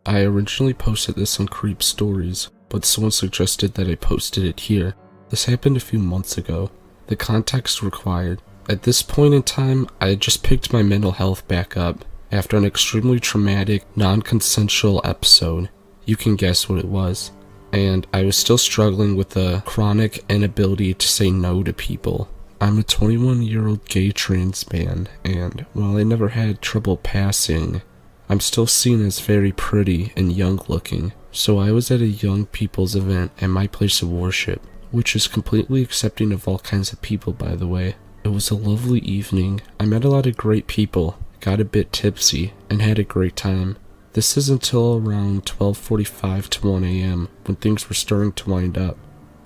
I originally posted this on Creep Stories, but someone suggested that I posted it here. This happened a few months ago. The context required. At this point in time, I had just picked my mental health back up after an extremely traumatic, non-consensual episode. You can guess what it was. And I was still struggling with a chronic inability to say no to people. I'm a 21-year-old gay trans man, and while I never had trouble passing, I'm still seen as very pretty and young looking. So I was at a young people's event at my place of worship, which is completely accepting of all kinds of people, by the way. It was a lovely evening. I met a lot of great people, got a bit tipsy, and had a great time. This is until around 12:45 to 1 a.m. when things were starting to wind up.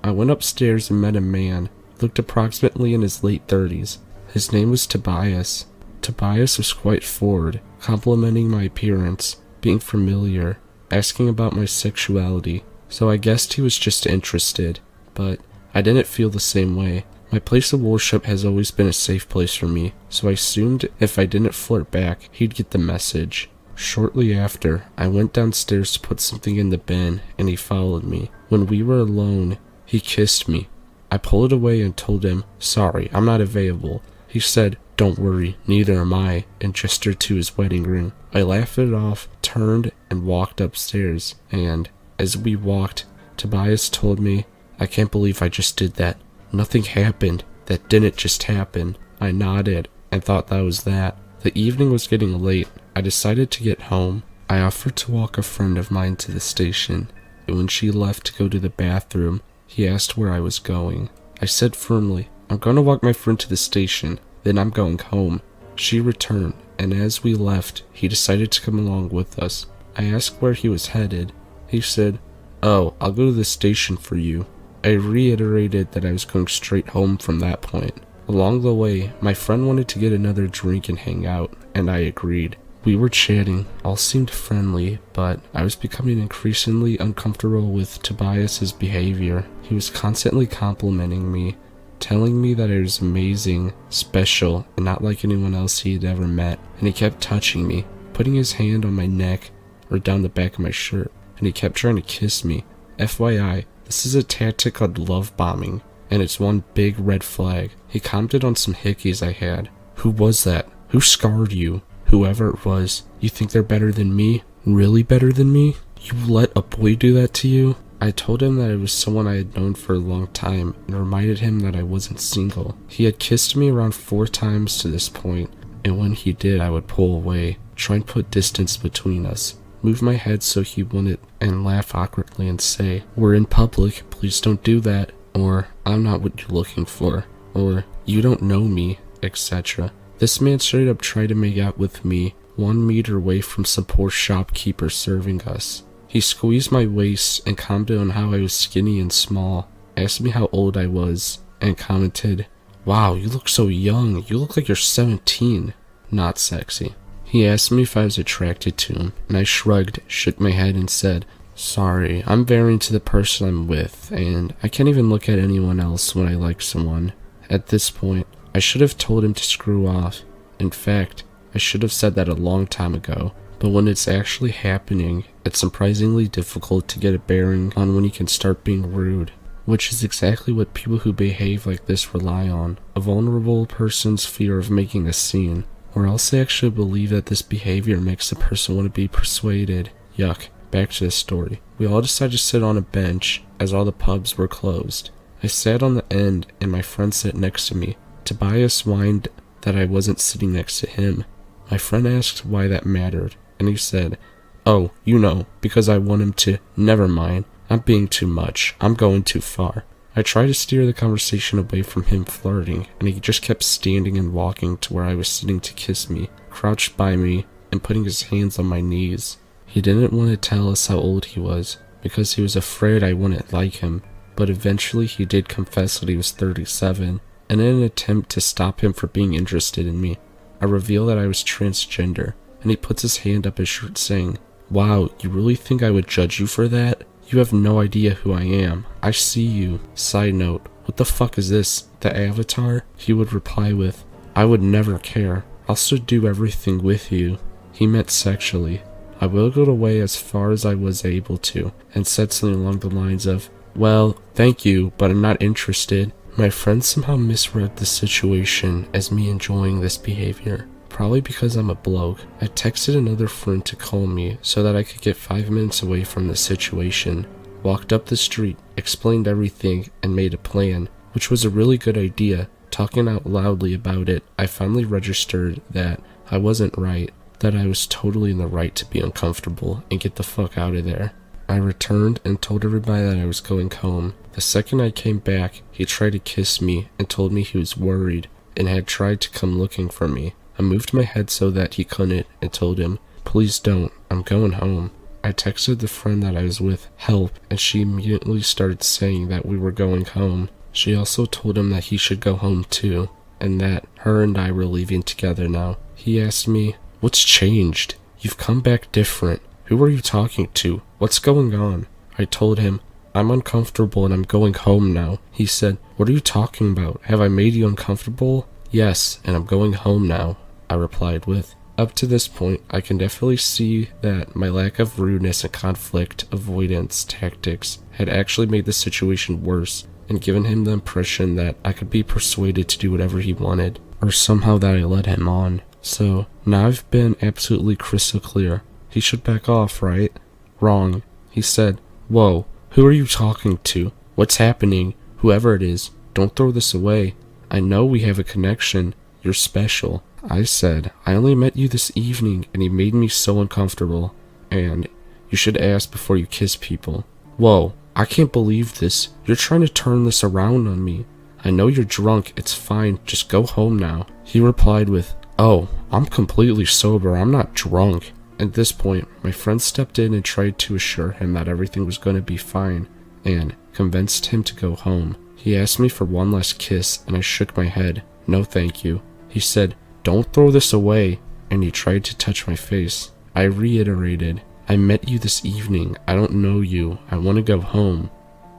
I went upstairs and met a man, looked approximately in his late 30s. His name was Tobias. Tobias was quite forward, complimenting my appearance, being familiar, asking about my sexuality, so I guessed he was just interested, but I didn't feel the same way. My place of worship has always been a safe place for me, so I assumed if I didn't flirt back, he'd get the message. Shortly after, I went downstairs to put something in the bin, and he followed me. When we were alone, he kissed me. I pulled it away and told him, "Sorry, I'm not available." He said, "Don't worry, neither am I," and gestured to his wedding ring. I laughed it off, turned, and walked upstairs, and as we walked, Tobias told me, "I can't believe I just did that. Nothing happened. That didn't just happen." I nodded and thought that was that. The evening was getting late. I decided to get home. I offered to walk a friend of mine to the station, and when she left to go to the bathroom, he asked where I was going. I said firmly, "I'm going to walk my friend to the station, then I'm going home." She returned, and as we left, he decided to come along with us. I asked where he was headed. He said, "Oh, I'll go to the station for you." I reiterated that I was going straight home from that point. Along the way, my friend wanted to get another drink and hang out, and I agreed. We were chatting, all seemed friendly, but I was becoming increasingly uncomfortable with Tobias's behavior. He was constantly complimenting me, telling me that I was amazing, special, and not like anyone else he had ever met, and he kept touching me, putting his hand on my neck or down the back of my shirt, and he kept trying to kiss me. FYI, this is a tactic called love bombing, and it's one big red flag. He commented on some hickeys I had. "Who was that? Who scarred you? Whoever it was. You think they're better than me? Really better than me? You let a boy do that to you?" I told him that it was someone I had known for a long time and reminded him that I wasn't single. He had kissed me around 4 times to this point, and when he did, I would pull away, try and put distance between us, move my head so he wouldn't, and laugh awkwardly and say, "We're in public, please don't do that," or "I'm not what you're looking for," or "You don't know me," etc. This man straight up tried to make out with me 1 meter away from some poor shopkeeper serving us. He squeezed my waist and commented on how I was skinny and small, asked me how old I was, and commented, "Wow, you look so young, you look like you're 17. Not sexy. He asked me if I was attracted to him, and I shrugged, shook my head, and said, "Sorry, I'm very into the person I'm with, and I can't even look at anyone else when I like someone." At this point, I should have told him to screw off. In fact, I should have said that a long time ago, but when it's actually happening, it's surprisingly difficult to get a bearing on when you can start being rude, which is exactly what people who behave like this rely on, a vulnerable person's fear of making a scene, or else they actually believe that this behavior makes the person want to be persuaded. Yuck. Back to the story. We all decided to sit on a bench as all the pubs were closed. I sat on the end and my friend sat next to me. Tobias whined that I wasn't sitting next to him. My friend asked why that mattered, and he said, "Oh, you know, because I want him to." "Never mind, I'm being too much, I'm going too far." I tried to steer the conversation away from him flirting, and he just kept standing and walking to where I was sitting to kiss me, crouched by me, and putting his hands on my knees. He didn't want to tell us how old he was, because he was afraid I wouldn't like him, but eventually he did confess that he was 37, and in an attempt to stop him from being interested in me, I revealed that I was transgender, and he puts his hand up his shirt saying, "Wow, you really think I would judge you for that? You have no idea who I am. I see you. Side note, what the fuck is this? The Avatar?" He would reply with, "I would never care. I'll still do everything with you." He meant sexually. I wiggled away as far as I was able to, and said something along the lines of, "Well, thank you, but I'm not interested." My friend somehow misread the situation as me enjoying this behavior. Probably because I'm a bloke. I texted another friend to call me so that I could get 5 minutes away from the situation. Walked up the street, explained everything, and made a plan, which was a really good idea. Talking out loudly about it, I finally registered that I wasn't right, that I was totally in the right to be uncomfortable and get the fuck out of there. I returned and told everybody that I was going home. The second I came back, he tried to kiss me and told me he was worried and had tried to come looking for me. I moved my head so that he couldn't and told him, "Please don't, I'm going home." I texted the friend that I was with help, and she immediately started saying that we were going home. She also told him that he should go home too, and that her and I were leaving together now. He asked me, "What's changed? You've come back different. Who are you talking to? What's going on?" I told him, "I'm uncomfortable and I'm going home now." He said, "What are you talking about? Have I made you uncomfortable?" "Yes, and I'm going home now," I replied with. Up to this point, I can definitely see that my lack of rudeness and conflict avoidance tactics had actually made the situation worse and given him the impression that I could be persuaded to do whatever he wanted, or somehow that I led him on. So, now I've been absolutely crystal clear. He should back off, right? Wrong. He said, "Whoa, who are you talking to? What's happening? Whoever it is, don't throw this away. I know we have a connection. You're special." I said, "I only met you this evening and you made me so uncomfortable, and you should ask before you kiss people." "Whoa, I can't believe this. You're trying to turn this around on me. I know you're drunk, it's fine, just go home now." He replied with, "Oh, I'm completely sober, I'm not drunk." At this point, my friend stepped in and tried to assure him that everything was going to be fine, and convinced him to go home. He asked me for one last kiss, and I shook my head. "No thank you." He said, "Don't throw this away," and he tried to touch my face. I reiterated, "I met you this evening, I don't know you, I want to go home."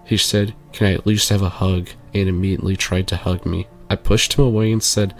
He said, "Can I at least have a hug?" and immediately tried to hug me. I pushed him away and said,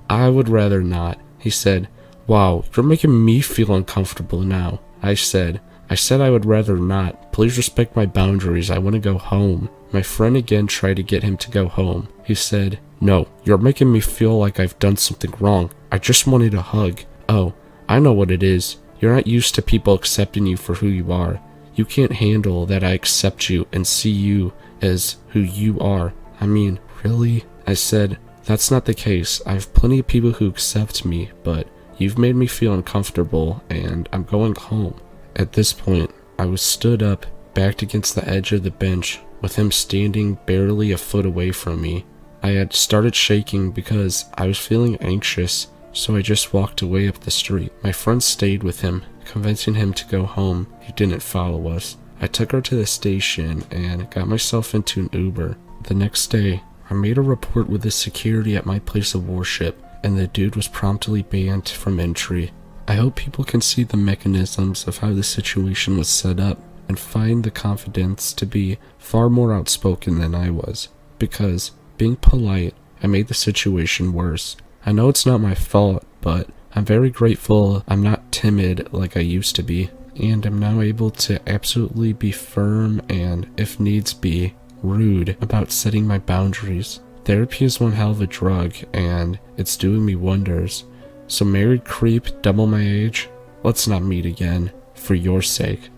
"I would rather not." He said, "Wow, you're making me feel uncomfortable now." I said I would rather not. Please respect my boundaries, I want to go home. My friend again tried to get him to go home. He said, "No, you're making me feel like I've done something wrong. I just wanted a hug." "Oh, I know what it is. You're not used to people accepting you for who you are. You can't handle that I accept you and see you as who you are." "I mean, really?" I said, "That's not the case. I have plenty of people who accept me, but you've made me feel uncomfortable and I'm going home." At this point, I was stood up, backed against the edge of the bench, with him standing barely a foot away from me. I had started shaking because I was feeling anxious, so I just walked away up the street. My friend stayed with him, convincing him to go home. He didn't follow us. I took her to the station and got myself into an Uber. The next day, I made a report with the security at my place of worship, and the dude was promptly banned from entry. I hope people can see the mechanisms of how the situation was set up and find the confidence to be far more outspoken than I was, because being polite, I made the situation worse. I know it's not my fault, but I'm very grateful I'm not timid like I used to be, and I'm now able to absolutely be firm and, if needs be, rude about setting my boundaries. Therapy is one hell of a drug, and it's doing me wonders. So married creep, double my age, let's not meet again, for your sake.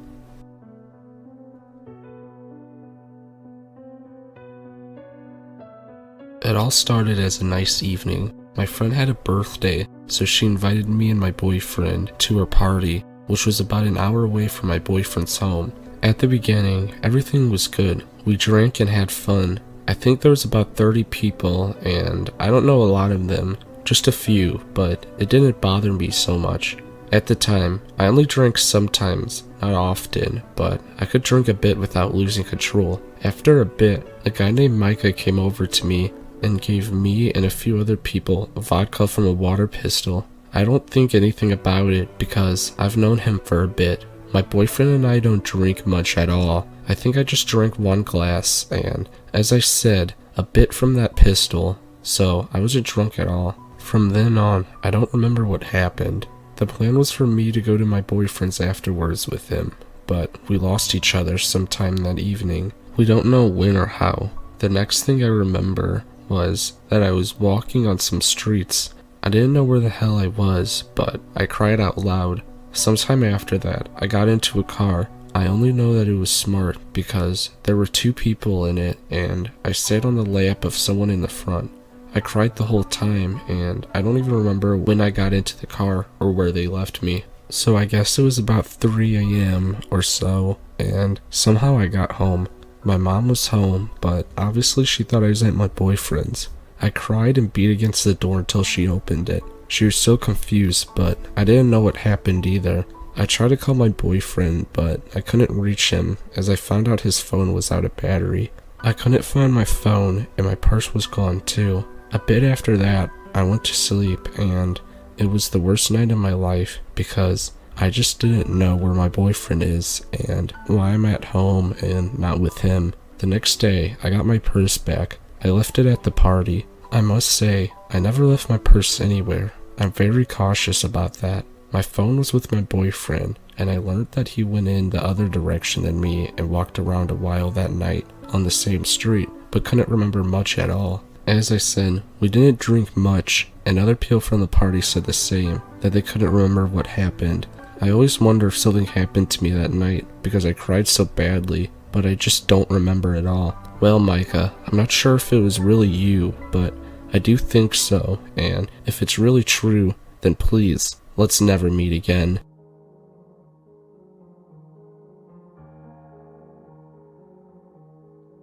It all started as a nice evening. My friend had a birthday, so she invited me and my boyfriend to her party, which was about an hour away from my boyfriend's home. At the beginning, everything was good. We drank and had fun. I think there was about 30 people, and I don't know a lot of them, just a few, but it didn't bother me so much. At the time, I only drank sometimes, not often, but I could drink a bit without losing control. After a bit, a guy named Micah came over to me and gave me and a few other people vodka from a water pistol. I don't think anything about it because I've known him for a bit. My boyfriend and I don't drink much at all. I think I just drank one glass and, as I said, a bit from that pistol, so I wasn't drunk at all. From then on, I don't remember what happened. The plan was for me to go to my boyfriend's afterwards with him, but we lost each other sometime that evening. We don't know when or how. The next thing I remember was that I was walking on some streets. I didn't know where the hell I was, but I cried out loud. Sometime after that, I got into a car. I only know that it was smart because there were 2 people in it and I sat on the lap of someone in the front. I cried the whole time and I don't even remember when I got into the car or where they left me. So I guess it was about 3 a.m. or so, and somehow I got home. My mom was home, but obviously she thought I was at my boyfriend's. I cried and beat against the door until she opened it. She was so confused, but I didn't know what happened either. I tried to call my boyfriend, but I couldn't reach him as I found out his phone was out of battery. I couldn't find my phone and my purse was gone too. A bit after that, I went to sleep and it was the worst night of my life because I just didn't know where my boyfriend is and why I'm at home and not with him. The next day, I got my purse back. I left it at the party. I must say, I never left my purse anywhere. I'm very cautious about that. My phone was with my boyfriend, and I learned that he went in the other direction than me and walked around a while that night on the same street, but couldn't remember much at all. As I said, we didn't drink much, and other people from the party said the same, that they couldn't remember what happened. I always wonder if something happened to me that night because I cried so badly, but I just don't remember at all. Well, Micah, I'm not sure if it was really you, but I do think so, and if it's really true, then please, let's never meet again.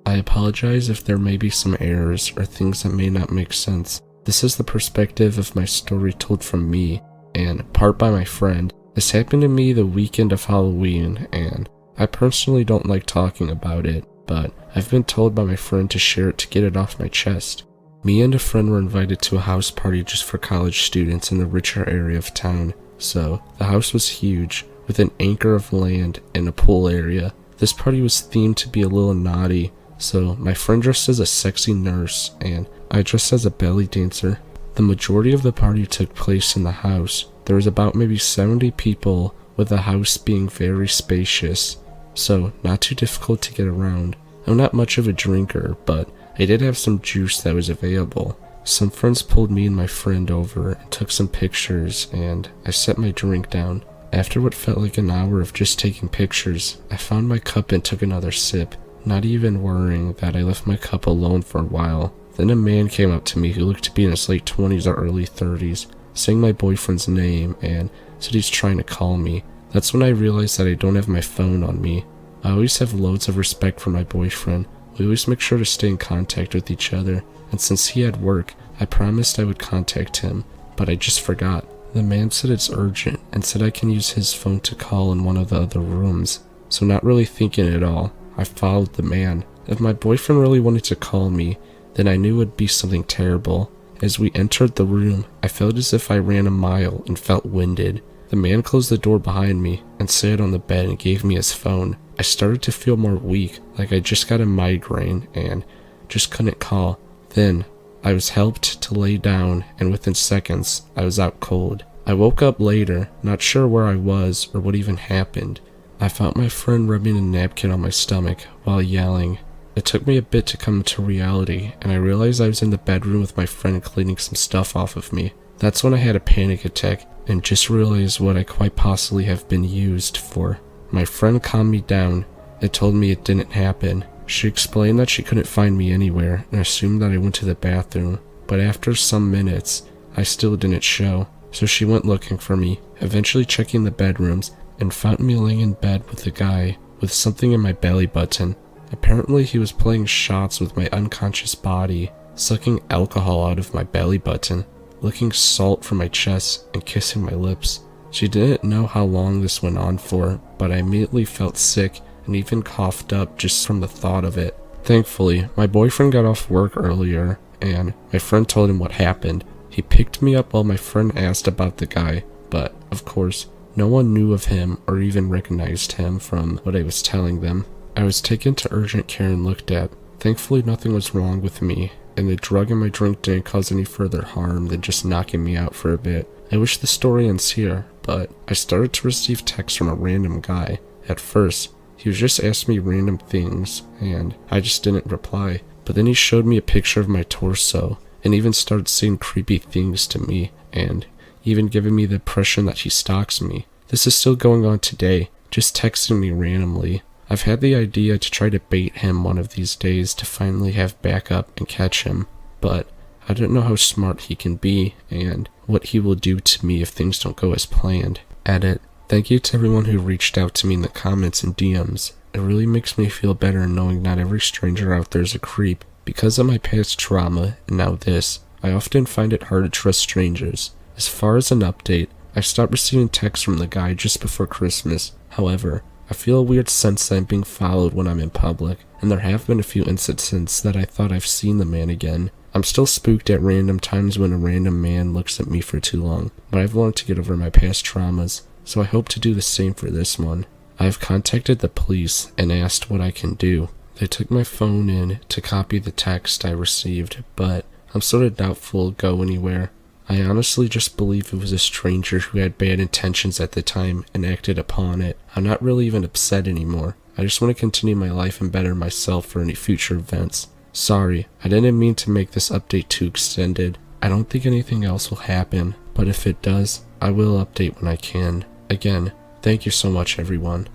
I apologize if there may be some errors or things that may not make sense. This is the perspective of my story told from me, and part by my friend. This happened to me the weekend of Halloween, and I personally don't like talking about it, but I've been told by my friend to share it to get it off my chest. Me and a friend were invited to a house party just for college students in the richer area of town. So, the house was huge, with an acre of land and a pool area. This party was themed to be a little naughty, so my friend dressed as a sexy nurse, and I dressed as a belly dancer. The majority of the party took place in the house. There was about maybe 70 people, with the house being very spacious, so not too difficult to get around. I'm not much of a drinker, but I did have some juice that was available. Some friends pulled me and my friend over and took some pictures, and I set my drink down. After what felt like an hour of just taking pictures, I found my cup and took another sip, not even worrying that I left my cup alone for a while. Then a man came up to me who looked to be in his late 20s or early 30s, saying my boyfriend's name and said he's trying to call me. That's when I realized that I don't have my phone on me. I always have loads of respect for my boyfriend. We always make sure to stay in contact with each other, and since he had work, I promised I would contact him, but I just forgot. The man said it's urgent and said I can use his phone to call in one of the other rooms, so not really thinking at all, I followed the man. If my boyfriend really wanted to call me, then I knew it would be something terrible. As we entered the room, I felt as if I ran a mile and felt winded. The man closed the door behind me and sat on the bed and gave me his phone. I started to feel more weak, like I just got a migraine and just couldn't call. Then, I was helped to lay down, and within seconds, I was out cold. I woke up later, not sure where I was or what even happened. I felt my friend rubbing a napkin on my stomach while yelling. It took me a bit to come to reality, and I realized I was in the bedroom with my friend cleaning some stuff off of me. That's when I had a panic attack, and just realized what I quite possibly have been used for. My friend calmed me down and told me it didn't happen. She explained that she couldn't find me anywhere and assumed that I went to the bathroom, but after some minutes, I still didn't show, so she went looking for me, eventually checking the bedrooms, and found me laying in bed with a guy with something in my belly button. Apparently he was playing shots with my unconscious body, sucking alcohol out of my belly button, licking salt from my chest, and kissing my lips. She didn't know how long this went on for, but I immediately felt sick and even coughed up just from the thought of it. Thankfully, my boyfriend got off work earlier, and my friend told him what happened. He picked me up while my friend asked about the guy, but, of course, no one knew of him or even recognized him from what I was telling them. I was taken to urgent care and looked at. Thankfully, nothing was wrong with me, and the drug in my drink didn't cause any further harm than just knocking me out for a bit. I wish the story ends here, but I started to receive texts from a random guy. At first, he was just asking me random things, and I just didn't reply. But then he showed me a picture of my torso, and even started saying creepy things to me, and even giving me the impression that he stalks me. This is still going on today, just texting me randomly. I've had the idea to try to bait him one of these days to finally have backup and catch him, but I don't know how smart he can be and what he will do to me if things don't go as planned. Edit. Thank you to everyone who reached out to me in the comments and DMs. It really makes me feel better knowing not every stranger out there is a creep. Because of my past trauma and now this, I often find it hard to trust strangers. As far as an update, I stopped receiving texts from the guy just before Christmas. However, I feel a weird sense that I'm being followed when I'm in public, and there have been a few instances that I thought I've seen the man again. I'm still spooked at random times when a random man looks at me for too long, but I've learned to get over my past traumas, so I hope to do the same for this one. I've contacted the police and asked what I can do. They took my phone in to copy the text I received, but I'm sort of doubtful it'll go anywhere. I honestly just believe it was a stranger who had bad intentions at the time and acted upon it. I'm not really even upset anymore. I just want to continue my life and better myself for any future events. Sorry, I didn't mean to make this update too extended. I don't think anything else will happen, but if it does, I will update when I can. Again, thank you so much, everyone.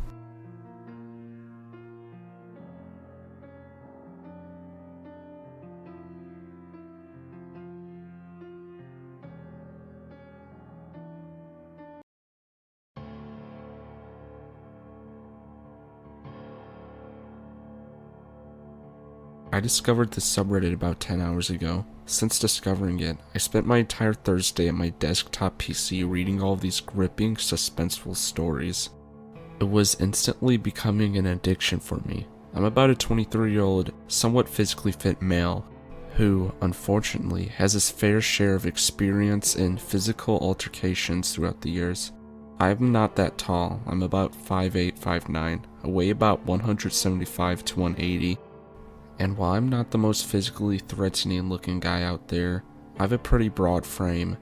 I discovered this subreddit about 10 hours ago. Since discovering it, I spent my entire Thursday at my desktop PC reading all of these gripping, suspenseful stories. It was instantly becoming an addiction for me. I'm about a 23-year-old, somewhat physically fit male who, unfortunately, has his fair share of experience in physical altercations throughout the years. I'm not that tall. I'm about 5'8", 5'9". I weigh about 175 to 180. And while I'm not the most physically threatening looking guy out there, I have a pretty broad frame.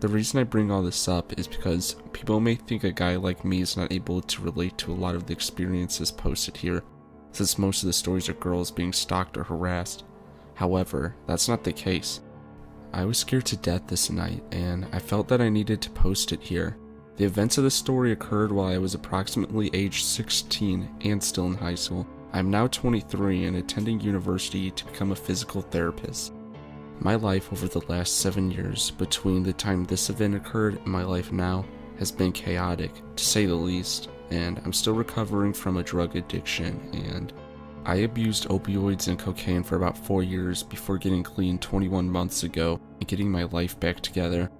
The reason I bring all this up is because people may think a guy like me is not able to relate to a lot of the experiences posted here, since most of the stories are girls being stalked or harassed. However, that's not the case. I was scared to death this night, and I felt that I needed to post it here. The events of the story occurred while I was approximately age 16 and still in high school. I'm now 23 and attending university to become a physical therapist. My life over the last 7 years, between the time this event occurred and my life now, has been chaotic, to say the least, and I'm still recovering from a drug addiction, and I abused opioids and cocaine for about 4 years before getting clean 21 months ago and getting my life back together.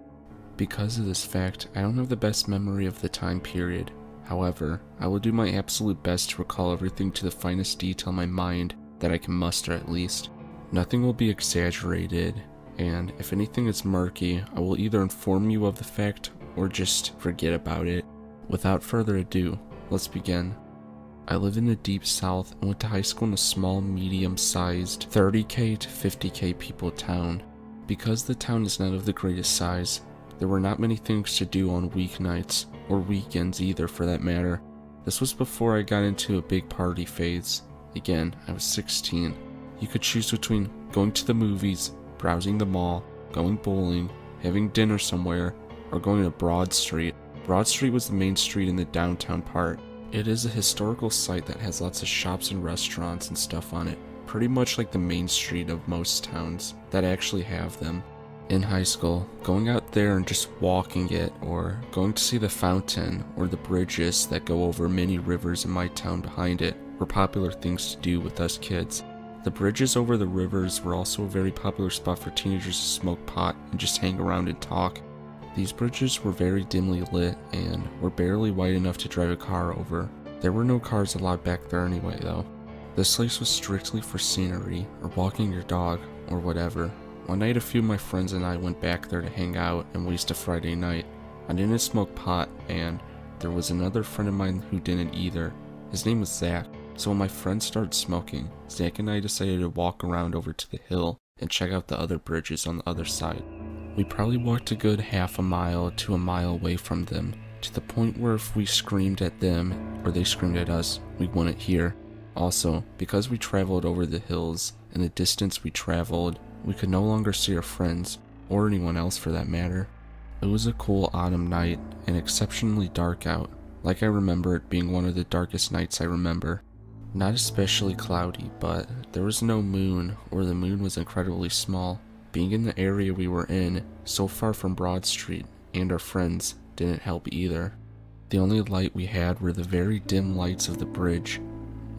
Because of this fact, I don't have the best memory of the time period. However, I will do my absolute best to recall everything to the finest detail in my mind that I can muster at least. Nothing will be exaggerated, and if anything is murky, I will either inform you of the fact or just forget about it. Without further ado, let's begin. I lived in the deep south and went to high school in a small, medium-sized 30k to 50k people town. Because the town is not of the greatest size, there were not many things to do on weeknights, or weekends either for that matter. This was before I got into a big party phase. Again, I was 16. You could choose between going to the movies, browsing the mall, going bowling, having dinner somewhere, or going to Broad Street. Broad Street was the main street in the downtown part. It is a historical site that has lots of shops and restaurants and stuff on it, pretty much like the main street of most towns that actually have them. In high school, going out there and just walking it, or going to see the fountain, or the bridges that go over many rivers in my town behind it, were popular things to do with us kids. The bridges over the rivers were also a very popular spot for teenagers to smoke pot and just hang around and talk. These bridges were very dimly lit and were barely wide enough to drive a car over. There were no cars allowed back there anyway though. This place was strictly for scenery, or walking your dog, or whatever. One night a few of my friends and I went back there to hang out and waste a Friday night. I didn't smoke pot, and there was another friend of mine who didn't either. His name was Zach. So when my friends started smoking, Zach and I decided to walk around over to the hill and check out the other bridges on the other side. We probably walked a good half a mile to a mile away from them, to the point where if we screamed at them or they screamed at us, we wouldn't hear. Also, because we traveled over the hills and the distance we traveled, we could no longer see our friends, or anyone else for that matter. It was a cool autumn night and exceptionally dark out, like I remember it being one of the darkest nights I remember. Not especially cloudy, but there was no moon, or the moon was incredibly small. Being in the area we were in, so far from Broad Street, and our friends, didn't help either. The only light we had were the very dim lights of the bridge.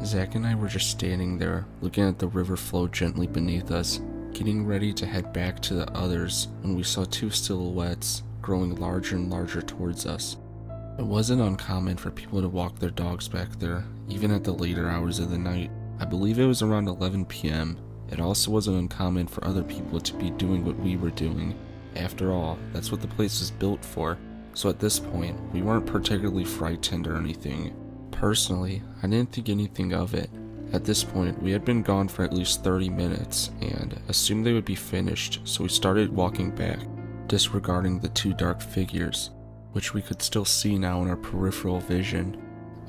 Zach and I were just standing there, looking at the river flow gently beneath us, getting ready to head back to the others when we saw two silhouettes growing larger and larger towards us. It wasn't uncommon for people to walk their dogs back there, even at the later hours of the night. I believe it was around 11 p.m. It also wasn't uncommon for other people to be doing what we were doing. After all, that's what the place was built for. So at this point, we weren't particularly frightened or anything. Personally, I didn't think anything of it. At this point, we had been gone for at least 30 minutes and assumed they would be finished, so we started walking back, disregarding the two dark figures, which we could still see now in our peripheral vision.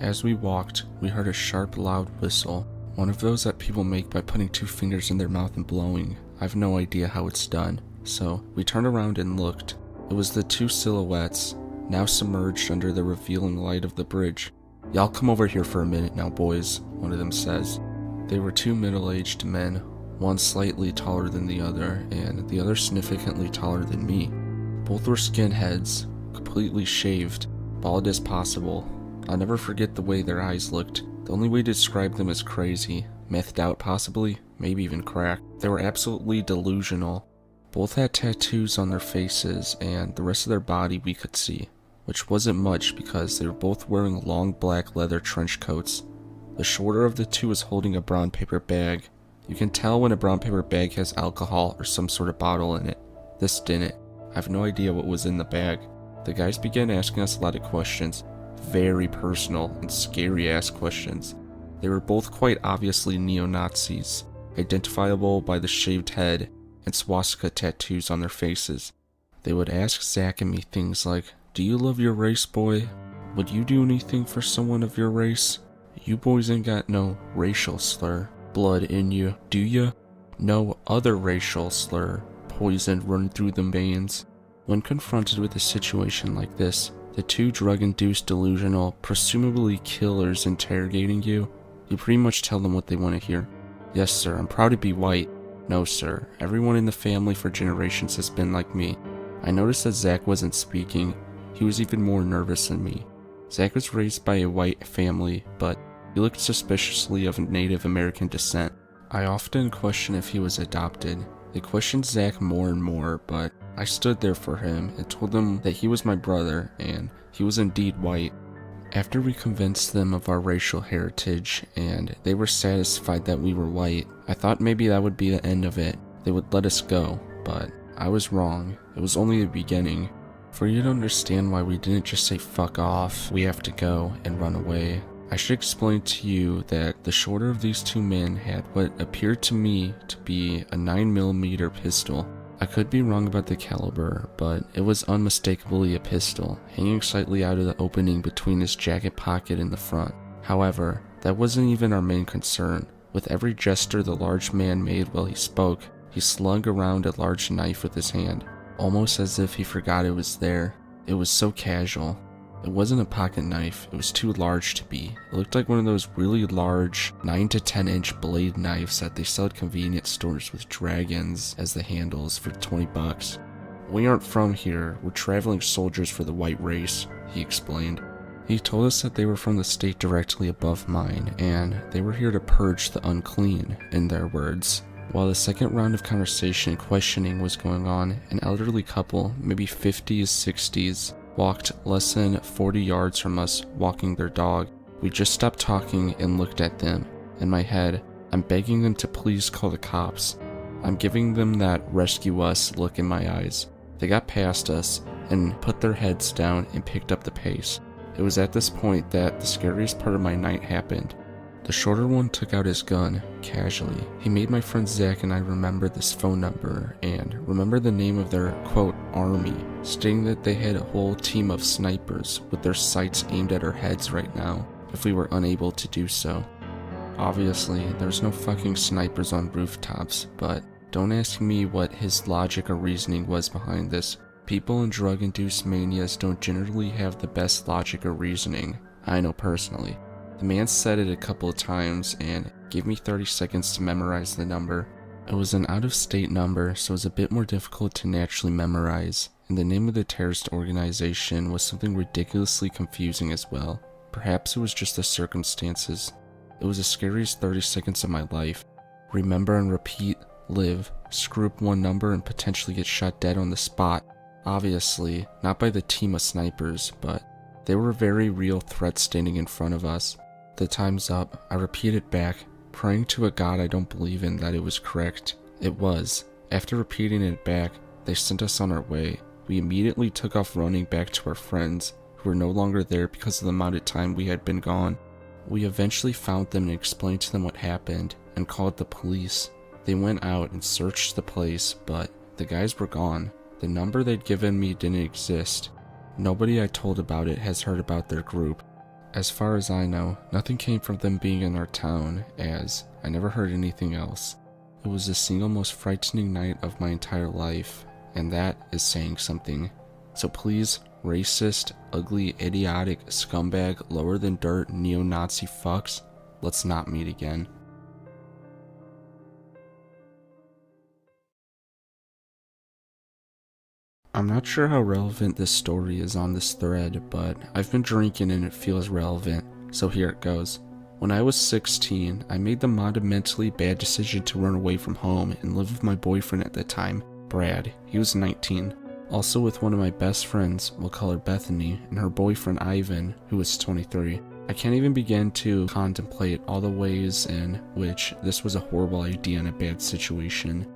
As we walked, we heard a sharp, loud whistle, one of those that people make by putting two fingers in their mouth and blowing. I have no idea how it's done, so we turned around and looked. It was the two silhouettes, now submerged under the revealing light of the bridge. "Y'all come over here for a minute now, boys," one of them says. They were two middle-aged men, one slightly taller than the other, and the other significantly taller than me. Both were skinheads, completely shaved, bald as possible. I'll never forget the way their eyes looked. The only way to describe them is crazy, methed out possibly, maybe even crack. They were absolutely delusional. Both had tattoos on their faces, and the rest of their body we could see, which wasn't much because they were both wearing long black leather trench coats. The shorter of the two was holding a brown paper bag. You can tell when a brown paper bag has alcohol or some sort of bottle in it. This didn't. I have no idea what was in the bag. The guys began asking us a lot of questions, very personal and scary ass questions. They were both quite obviously neo-Nazis, identifiable by the shaved head and swastika tattoos on their faces. They would ask Zach and me things like, "Do you love your race, boy? Would you do anything for someone of your race? You boys ain't got no racial slur, blood in you, do ya? No other racial slur, poison run through the veins." When confronted with a situation like this, the two drug-induced delusional, presumably killers interrogating you, you pretty much tell them what they want to hear. "Yes, sir, I'm proud to be white." "No, sir, everyone in the family for generations has been like me." I noticed that Zach wasn't speaking. He was even more nervous than me. Zach was raised by a white family, but he looked suspiciously of Native American descent. I often questioned if he was adopted. They questioned Zach more and more, but I stood there for him and told them that he was my brother and he was indeed white. After we convinced them of our racial heritage and they were satisfied that we were white, I thought maybe that would be the end of it. They would let us go, but I was wrong. It was only the beginning. For you to understand why we didn't just say fuck off, we have to go, and run away, I should explain to you that the shorter of these two men had what appeared to me to be a 9mm pistol. I could be wrong about the caliber, but it was unmistakably a pistol, hanging slightly out of the opening between his jacket pocket in the front. However, that wasn't even our main concern. With every gesture the large man made while he spoke, he slung around a large knife with his hand, almost as if he forgot it was there. It was so casual. It wasn't a pocket knife, it was too large to be. It looked like one of those really large 9 to 10 inch blade knives that they sell at convenience stores with dragons as the handles for $20. "We aren't from here, we're traveling soldiers for the white race," he explained. He told us that they were from the state directly above mine, and they were here to purge the unclean, in their words. While the second round of conversation and questioning was going on, an elderly couple, maybe 50s, 60s, walked less than 40 yards from us, walking their dog. We just stopped talking and looked at them. In my head, I'm begging them to please call the cops. I'm giving them that rescue us look in my eyes. They got past us and put their heads down and picked up the pace. It was at this point that the scariest part of my night happened. The shorter one took out his gun, casually. He made my friend Zach and I remember this phone number and remember the name of their, quote, army, stating that they had a whole team of snipers with their sights aimed at our heads right now if we were unable to do so. Obviously, there's no fucking snipers on rooftops, but don't ask me what his logic or reasoning was behind this. People in drug-induced manias don't generally have the best logic or reasoning, I know personally. The man said it a couple of times and gave me 30 seconds to memorize the number. It was an out-of-state number, so it was a bit more difficult to naturally memorize, and the name of the terrorist organization was something ridiculously confusing as well. Perhaps it was just the circumstances. It was the scariest 30 seconds of my life. Remember and repeat, live, screw up one number and potentially get shot dead on the spot. Obviously, not by the team of snipers, but they were a very real threat standing in front of us. The time's up. I repeat it back, praying to a god I don't believe in that it was correct. It was. After repeating it back, they sent us on our way. We immediately took off running back to our friends, who were no longer there because of the amount of time we had been gone. We eventually found them and explained to them what happened, and called the police. They went out and searched the place, but the guys were gone. The number they'd given me didn't exist. Nobody I told about it has heard about their group. As far as I know, nothing came from them being in our town, as I never heard anything else. It was the single most frightening night of my entire life, and that is saying something. So please, racist, ugly, idiotic, scumbag, lower than dirt, neo-Nazi fucks, let's not meet again. I'm not sure how relevant this story is on this thread, but I've been drinking and it feels relevant, so here it goes. When I was 16, I made the monumentally bad decision to run away from home and live with my boyfriend at the time, Brad. He was 19. Also with one of my best friends, we'll call her Bethany, and her boyfriend Ivan, who was 23. I can't even begin to contemplate all the ways in which this was a horrible idea and a bad situation.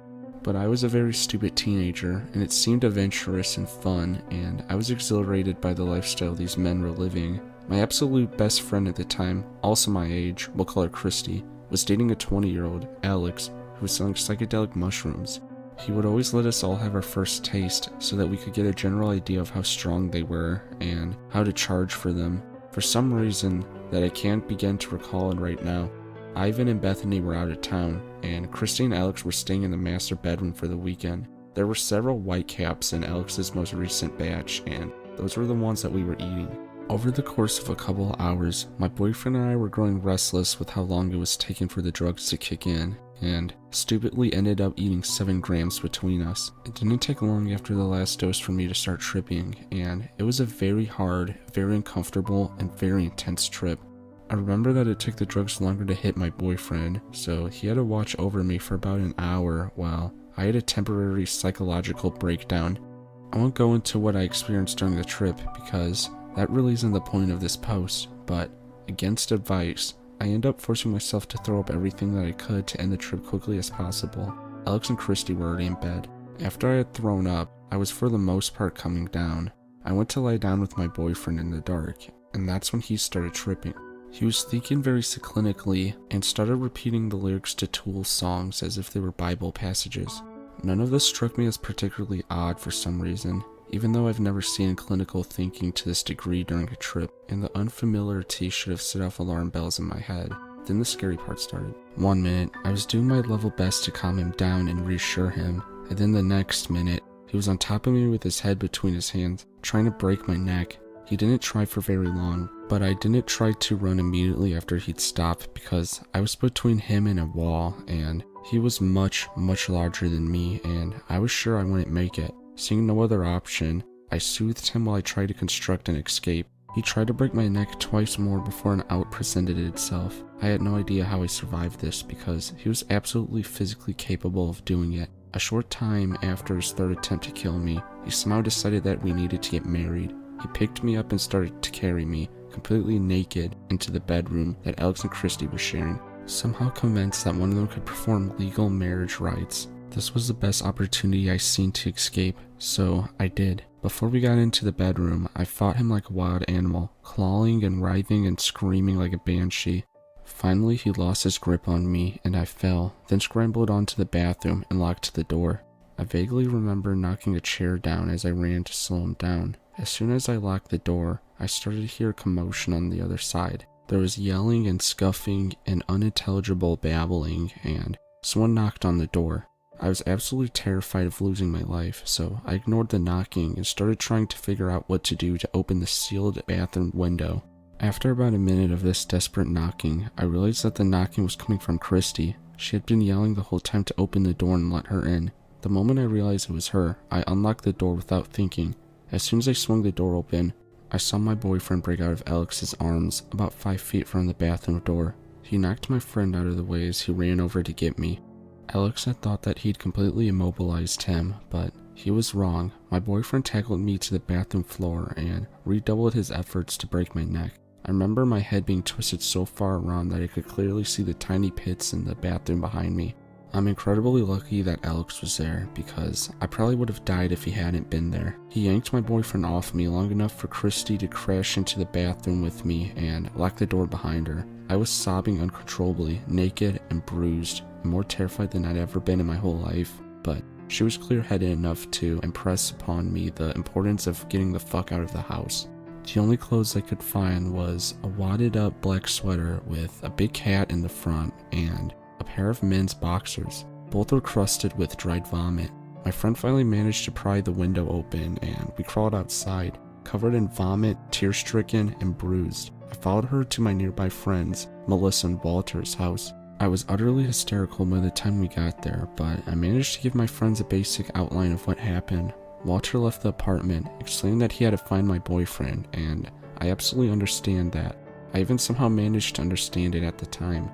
But I was a very stupid teenager, and it seemed adventurous and fun, and I was exhilarated by the lifestyle these men were living. My absolute best friend at the time, also my age, we'll call her Christy, was dating a 20-year-old, Alex, who was selling psychedelic mushrooms. He would always let us all have our first taste so that we could get a general idea of how strong they were and how to charge for them. For some reason that I can't begin to recall right now, Ivan and Bethany were out of town, and Christy and Alex were staying in the master bedroom for the weekend. There were several white caps in Alex's most recent batch, and those were the ones that we were eating. Over the course of a couple hours, my boyfriend and I were growing restless with how long it was taking for the drugs to kick in, and stupidly ended up eating 7 grams between us. It didn't take long after the last dose for me to start tripping, and it was a very hard, very uncomfortable, and very intense trip. I remember that it took the drugs longer to hit my boyfriend, so he had to watch over me for about an hour while I had a temporary psychological breakdown. I won't go into what I experienced during the trip because that really isn't the point of this post, but against advice, I ended up forcing myself to throw up everything that I could to end the trip quickly as possible. Alex and Christy were already in bed. After I had thrown up, I was for the most part coming down. I went to lie down with my boyfriend in the dark, and that's when he started tripping. He was thinking very clinically and started repeating the lyrics to Tool's songs as if they were Bible passages. None of this struck me as particularly odd for some reason, even though I've never seen clinical thinking to this degree during a trip, and the unfamiliarity should have set off alarm bells in my head. Then the scary part started. 1 minute, I was doing my level best to calm him down and reassure him, and then the next minute, he was on top of me with his head between his hands, trying to break my neck. He didn't try for very long, but I didn't try to run immediately after he'd stopped because I was between him and a wall, and he was much, much larger than me, and I was sure I wouldn't make it. Seeing no other option, I soothed him while I tried to construct an escape. He tried to break my neck twice more before an out presented itself. I had no idea how I survived this because he was absolutely physically capable of doing it. A short time after his third attempt to kill me, he somehow decided that we needed to get married. He picked me up and started to carry me, completely naked, into the bedroom that Alex and Christy were sharing, somehow convinced that one of them could perform legal marriage rites. This was the best opportunity I seen to escape, so I did. Before we got into the bedroom, I fought him like a wild animal, clawing and writhing and screaming like a banshee. Finally, he lost his grip on me and I fell, then scrambled onto the bathroom and locked the door. I vaguely remember knocking a chair down as I ran to slow him down. As soon as I locked the door, I started to hear commotion on the other side. There was yelling and scuffing and unintelligible babbling, and someone knocked on the door. I was absolutely terrified of losing my life, so I ignored the knocking and started trying to figure out what to do to open the sealed bathroom window. After about a minute of this desperate knocking, I realized that the knocking was coming from Christy. She had been yelling the whole time to open the door and let her in. The moment I realized it was her, I unlocked the door without thinking. As soon as I swung the door open, I saw my boyfriend break out of Alex's arms about 5 feet from the bathroom door. He knocked my friend out of the way as he ran over to get me. Alex had thought that he'd completely immobilized him, but he was wrong. My boyfriend tackled me to the bathroom floor and redoubled his efforts to break my neck. I remember my head being twisted so far around that I could clearly see the tiny pits in the bathroom behind me. I'm incredibly lucky that Alex was there, because I probably would have died if he hadn't been there. He yanked my boyfriend off me long enough for Christy to crash into the bathroom with me and lock the door behind her. I was sobbing uncontrollably, naked and bruised, and more terrified than I'd ever been in my whole life, but she was clear-headed enough to impress upon me the importance of getting the fuck out of the house. The only clothes I could find was a wadded up black sweater with a big hat in the front and a pair of men's boxers. Both were crusted with dried vomit. My friend finally managed to pry the window open and we crawled outside, covered in vomit, tear-stricken, and bruised. I followed her to my nearby friends, Melissa and Walter's house. I was utterly hysterical by the time we got there, but I managed to give my friends a basic outline of what happened. Walter left the apartment, explaining that he had to find my boyfriend, and I absolutely understand that. I even somehow managed to understand it at the time.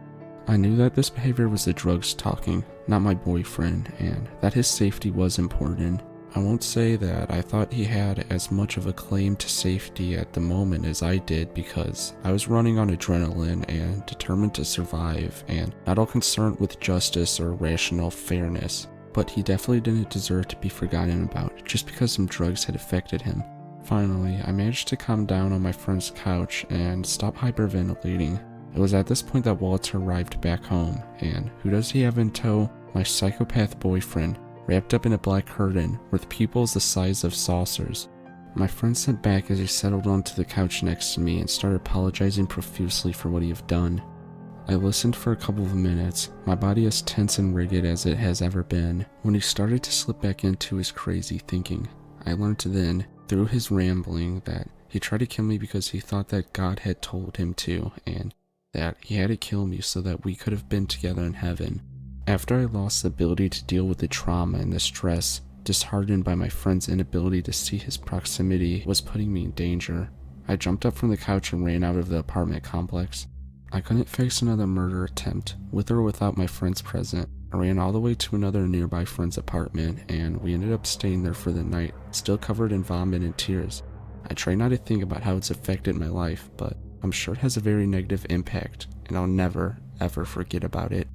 I knew that this behavior was the drugs talking, not my boyfriend, and that his safety was important. I won't say that I thought he had as much of a claim to safety at the moment as I did, because I was running on adrenaline and determined to survive and not all concerned with justice or rational fairness. But he definitely didn't deserve to be forgotten about just because some drugs had affected him. Finally, I managed to calm down on my friend's couch and stop hyperventilating. It was at this point that Walter arrived back home, and who does he have in tow? My psychopath boyfriend, wrapped up in a black curtain with pupils the size of saucers. My friend sat back as he settled onto the couch next to me and started apologizing profusely for what he had done. I listened for a couple of minutes, my body as tense and rigid as it has ever been. When he started to slip back into his crazy thinking, I learned then, through his rambling, that he tried to kill me because he thought that God had told him to, and that he had to kill me so that we could have been together in heaven. After I lost the ability to deal with the trauma and the stress, disheartened by my friend's inability to see his proximity was putting me in danger, I jumped up from the couch and ran out of the apartment complex. I couldn't face another murder attempt, with or without my friends present. I ran all the way to another nearby friend's apartment, and we ended up staying there for the night, still covered in vomit and tears. I try not to think about how it's affected my life, but I'm sure it has a very negative impact, and I'll never, ever forget about it.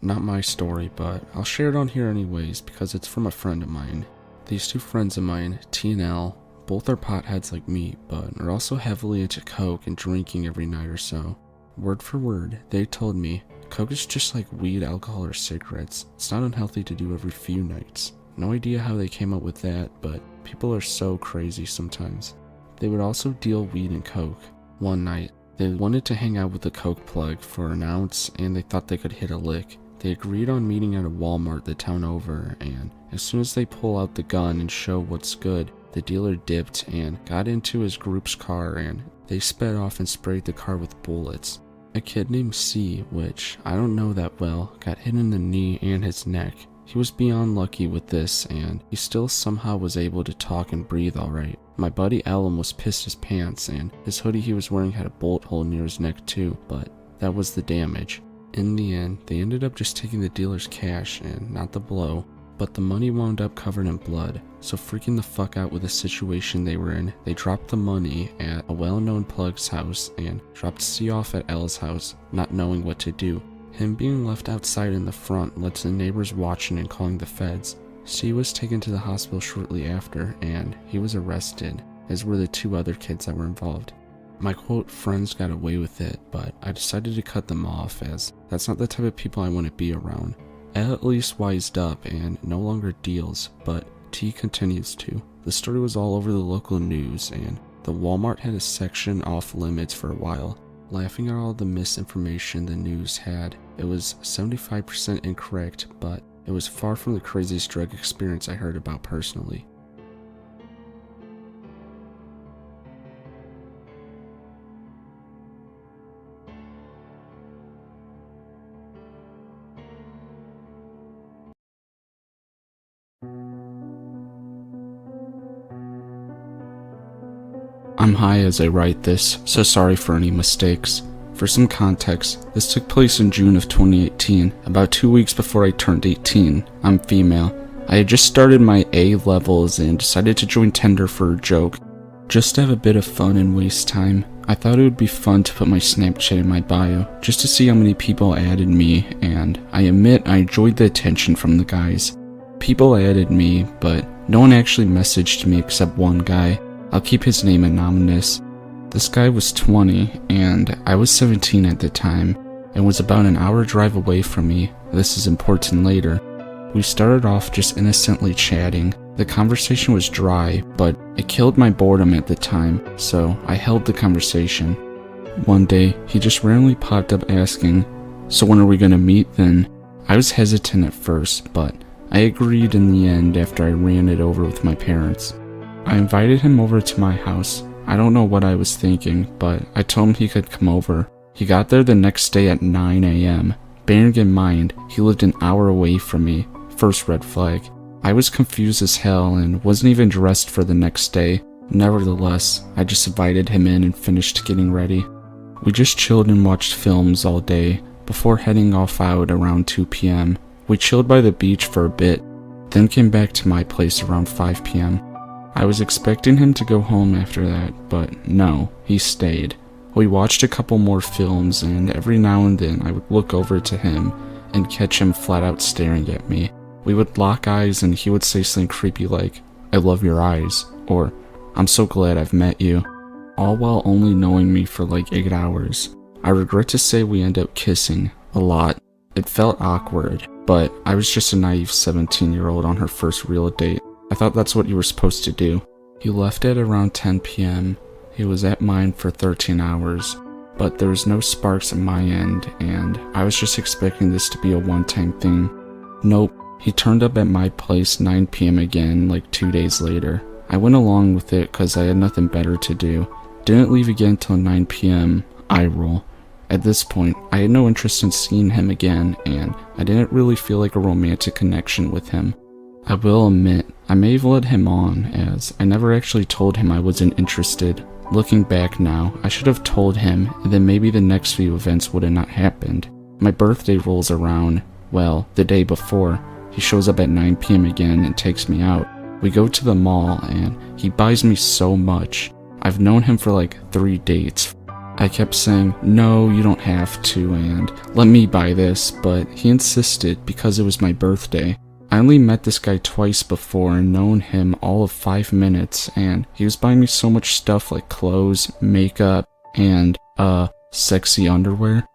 Not my story, but I'll share it on here anyways because it's from a friend of mine. These two friends of mine, T and L, both are potheads like me, but are also heavily into coke and drinking every night or so. Word for word, they told me, coke is just like weed, alcohol, or cigarettes. It's not unhealthy to do every few nights. No idea how they came up with that, but people are so crazy sometimes. They would also deal weed and coke. One night, they wanted to hang out with a coke plug for an ounce and they thought they could hit a lick. They agreed on meeting at a Walmart the town over, and as soon as they pull out the gun and show what's good, the dealer dipped and got into his group's car and they sped off and sprayed the car with bullets. A kid named C, which I don't know that well, got hit in the knee and his neck. He was beyond lucky with this, and he still somehow was able to talk and breathe alright. My buddy Alum was pissed his pants, and his hoodie he was wearing had a bullet hole near his neck too, but that was the damage. In the end, they ended up just taking the dealer's cash and not the blow, but the money wound up covered in blood. So freaking the fuck out with the situation they were in, they dropped the money at a well-known plug's house and dropped C off at L's house, not knowing what to do. Him being left outside in the front led to the neighbors watching and calling the feds. C was taken to the hospital shortly after, and he was arrested, as were the 2 other kids that were involved. My quote friends got away with it, but I decided to cut them off, as that's not the type of people I want to be around. I at least wised up and no longer deals, but T continues to. The story was all over the local news, and the Walmart had a section off limits for a while. Laughing at all the misinformation the news had, it was 75% incorrect, but it was far from the craziest drug experience I heard about personally. I'm high as I write this, so sorry for any mistakes. For some context, this took place in June of 2018, about 2 weeks before I turned 18. I'm female. I had just started my A levels and decided to join Tinder for a joke, just to have a bit of fun and waste time. I thought it would be fun to put my Snapchat in my bio, just to see how many people added me, and I admit I enjoyed the attention from the guys. People added me, but no one actually messaged me except one guy. I'll keep his name anonymous. This guy was 20, and I was 17 at the time, and was about an hour drive away from me. This is important later. We started off just innocently chatting. The conversation was dry, but it killed my boredom at the time, so I held the conversation. One day, he just randomly popped up asking, "So when are we gonna meet then?" I was hesitant at first, but I agreed in the end after I ran it over with my parents. I invited him over to my house. I don't know what I was thinking, but I told him he could come over. He got there the next day at 9 a.m. Bearing in mind, he lived an hour away from me. First red flag. I was confused as hell and wasn't even dressed for the next day. Nevertheless, I just invited him in and finished getting ready. We just chilled and watched films all day before heading off out around 2 p.m. We chilled by the beach for a bit, then came back to my place around 5 p.m. I was expecting him to go home after that, but no, he stayed. We watched a couple more films, and every now and then I would look over to him and catch him flat out staring at me. We would lock eyes and he would say something creepy like, "I love your eyes," or "I'm so glad I've met you," all while only knowing me for like 8 hours. I regret to say we ended up kissing a lot. It felt awkward, but I was just a naive 17-year-old on her first real date. I thought that's what you were supposed to do. He left at around 10 p.m. He was at mine for 13 hours, but there was no sparks at my end, and I was just expecting this to be a one-time thing. Nope, he turned up at my place 9 p.m. again like 2 days later. I went along with it because I had nothing better to do. Didn't leave again till 9 p.m. Eye roll. At this point, I had no interest in seeing him again, and I didn't really feel like a romantic connection with him. I will admit, I may have led him on, as I never actually told him I wasn't interested. Looking back now, I should have told him, and then maybe the next few events would have not happened. My birthday rolls around, well, the day before. He shows up at 9 p.m. again and takes me out. We go to the mall, and he buys me so much. I've known him for like 3 dates. I kept saying, "No, you don't have to," and "Let me buy this," but he insisted because it was my birthday. I only met this guy twice before and known him all of 5 minutes, and he was buying me so much stuff like clothes, makeup, and, sexy underwear.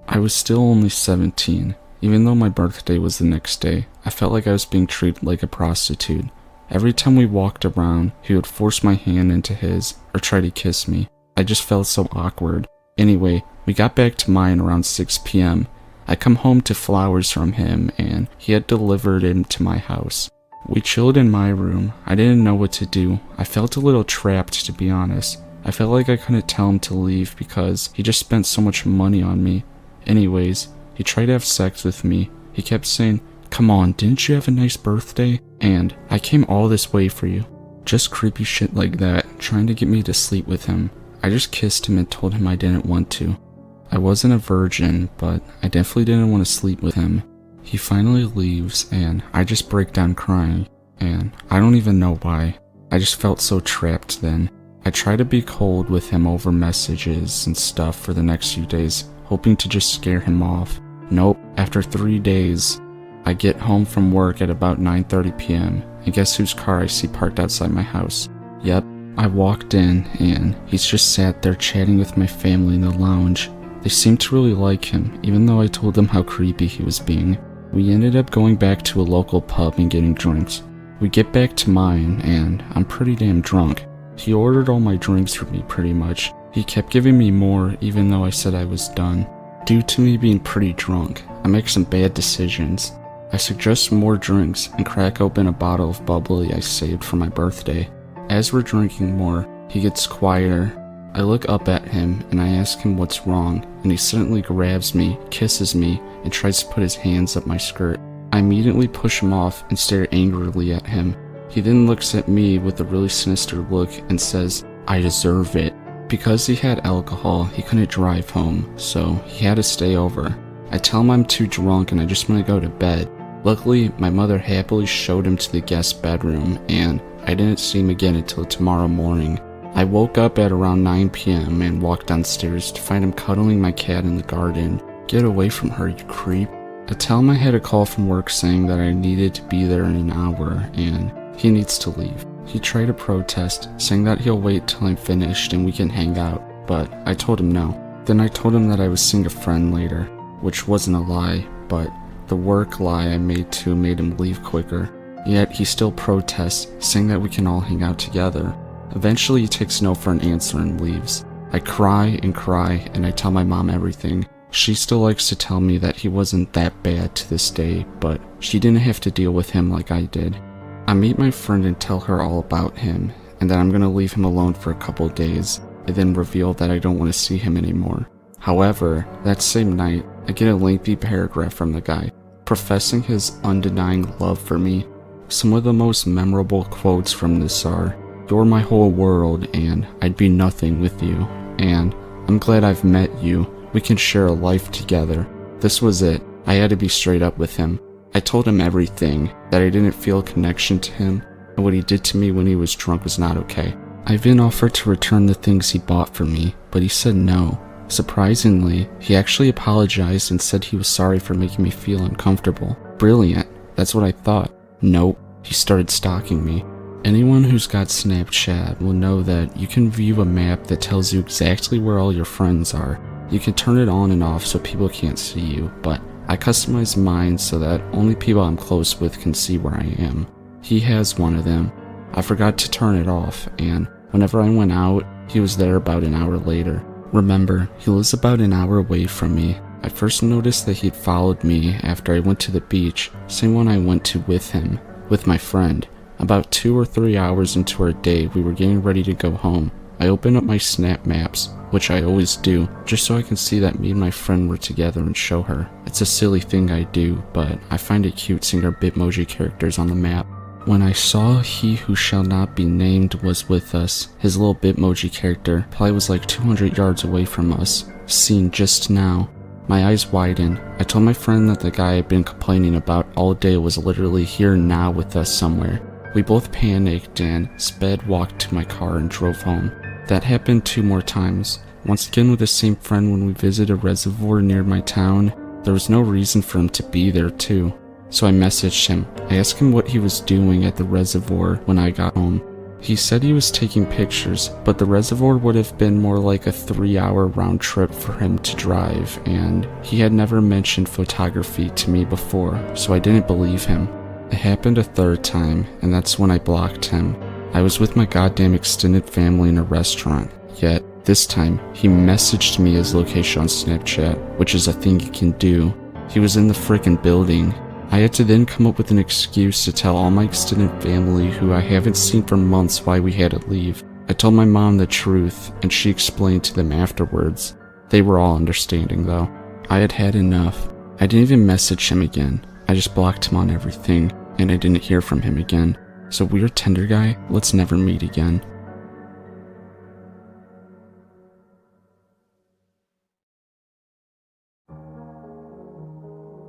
I was still only 17. Even though my birthday was the next day, I felt like I was being treated like a prostitute. Every time we walked around, he would force my hand into his or try to kiss me. I just felt so awkward. Anyway, we got back to mine around 6 p.m. I come home to flowers from him, and he had delivered them to my house. We chilled in my room. I didn't know what to do. I felt a little trapped, to be honest. I felt like I couldn't tell him to leave because he just spent so much money on me. Anyways, he tried to have sex with me. He kept saying, "Come on, didn't you have a nice birthday? And I came all this way for you." Just creepy shit like that, trying to get me to sleep with him. I just kissed him and told him I didn't want to. I wasn't a virgin, but I definitely didn't want to sleep with him. He finally leaves, and I just break down crying, and I don't even know why. I just felt so trapped then. I tried to be cold with him over messages and stuff for the next few days, hoping to just scare him off. Nope, after 3 days, I get home from work at about 9:30 p.m. and guess whose car I see parked outside my house? Yep, I walked in and he's just sat there chatting with my family in the lounge. They seemed to really like him, even though I told them how creepy he was being. We ended up going back to a local pub and getting drinks. We get back to mine and I'm pretty damn drunk. He ordered all my drinks for me pretty much. He kept giving me more even though I said I was done. Due to me being pretty drunk, I make some bad decisions. I suggest more drinks and crack open a bottle of bubbly I saved for my birthday. As we're drinking more, he gets quieter. I look up at him and I ask him what's wrong, and he suddenly grabs me, kisses me, and tries to put his hands up my skirt. I immediately push him off and stare angrily at him. He then looks at me with a really sinister look and says, "I deserve it." Because he had alcohol, he couldn't drive home, so he had to stay over. I tell him I'm too drunk and I just want to go to bed. Luckily, my mother happily showed him to the guest bedroom, and I didn't see him again until tomorrow morning. I woke up at around 9 p.m. and walked downstairs to find him cuddling my cat in the garden. "Get away from her, you creep." I tell him I had a call from work saying that I needed to be there in an hour and he needs to leave. He tried to protest, saying that he'll wait till I'm finished and we can hang out, but I told him no. Then I told him that I was seeing a friend later, which wasn't a lie, but the work lie I made too made him leave quicker. Yet he still protests, saying that we can all hang out together. Eventually he takes no for an answer and leaves. I cry and I tell my mom everything. She still likes to tell me that he wasn't that bad to this day, but she didn't have to deal with him like I did. I meet my friend and tell her all about him, and that I'm gonna leave him alone for a couple days. I then reveal that I don't want to see him anymore. However, that same night, I get a lengthy paragraph from the guy, professing his undenying love for me. Some of the most memorable quotes from this are, "You're my whole world, and I'd be nothing with you," and "I'm glad I've met you. We can share a life together." This was it. I had to be straight up with him. I told him everything, that I didn't feel a connection to him, and what he did to me when he was drunk was not okay. I even offered to return the things he bought for me, but he said no. Surprisingly, he actually apologized and said he was sorry for making me feel uncomfortable. Brilliant. That's what I thought. Nope. He started stalking me. Anyone who's got Snapchat will know that you can view a map that tells you exactly where all your friends are. You can turn it on and off so people can't see you, but I customize mine so that only people I'm close with can see where I am. He has one of them. I forgot to turn it off, and whenever I went out, he was there about an hour later. Remember, he lives about an hour away from me. I first noticed that he'd followed me after I went to the beach, same one I went to with him, with my friend. About 2 or 3 hours into our day, we were getting ready to go home. I opened up my Snap Maps, which I always do, just so I can see that me and my friend were together and show her. It's a silly thing I do, but I find it cute seeing our Bitmoji characters on the map. When I saw he who shall not be named was with us, his little Bitmoji character probably was like 200 yards away from us, seen just now. My eyes widened. I told my friend that the guy I'd been complaining about all day was literally here now with us somewhere. We both panicked and sped walked to my car and drove home. That happened 2 more times. Once again with the same friend when we visited a reservoir near my town. There was no reason for him to be there too. So I messaged him. I asked him what he was doing at the reservoir when I got home. He said he was taking pictures, but the reservoir would have been more like a 3-hour round trip for him to drive, and he had never mentioned photography to me before, so I didn't believe him. It happened a 3rd time, and that's when I blocked him. I was with my goddamn extended family in a restaurant, yet this time he messaged me his location on Snapchat, which is a thing you can do. He was in the frickin' building. I had to then come up with an excuse to tell all my extended family who I haven't seen for months why we had to leave. I told my mom the truth, and she explained to them afterwards. They were all understanding though. I had had enough. I didn't even message him again. I just blocked him on everything, and I didn't hear from him again. So weird Tinder guy, let's never meet again.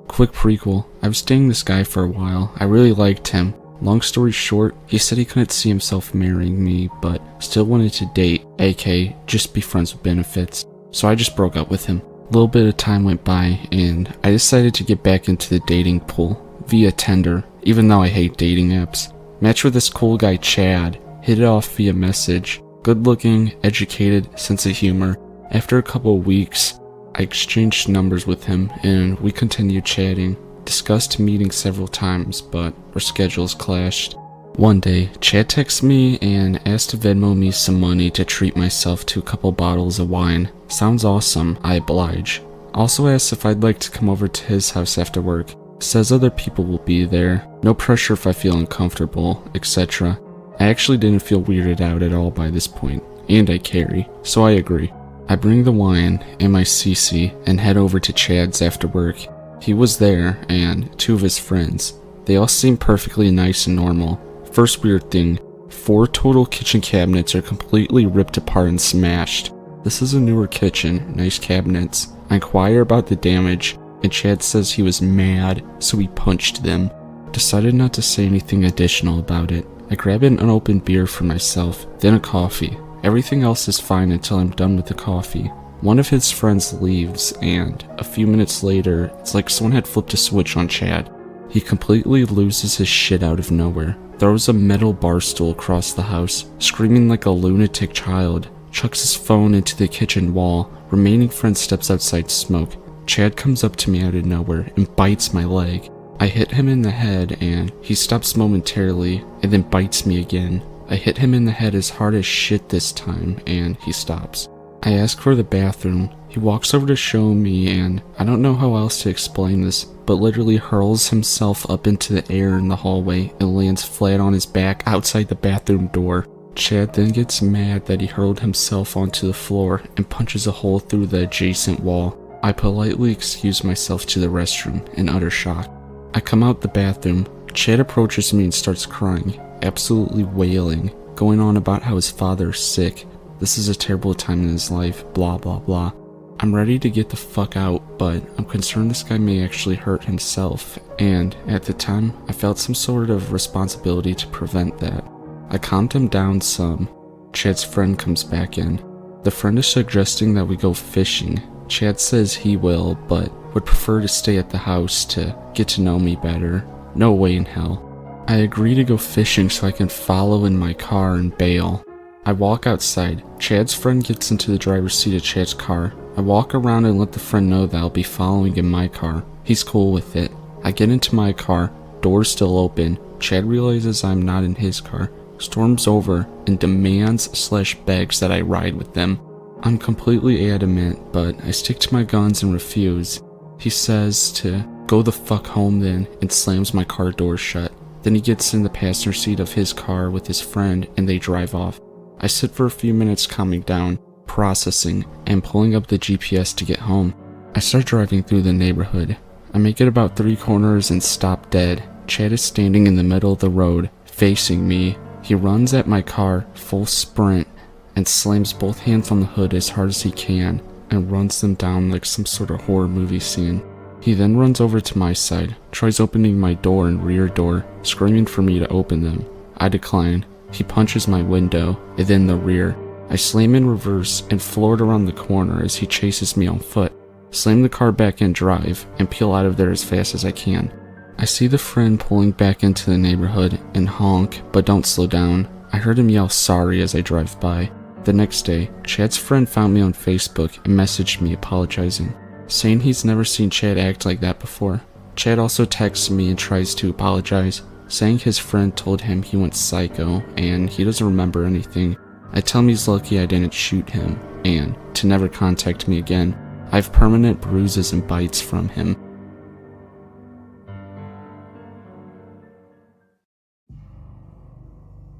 Quick prequel. I was dating this guy for a while. I really liked him. Long story short, he said he couldn't see himself marrying me, but still wanted to date, aka just be friends with benefits. So I just broke up with him. A little bit of time went by, and I decided to get back into the dating pool. via Tinder, even though I hate dating apps. Matched with this cool guy Chad, hit it off via message. Good looking, educated, sense of humor. After a couple of weeks, I exchanged numbers with him and we continued chatting. Discussed meeting several times, but our schedules clashed. One day, Chad texted me and asked to Venmo me some money to treat myself to a couple bottles of wine. Sounds awesome, I oblige. Also asks if I'd like to come over to his house after work. Says other people will be there. No pressure if I feel uncomfortable, etc. I actually didn't feel weirded out at all by this point, and I carry, so I agree. I bring the wine and my CC and head over to Chad's after work. He was there, and 2 of his friends. They all seem perfectly nice and normal. First weird thing, 4 total kitchen cabinets are completely ripped apart and smashed. This is a newer kitchen, nice cabinets. I inquire about the damage, and Chad says he was mad, so he punched them. Decided not to say anything additional about it. I grab an unopened beer for myself, then a coffee. Everything else is fine until I'm done with the coffee. One of his friends leaves, and a few minutes later, it's like someone had flipped a switch on Chad. He completely loses his shit out of nowhere, throws a metal bar stool across the house, screaming like a lunatic child, chucks his phone into the kitchen wall. Remaining friend steps outside to smoke. Chad comes up to me out of nowhere and bites my leg. I hit him in the head and he stops momentarily and then bites me again. I hit him in the head as hard as shit this time and he stops. I ask for the bathroom. He walks over to show me and I don't know how else to explain this, but literally hurls himself up into the air in the hallway and lands flat on his back outside the bathroom door. Chad then gets mad that he hurled himself onto the floor and punches a hole through the adjacent wall. I politely excuse myself to the restroom in utter shock. I come out the bathroom. Chad approaches me and starts crying, absolutely wailing, going on about how his father is sick. This is a terrible time in his life, blah blah blah. I'm ready to get the fuck out, but I'm concerned this guy may actually hurt himself, and at the time, I felt some sort of responsibility to prevent that. I calmed him down some. Chad's friend comes back in. The friend is suggesting that we go fishing. Chad says he will, but would prefer to stay at the house to get to know me better. No way in hell. I agree to go fishing so I can follow in my car and bail. I walk outside. Chad's friend gets into the driver's seat of Chad's car. I walk around and let the friend know that I'll be following in my car. He's cool with it. I get into my car. Door's still open. Chad realizes I'm not in his car, storms over, and demands/begs that I ride with them. I'm completely adamant, but I stick to my guns and refuse. He says to go the fuck home then and slams my car door shut. Then he gets in the passenger seat of his car with his friend and they drive off. I sit for a few minutes calming down, processing, and pulling up the GPS to get home. I start driving through the neighborhood. I make it about 3 corners and stop dead. Chad is standing in the middle of the road, facing me. He runs at my car, full sprint, and slams both hands on the hood as hard as he can, and runs them down like some sort of horror movie scene. He then runs over to my side, tries opening my door and rear door, screaming for me to open them. I decline. He punches my window, and then the rear. I slam in reverse and floor it around the corner as he chases me on foot. Slam the car back in drive, and peel out of there as fast as I can. I see the friend pulling back into the neighborhood and honk, but don't slow down. I heard him yell sorry as I drive by. The next day, Chad's friend found me on Facebook and messaged me apologizing, saying he's never seen Chad act like that before. Chad also texts me and tries to apologize, saying his friend told him he went psycho and he doesn't remember anything. I tell him he's lucky I didn't shoot him and to never contact me again. I have permanent bruises and bites from him.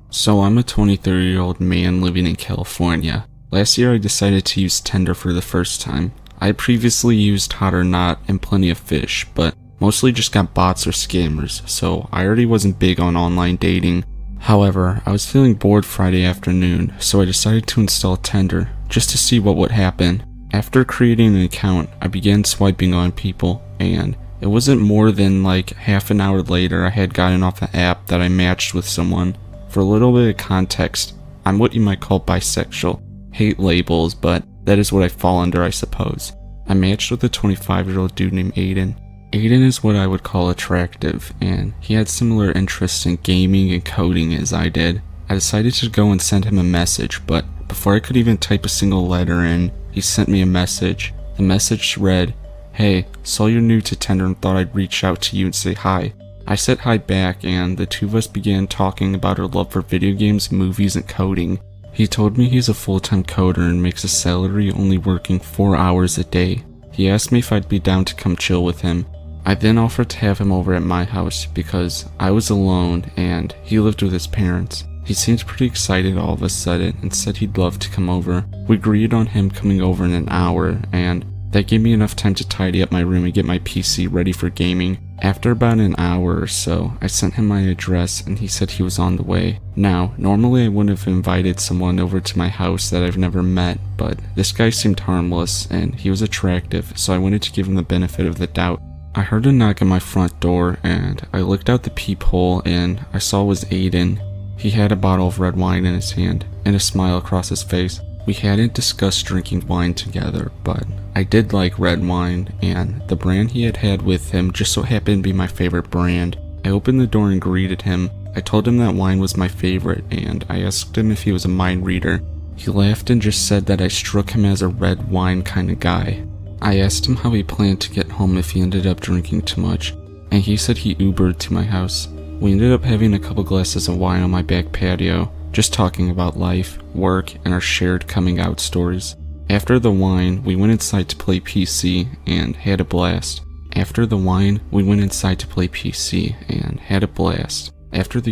So I'm a 23-year-old man living in California. Last year I decided to use Tinder for the first time. I had previously used Hot or Not and Plenty of Fish, but mostly just got bots or scammers, so I already wasn't big on online dating. However, I was feeling bored Friday afternoon, so I decided to install Tinder just to see what would happen. After creating an account, I began swiping on people, and it wasn't more than like half an hour later I had gotten off the app that I matched with someone. For a little bit of context, I'm what you might call bisexual. Hate labels, but that is what I fall under, I suppose. I matched with a 25-year-old dude named Aiden. Aiden is what I would call attractive, and he had similar interests in gaming and coding as I did. I decided to go and send him a message, but before I could even type a single letter in, he sent me a message. The message read, "Hey, saw you're new to Tinder and thought I'd reach out to you and say hi." I said hi back, and the two of us began talking about our love for video games, movies, and coding. He told me he's a full-time coder and makes a salary only working 4 hours a day. He asked me if I'd be down to come chill with him. I then offered to have him over at my house because I was alone and he lived with his parents. He seemed pretty excited all of a sudden and said he'd love to come over. We agreed on him coming over in an hour, and that gave me enough time to tidy up my room and get my PC ready for gaming. After about an hour or so, I sent him my address and he said he was on the way. Now, normally I wouldn't have invited someone over to my house that I've never met, but this guy seemed harmless and he was attractive, so I wanted to give him the benefit of the doubt. I heard a knock at my front door and I looked out the peephole and I saw it was Aiden. He had a bottle of red wine in his hand and a smile across his face. We hadn't discussed drinking wine together, but I did like red wine, and the brand he had had with him just so happened to be my favorite brand. I opened the door and greeted him. I told him that wine was my favorite, and I asked him if he was a mind reader. He laughed and just said that I struck him as a red wine kind of guy. I asked him how he planned to get home if he ended up drinking too much, and he said he Ubered to my house. We ended up having a couple glasses of wine on my back patio, just talking about life, work, and our shared coming out stories. After the wine, we went inside to play PC and had a blast. After the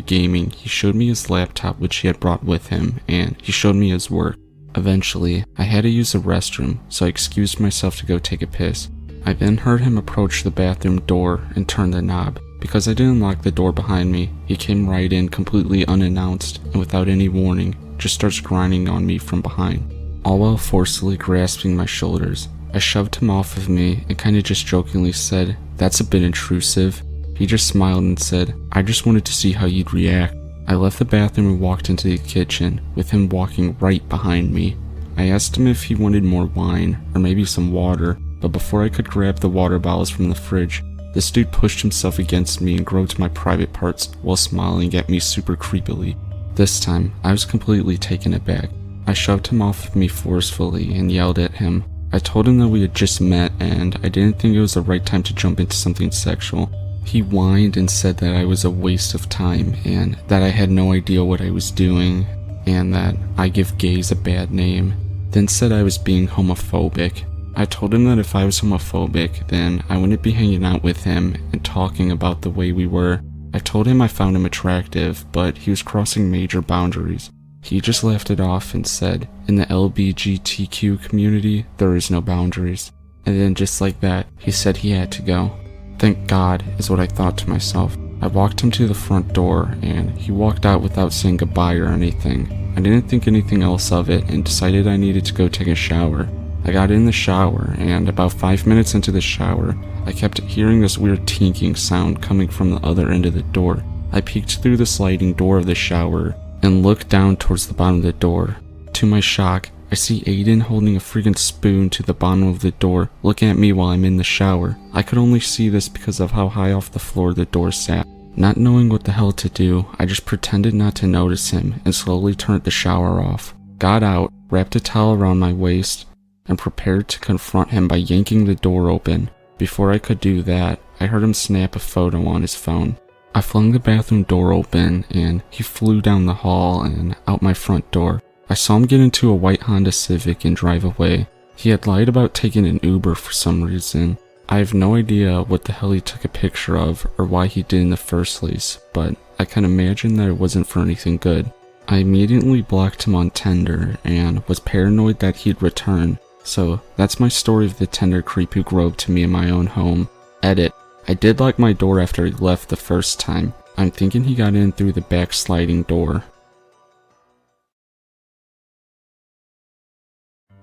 gaming, he showed me his laptop which he had brought with him, and he showed me his work. Eventually, I had to use the restroom, so I excused myself to go take a piss. I then heard him approach the bathroom door and turn the knob. Because I didn't lock the door behind me, he came right in completely unannounced and without any warning, just starts grinding on me from behind, all while forcefully grasping my shoulders. I shoved him off of me and kinda just jokingly said, "That's a bit intrusive." He just smiled and said, "I just wanted to see how you'd react." I left the bathroom and walked into the kitchen, with him walking right behind me. I asked him if he wanted more wine, or maybe some water, but before I could grab the water bottles from the fridge, this dude pushed himself against me and groped my private parts while smiling at me super creepily. This time, I was completely taken aback. I shoved him off of me forcefully and yelled at him. I told him that we had just met and I didn't think it was the right time to jump into something sexual. He whined and said that I was a waste of time and that I had no idea what I was doing and that I give gays a bad name, then said I was being homophobic. I told him that if I was homophobic, then I wouldn't be hanging out with him and talking about the way we were. I told him I found him attractive, but he was crossing major boundaries. He just laughed it off and said, "In the LGBTQ community, there is no boundaries." And then just like that, he said he had to go. Thank God, is what I thought to myself. I walked him to the front door, and he walked out without saying goodbye or anything. I didn't think anything else of it and decided I needed to go take a shower. I got in the shower, and about 5 minutes into the shower, I kept hearing this weird tinking sound coming from the other end of the door. I peeked through the sliding door of the shower and looked down towards the bottom of the door. To my shock, I see Aiden holding a freaking spoon to the bottom of the door, looking at me while I'm in the shower. I could only see this because of how high off the floor the door sat. Not knowing what the hell to do, I just pretended not to notice him and slowly turned the shower off. Got out, wrapped a towel around my waist, and prepared to confront him by yanking the door open. Before I could do that, I heard him snap a photo on his phone. I flung the bathroom door open, and he flew down the hall and out my front door. I saw him get into a white Honda Civic and drive away. He had lied about taking an Uber for some reason. I have no idea what the hell he took a picture of or why he did in the first place, but I can imagine that it wasn't for anything good. I immediately blocked him on Tinder and was paranoid that he'd return. So that's my story of the Tinder creep who grew up to me in my own home. Edit. I did lock my door after he left the first time. I'm thinking he got in through the back sliding door.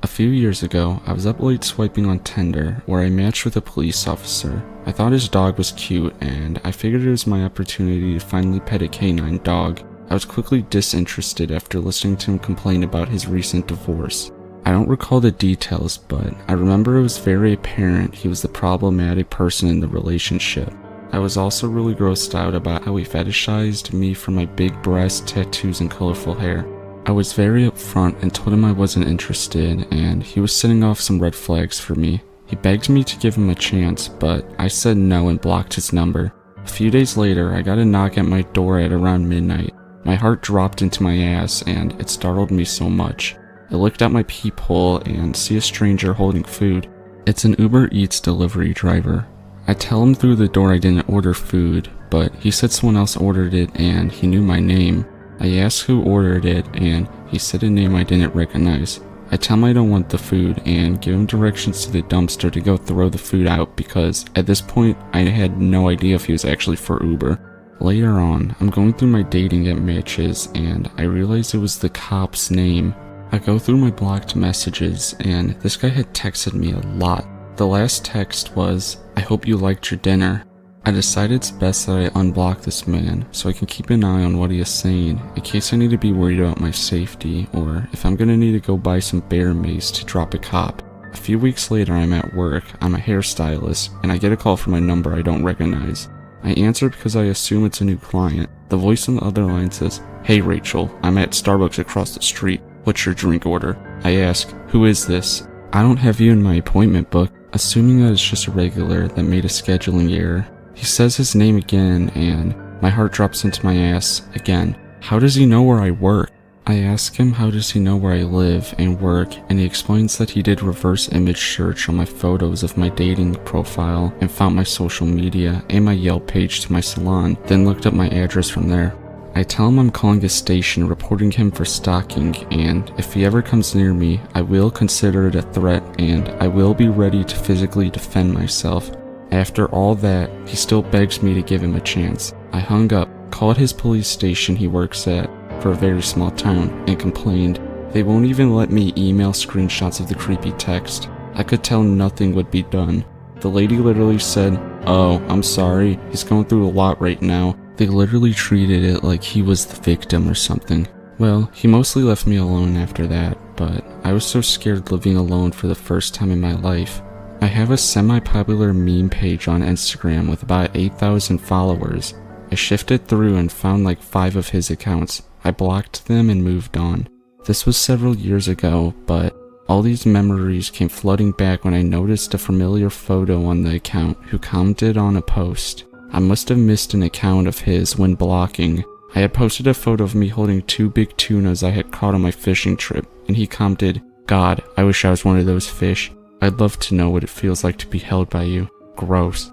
A few years ago, I was up late swiping on Tinder, where I matched with a police officer. I thought his dog was cute, and I figured it was my opportunity to finally pet a canine dog. I was quickly disinterested after listening to him complain about his recent divorce. I don't recall the details, but I remember it was very apparent he was the problematic person in the relationship. I was also really grossed out about how he fetishized me for my big breasts, tattoos, and colorful hair. I was very upfront and told him I wasn't interested, and he was setting off some red flags for me. He begged me to give him a chance, but I said no and blocked his number. A few days later, I got a knock at my door at around midnight. My heart dropped into my ass, and it startled me so much. I looked out my peephole and see a stranger holding food. It's an Uber Eats delivery driver. I tell him through the door I didn't order food, but he said someone else ordered it and he knew my name. I asked who ordered it, and he said a name I didn't recognize. I tell him I don't want the food and give him directions to the dumpster to go throw the food out because at this point I had no idea if he was actually for Uber. Later on, I'm going through my dating app matches and I realized it was the cop's name. I go through my blocked messages and this guy had texted me a lot. The last text was, "I hope you liked your dinner." I decided it's best that I unblock this man so I can keep an eye on what he is saying in case I need to be worried about my safety or if I'm gonna need to go buy some bear mace to drop a cop. A few weeks later I'm at work, I'm a hairstylist, and I get a call from a number I don't recognize. I answer because I assume it's a new client. The voice on the other line says, "Hey Rachel, I'm at Starbucks across the street. What's your drink order?" I ask, "Who is this?" "I don't have you in my appointment book," assuming that it's just a regular that made a scheduling error. He says his name again and my heart drops into my ass again. How does he know where I work? I ask him how does he know where I live and work, and he explains that he did reverse image search on my photos of my dating profile and found my social media and my Yelp page to my salon, then looked up my address from there. I tell him I'm calling his station reporting him for stalking, and if he ever comes near me, I will consider it a threat and I will be ready to physically defend myself. After all that, he still begs me to give him a chance. I hung up, called his police station he works at for a very small town, and complained. They won't even let me email screenshots of the creepy text. I could tell nothing would be done. The lady literally said, "Oh, I'm sorry, he's going through a lot right now." They literally treated it like he was the victim or something. Well, he mostly left me alone after that, but I was so scared living alone for the first time in my life. I have a semi-popular meme page on Instagram with about 8,000 followers. I shifted through and found like 5 of his accounts. I blocked them and moved on. This was several years ago, but all these memories came flooding back when I noticed a familiar photo on the account who commented on a post. I must have missed an account of his when blocking. I had posted a photo of me holding 2 big tunas I had caught on my fishing trip, and he commented, "God, I wish I was one of those fish. I'd love to know what it feels like to be held by you. Gross."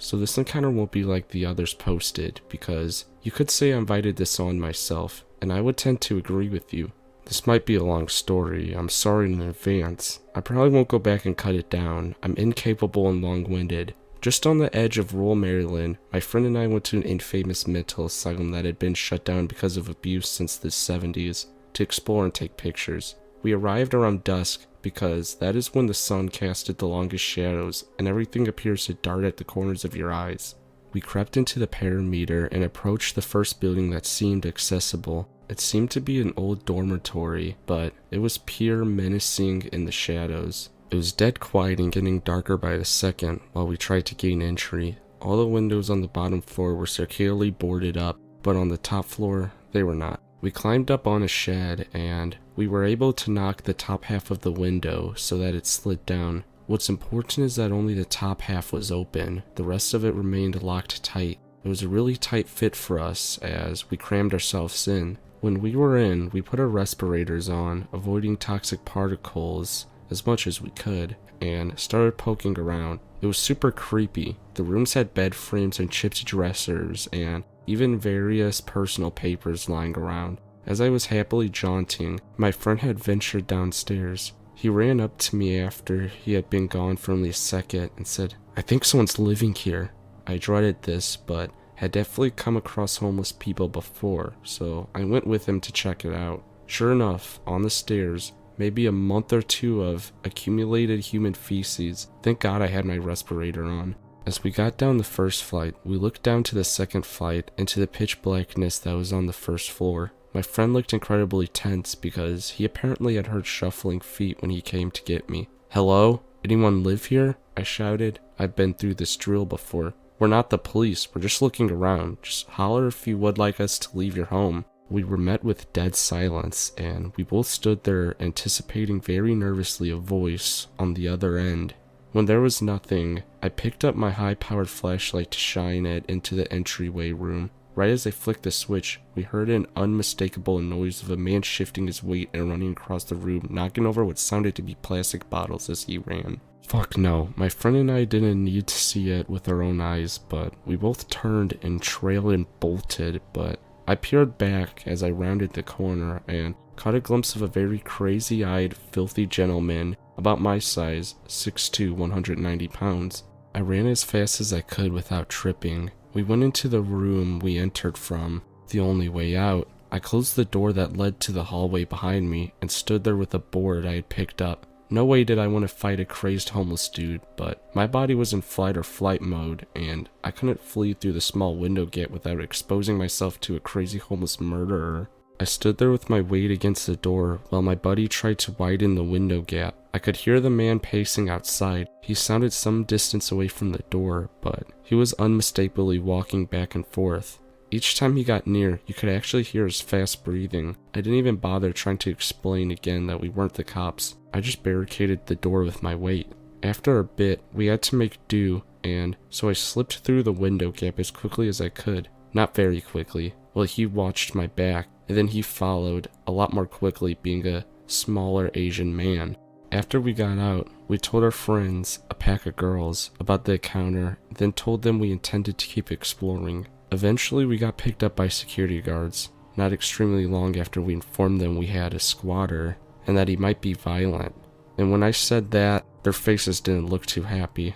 So this encounter won't be like the others posted, because you could say I invited this on myself, and I would tend to agree with you. This might be a long story, I'm sorry in advance. I probably won't go back and cut it down, I'm incapable and long-winded. Just on the edge of rural Maryland, my friend and I went to an infamous mental asylum that had been shut down because of abuse since the 70s, to explore and take pictures. We arrived around dusk, because that is when the sun casted the longest shadows and everything appears to dart at the corners of your eyes. We crept into the parameter and approached the first building that seemed accessible. It seemed to be an old dormitory, but it was pure menacing in the shadows. It was dead quiet and getting darker by the second while we tried to gain entry. All the windows on the bottom floor were securely boarded up, but on the top floor, they were not. We climbed up on a shed, and we were able to knock the top half of the window so that it slid down. What's important is that only the top half was open. The rest of it remained locked tight. It was a really tight fit for us as we crammed ourselves in. When we were in, we put our respirators on, avoiding toxic particles as much as we could, and started poking around. It was super creepy. The rooms had bed frames and chipped dressers, and even various personal papers lying around. As I was happily jaunting, my friend had ventured downstairs. He ran up to me after he had been gone for only a second and said, "I think someone's living here." I dreaded this, but had definitely come across homeless people before, so I went with him to check it out. Sure enough, on the stairs, maybe a month or two of accumulated human feces. Thank God I had my respirator on. As we got down the first flight, we looked down to the second flight and to the pitch blackness that was on the first floor. My friend looked incredibly tense because he apparently had heard shuffling feet when he came to get me. "Hello? Anyone live here?" I shouted. I've been through this drill before. "We're not the police, we're just looking around. Just holler if you would like us to leave your home." We were met with dead silence, and we both stood there anticipating very nervously a voice on the other end. When there was nothing, I picked up my high-powered flashlight to shine it into the entryway room. Right as I flicked the switch, we heard an unmistakable noise of a man shifting his weight and running across the room, knocking over what sounded to be plastic bottles as he ran. Fuck no, my friend and I didn't need to see it with our own eyes, but we both turned and trailed and bolted, but I peered back as I rounded the corner and caught a glimpse of a very crazy-eyed, filthy gentleman about my size, 6'2", 190 pounds. I ran as fast as I could without tripping. We went into the room we entered from, the only way out. I closed the door that led to the hallway behind me and stood there with a board I had picked up. No way did I want to fight a crazed homeless dude, but my body was in fight or flight mode, and I couldn't flee through the small window gate without exposing myself to a crazy homeless murderer. I stood there with my weight against the door while my buddy tried to widen the window gap. I could hear the man pacing outside. He sounded some distance away from the door, but he was unmistakably walking back and forth. Each time he got near, you could actually hear his fast breathing. I didn't even bother trying to explain again that we weren't the cops. I just barricaded the door with my weight. After a bit, we had to make do, and so I slipped through the window gap as quickly as I could. Not very quickly. Well, he watched my back, and then he followed, a lot more quickly, being a smaller Asian man. After we got out, we told our friends, a pack of girls, about the encounter, then told them we intended to keep exploring. Eventually, we got picked up by security guards, not extremely long after we informed them we had a squatter, and that he might be violent. And when I said that, their faces didn't look too happy.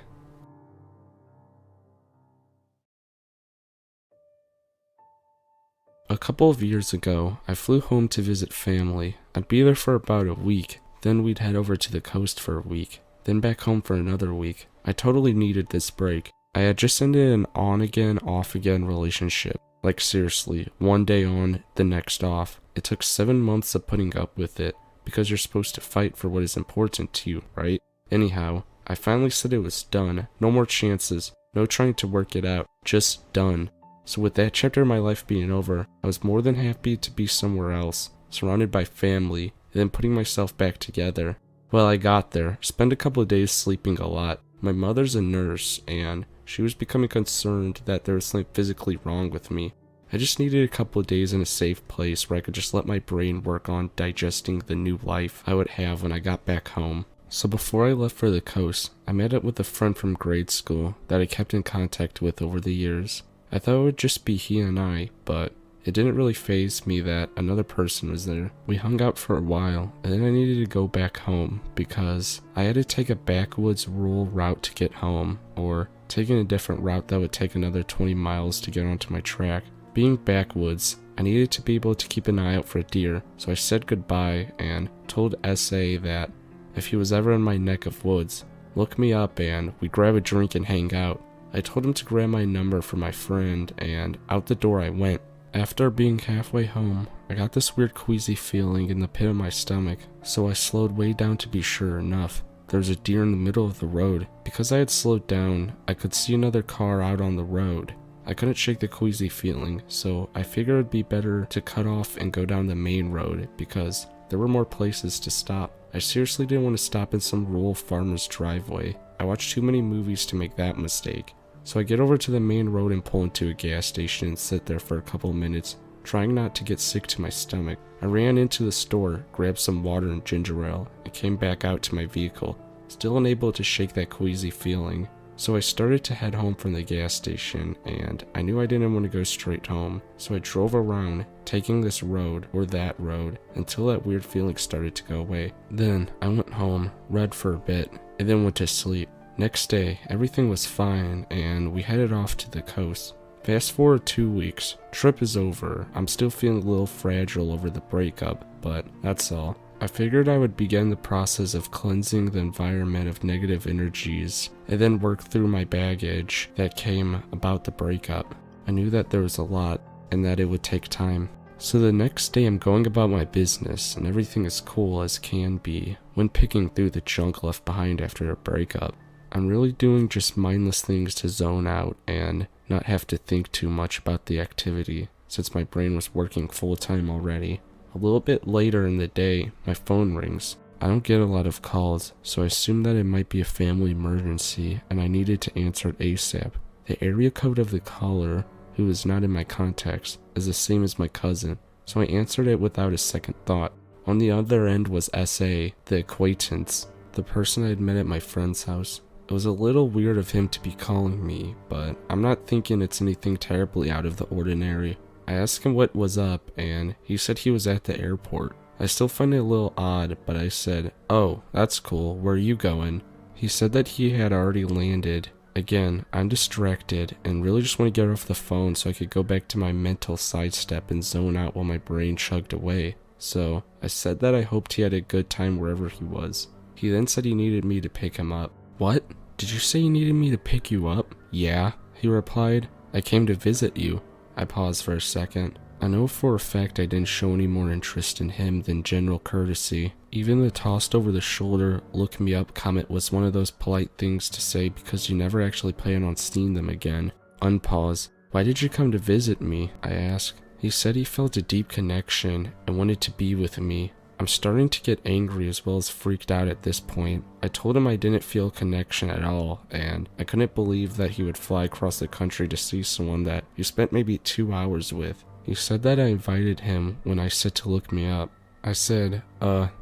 A couple of years ago, I flew home to visit family. I'd be there for about a week, then we'd head over to the coast for a week, then back home for another week. I totally needed this break. I had just ended an on-again, off-again relationship. Like seriously, one day on, the next off. It took 7 months of putting up with it, because you're supposed to fight for what is important to you, right? Anyhow, I finally said it was done. No more chances. No trying to work it out. Just done. So with that chapter of my life being over, I was more than happy to be somewhere else, surrounded by family, and then putting myself back together. Well, I got there, spent a couple of days sleeping a lot. My mother's a nurse, and she was becoming concerned that there was something physically wrong with me. I just needed a couple of days in a safe place where I could just let my brain work on digesting the new life I would have when I got back home. So before I left for the coast, I met up with a friend from grade school that I kept in contact with over the years. I thought it would just be he and I, but it didn't really faze me that another person was there. We hung out for a while, and then I needed to go back home because I had to take a backwoods rural route to get home, or taking a different route that would take another 20 miles to get onto my track. Being backwoods, I needed to be able to keep an eye out for a deer, so I said goodbye and told S.A. that if he was ever in my neck of woods, look me up and we'd grab a drink and hang out. I told him to grab my number from my friend, and out the door I went. After being halfway home, I got this weird queasy feeling in the pit of my stomach, so I slowed way down to be sure enough. There was a deer in the middle of the road. Because I had slowed down, I could see another car out on the road. I couldn't shake the queasy feeling, so I figured it'd be better to cut off and go down the main road because there were more places to stop. I seriously didn't want to stop in some rural farmer's driveway. I watched too many movies to make that mistake. So I get over to the main road and pull into a gas station and sit there for a couple of minutes, trying not to get sick to my stomach. I ran into the store, grabbed some water and ginger ale, and came back out to my vehicle, still unable to shake that queasy feeling. So I started to head home from the gas station, and I knew I didn't want to go straight home, so I drove around, taking this road or that road, until that weird feeling started to go away. Then I went home, read for a bit, and then went to sleep. Next day, everything was fine, and we headed off to the coast. Fast forward 2 weeks. Trip is over. I'm still feeling a little fragile over the breakup, but that's all. I figured I would begin the process of cleansing the environment of negative energies and then work through my baggage that came about the breakup. I knew that there was a lot and that it would take time. So the next day I'm going about my business and everything is cool as can be when picking through the junk left behind after a breakup. I'm really doing just mindless things to zone out and not have to think too much about the activity since my brain was working full time already. A little bit later in the day, my phone rings. I don't get a lot of calls, so I assumed that it might be a family emergency and I needed to answer it ASAP. The area code of the caller, who is not in my contacts, is the same as my cousin, so I answered it without a second thought. On the other end was SA, the acquaintance, the person I had met at my friend's house. It was a little weird of him to be calling me, but I'm not thinking it's anything terribly out of the ordinary. I asked him what was up, and he said he was at the airport. I still find it a little odd, but I said, "Oh, that's cool, where are you going?" He said that he had already landed. Again, I'm distracted and really just want to get off the phone so I could go back to my mental sidestep and zone out while my brain chugged away. So I said that I hoped he had a good time wherever he was. He then said he needed me to pick him up. "What? Did you say you needed me to pick you up?" "Yeah," he replied. "I came to visit you." I paused for a second. I know for a fact I didn't show any more interest in him than general courtesy. Even the tossed over the shoulder, "look me up" comment was one of those polite things to say because you never actually plan on seeing them again. Unpause. "Why did you come to visit me?" I asked. He said he felt a deep connection and wanted to be with me. I'm starting to get angry as well as freaked out at this point. I told him I didn't feel a connection at all, and I couldn't believe that he would fly across the country to see someone that he spent maybe 2 hours with. He said that I invited him when I said to look me up. I said,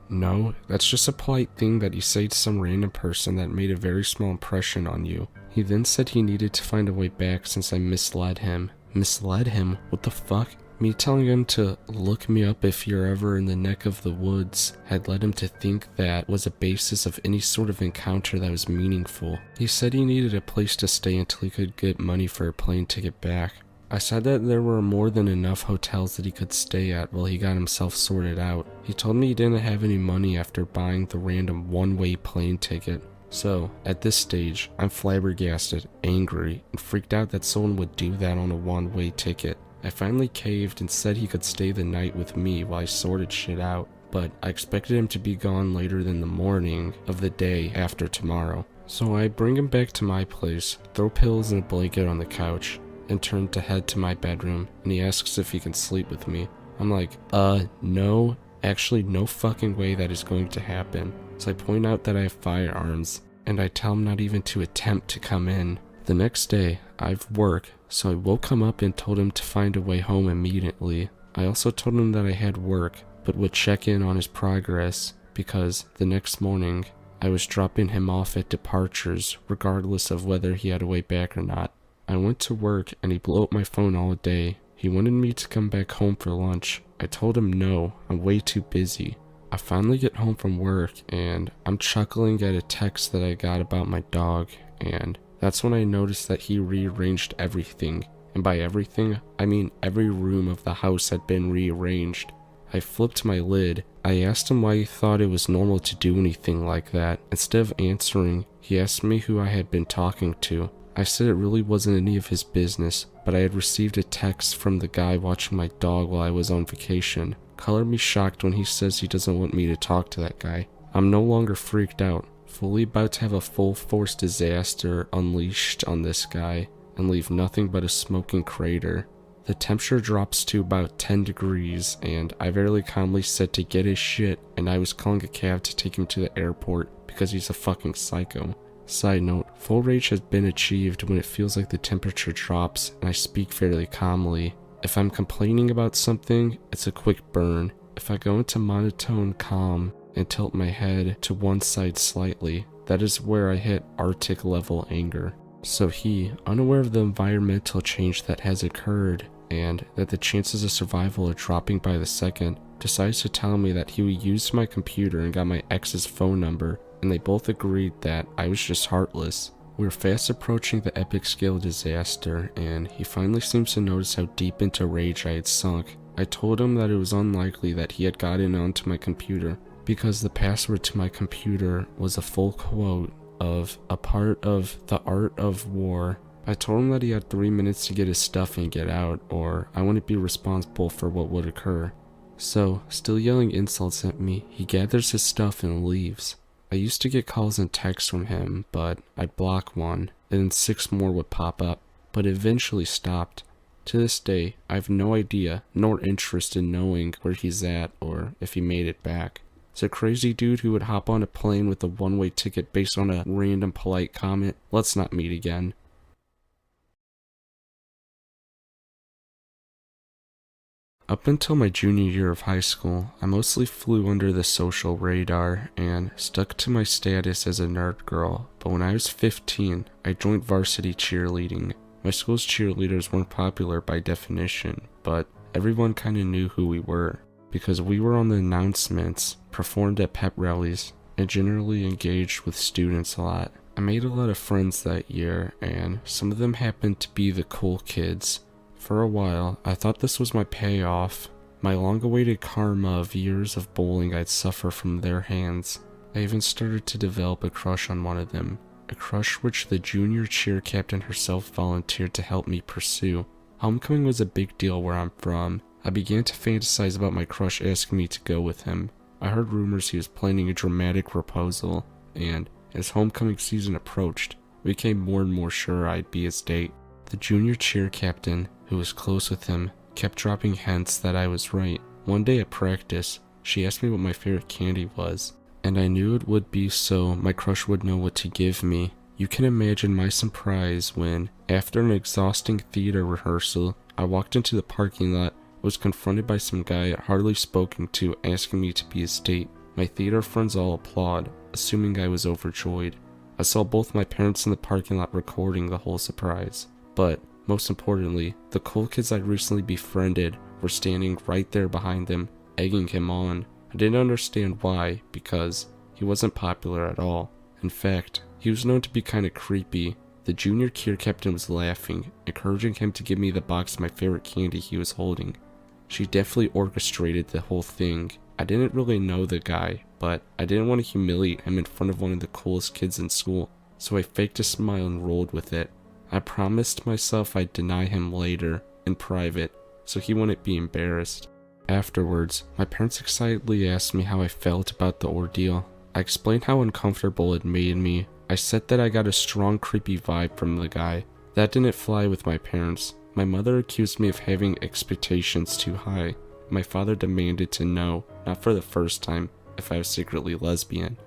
no, that's just a polite thing that you say to some random person that made a very small impression on you. He then said he needed to find a way back since I misled him. Misled him? What the fuck? Me telling him to look me up if you're ever in the neck of the woods had led him to think that was a basis of any sort of encounter that was meaningful. He said he needed a place to stay until he could get money for a plane ticket back. I said that there were more than enough hotels that he could stay at while he got himself sorted out. He told me he didn't have any money after buying the random one-way plane ticket. So, at this stage, I'm flabbergasted, angry, and freaked out that someone would do that on a one-way ticket. I finally caved and said he could stay the night with me while I sorted shit out, but I expected him to be gone later than the morning of the day after tomorrow. So I bring him back to my place, throw pillows and a blanket on the couch, and turn to head to my bedroom, and he asks if he can sleep with me. I'm like, no, actually no fucking way that is going to happen. So I point out that I have firearms, and I tell him not even to attempt to come in. The next day, I've work, so I woke him up and told him to find a way home immediately. I also told him that I had work, but would check in on his progress, because the next morning, I was dropping him off at departures, regardless of whether he had a way back or not. I went to work, and he blew up my phone all day. He wanted me to come back home for lunch. I told him no, I'm way too busy. I finally get home from work, and I'm chuckling at a text that I got about my dog, and that's when I noticed that he rearranged everything, and by everything, I mean every room of the house had been rearranged. I flipped my lid. I asked him why he thought it was normal to do anything like that. Instead of answering, he asked me who I had been talking to. I said it really wasn't any of his business, but I had received a text from the guy watching my dog while I was on vacation. Color me shocked when he says he doesn't want me to talk to that guy. I'm no longer freaked out, fully about to have a full-force disaster unleashed on this guy and leave nothing but a smoking crater. The temperature drops to about 10 degrees and I very calmly said to get his shit and I was calling a cab to take him to the airport because he's a fucking psycho. Side note, full rage has been achieved when it feels like the temperature drops and I speak fairly calmly. If I'm complaining about something, it's a quick burn. If I go into monotone calm and tilt my head to one side slightly, that is where I hit Arctic level anger. So he, unaware of the environmental change that has occurred and that the chances of survival are dropping by the second, decides to tell me that he used my computer and got my ex's phone number, and they both agreed that I was just heartless. We're fast approaching the epic scale disaster, and he finally seems to notice how deep into rage I had sunk. I told him that it was unlikely that he had gotten onto my computer, because the password to my computer was a full quote of a part of the art of war. I told him that he had 3 minutes to get his stuff and get out, or I wouldn't be responsible for what would occur. So, still yelling insults at me, he gathers his stuff and leaves. I used to get calls and texts from him, but I'd block one, and then 6 more would pop up, but it eventually stopped. To this day, I have no idea, nor interest in knowing where he's at or if he made it back. It's a crazy dude who would hop on a plane with a one-way ticket based on a random polite comment. Let's not meet again. Up until my junior year of high school, I mostly flew under the social radar and stuck to my status as a nerd girl, but when I was 15, I joined varsity cheerleading. My school's cheerleaders weren't popular by definition, but everyone kinda knew who we were, because we were on the announcements, performed at pep rallies, and generally engaged with students a lot. I made a lot of friends that year, and some of them happened to be the cool kids. For a while, I thought this was my payoff, my long-awaited karma of years of bullying I'd suffer from their hands. I even started to develop a crush on one of them, a crush which the junior cheer captain herself volunteered to help me pursue. Homecoming was a big deal where I'm from. I began to fantasize about my crush asking me to go with him. I heard rumors he was planning a dramatic proposal, and as homecoming season approached, I became more and more sure I'd be his date. The junior cheer captain, who was close with him, kept dropping hints that I was right. One day at practice, she asked me what my favorite candy was, and I knew it would be so my crush would know what to give me. You can imagine my surprise when, after an exhausting theater rehearsal, I walked into the parking lot, was confronted by some guy I'd hardly spoken to asking me to be his date. My theater friends all applaud, assuming I was overjoyed. I saw both my parents in the parking lot recording the whole surprise. But, most importantly, the cool kids I'd recently befriended were standing right there behind him, egging him on. I didn't understand why, because he wasn't popular at all. In fact, he was known to be kinda creepy. The junior cheer captain was laughing, encouraging him to give me the box of my favorite candy he was holding. She definitely orchestrated the whole thing. I didn't really know the guy, but I didn't want to humiliate him in front of one of the coolest kids in school, so I faked a smile and rolled with it. I promised myself I'd deny him later, in private, so he wouldn't be embarrassed. Afterwards, my parents excitedly asked me how I felt about the ordeal. I explained how uncomfortable it made me. I said that I got a strong creepy vibe from the guy. That didn't fly with my parents. My mother accused me of having expectations too high. My father demanded to know, not for the first time, if I was secretly lesbian.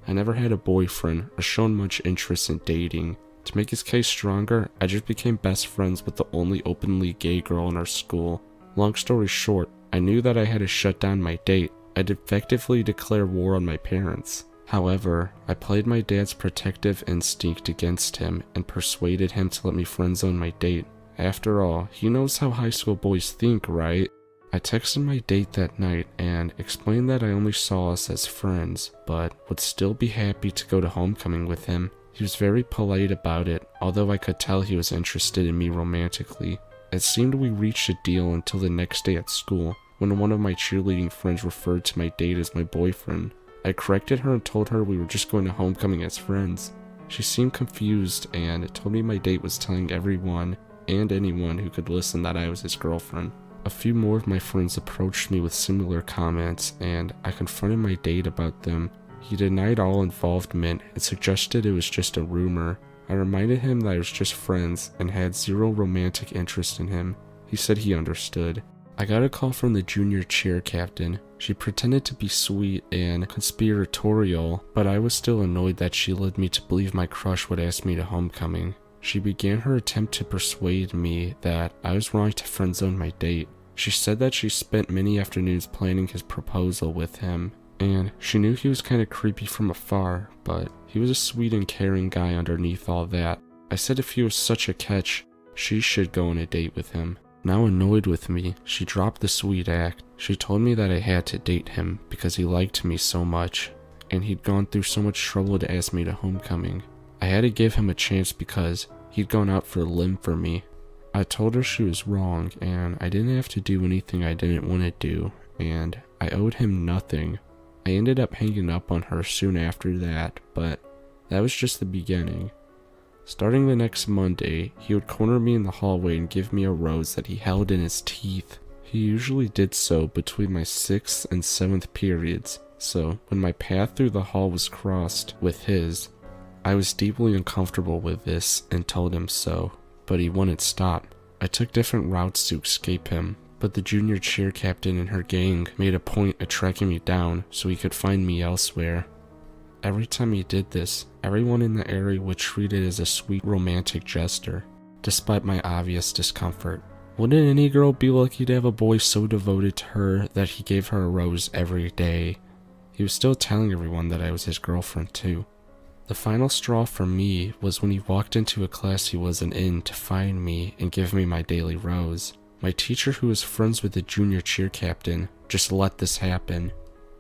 I never had a boyfriend or shown much interest in dating. To make his case stronger, I just became best friends with the only openly gay girl in our school. Long story short, I knew that I had to shut down my date. I'd effectively declare war on my parents. However, I played my dad's protective instinct against him and persuaded him to let me friendzone my date. After all, he knows how high school boys think, right? I texted my date that night and explained that I only saw us as friends, but would still be happy to go to homecoming with him. He was very polite about it, although I could tell he was interested in me romantically. It seemed we reached a deal until the next day at school, when one of my cheerleading friends referred to my date as my boyfriend. I corrected her and told her we were just going to homecoming as friends. She seemed confused and told me my date was telling everyone and anyone who could listen that I was his girlfriend. A few more of my friends approached me with similar comments, and I confronted my date about them. He denied all involvement and suggested it was just a rumor. I reminded him that I was just friends and had zero romantic interest in him. He said he understood. I got a call from the junior cheer captain. She pretended to be sweet and conspiratorial, but I was still annoyed that she led me to believe my crush would ask me to homecoming. She began her attempt to persuade me that I was wrong to friendzone my date. She said that she spent many afternoons planning his proposal with him, and she knew he was kinda creepy from afar, but he was a sweet and caring guy underneath all that. I said if he was such a catch, she should go on a date with him. Now annoyed with me, she dropped the sweet act. She told me that I had to date him because he liked me so much, and he'd gone through so much trouble to ask me to homecoming. I had to give him a chance because he'd gone out for a limb for me. I told her she was wrong, and I didn't have to do anything I didn't want to do, and I owed him nothing. I ended up hanging up on her soon after that, but that was just the beginning. Starting the next Monday, he would corner me in the hallway and give me a rose that he held in his teeth. He usually did so between my 6th and 7th periods, so when my path through the hall was crossed with his, I was deeply uncomfortable with this and told him so, but he wouldn't stop. I took different routes to escape him, but the junior cheer captain and her gang made a point of tracking me down so he could find me elsewhere. Every time he did this, everyone in the area would treat it as a sweet romantic gesture, despite my obvious discomfort. Wouldn't any girl be lucky to have a boy so devoted to her that he gave her a rose every day? He was still telling everyone that I was his girlfriend too. The final straw for me was when he walked into a class he wasn't in to find me and give me my daily rose. My teacher, who was friends with the junior cheer captain, just let this happen.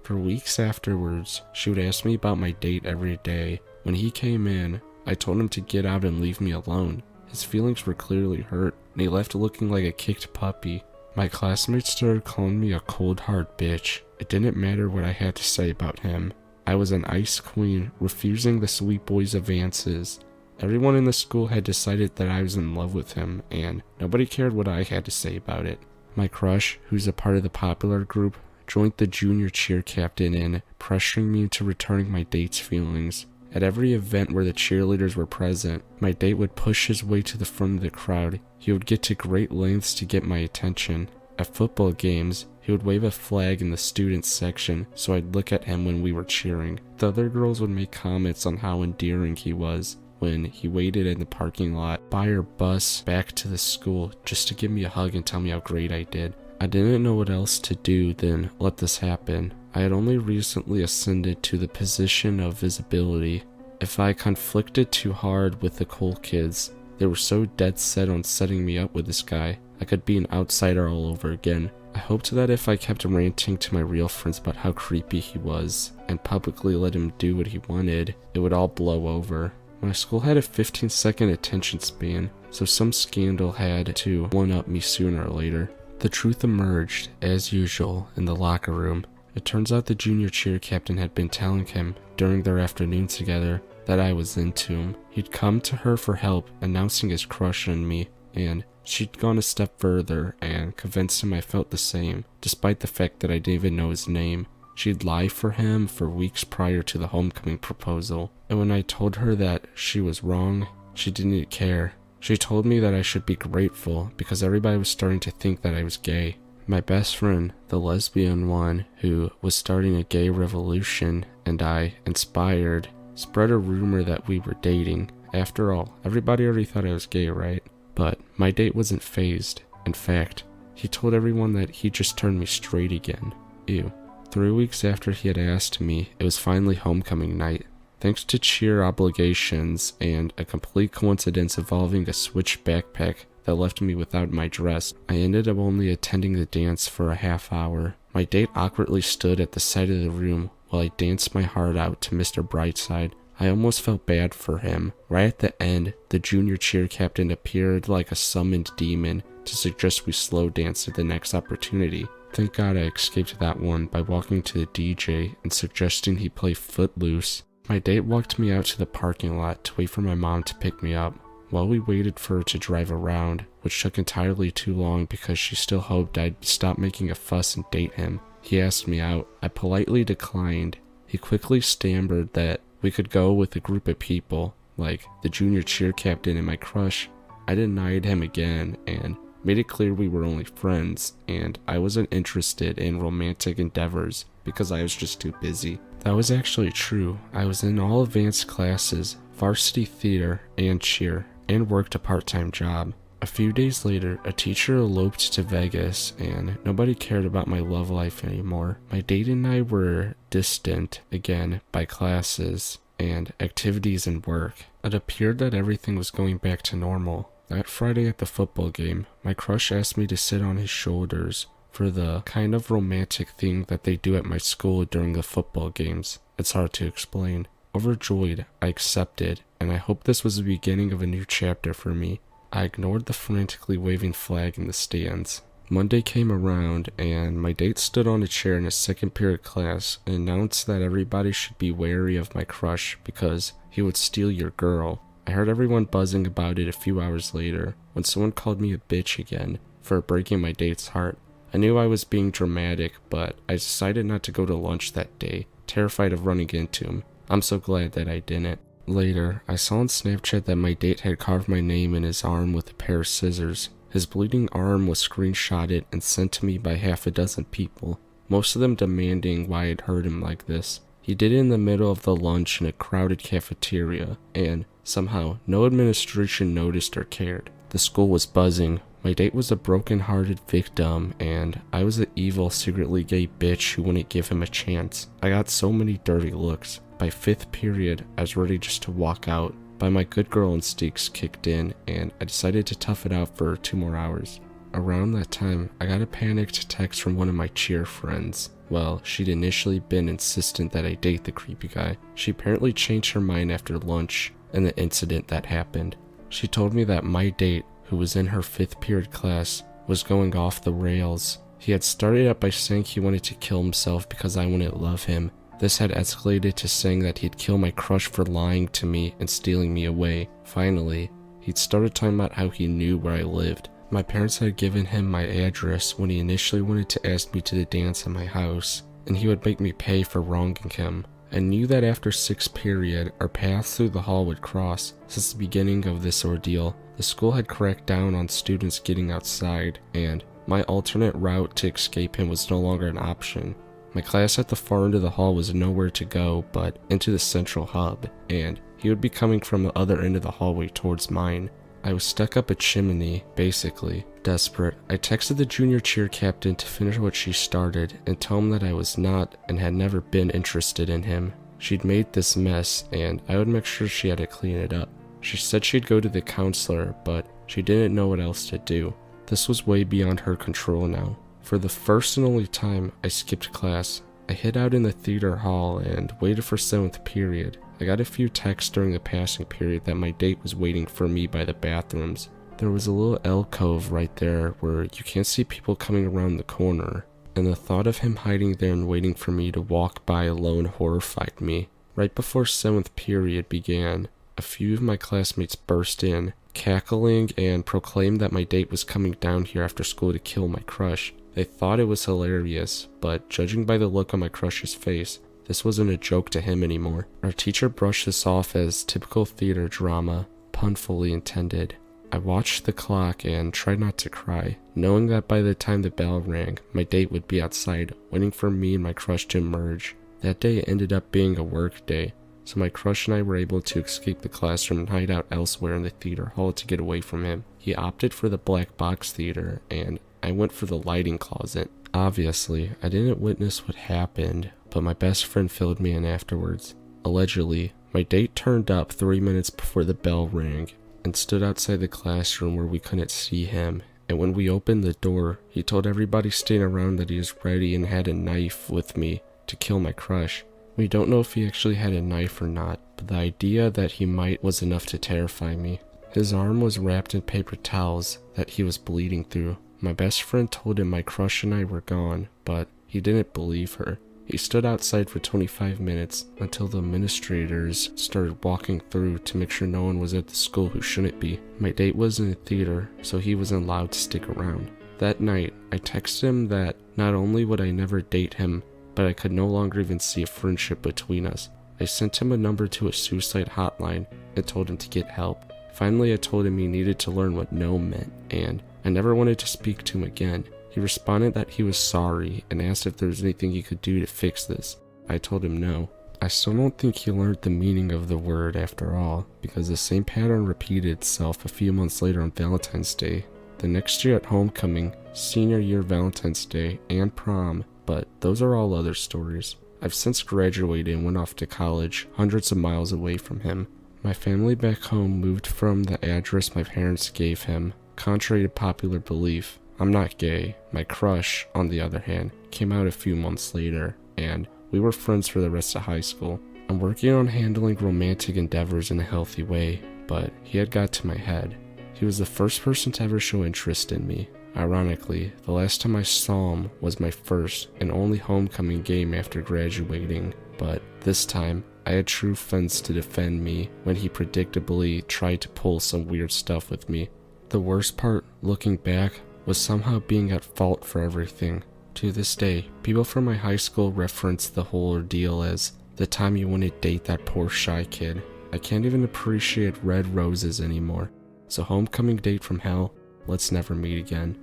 For weeks afterwards, she would ask me about my date every day. When he came in, I told him to get out and leave me alone. His feelings were clearly hurt, and he left looking like a kicked puppy. My classmates started calling me a cold hard bitch. It didn't matter what I had to say about him. I was an ice queen, refusing the sweet boy's advances. Everyone in the school had decided that I was in love with him, and nobody cared what I had to say about it. My crush, who's a part of the popular group, joined the junior cheer captain in pressuring me into returning my date's feelings. At every event where the cheerleaders were present, my date would push his way to the front of the crowd. He would get to great lengths to get my attention. At football games, he would wave a flag in the students section so I'd look at him when we were cheering. The other girls would make comments on how endearing he was when he waited in the parking lot by our bus back to the school just to give me a hug and tell me how great I did. I didn't know what else to do than let this happen. I had only recently ascended to the position of visibility. If I conflicted too hard with the cool kids, they were so dead set on setting me up with this guy, I could be an outsider all over again. I hoped that if I kept ranting to my real friends about how creepy he was, and publicly let him do what he wanted, it would all blow over. My school had a 15-second attention span, so some scandal had to one-up me sooner or later. The truth emerged, as usual, in the locker room. It turns out the junior cheer captain had been telling him, during their afternoon together, that I was into him. He'd come to her for help, announcing his crush on me, and she'd gone a step further and convinced him I felt the same, despite the fact that I didn't even know his name. She'd lie for him for weeks prior to the homecoming proposal, and when I told her that she was wrong, she didn't care. She told me that I should be grateful because everybody was starting to think that I was gay. My best friend, the lesbian one who was starting a gay revolution, and I, inspired, spread a rumor that we were dating. After all, everybody already thought I was gay, right? But my date wasn't fazed. In fact, he told everyone that he just turned me straight again. Ew. 3 weeks after he had asked me, it was finally homecoming night. Thanks to cheer obligations and a complete coincidence involving a switch backpack that left me without my dress, I ended up only attending the dance for a half hour. My date awkwardly stood at the side of the room while I danced my heart out to Mr. Brightside. I almost felt bad for him. Right at the end, the junior cheer captain appeared like a summoned demon to suggest we slow dance at the next opportunity. Thank God I escaped that one by walking to the DJ and suggesting he play Footloose. My date walked me out to the parking lot to wait for my mom to pick me up. While we waited for her to drive around, which took entirely too long because she still hoped I'd stop making a fuss and date him, he asked me out. I politely declined. He quickly stammered that we could go with a group of people, like the junior cheer captain and my crush. I denied him again and made it clear we were only friends, and I wasn't interested in romantic endeavors because I was just too busy. That was actually true. I was in all advanced classes, varsity theater, and cheer, and worked a part-time job. A few days later, a teacher eloped to Vegas, and nobody cared about my love life anymore. My date and I were distant, again, by classes and activities and work. It appeared that everything was going back to normal. That Friday at the football game, my crush asked me to sit on his shoulders for the kind of romantic thing that they do at my school during the football games. It's hard to explain. Overjoyed, I accepted, and I hoped this was the beginning of a new chapter for me. I ignored the frantically waving flag in the stands. Monday came around, and my date stood on a chair in a second period class and announced that everybody should be wary of my crush because he would steal your girl. I heard everyone buzzing about it a few hours later when someone called me a bitch again for breaking my date's heart. I knew I was being dramatic, but I decided not to go to lunch that day, terrified of running into him. I'm so glad that I didn't. Later, I saw on Snapchat that my date had carved my name in his arm with a pair of scissors. His bleeding arm was screenshotted and sent to me by half a dozen people, most of them demanding why I'd hurt him like this. He did it in the middle of the lunch in a crowded cafeteria, and somehow no administration noticed or cared. The school was buzzing. My date was a broken-hearted victim, and I was the evil, secretly gay bitch who wouldn't give him a chance. I got so many dirty looks. By 5th period, I was ready just to walk out. But my good girl instincts kicked in, and I decided to tough it out for 2 more hours. Around that time, I got a panicked text from one of my cheer friends. Well, she'd initially been insistent that I date the creepy guy. She apparently changed her mind after lunch and the incident that happened. She told me that my date, who was in her 5th period class, was going off the rails. He had started out by saying he wanted to kill himself because I wouldn't love him. This had escalated to saying that he'd kill my crush for lying to me and stealing me away. Finally, he'd started talking about how he knew where I lived. My parents had given him my address when he initially wanted to ask me to the dance at my house, and he would make me pay for wronging him. I knew that after 6th period, our paths through the hall would cross. Since the beginning of this ordeal, the school had cracked down on students getting outside, and my alternate route to escape him was no longer an option. My class at the far end of the hall was nowhere to go but into the central hub, and he would be coming from the other end of the hallway towards mine. I was stuck up a chimney, basically. Desperate, I texted the junior cheer captain to finish what she started and tell him that I was not and had never been interested in him. She'd made this mess, and I would make sure she had to clean it up. She said she'd go to the counselor, but she didn't know what else to do. This was way beyond her control now. For the first and only time, I skipped class. I hid out in the theater hall and waited for 7th period. I got a few texts during the passing period that my date was waiting for me by the bathrooms. There was a little alcove right there where you can't see people coming around the corner, and the thought of him hiding there and waiting for me to walk by alone horrified me. Right before 7th period began, a few of my classmates burst in, cackling, and proclaimed that my date was coming down here after school to kill my crush. They thought it was hilarious, but judging by the look on my crush's face, this wasn't a joke to him anymore. Our teacher brushed this off as typical theater drama, pun fully intended. I watched the clock and tried not to cry, knowing that by the time the bell rang, my date would be outside, waiting for me and my crush to emerge. That day ended up being a work day, so my crush and I were able to escape the classroom and hide out elsewhere in the theater hall to get away from him. He opted for the black box theater, and I went for the lighting closet. Obviously, I didn't witness what happened, but my best friend filled me in afterwards. Allegedly, my date turned up 3 minutes before the bell rang and stood outside the classroom where we couldn't see him, and when we opened the door, he told everybody staying around that he was ready and had a knife with me to kill my crush. We don't know if he actually had a knife or not, but the idea that he might was enough to terrify me. His arm was wrapped in paper towels that he was bleeding through. My best friend told him my crush and I were gone, but he didn't believe her. He stood outside for 25 minutes until the administrators started walking through to make sure no one was at the school who shouldn't be. My date was in the theater, so he wasn't allowed to stick around. That night, I texted him that not only would I never date him, but I could no longer even see a friendship between us. I sent him a number to a suicide hotline and told him to get help. Finally, I told him he needed to learn what no meant, and I never wanted to speak to him again. He responded that he was sorry and asked if there was anything he could do to fix this. I told him no. I still don't think he learned the meaning of the word after all, because the same pattern repeated itself a few months later on Valentine's Day. The next year at homecoming, senior year Valentine's Day, and prom, but those are all other stories. I've since graduated and went off to college, hundreds of miles away from him. My family back home moved from the address my parents gave him. Contrary to popular belief, I'm not gay. My crush, on the other hand, came out a few months later, and we were friends for the rest of high school. I'm working on handling romantic endeavors in a healthy way, but he had got to my head. He was the first person to ever show interest in me. Ironically, the last time I saw him was my first and only homecoming game after graduating, but this time, I had true friends to defend me when he predictably tried to pull some weird stuff with me. The worst part, looking back, was somehow being at fault for everything. To this day, people from my high school reference the whole ordeal as the time you wouldn't date that poor shy kid. I can't even appreciate red roses anymore. So homecoming date from hell, let's never meet again.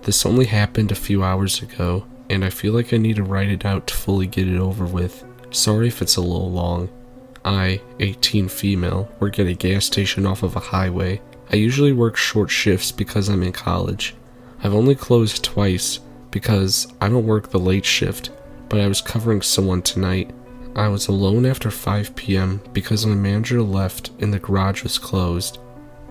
This only happened a few hours ago, and I feel like I need to write it out to fully get it over with. Sorry if it's a little long. I, 18 female, work at a gas station off of a highway. I usually work short shifts because I'm in college. I've only closed twice because I don't work the late shift, but I was covering someone tonight. I was alone after 5 p.m. because my manager left and the garage was closed.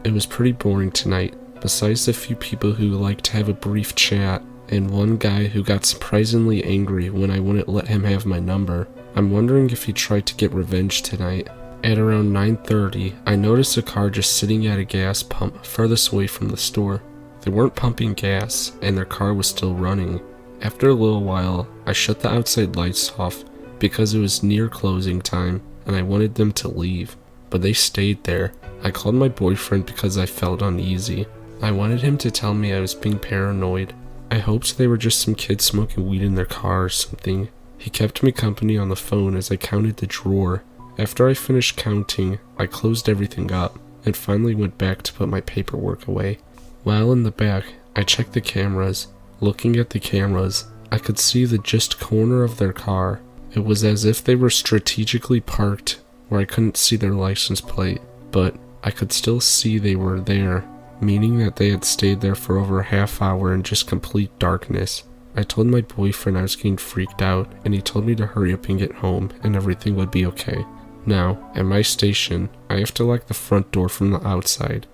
It was pretty boring tonight. Besides the few people who like to have a brief chat, and one guy who got surprisingly angry when I wouldn't let him have my number. I'm wondering if he tried to get revenge tonight. At around 9:30, I noticed a car just sitting at a gas pump furthest away from the store. They weren't pumping gas, and their car was still running. After a little while, I shut the outside lights off because it was near closing time, and I wanted them to leave, but they stayed there. I called my boyfriend because I felt uneasy. I wanted him to tell me I was being paranoid. I hoped they were just some kids smoking weed in their car or something. He kept me company on the phone as I counted the drawer. After I finished counting, I closed everything up and finally went back to put my paperwork away. While in the back, I checked the cameras. Looking at the cameras, I could see the just corner of their car. It was as if they were strategically parked where I couldn't see their license plate, but I could still see they were there, meaning that they had stayed there for over a half hour in just complete darkness. I told my boyfriend I was getting freaked out, and he told me to hurry up and get home and everything would be okay. Now, at my station, I have to lock the front door from the outside,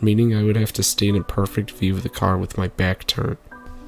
meaning I would have to stay in perfect view of the car with my back turned.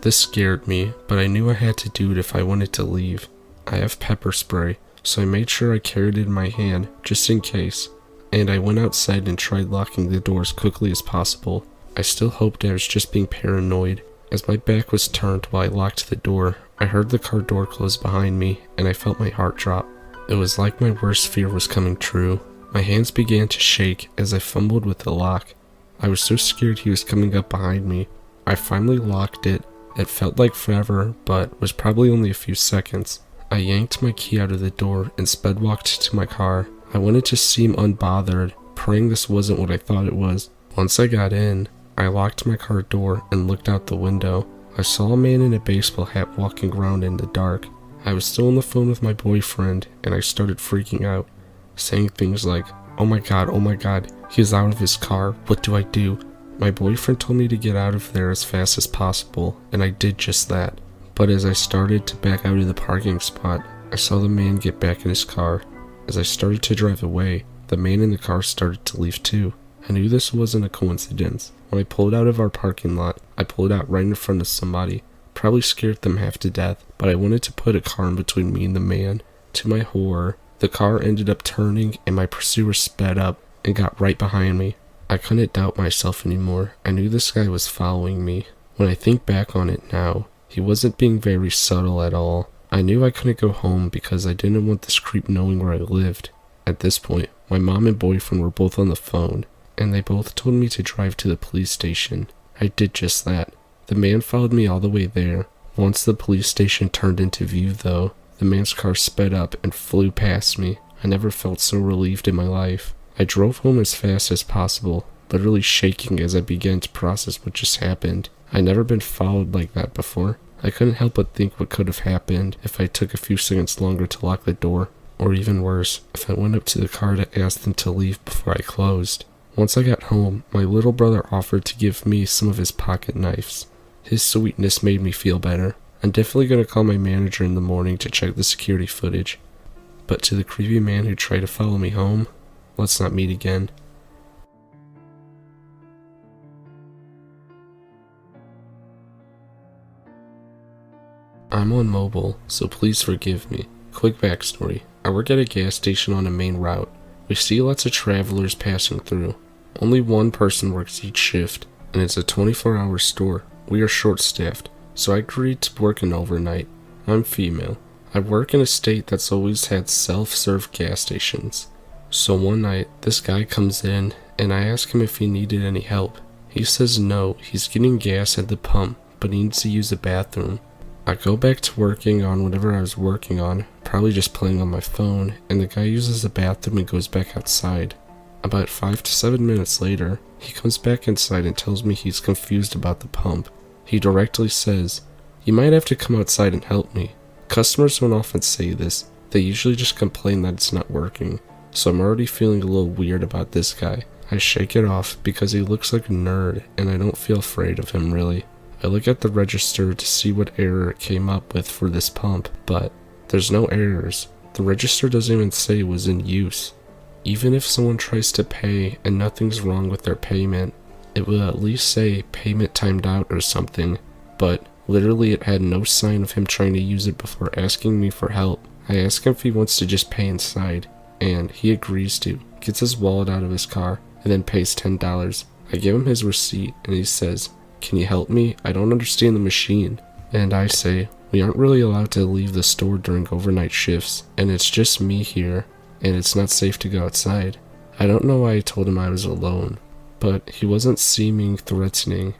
This scared me, but I knew I had to do it if I wanted to leave. I have pepper spray, so I made sure I carried it in my hand, just in case, and I went outside and tried locking the door as quickly as possible. I still hoped I was just being paranoid. As my back was turned while I locked the door, I heard the car door close behind me, and I felt my heart drop. It was like my worst fear was coming true. My hands began to shake as I fumbled with the lock. I was so scared he was coming up behind me. I finally locked it. It felt like forever, but was probably only a few seconds. I yanked my key out of the door and sped walked to my car. I wanted to seem unbothered, praying this wasn't what I thought it was. Once I got in, I locked my car door and looked out the window. I saw a man in a baseball hat walking around in the dark. I was still on the phone with my boyfriend, and I started freaking out, saying things like, oh my god, he's out of his car, what do I do? My boyfriend told me to get out of there as fast as possible, and I did just that. But as I started to back out of the parking spot, I saw the man get back in his car. As I started to drive away, the man in the car started to leave too. I knew this wasn't a coincidence. When I pulled out of our parking lot, I pulled out right in front of somebody. Probably scared them half to death, but I wanted to put a car in between me and the man. To my horror, the car ended up turning and my pursuer sped up and got right behind me. I couldn't doubt myself anymore. I knew this guy was following me. When I think back on it now, he wasn't being very subtle at all. I knew I couldn't go home because I didn't want this creep knowing where I lived. At this point, my mom and boyfriend were both on the phone, and they both told me to drive to the police station. I did just that. The man followed me all the way there. Once the police station turned into view though, the man's car sped up and flew past me. I never felt so relieved in my life. I drove home as fast as possible, literally shaking as I began to process what just happened. I'd never been followed like that before. I couldn't help but think what could have happened if I took a few seconds longer to lock the door, or even worse, if I went up to the car to ask them to leave before I closed. Once I got home, my little brother offered to give me some of his pocket knives. His sweetness made me feel better. I'm definitely going to call my manager in the morning to check the security footage. But to the creepy man who tried to follow me home, let's not meet again. I'm on mobile, so please forgive me. Quick backstory. I work at a gas station on a main route. We see lots of travelers passing through. Only one person works each shift, and it's a 24-hour store. We are short-staffed, so I agreed to work an overnight. I'm female. I work in a state that's always had self-serve gas stations. So one night, this guy comes in, and I ask him if he needed any help. He says no, he's getting gas at the pump, but he needs to use the bathroom. I go back to working on whatever I was working on, probably just playing on my phone, and the guy uses the bathroom and goes back outside. About 5 to 7 minutes later, he comes back inside and tells me he's confused about the pump. He directly says, "You might have to come outside and help me." Customers don't often say this, they usually just complain that it's not working, so I'm already feeling a little weird about this guy. I shake it off because he looks like a nerd and I don't feel afraid of him really. I look at the register to see what error it came up with for this pump, but there's no errors. The register doesn't even say it was in use. Even if someone tries to pay and nothing's wrong with their payment, it will at least say payment timed out or something, but literally it had no sign of him trying to use it before asking me for help. I ask him if he wants to just pay inside, and he agrees to, gets his wallet out of his car, and then pays $10. I give him his receipt, and he says, "Can you help me? I don't understand the machine." And I say, "We aren't really allowed to leave the store during overnight shifts, and it's just me here, and it's not safe to go outside." I don't know why I told him I was alone, but he wasn't seeming threatening.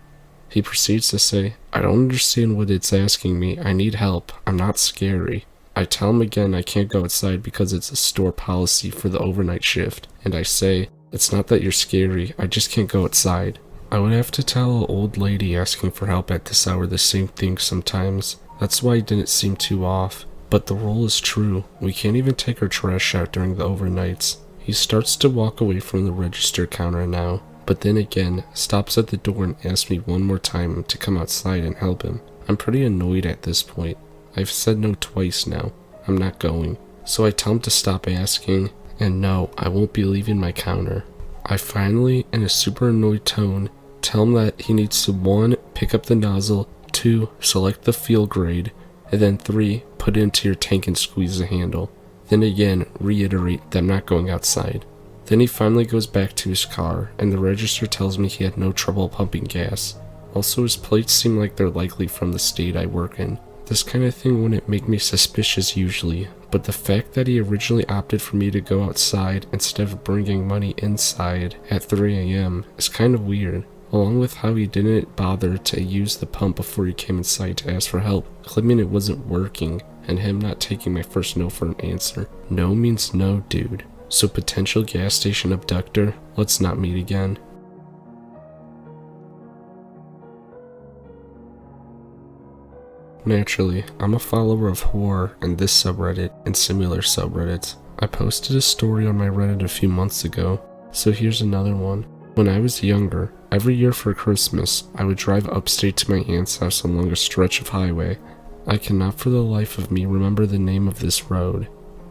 He proceeds to say, "I don't understand what it's asking me. I need help. I'm not scary." I tell him again I can't go outside because it's a store policy for the overnight shift, and I say, "It's not that you're scary, I just can't go outside." I would have to tell an old lady asking for help at this hour the same thing sometimes. That's why it didn't seem too off. But the rule is true. We can't even take our trash out during the overnights. He starts to walk away from the register counter now, but then again stops at the door and asks me one more time to come outside and help him. I'm pretty annoyed at this point. I've said no twice now. I'm not going. So I tell him to stop asking, and no, I won't be leaving my counter. I finally, in a super annoyed tone, tell him that he needs to 1. Pick up the nozzle, 2. Select the fuel grade, and then 3. Put it into your tank and squeeze the handle. Then again, reiterate that I'm not going outside. Then he finally goes back to his car, and the register tells me he had no trouble pumping gas. Also, his plates seem like they're likely from the state I work in. This kind of thing wouldn't make me suspicious usually, but the fact that he originally opted for me to go outside instead of bringing money inside at 3 a.m. is kind of weird, along with how he didn't bother to use the pump before he came inside to ask for help, claiming it wasn't working, and him not taking my first no for an answer. No means no, dude. So potential gas station abductor, let's not meet again. Naturally, I'm a follower of horror and this subreddit and similar subreddits. I posted a story on my Reddit a few months ago, so here's another one. When I was younger, every year for Christmas, I would drive upstate to my aunt's house along a stretch of highway. I cannot for the life of me remember the name of this road.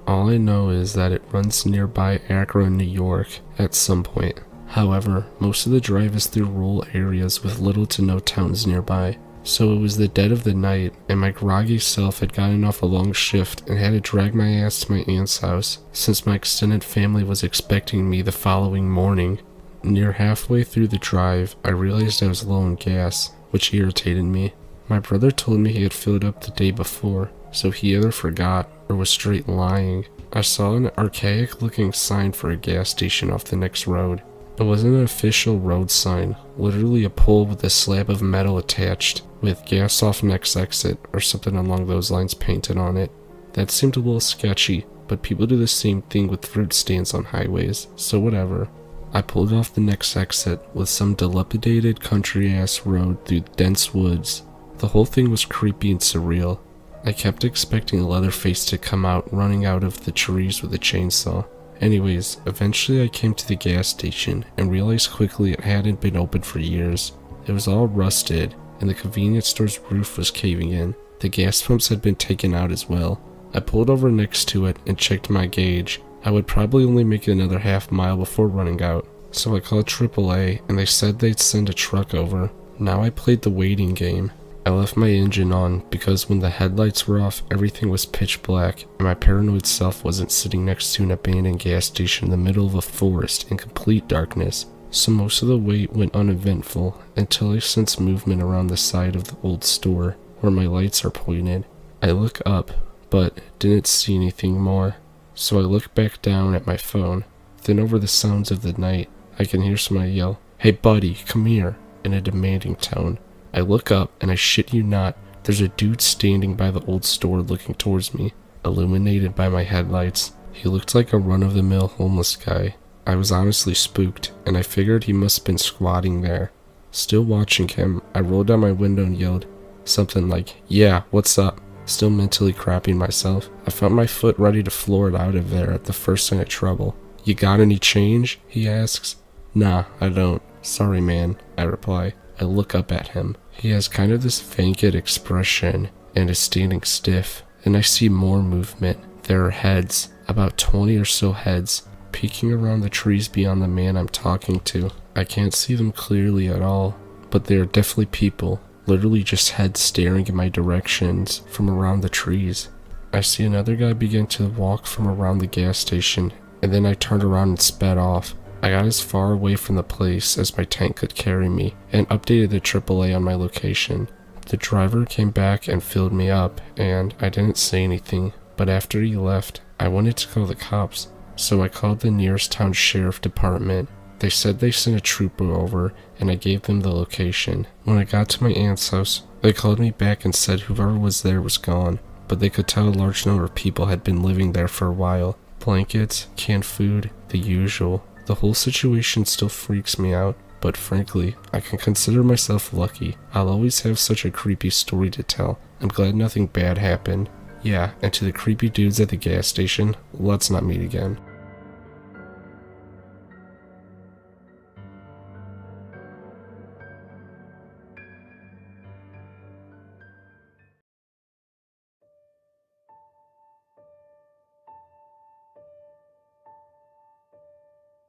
All I know is that it runs nearby Akron, New York at some point. However, most of the drive is through rural areas with little to no towns nearby. So it was the dead of the night, and my groggy self had gotten off a long shift and had to drag my ass to my aunt's house, since my extended family was expecting me the following morning. Near halfway through the drive, I realized I was low on gas, which irritated me. My brother told me he had filled up the day before, so he either forgot or was straight lying. I saw an archaic-looking sign for a gas station off the next road. It wasn't an official road sign, literally a pole with a slab of metal attached, with gas off next exit or something along those lines painted on it. That seemed a little sketchy, but people do the same thing with fruit stands on highways, so whatever. I pulled off the next exit with some dilapidated country-ass road through dense woods. The whole thing was creepy and surreal. I kept expecting Leatherface to come out running out of the trees with a chainsaw. Anyways, eventually I came to the gas station and realized quickly it hadn't been open for years. It was all rusted, and the convenience store's roof was caving in. The gas pumps had been taken out as well. I pulled over next to it and checked my gauge. I would probably only make it another half mile before running out. So I called AAA and they said they'd send a truck over. Now I played the waiting game. I left my engine on because when the headlights were off, everything was pitch black and my paranoid self wasn't sitting next to an abandoned gas station in the middle of a forest in complete darkness. So most of the wait went uneventful until I sensed movement around the side of the old store where my lights are pointed. I look up, but didn't see anything more. So I look back down at my phone. Then over the sounds of the night, I can hear somebody yell, "Hey buddy, come here," in a demanding tone. I look up and I shit you not, there's a dude standing by the old store looking towards me, illuminated by my headlights. He looked like a run-of-the-mill homeless guy. I was honestly spooked, and I figured he must have been squatting there. Still watching him, I rolled down my window and yelled something like, "Yeah, what's up?" Still mentally crapping myself. I found my foot ready to floor it out of there at the first sign of trouble. "You got any change?" he asks. "Nah, I don't. Sorry, man," I reply. I look up at him. He has kind of this vacant expression and is standing stiff, and I see more movement. There are heads, about 20 or so heads, peeking around the trees beyond the man I'm talking to. I can't see them clearly at all, but they are definitely people, literally just heads staring in my directions from around the trees. I see another guy begin to walk from around the gas station, and then I turned around and sped off. I got as far away from the place as my tank could carry me and updated the AAA on my location. The driver came back and filled me up, and I didn't say anything, but after he left, I wanted to call the cops, so I called the nearest town sheriff department. They said they sent a trooper over, and I gave them the location. When I got to my aunt's house, they called me back and said whoever was there was gone, but they could tell a large number of people had been living there for a while. Blankets, canned food, the usual. The whole situation still freaks me out, but frankly, I can consider myself lucky. I'll always have such a creepy story to tell. I'm glad nothing bad happened. Yeah, and to the creepy dudes at the gas station, let's not meet again.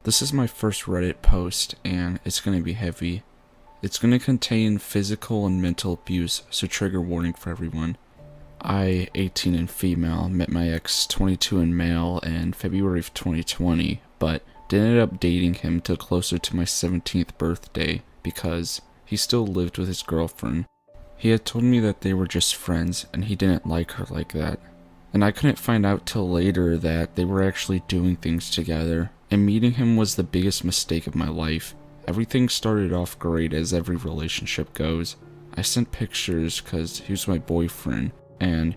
This is my first Reddit post, and it's going to be heavy. It's going to contain physical and mental abuse, so trigger warning for everyone. I, 18 and female, met my ex, 22 and male, in February of 2020, but ended up dating him till closer to my 17th birthday because he still lived with his girlfriend. He had told me that they were just friends, and he didn't like her like that. And I couldn't find out till later that they were actually doing things together. And meeting him was the biggest mistake of my life. Everything started off great as every relationship goes. I sent pictures cause he was my boyfriend, and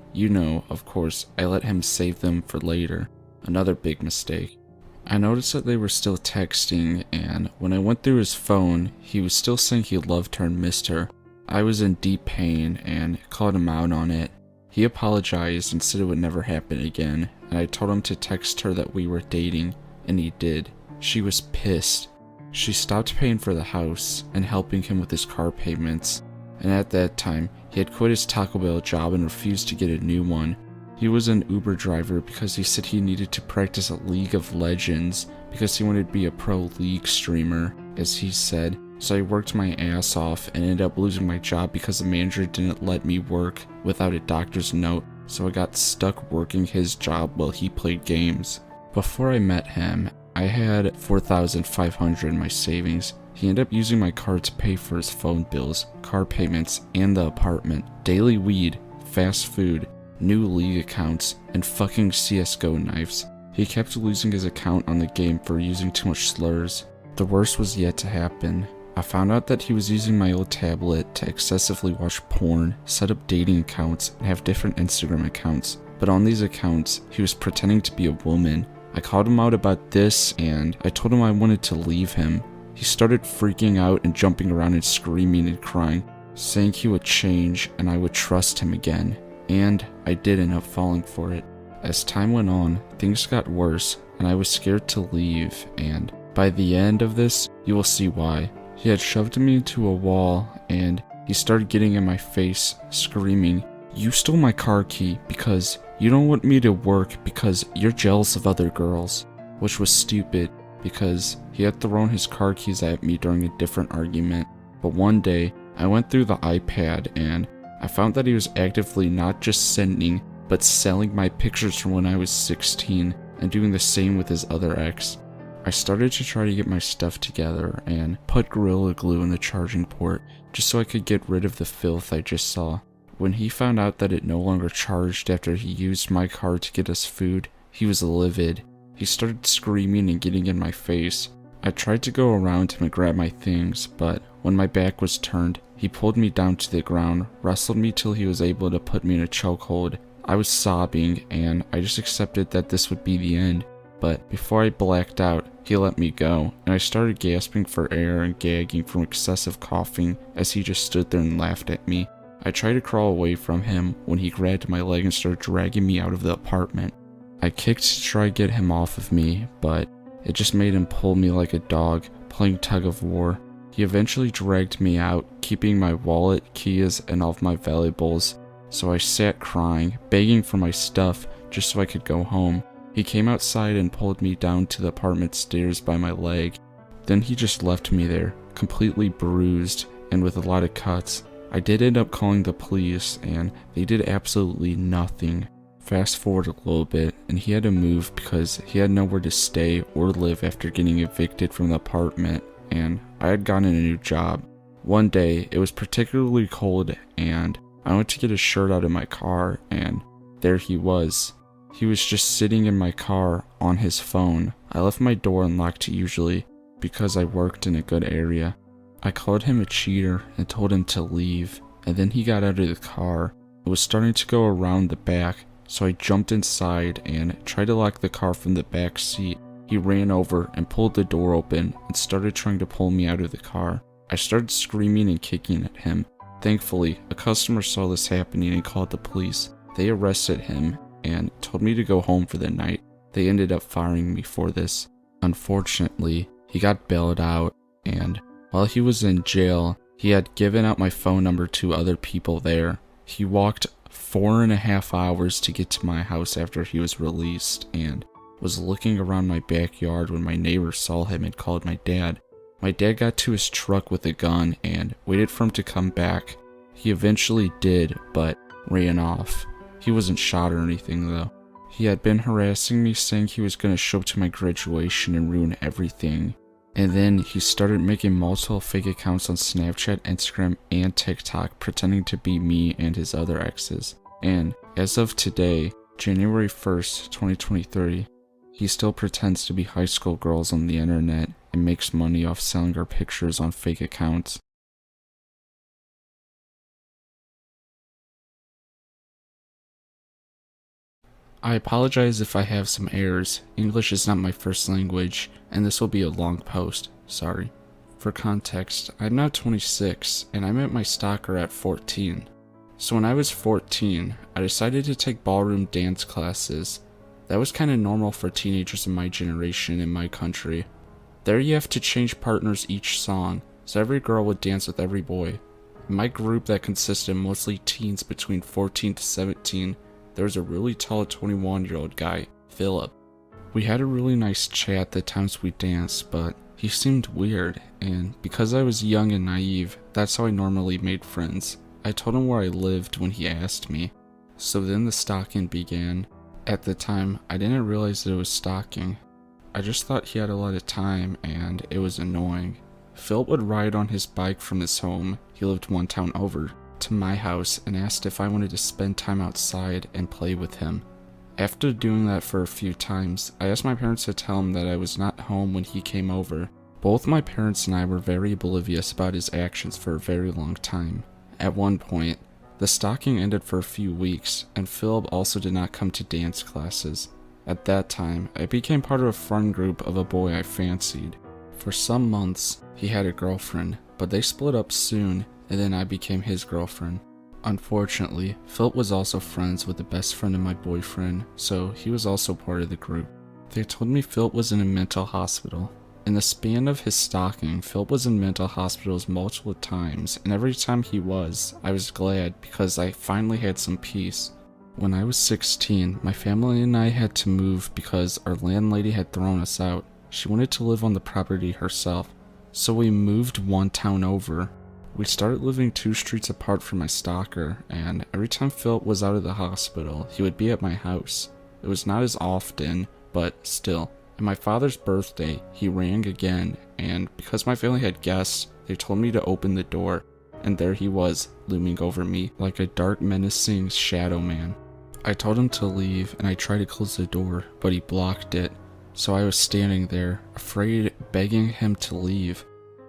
of course, I let him save them for later. Another big mistake. I noticed that they were still texting, and when I went through his phone, he was still saying he loved her and missed her. I was in deep pain and called him out on it. He apologized and said it would never happen again, and I told him to text her that we were dating. And he did. She was pissed. She stopped paying for the house and helping him with his car payments, and at that time, he had quit his Taco Bell job and refused to get a new one. He was an Uber driver because he said he needed to practice at League of Legends because he wanted to be a pro League streamer, as he said. So I worked my ass off and ended up losing my job because the manager didn't let me work without a doctor's note, so I got stuck working his job while he played games. Before I met him, I had $4,500 in my savings. He ended up using my card to pay for his phone bills, car payments, and the apartment, daily weed, fast food, new league accounts, and fucking CSGO knives. He kept losing his account on the game for using too much slurs. The worst was yet to happen. I found out that he was using my old tablet to excessively watch porn, set up dating accounts, and have different Instagram accounts. But on these accounts, he was pretending to be a woman. I called him out about this, and I told him I wanted to leave him. He started freaking out and jumping around and screaming and crying, saying he would change and I would trust him again. And I did end up falling for it. As time went on, things got worse, and I was scared to leave, and by the end of this, you will see why. He had shoved me into a wall, and he started getting in my face, screaming, "You stole my car key because "You don't want me to work because you're jealous of other girls," which was stupid because he had thrown his car keys at me during a different argument. But one day, I went through the iPad and I found that he was actively not just sending, but selling my pictures from when I was 16 and doing the same with his other ex. I started to try to get my stuff together and put Gorilla Glue in the charging port just so I could get rid of the filth I just saw. When he found out that it no longer charged after he used my car to get us food, he was livid. He started screaming and getting in my face. I tried to go around him and grab my things, but when my back was turned, he pulled me down to the ground, wrestled me till he was able to put me in a chokehold. I was sobbing, and I just accepted that this would be the end. But before I blacked out, he let me go, and I started gasping for air and gagging from excessive coughing as he just stood there and laughed at me. I tried to crawl away from him when he grabbed my leg and started dragging me out of the apartment. I kicked to try to get him off of me, but it just made him pull me like a dog, playing tug of war. He eventually dragged me out, keeping my wallet, keys, and all of my valuables, so I sat crying, begging for my stuff just so I could go home. He came outside and pulled me down to the apartment stairs by my leg. Then he just left me there, completely bruised and with a lot of cuts. I did end up calling the police, and they did absolutely nothing. Fast forward a little bit, and he had to move because he had nowhere to stay or live after getting evicted from the apartment, and I had gotten a new job. One day, it was particularly cold, and I went to get a shirt out of my car, and there he was. He was just sitting in my car on his phone. I left my door unlocked usually because I worked in a good area. I called him a cheater and told him to leave, and then he got out of the car. It was starting to go around the back, so I jumped inside and tried to lock the car from the back seat. He ran over and pulled the door open and started trying to pull me out of the car. I started screaming and kicking at him. Thankfully, a customer saw this happening and called the police. They arrested him and told me to go home for the night. They ended up firing me for this. Unfortunately, he got bailed out, and while he was in jail, he had given out my phone number to other people there. He walked 4.5 hours to get to my house after he was released and was looking around my backyard when my neighbor saw him and called my dad. My dad got to his truck with a gun and waited for him to come back. He eventually did, but ran off. He wasn't shot or anything though. He had been harassing me, saying he was going to show up to my graduation and ruin everything. And then he started making multiple fake accounts on Snapchat, Instagram, and TikTok pretending to be me and his other exes. And as of today, January 1st, 2023, he still pretends to be high school girls on the internet and makes money off selling our pictures on fake accounts. I apologize if I have some errors. English is not my first language, and this will be a long post. Sorry. For context, I'm now 26, and I met my stalker at 14. So when I was 14, I decided to take ballroom dance classes. That was kind of normal for teenagers in my generation in my country. There you have to change partners each song, so every girl would dance with every boy. In my group that consisted mostly teens between 14 to 17, there was a really tall 21-year-old guy, Philip. We had a really nice chat the times we danced, but he seemed weird, and because I was young and naive, that's how I normally made friends. I told him where I lived when he asked me. So then the stalking began. At the time, I didn't realize that it was stalking. I just thought he had a lot of time, and it was annoying. Philip would ride on his bike from his home, he lived one town over, to my house and asked if I wanted to spend time outside and play with him. After doing that for a few times, I asked my parents to tell him that I was not home when he came over. Both my parents and I were very oblivious about his actions for a very long time. At one point, the stalking ended for a few weeks, and Philip also did not come to dance classes. At that time, I became part of a friend group of a boy I fancied. For some months, he had a girlfriend, but they split up soon, and then I became his girlfriend. Unfortunately, Philip was also friends with the best friend of my boyfriend, so he was also part of the group. They told me Philip was in a mental hospital. In the span of his stalking, Philip was in mental hospitals multiple times, and every time he was, I was glad because I finally had some peace. When I was 16, my family and I had to move because our landlady had thrown us out. She wanted to live on the property herself, so we moved one town over. We started living 2 streets apart from my stalker, and every time Philip was out of the hospital, he would be at my house. It was not as often, but still. On my father's birthday, he rang again, and because my family had guests, they told me to open the door, and there he was, looming over me like a dark, menacing shadow man. I told him to leave, and I tried to close the door, but he blocked it. So I was standing there, afraid, begging him to leave.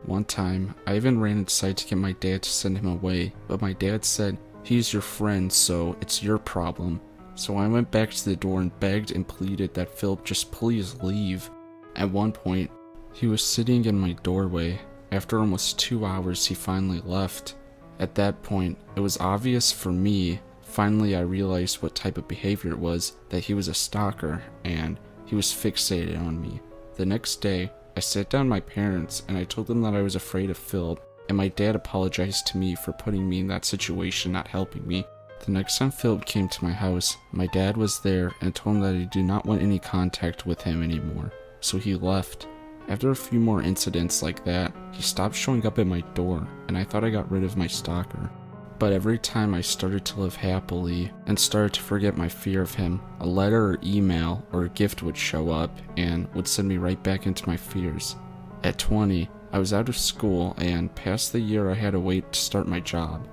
One time, I even ran inside to get my dad to send him away, but my dad said, "He's your friend, so it's your problem." So I went back to the door and begged and pleaded that Philip just please leave. At one point, he was sitting in my doorway. After almost 2 hours, he finally left. At that point, it was obvious for me. Finally, I realized what type of behavior it was, that he was a stalker, and he was fixated on me. The next day, I sat down with my parents and I told them that I was afraid of Philip, and my dad apologized to me for putting me in that situation, not helping me. The next time Philip came to my house, my dad was there and told him that he did not want any contact with him anymore, so he left. After a few more incidents like that, he stopped showing up at my door, and I thought I got rid of my stalker. But every time I started to live happily and started to forget my fear of him, a letter or email or a gift would show up and would send me right back into my fears. At 20, I was out of school, and past the year I had to wait to start my job.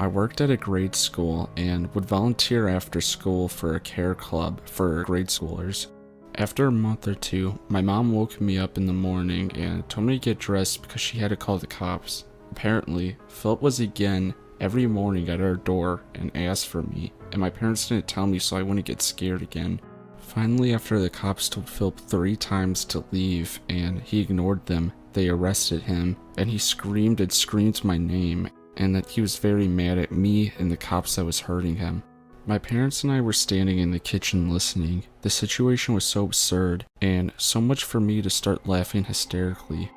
I worked at a grade school and would volunteer after school for a care club for grade schoolers. After a month or 2, my mom woke me up in the morning and told me to get dressed because she had to call the cops. Apparently, Philip was again every morning at our door and asked for me, and my parents didn't tell me so I wouldn't get scared again. Finally, after the cops told Philip 3 times to leave and he ignored them, they arrested him, and he screamed and screamed my name, and that he was very mad at me and the cops that was hurting him. My parents and I were standing in the kitchen listening. The situation was so absurd, and so much for me to start laughing hysterically.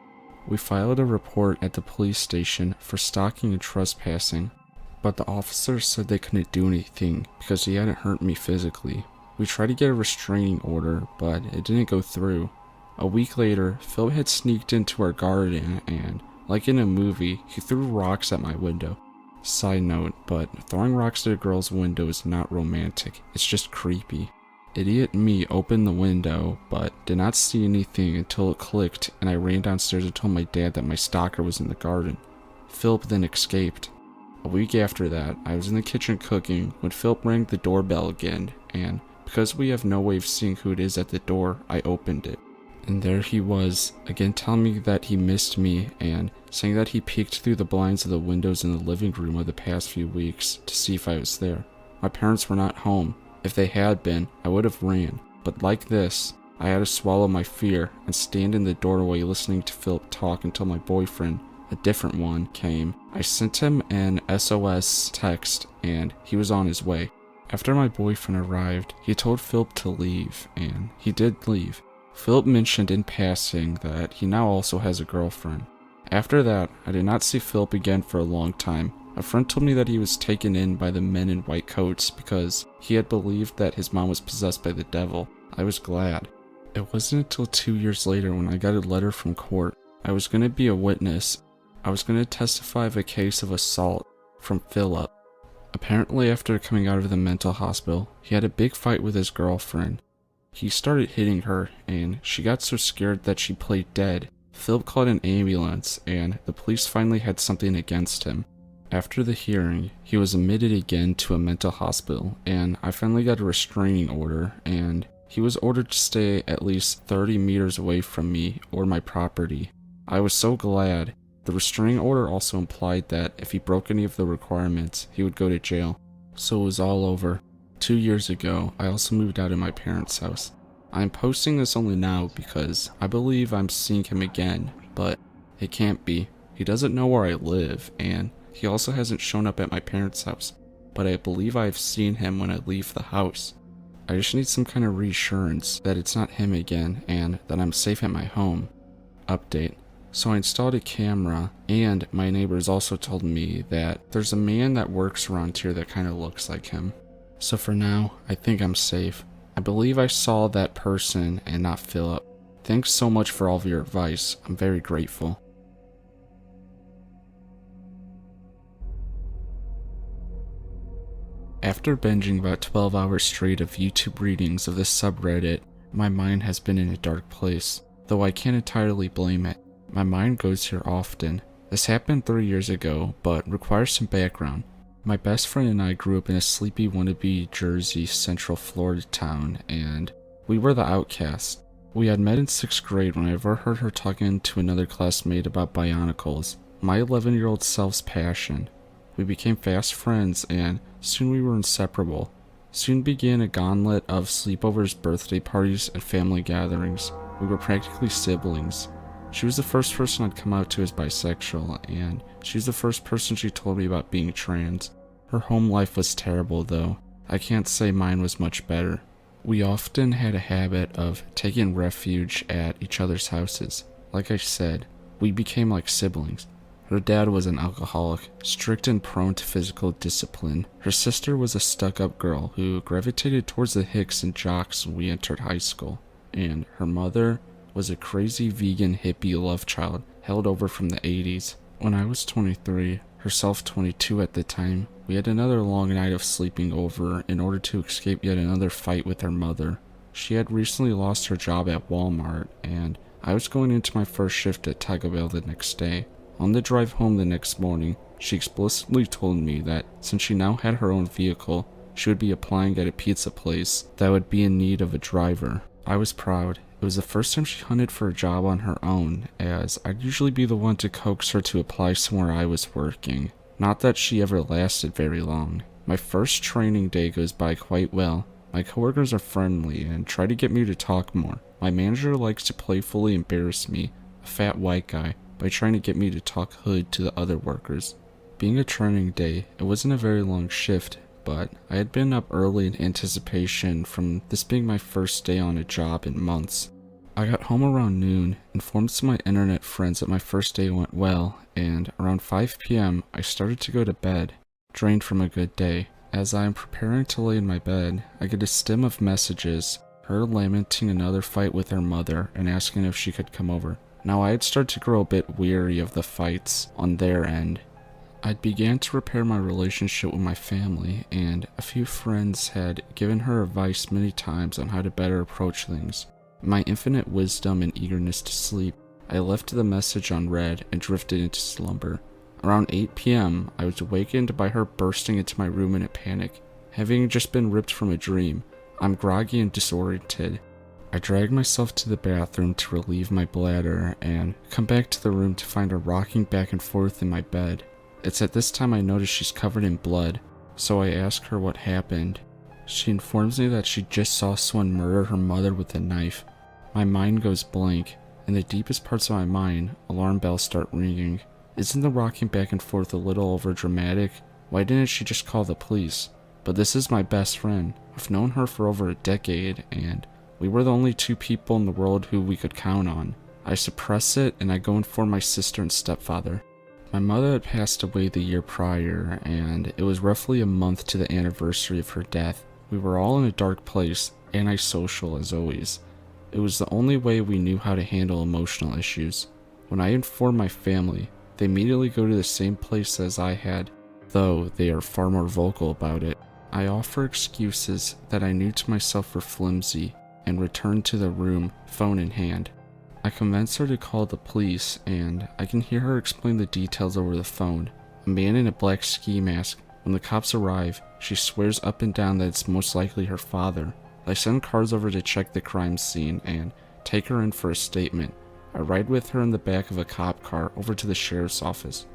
We filed a report at the police station for stalking and trespassing, but the officers said they couldn't do anything because he hadn't hurt me physically. We tried to get a restraining order, but it didn't go through. A week later, Phil had sneaked into our garden and, like in a movie, he threw rocks at my window. Side note, but throwing rocks at a girl's window is not romantic, it's just creepy. Idiot me opened the window, but did not see anything until it clicked, and I ran downstairs and told my dad that my stalker was in the garden. Philip then escaped. A week after that, I was in the kitchen cooking when Philip rang the doorbell again, and because we have no way of seeing who it is at the door, I opened it. And there he was, again telling me that he missed me and saying that he peeked through the blinds of the windows in the living room of the past few weeks to see if I was there. My parents were not home. If they had been, I would have ran. But like this, I had to swallow my fear and stand in the doorway listening to Philip talk until my boyfriend, a different one, came. I sent him an SOS text and he was on his way. After my boyfriend arrived, he told Philip to leave, and he did leave. Philip mentioned in passing that he now also has a girlfriend. After that, I did not see Philip again for a long time. A friend told me that he was taken in by the men in white coats because he had believed that his mom was possessed by the devil. I was glad. It wasn't until 2 years later when I got a letter from court. I was going to be a witness. I was going to testify of a case of assault from Philip. Apparently, after coming out of the mental hospital, he had a big fight with his girlfriend. He started hitting her, and she got so scared that she played dead. Philip called an ambulance, and the police finally had something against him. After the hearing, he was admitted again to a mental hospital, and I finally got a restraining order, and he was ordered to stay at least 30 meters away from me or my property. I was so glad. The restraining order also implied that if he broke any of the requirements, he would go to jail. So it was all over. 2 years ago, I also moved out of my parents' house. I'm posting this only now because I believe I'm seeing him again, but it can't be. He doesn't know where I live, and he also hasn't shown up at my parents' house, but I believe I've seen him when I leave the house. I just need some kind of reassurance that it's not him again and that I'm safe at my home. Update. So I installed a camera, and my neighbors also told me that there's a man that works around here that kind of looks like him. So for now, I think I'm safe. I believe I saw that person and not Philip. Thanks so much for all of your advice. I'm very grateful. After binging about 12 hours straight of YouTube readings of this subreddit, my mind has been in a dark place, though I can't entirely blame it. My mind goes here often. This happened 3 years ago, but requires some background. My best friend and I grew up in a sleepy wannabe Jersey, Central Florida town, and we were the outcasts. We had met in 6th grade when I overheard her talking to another classmate about Bionicles, my 11-year-old self's passion. We became fast friends, and soon we were inseparable. Soon began a gauntlet of sleepovers, birthday parties, and family gatherings. We were practically siblings. She was the first person I'd come out to as bisexual, and she was the first person she told me about being trans. Her home life was terrible, though. I can't say mine was much better. We often had a habit of taking refuge at each other's houses. Like I said, we became like siblings. Her dad was an alcoholic, strict and prone to physical discipline. Her sister was a stuck-up girl who gravitated towards the hicks and jocks when we entered high school. And her mother was a crazy vegan hippie love child held over from the 80s. When I was 23, herself 22 at the time, we had another long night of sleeping over in order to escape yet another fight with her mother. She had recently lost her job at Walmart, and I was going into my first shift at Taco Bell the next day. On the drive home the next morning, she explicitly told me that since she now had her own vehicle, she would be applying at a pizza place that would be in need of a driver. I was proud. It was the first time she hunted for a job on her own, as I'd usually be the one to coax her to apply somewhere I was working. Not that she ever lasted very long. My first training day goes by quite well. My coworkers are friendly and try to get me to talk more. My manager likes to playfully embarrass me, a fat white guy, by trying to get me to talk hood to the other workers. Being a training day, it wasn't a very long shift, but I had been up early in anticipation from this being my first day on a job in months. I got home around noon, informed some of my internet friends that my first day went well, and around 5 p.m. I started to go to bed, drained from a good day. As I am preparing to lay in my bed, I get a stem of messages, her lamenting another fight with her mother and asking if she could come over. Now I had started to grow a bit weary of the fights on their end. I'd began to repair my relationship with my family, and a few friends had given her advice many times on how to better approach things. In my infinite wisdom and eagerness to sleep, I left the message unread and drifted into slumber. Around 8 p.m., I was awakened by her bursting into my room in a panic. Having just been ripped from a dream, I'm groggy and disoriented. I dragged myself to the bathroom to relieve my bladder and come back to the room to find her rocking back and forth in my bed. It's at this time I notice she's covered in blood, so I ask her what happened. She informs me that she just saw someone murder her mother with a knife. My mind goes blank. In the deepest parts of my mind, alarm bells start ringing. Isn't the rocking back and forth a little over dramatic? Why didn't she just call the police? But this is my best friend. I've known her for over a decade, and we were the only two people in the world who we could count on. I suppress it, and I go inform my sister and stepfather. My mother had passed away the year prior, and it was roughly a month to the anniversary of her death. We were all in a dark place, antisocial as always. It was the only way we knew how to handle emotional issues. When I inform my family, they immediately go to the same place as I had, though they are far more vocal about it. I offer excuses that I knew to myself were flimsy, and return to the room, phone in hand. I convince her to call the police, and I can hear her explain the details over the phone. A man in a black ski mask. When the cops arrive, she swears up and down that it's most likely her father. I send cars over to check the crime scene and take her in for a statement. I ride with her in the back of a cop car over to the sheriff's office.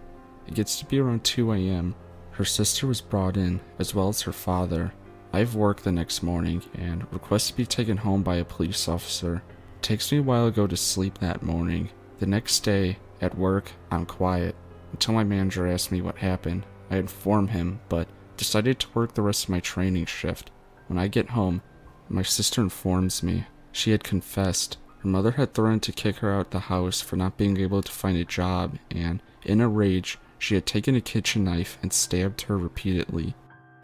It gets to be around 2 a.m. Her sister was brought in, as well as her father. I have work the next morning and request to be taken home by a police officer. It takes me a while to go to sleep that morning. The next day, at work, I'm quiet until my manager asks me what happened. I inform him, but decided to work the rest of my training shift. When I get home, my sister informs me she had confessed. Her mother had threatened to kick her out the house for not being able to find a job, and in a rage, she had taken a kitchen knife and stabbed her repeatedly.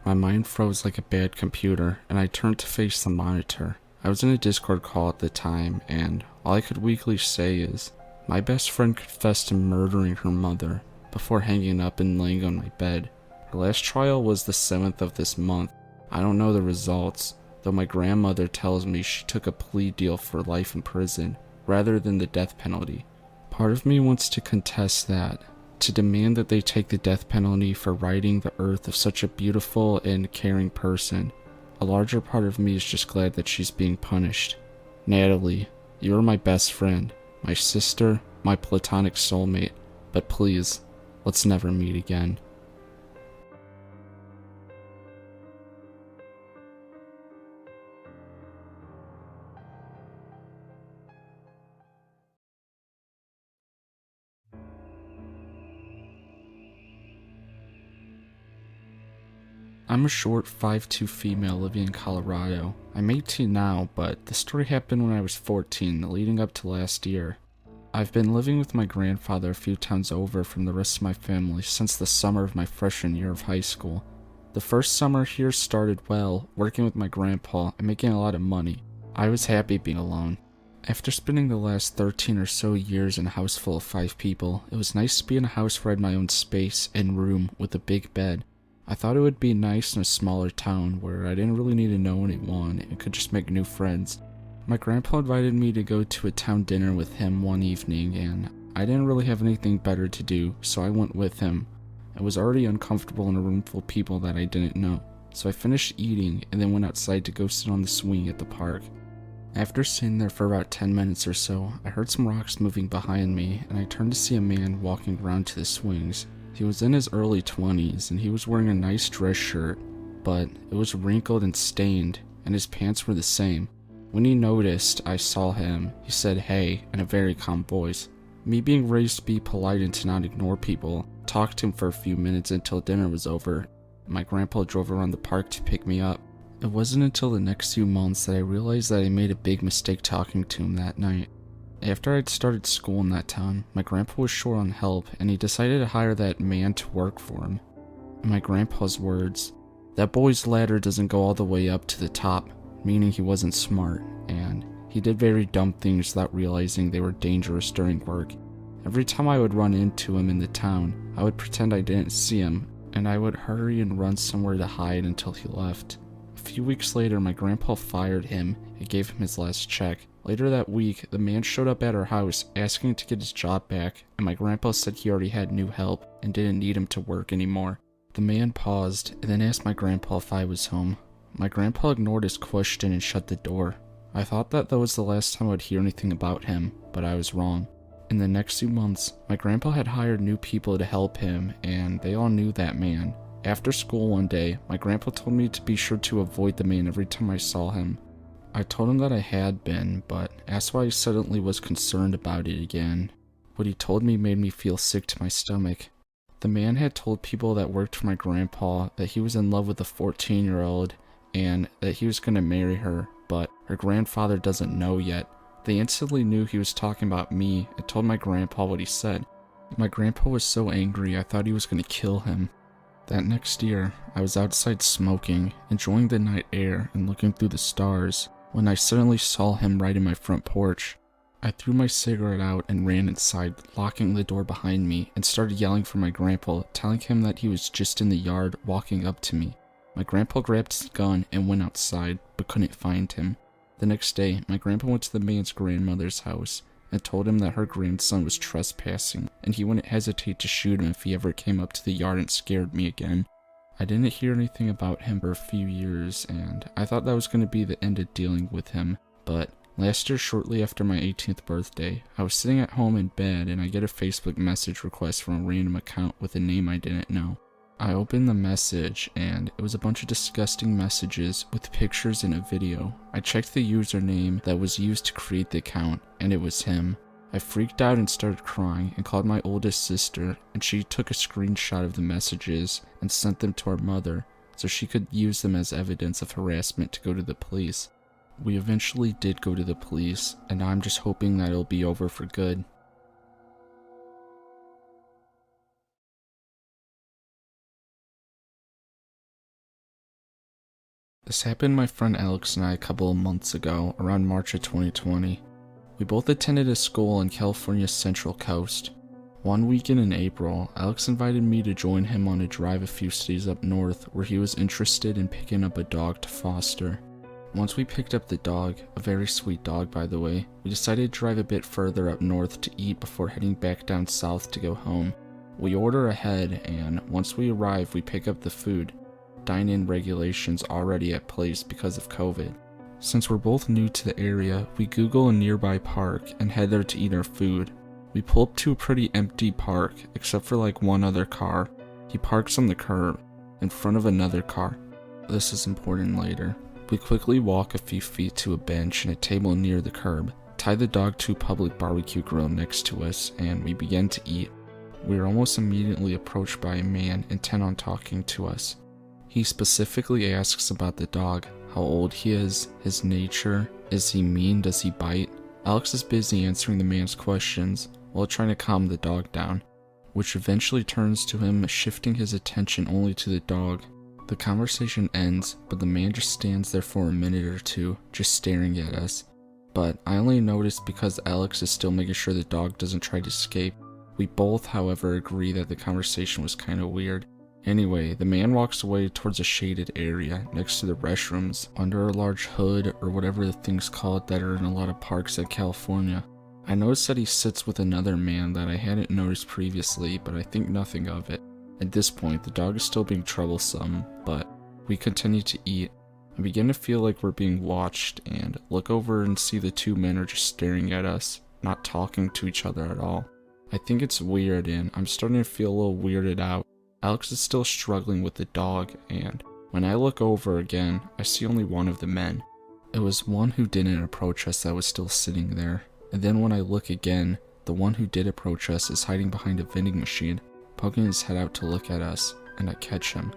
My mind froze like a bad computer, and I turned to face the monitor. I was in a Discord call at the time, and all I could weakly say is, my best friend confessed to murdering her mother before hanging up and laying on my bed. Her last trial was the 7th of this month. I don't know the results, though my grandmother tells me she took a plea deal for life in prison rather than the death penalty. Part of me wants to contest that, to demand that they take the death penalty for righting the earth of such a beautiful and caring person. A larger part of me is just glad that she's being punished. Natalie, you are my best friend, my sister, my platonic soulmate, but please, let's never meet again. I'm a short 5'2" female living in Colorado. I'm 18 now, but the story happened when I was 14, leading up to last year. I've been living with my grandfather a few towns over from the rest of my family since the summer of my freshman year of high school. The first summer here started well, working with my grandpa and making a lot of money. I was happy being alone. After spending the last 13 or so years in a house full of 5 people, it was nice to be in a house where I had my own space and room with a big bed. I thought it would be nice in a smaller town where I didn't really need to know anyone and could just make new friends. My grandpa invited me to go to a town dinner with him one evening, and I didn't really have anything better to do, so I went with him. I was already uncomfortable in a room full of people that I didn't know, so I finished eating and then went outside to go sit on the swing at the park. After sitting there for about 10 minutes or so, I heard some rocks moving behind me, and I turned to see a man walking around to the swings. He was in his early 20s, and he was wearing a nice dress shirt, but it was wrinkled and stained, and his pants were the same. When he noticed I saw him, he said hey in a very calm voice. Me being raised to be polite and to not ignore people, talked to him for a few minutes until dinner was over. My grandpa drove around the park to pick me up. It wasn't until the next few months that I realized that I made a big mistake talking to him that night. After I'd started school in that town, my grandpa was short on help, and he decided to hire that man to work for him. In my grandpa's words, that boy's ladder doesn't go all the way up to the top, meaning he wasn't smart, and he did very dumb things without realizing they were dangerous during work. Every time I would run into him in the town, I would pretend I didn't see him, and I would hurry and run somewhere to hide until he left. A few weeks later, my grandpa fired him and gave him his last check. Later that week, the man showed up at our house asking to get his job back, and my grandpa said he already had new help and didn't need him to work anymore. The man paused and then asked my grandpa if I was home. My grandpa ignored his question and shut the door. I thought that was the last time I would hear anything about him, but I was wrong. In the next few months, my grandpa had hired new people to help him, and they all knew that man. After school one day, my grandpa told me to be sure to avoid the man every time I saw him. I told him that I had been, but asked why he suddenly was concerned about it again. What he told me made me feel sick to my stomach. The man had told people that worked for my grandpa that he was in love with a 14-year-old and that he was going to marry her, but her grandfather doesn't know yet. They instantly knew he was talking about me and told my grandpa what he said. My grandpa was so angry I thought he was going to kill him. That next year, I was outside smoking, enjoying the night air and looking through the stars, when I suddenly saw him right in my front porch. I threw my cigarette out and ran inside, locking the door behind me, and started yelling for my grandpa, telling him that he was just in the yard walking up to me. My grandpa grabbed his gun and went outside, but couldn't find him. The next day, my grandpa went to the man's grandmother's house and told him that her grandson was trespassing, and he wouldn't hesitate to shoot him if he ever came up to the yard and scared me again. I didn't hear anything about him for a few years, and I thought that was going to be the end of dealing with him, but last year, shortly after my 18th birthday, I was sitting at home in bed and I get a Facebook message request from a random account with a name I didn't know. I opened the message and it was a bunch of disgusting messages with pictures and a video. I checked the username that was used to create the account and it was him. I freaked out and started crying and called my oldest sister, and she took a screenshot of the messages and sent them to our mother so she could use them as evidence of harassment to go to the police. We eventually did go to the police, and I'm just hoping that it'll be over for good. This happened to my friend Alex and I a couple of months ago, around March of 2020. We both attended a school on California's Central Coast. One weekend in April, Alex invited me to join him on a drive a few cities up north where he was interested in picking up a dog to foster. Once we picked up the dog, a very sweet dog by the way, we decided to drive a bit further up north to eat before heading back down south to go home. We order ahead, and once we arrive we pick up the food. Dine-in regulations already at place because of COVID. Since we're both new to the area, we Google a nearby park and head there to eat our food. We pull up to a pretty empty park, except for like one other car. He parks on the curb, in front of another car. This is important later. We quickly walk a few feet to a bench and a table near the curb, tie the dog to a public barbecue grill next to us, and we begin to eat. We are almost immediately approached by a man intent on talking to us. He specifically asks about the dog, how old he is, his nature, is he mean, does he bite? Alex is busy answering the man's questions while trying to calm the dog down, which eventually turns to him shifting his attention only to the dog. The conversation ends, but the man just stands there for a minute or two, just staring at us. But I only notice because Alex is still making sure the dog doesn't try to escape. We both, however, agree that the conversation was kind of weird. Anyway, the man walks away towards a shaded area next to the restrooms, under a large hood or whatever the thing's called that are in a lot of parks in California. I noticed that he sits with another man that I hadn't noticed previously, but I think nothing of it. At this point, the dog is still being troublesome, but we continue to eat. I begin to feel like we're being watched, and look over and see the two men are just staring at us, not talking to each other at all. I think it's weird, and I'm starting to feel a little weirded out. Alex is still struggling with the dog, and when I look over again, I see only one of the men. It was one who didn't approach us that was still sitting there, and then when I look again, the one who did approach us is hiding behind a vending machine, poking his head out to look at us, and I catch him.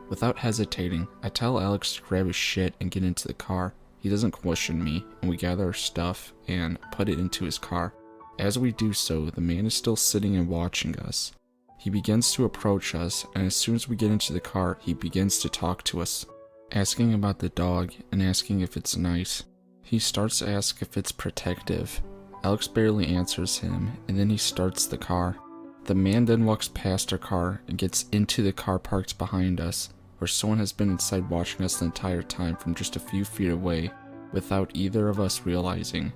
Without hesitating, I tell Alex to grab his shit and get into the car. He doesn't question me, and we gather our stuff and put it into his car. As we do so, the man is still sitting and watching us. He begins to approach us, and as soon as we get into the car, he begins to talk to us, asking about the dog and asking if it's nice. He starts to ask if it's protective. Alex barely answers him, and then he starts the car. The man then walks past our car and gets into the car parked behind us, where someone has been inside watching us the entire time from just a few feet away, without either of us realizing.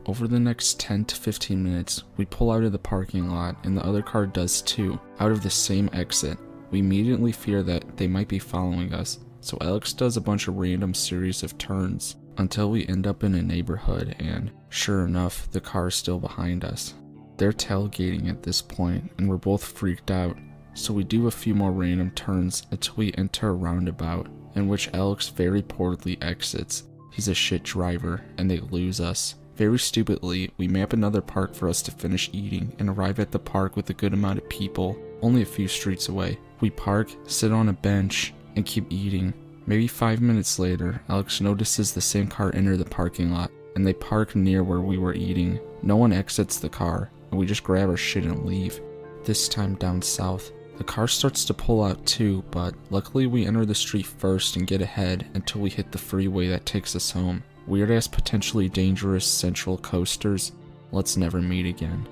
Over the next 10 to 15 minutes, we pull out of the parking lot, and the other car does too, out of the same exit. We immediately fear that they might be following us, so Alex does a bunch of random series of turns, until we end up in a neighborhood, and sure enough, the car is still behind us. They're tailgating at this point, and we're both freaked out, so we do a few more random turns until we enter a roundabout, in which Alex very poorly exits. He's a shit driver, and they lose us. Very stupidly, we map another park for us to finish eating, and arrive at the park with a good amount of people, only a few streets away. We park, sit on a bench, and keep eating. Maybe 5 minutes later, Alex notices the same car enter the parking lot, and they park near where we were eating. No one exits the car, and we just grab our shit and leave. This time down south, the car starts to pull out too, but luckily we enter the street first and get ahead until we hit the freeway that takes us home. Weird ass potentially dangerous central coasters. Let's never meet again.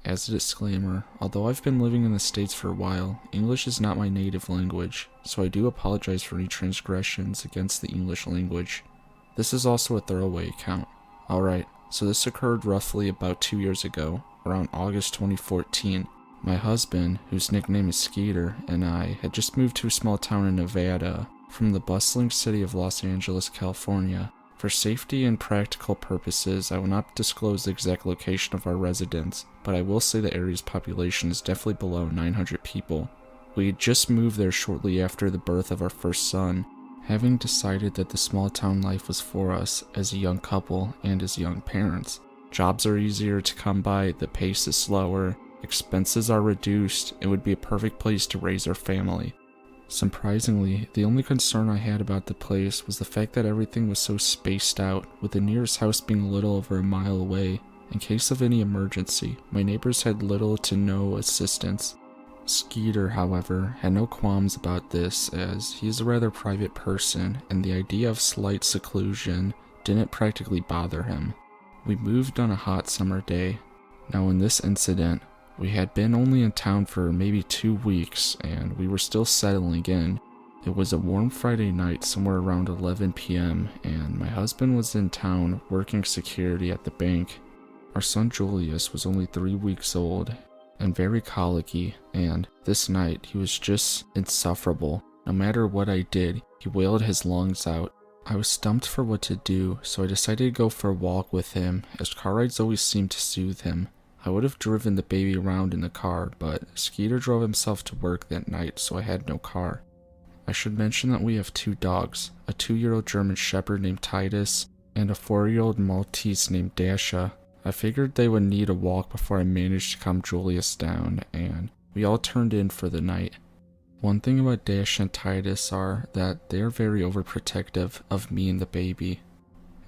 As a disclaimer, although I've been living in the States for a while, English is not my native language, so I do apologize for any transgressions against the English language. This is also a throwaway account. Alright, so this occurred roughly about 2 years ago, around August 2014. My husband, whose nickname is Skeeter, and I had just moved to a small town in Nevada from the bustling city of Los Angeles, California. For safety and practical purposes, I will not disclose the exact location of our residence, but I will say the area's population is definitely below 900 people. We had just moved there shortly after the birth of our first son, having decided that the small town life was for us as a young couple and as young parents. Jobs are easier to come by, the pace is slower, expenses are reduced, it would be a perfect place to raise our family. Surprisingly, the only concern I had about the place was the fact that everything was so spaced out, with the nearest house being a little over a mile away. In case of any emergency, my neighbors had little to no assistance. Skeeter, however, had no qualms about this, as he is a rather private person and the idea of slight seclusion didn't practically bother him. We moved on a hot summer day. Now in this incident, we had been only in town for maybe 2 weeks and we were still settling in. It was a warm Friday night somewhere around 11 p.m. and my husband was in town working security at the bank. Our son Julius was only 3 weeks old and very colicky, and this night he was just insufferable. No matter what I did, he wailed his lungs out. I was stumped for what to do, so I decided to go for a walk with him, as car rides always seemed to soothe him. I would have driven the baby around in the car, but Skeeter drove himself to work that night, so I had no car. I should mention that we have 2 dogs, a 2-year-old German Shepherd named Titus, and a 4-year-old Maltese named Dasha. I figured they would need a walk before I managed to calm Julius down, and we all turned in for the night. One thing about Dash and Titus are that they are very overprotective of me and the baby,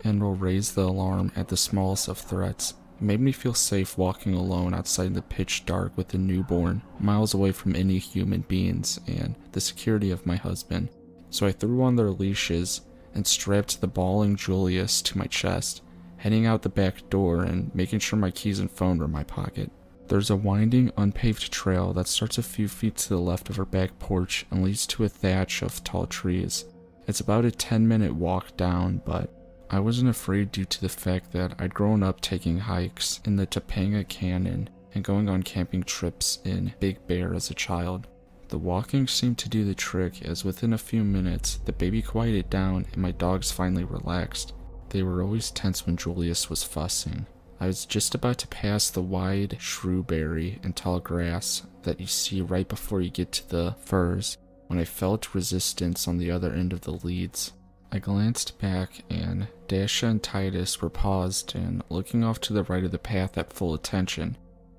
and will raise the alarm at the smallest of threats. It made me feel safe walking alone outside in the pitch dark with a newborn, miles away from any human beings and the security of my husband. So I threw on their leashes and strapped the bawling Julius to my chest, heading out the back door and making sure my keys and phone were in my pocket. There's a winding, unpaved trail that starts a few feet to the left of our back porch and leads to a thatch of tall trees. It's about a 10-minute walk down, but I wasn't afraid due to the fact that I'd grown up taking hikes in the Topanga Canyon and going on camping trips in Big Bear as a child. The walking seemed to do the trick, as within a few minutes, the baby quieted down and my dogs finally relaxed. They were always tense when Julius was fussing. I was just about to pass the wide shrewberry and tall grass that you see right before you get to the firs when I felt resistance on the other end of the leads. I glanced back and Dasha and Titus were paused and looking off to the right of the path at full attention.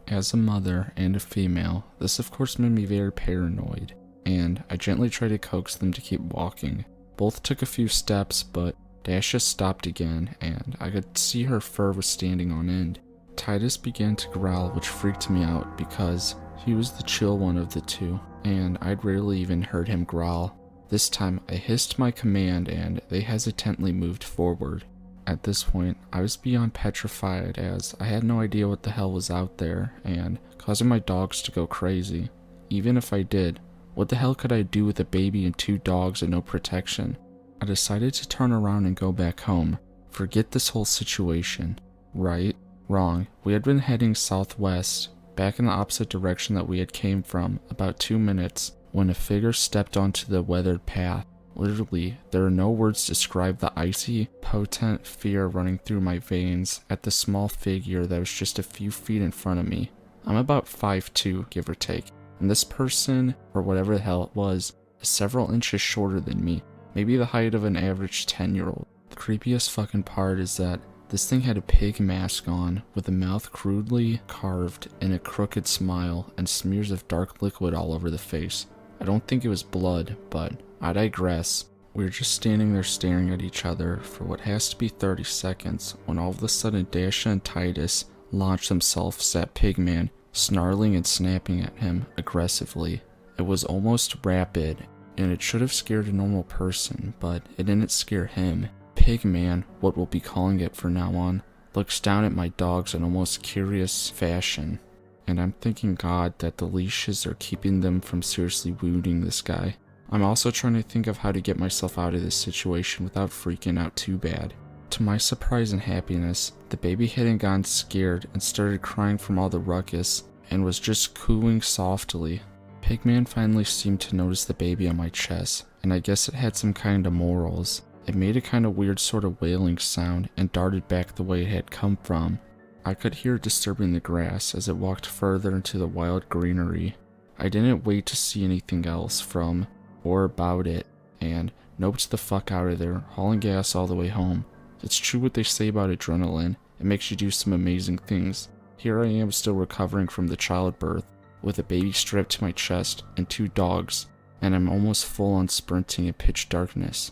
As a mother and a female, this of course made me very paranoid, and I gently tried to coax them to keep walking. Both took a few steps, but Dasha stopped again, and I could see her fur was standing on end. Titus began to growl, which freaked me out because he was the chill one of the two, and I'd rarely even heard him growl. This time, I hissed my command, and they hesitantly moved forward. At this point, I was beyond petrified, as I had no idea what the hell was out there, and causing my dogs to go crazy. Even if I did, what the hell could I do with a baby and 2 dogs and no protection? I decided to turn around and go back home. Forget this whole situation. Right? Wrong. We had been heading southwest, back in the opposite direction that we had came from, about 2 minutes, when a figure stepped onto the weathered path. Literally, there are no words to describe the icy, potent fear running through my veins at the small figure that was just a few feet in front of me. I'm about 5'2", give or take, and this person, or whatever the hell it was, is several inches shorter than me. Maybe the height of an average 10-year-old. The creepiest fucking part is that this thing had a pig mask on, with a mouth crudely carved and a crooked smile and smears of dark liquid all over the face. I don't think it was blood, but I digress. We were just standing there staring at each other for what has to be 30 seconds when all of a sudden Dasha and Titus launched themselves at Pigman, snarling and snapping at him aggressively. It was almost rapid, and it should have scared a normal person, but it didn't scare him. Pigman, what we'll be calling it from now on, looks down at my dogs in almost curious fashion, and I'm thanking God that the leashes are keeping them from seriously wounding this guy. I'm also trying to think of how to get myself out of this situation without freaking out too bad. To my surprise and happiness, the baby hadn't gotten scared and started crying from all the ruckus, and was just cooing softly. Pigman finally seemed to notice the baby on my chest, and I guess it had some kind of morals. It made a kind of weird sort of wailing sound and darted back the way it had come from. I could hear it disturbing the grass as it walked further into the wild greenery. I didn't wait to see anything else from or about it, and noped the fuck out of there, hauling gas all the way home. It's true what they say about adrenaline, it makes you do some amazing things. Here I am still recovering from the childbirth, with a baby strapped to my chest and 2 dogs, and I'm almost full on sprinting in pitch darkness.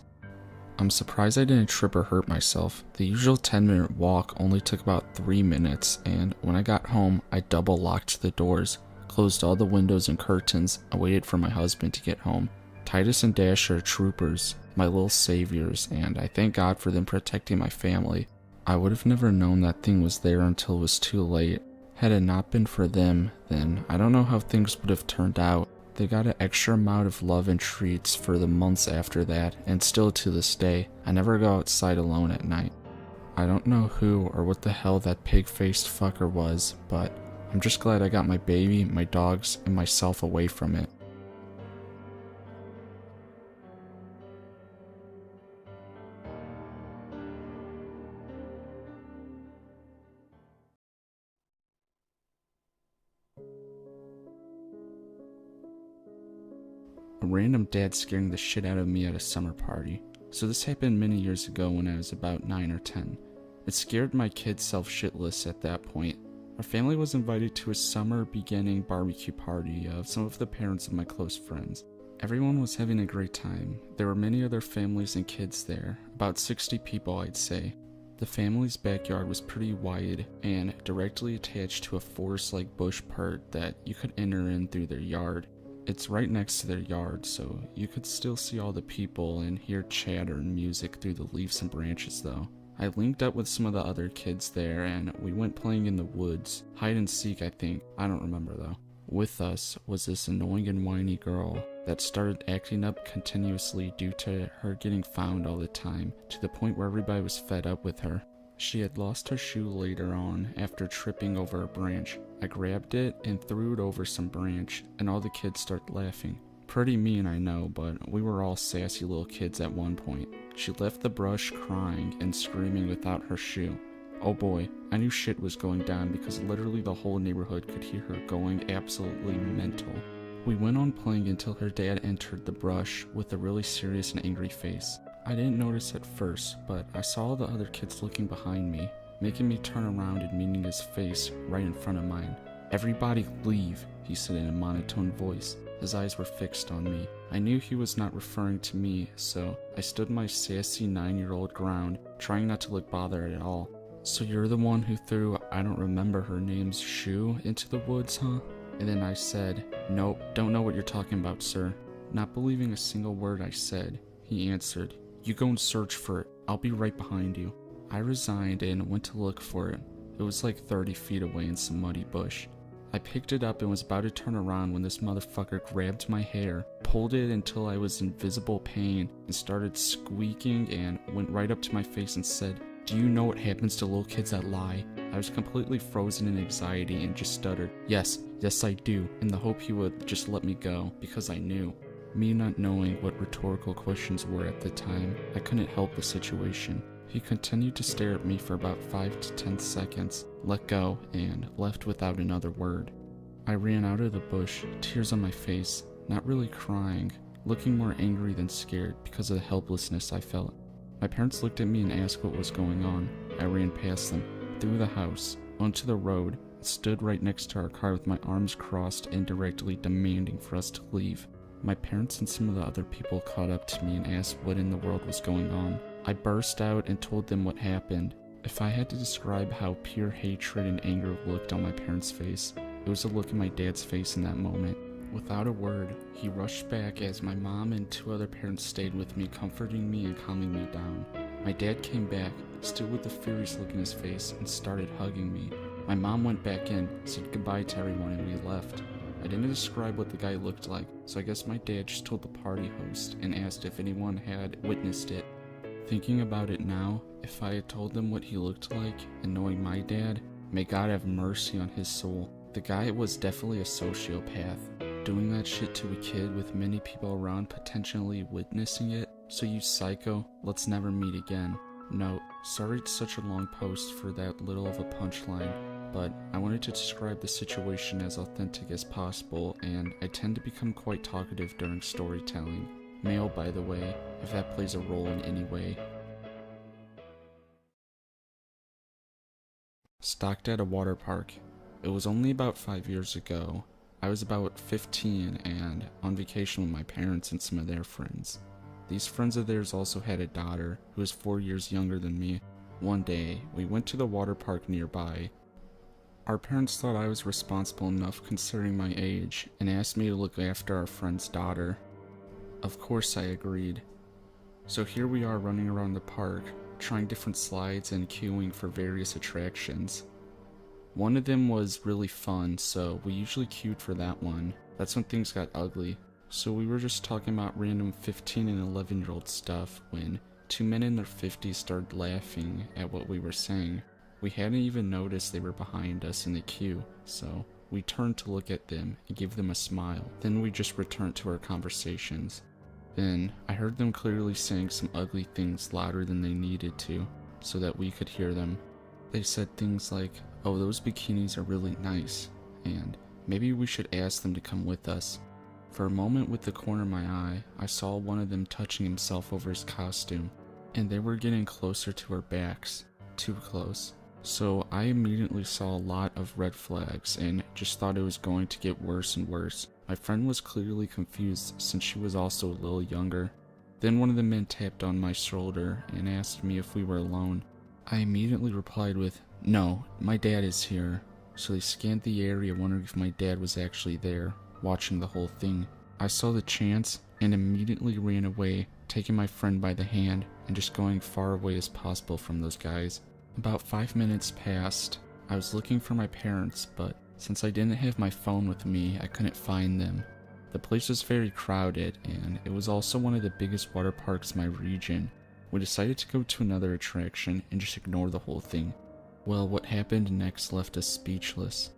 I'm surprised I didn't trip or hurt myself. The usual 10-minute walk only took about 3 minutes, and when I got home, I double locked the doors, closed all the windows and curtains, and waited for my husband to get home. Titus and Dash are troopers, my little saviors, and I thank God for them protecting my family. I would have never known that thing was there until it was too late. Had it not been for them, then I don't know how things would have turned out. They got an extra amount of love and treats for the months after that, and still to this day, I never go outside alone at night. I don't know who or what the hell that pig-faced fucker was, but I'm just glad I got my baby, my dogs, and myself away from it. A random dad scaring the shit out of me at a summer party. So this happened many years ago when I was about 9 or 10. It scared my kid self shitless at that point. Our family was invited to a summer beginning barbecue party of some of the parents of my close friends. Everyone was having a great time. There were many other families and kids there, about 60 people I'd say. The family's backyard was pretty wide and directly attached to a forest-like bush part that you could enter in through their yard. It's right next to their yard, so you could still see all the people and hear chatter and music through the leaves and branches though. I linked up with some of the other kids there and we went playing in the woods. Hide and seek, I think. I don't remember though. With us was this annoying and whiny girl that started acting up continuously due to her getting found all the time, to the point where everybody was fed up with her. She had lost her shoe later on after tripping over a branch. I grabbed it and threw it over some branch, and all the kids started laughing. Pretty mean, I know, but we were all sassy little kids at one point. She left the brush crying and screaming without her shoe. Oh boy, I knew shit was going down because literally the whole neighborhood could hear her going absolutely mental. We went on playing until her dad entered the brush with a really serious and angry face. I didn't notice at first, but I saw the other kids looking behind me, making me turn around and meeting his face right in front of mine. "Everybody leave," he said in a monotone voice. His eyes were fixed on me. I knew he was not referring to me, so I stood my sassy 9-year-old ground, trying not to look bothered at all. "So you're the one who threw, I don't remember her name's shoe into the woods, huh?" And then I said, "Nope, don't know what you're talking about, sir." Not believing a single word I said, he answered, "You go and search for it. I'll be right behind you." I resigned and went to look for it. It was like 30 feet away in some muddy bush. I picked it up and was about to turn around when this motherfucker grabbed my hair, pulled it until I was in visible pain, and started squeaking and went right up to my face and said, "Do you know what happens to little kids that lie?" I was completely frozen in anxiety and just stuttered, yes I do," in the hope he would just let me go, because I knew. Me not knowing what rhetorical questions were at the time, I couldn't help the situation. He continued to stare at me for about 5 to 10 seconds, let go, and left without another word. I ran out of the bush, tears on my face, not really crying, looking more angry than scared because of the helplessness I felt. My parents looked at me and asked what was going on. I ran past them, through the house, onto the road, and stood right next to our car with my arms crossed, indirectly demanding for us to leave. My parents and some of the other people caught up to me and asked what in the world was going on. I burst out and told them what happened. If I had to describe how pure hatred and anger looked on my parents' face, it was the look in my dad's face in that moment. Without a word, he rushed back as my mom and 2 other parents stayed with me, comforting me and calming me down. My dad came back, still with the furious look in his face, and started hugging me. My mom went back in, said goodbye to everyone, and we left. I didn't describe what the guy looked like, so I guess my dad just told the party host and asked if anyone had witnessed it. Thinking about it now, if I had told them what he looked like, and knowing my dad, may God have mercy on his soul. The guy was definitely a sociopath, doing that shit to a kid with many people around potentially witnessing it. So you psycho, let's never meet again. Note, sorry it's such a long post for that little of a punchline, but I wanted to describe the situation as authentic as possible, and I tend to become quite talkative during storytelling. Male, by the way, if that plays a role in any way. Stocked at a water park. It was only about 5 years ago. I was about 15 and on vacation with my parents and some of their friends. These friends of theirs also had a daughter who was 4 years younger than me. One day, we went to the water park nearby. Our parents thought I was responsible enough considering my age and asked me to look after our friend's daughter. Of course I agreed. So here we are running around the park, trying different slides and queuing for various attractions. One of them was really fun, so we usually queued for that one. That's when things got ugly. So we were just talking about random 15 and 11-year-old stuff when two men in their 50s started laughing at what we were saying. We hadn't even noticed they were behind us in the queue, so we turned to look at them and give them a smile. Then we just returned to our conversations. Then I heard them clearly saying some ugly things louder than they needed to, so that we could hear them. They said things like, "Oh, those bikinis are really nice," and maybe we should ask them to come with us. For a moment, with the corner of my eye, I saw one of them touching himself over his costume, and they were getting closer to our backs. Too close. So I immediately saw a lot of red flags and just thought it was going to get worse and worse. My friend was clearly confused since she was also a little younger. Then one of the men tapped on my shoulder and asked me if we were alone. I immediately replied with, "No, my dad is here." So they scanned the area wondering if my dad was actually there, watching the whole thing. I saw the chance and immediately ran away, taking my friend by the hand and just going far away as possible from those guys. About 5 minutes passed. I was looking for my parents, but since I didn't have my phone with me, I couldn't find them. The place was very crowded, and it was also one of the biggest water parks in my region. We decided to go to another attraction and just ignore the whole thing. Well, what happened next left us speechless.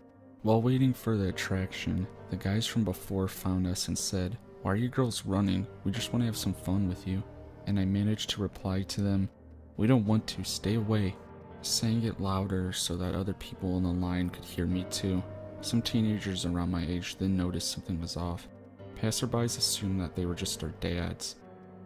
While waiting for the attraction, the guys from before found us and said, "Why are you girls running? We just want to have some fun with you." And I managed to reply to them, "We don't want to, stay away," saying it louder so that other people in the line could hear me too. Some teenagers around my age then noticed something was off. Passerbys assumed that they were just our dads.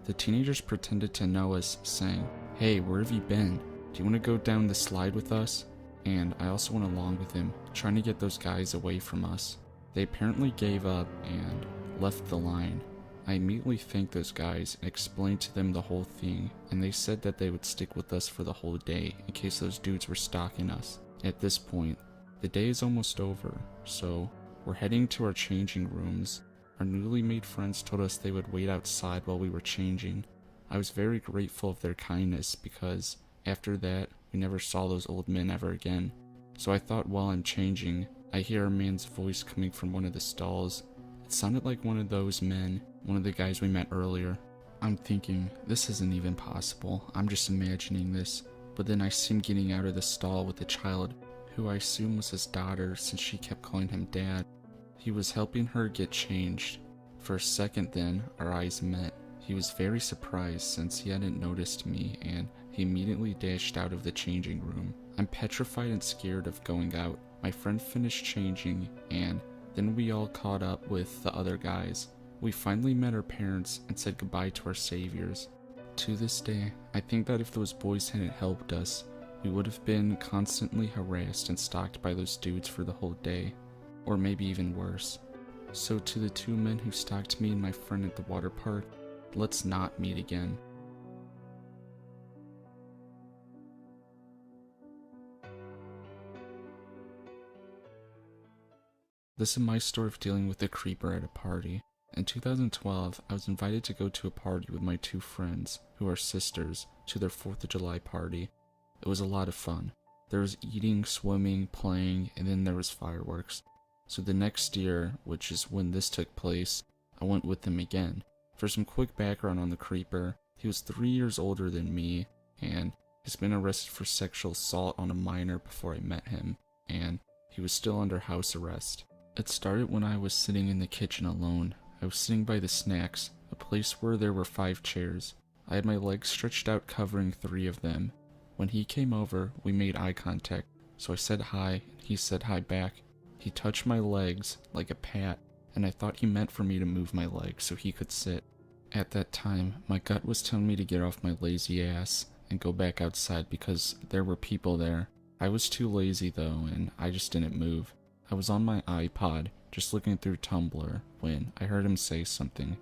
The teenagers pretended to know us, saying, "Hey, where have you been? Do you want to go down the slide with us?" And I also went along with him, trying to get those guys away from us. They apparently gave up and left the line. I immediately thanked those guys and explained to them the whole thing, and they said that they would stick with us for the whole day in case those dudes were stalking us. At this point, the day is almost over, so we're heading to our changing rooms. Our newly made friends told us they would wait outside while we were changing. I was very grateful of their kindness because after that, we never saw those old men ever again. So I thought while I'm changing, I hear a man's voice coming from one of the stalls. It sounded like one of those men, one of the guys we met earlier. I'm thinking, this isn't even possible, I'm just imagining this. But then I see him getting out of the stall with a child, who I assume was his daughter since she kept calling him dad. He was helping her get changed. For a second then, our eyes met. He was very surprised since he hadn't noticed me, and he immediately dashed out of the changing room. I'm petrified and scared of going out. My friend finished changing, and then we all caught up with the other guys. We finally met our parents and said goodbye to our saviors. To this day, I think that if those boys hadn't helped us, we would have been constantly harassed and stalked by those dudes for the whole day, or maybe even worse. So to the two men who stalked me and my friend at the water park, let's not meet again. This is my story of dealing with a creeper at a party. In 2012, I was invited to go to a party with my two friends, who are sisters, to their 4th of July party. It was a lot of fun. There was eating, swimming, playing, and then there was fireworks. So the next year, which is when this took place, I went with them again. For some quick background on the creeper, he was 3 years older than me, and he's been arrested for sexual assault on a minor before I met him, and he was still under house arrest. It started when I was sitting in the kitchen alone. I was sitting by the snacks, a place where there were 5 chairs. I had my legs stretched out covering 3 of them. When he came over, we made eye contact, so I said hi, and he said hi back. He touched my legs like a pat, and I thought he meant for me to move my legs so he could sit. At that time, my gut was telling me to get off my lazy ass and go back outside because there were people there. I was too lazy though, and I just didn't move. I was on my iPod, just looking through Tumblr, when I heard him say something.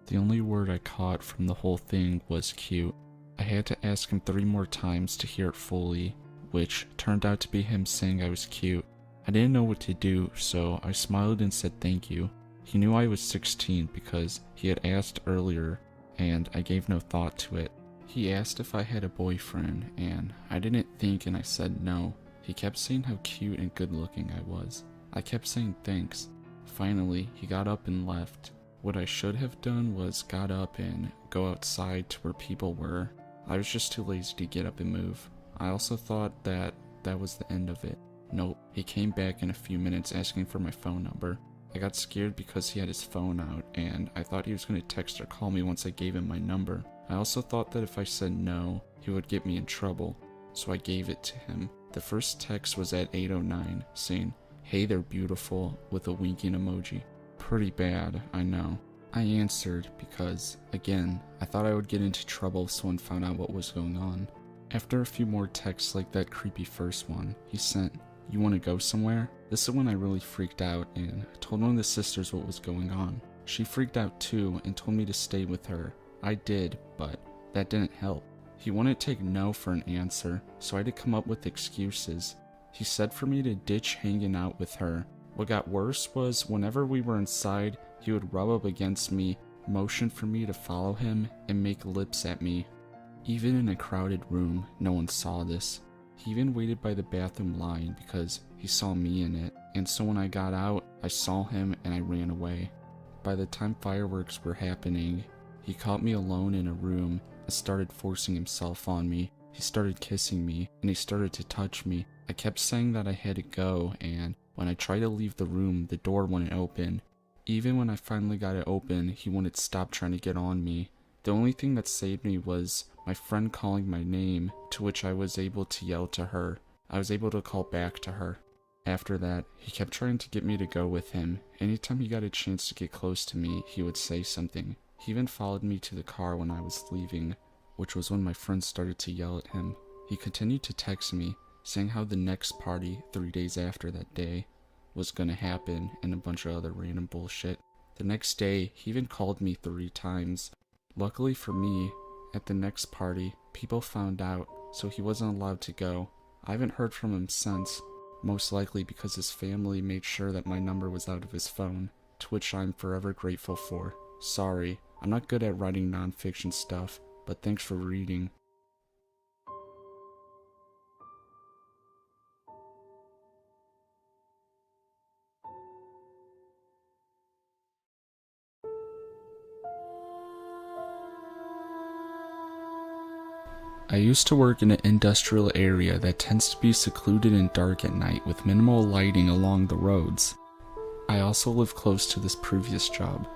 The only word I caught from the whole thing was cute. I had to ask him 3 more times to hear it fully, which turned out to be him saying I was cute. I didn't know what to do, so I smiled and said thank you. He knew I was 16 because he had asked earlier, and I gave no thought to it. He asked if I had a boyfriend, and I didn't think and I said no. He kept saying how cute and good looking I was. I kept saying thanks. Finally, he got up and left. What I should have done was got up and go outside to where people were. I was just too lazy to get up and move. I also thought that was the end of it. Nope, he came back in a few minutes asking for my phone number. I got scared because he had his phone out, and I thought he was going to text or call me once I gave him my number. I also thought that if I said no, he would get me in trouble, so I gave it to him. The first text was at 8:09, saying, "Hey there, beautiful," with a winking emoji. Pretty bad, I know. I answered because, again, I thought I would get into trouble if someone found out what was going on. After a few more texts like that creepy first one, he sent, "You want to go somewhere?" This is when I really freaked out and told one of the sisters what was going on. She freaked out too and told me to stay with her. I did, but that didn't help. He wouldn't take no for an answer, so I had to come up with excuses. He said for me to ditch hanging out with her. What got worse was whenever we were inside, he would rub up against me, motion for me to follow him, and make lips at me. Even in a crowded room, no one saw this. He even waited by the bathroom line because he saw me in it, and so when I got out, I saw him and I ran away. By the time fireworks were happening, he caught me alone in a room and started forcing himself on me. He started kissing me, and he started to touch me. I kept saying that I had to go, and when I tried to leave the room, the door wouldn't open. Even when I finally got it open, he wouldn't stop trying to get on me. The only thing that saved me was my friend calling my name, to which I was able to yell to her. I was able to call back to her. After that, he kept trying to get me to go with him. Anytime he got a chance to get close to me, he would say something. He even followed me to the car when I was leaving, which was when my friends started to yell at him. He continued to text me, saying how the next party 3 days after that day was gonna happen and a bunch of other random bullshit. The next day, he even called me 3 times. Luckily for me, at the next party, people found out, so he wasn't allowed to go. I haven't heard from him since, most likely because his family made sure that my number was out of his phone, to which I'm forever grateful for. Sorry, I'm not good at writing non-fiction stuff, but thanks for reading. I used to work in an industrial area that tends to be secluded and dark at night with minimal lighting along the roads. I also lived close to this previous job,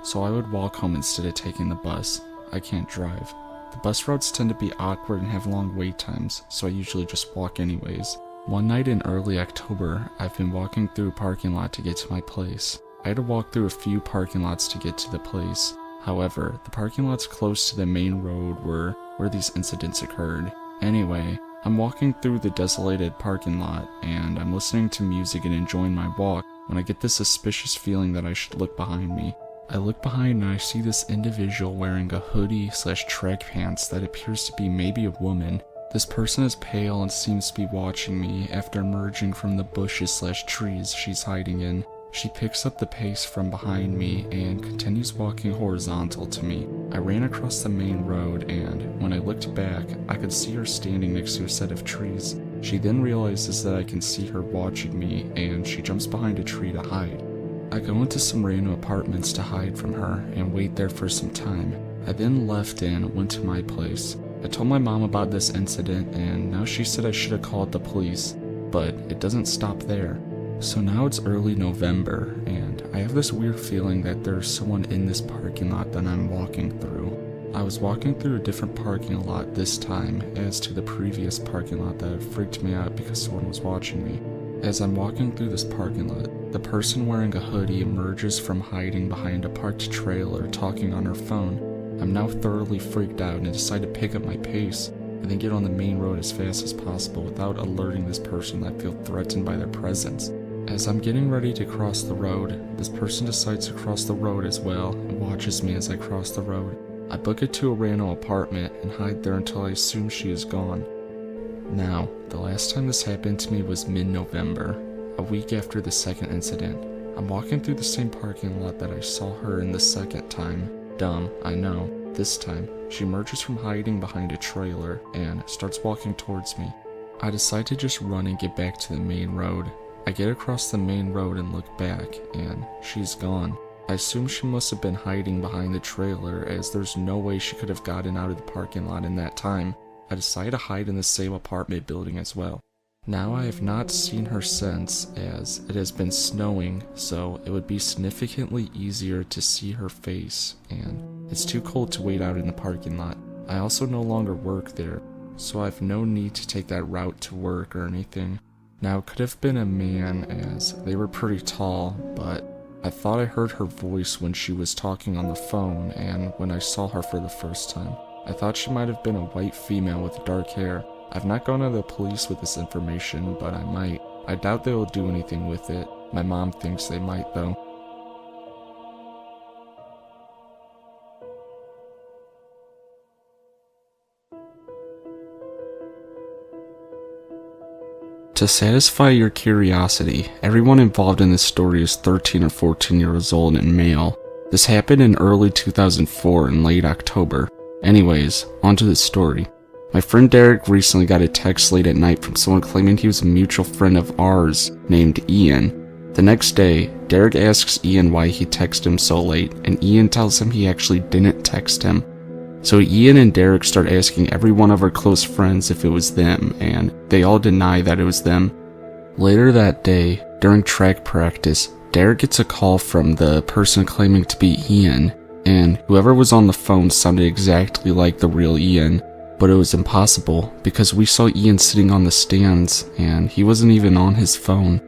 so I would walk home instead of taking the bus. I can't drive. The bus routes tend to be awkward and have long wait times, so I usually just walk anyways. One night in early October, I've been walking through a parking lot to get to my place. I had to walk through a few parking lots to get to the place. However, the parking lots close to the main road were where these incidents occurred. Anyway, I'm walking through the desolated parking lot, and I'm listening to music and enjoying my walk when I get this suspicious feeling that I should look behind me. I look behind and I see this individual wearing a hoodie/track pants that appears to be maybe a woman. This person is pale and seems to be watching me after emerging from the bushes/trees she's hiding in. She picks up the pace from behind me and continues walking horizontal to me. I ran across the main road, and when I looked back, I could see her standing next to a set of trees. She then realizes that I can see her watching me, and she jumps behind a tree to hide. I go into some random apartments to hide from her and wait there for some time. I then left and went to my place. I told my mom about this incident, and now she said I should have called the police, but it doesn't stop there. So now it's early November, and I have this weird feeling that there's someone in this parking lot that I'm walking through. I was walking through a different parking lot this time as to the previous parking lot that had freaked me out because someone was watching me. As I'm walking through this parking lot, the person wearing a hoodie emerges from hiding behind a parked trailer talking on her phone. I'm now thoroughly freaked out and decide to pick up my pace and then get on the main road as fast as possible without alerting this person that I feel threatened by their presence. As I'm getting ready to cross the road, this person decides to cross the road as well and watches me as I cross the road. I book it to a random apartment and hide there until I assume she is gone. Now, the last time this happened to me was mid-November. a week after the second incident. I'm walking through the same parking lot that I saw her in the second time. Dumb, I know. This time, she emerges from hiding behind a trailer and starts walking towards me. I decide to just run and get back to the main road. I get across the main road and look back, and she's gone. I assume she must have been hiding behind the trailer, as there's no way she could have gotten out of the parking lot in that time. I decide to hide in the same apartment building as well. Now I have not seen her since, as it has been snowing, so it would be significantly easier to see her face, and it's too cold to wait out in the parking lot. I also no longer work there, so I have no need to take that route to work or anything. Now it could have been a man, as they were pretty tall, but I thought I heard her voice when she was talking on the phone and when I saw her for the first time. I thought she might have been a white female with dark hair. I've not gone to the police with this information, but I might. I doubt they will do anything with it. My mom thinks they might, though. To satisfy your curiosity, everyone involved in this story is 13 or 14 years old and male. This happened in early 2004 and late October. Anyways, onto the story. My friend Derek recently got a text late at night from someone claiming he was a mutual friend of ours named Ian. The next day, Derek asks Ian why he texted him so late, and Ian tells him he actually didn't text him. So Ian and Derek start asking every one of our close friends if it was them, and they all deny that it was them. Later that day, during track practice, Derek gets a call from the person claiming to be Ian, and whoever was on the phone sounded exactly like the real Ian, but it was impossible because we saw Ian sitting on the stands and he wasn't even on his phone.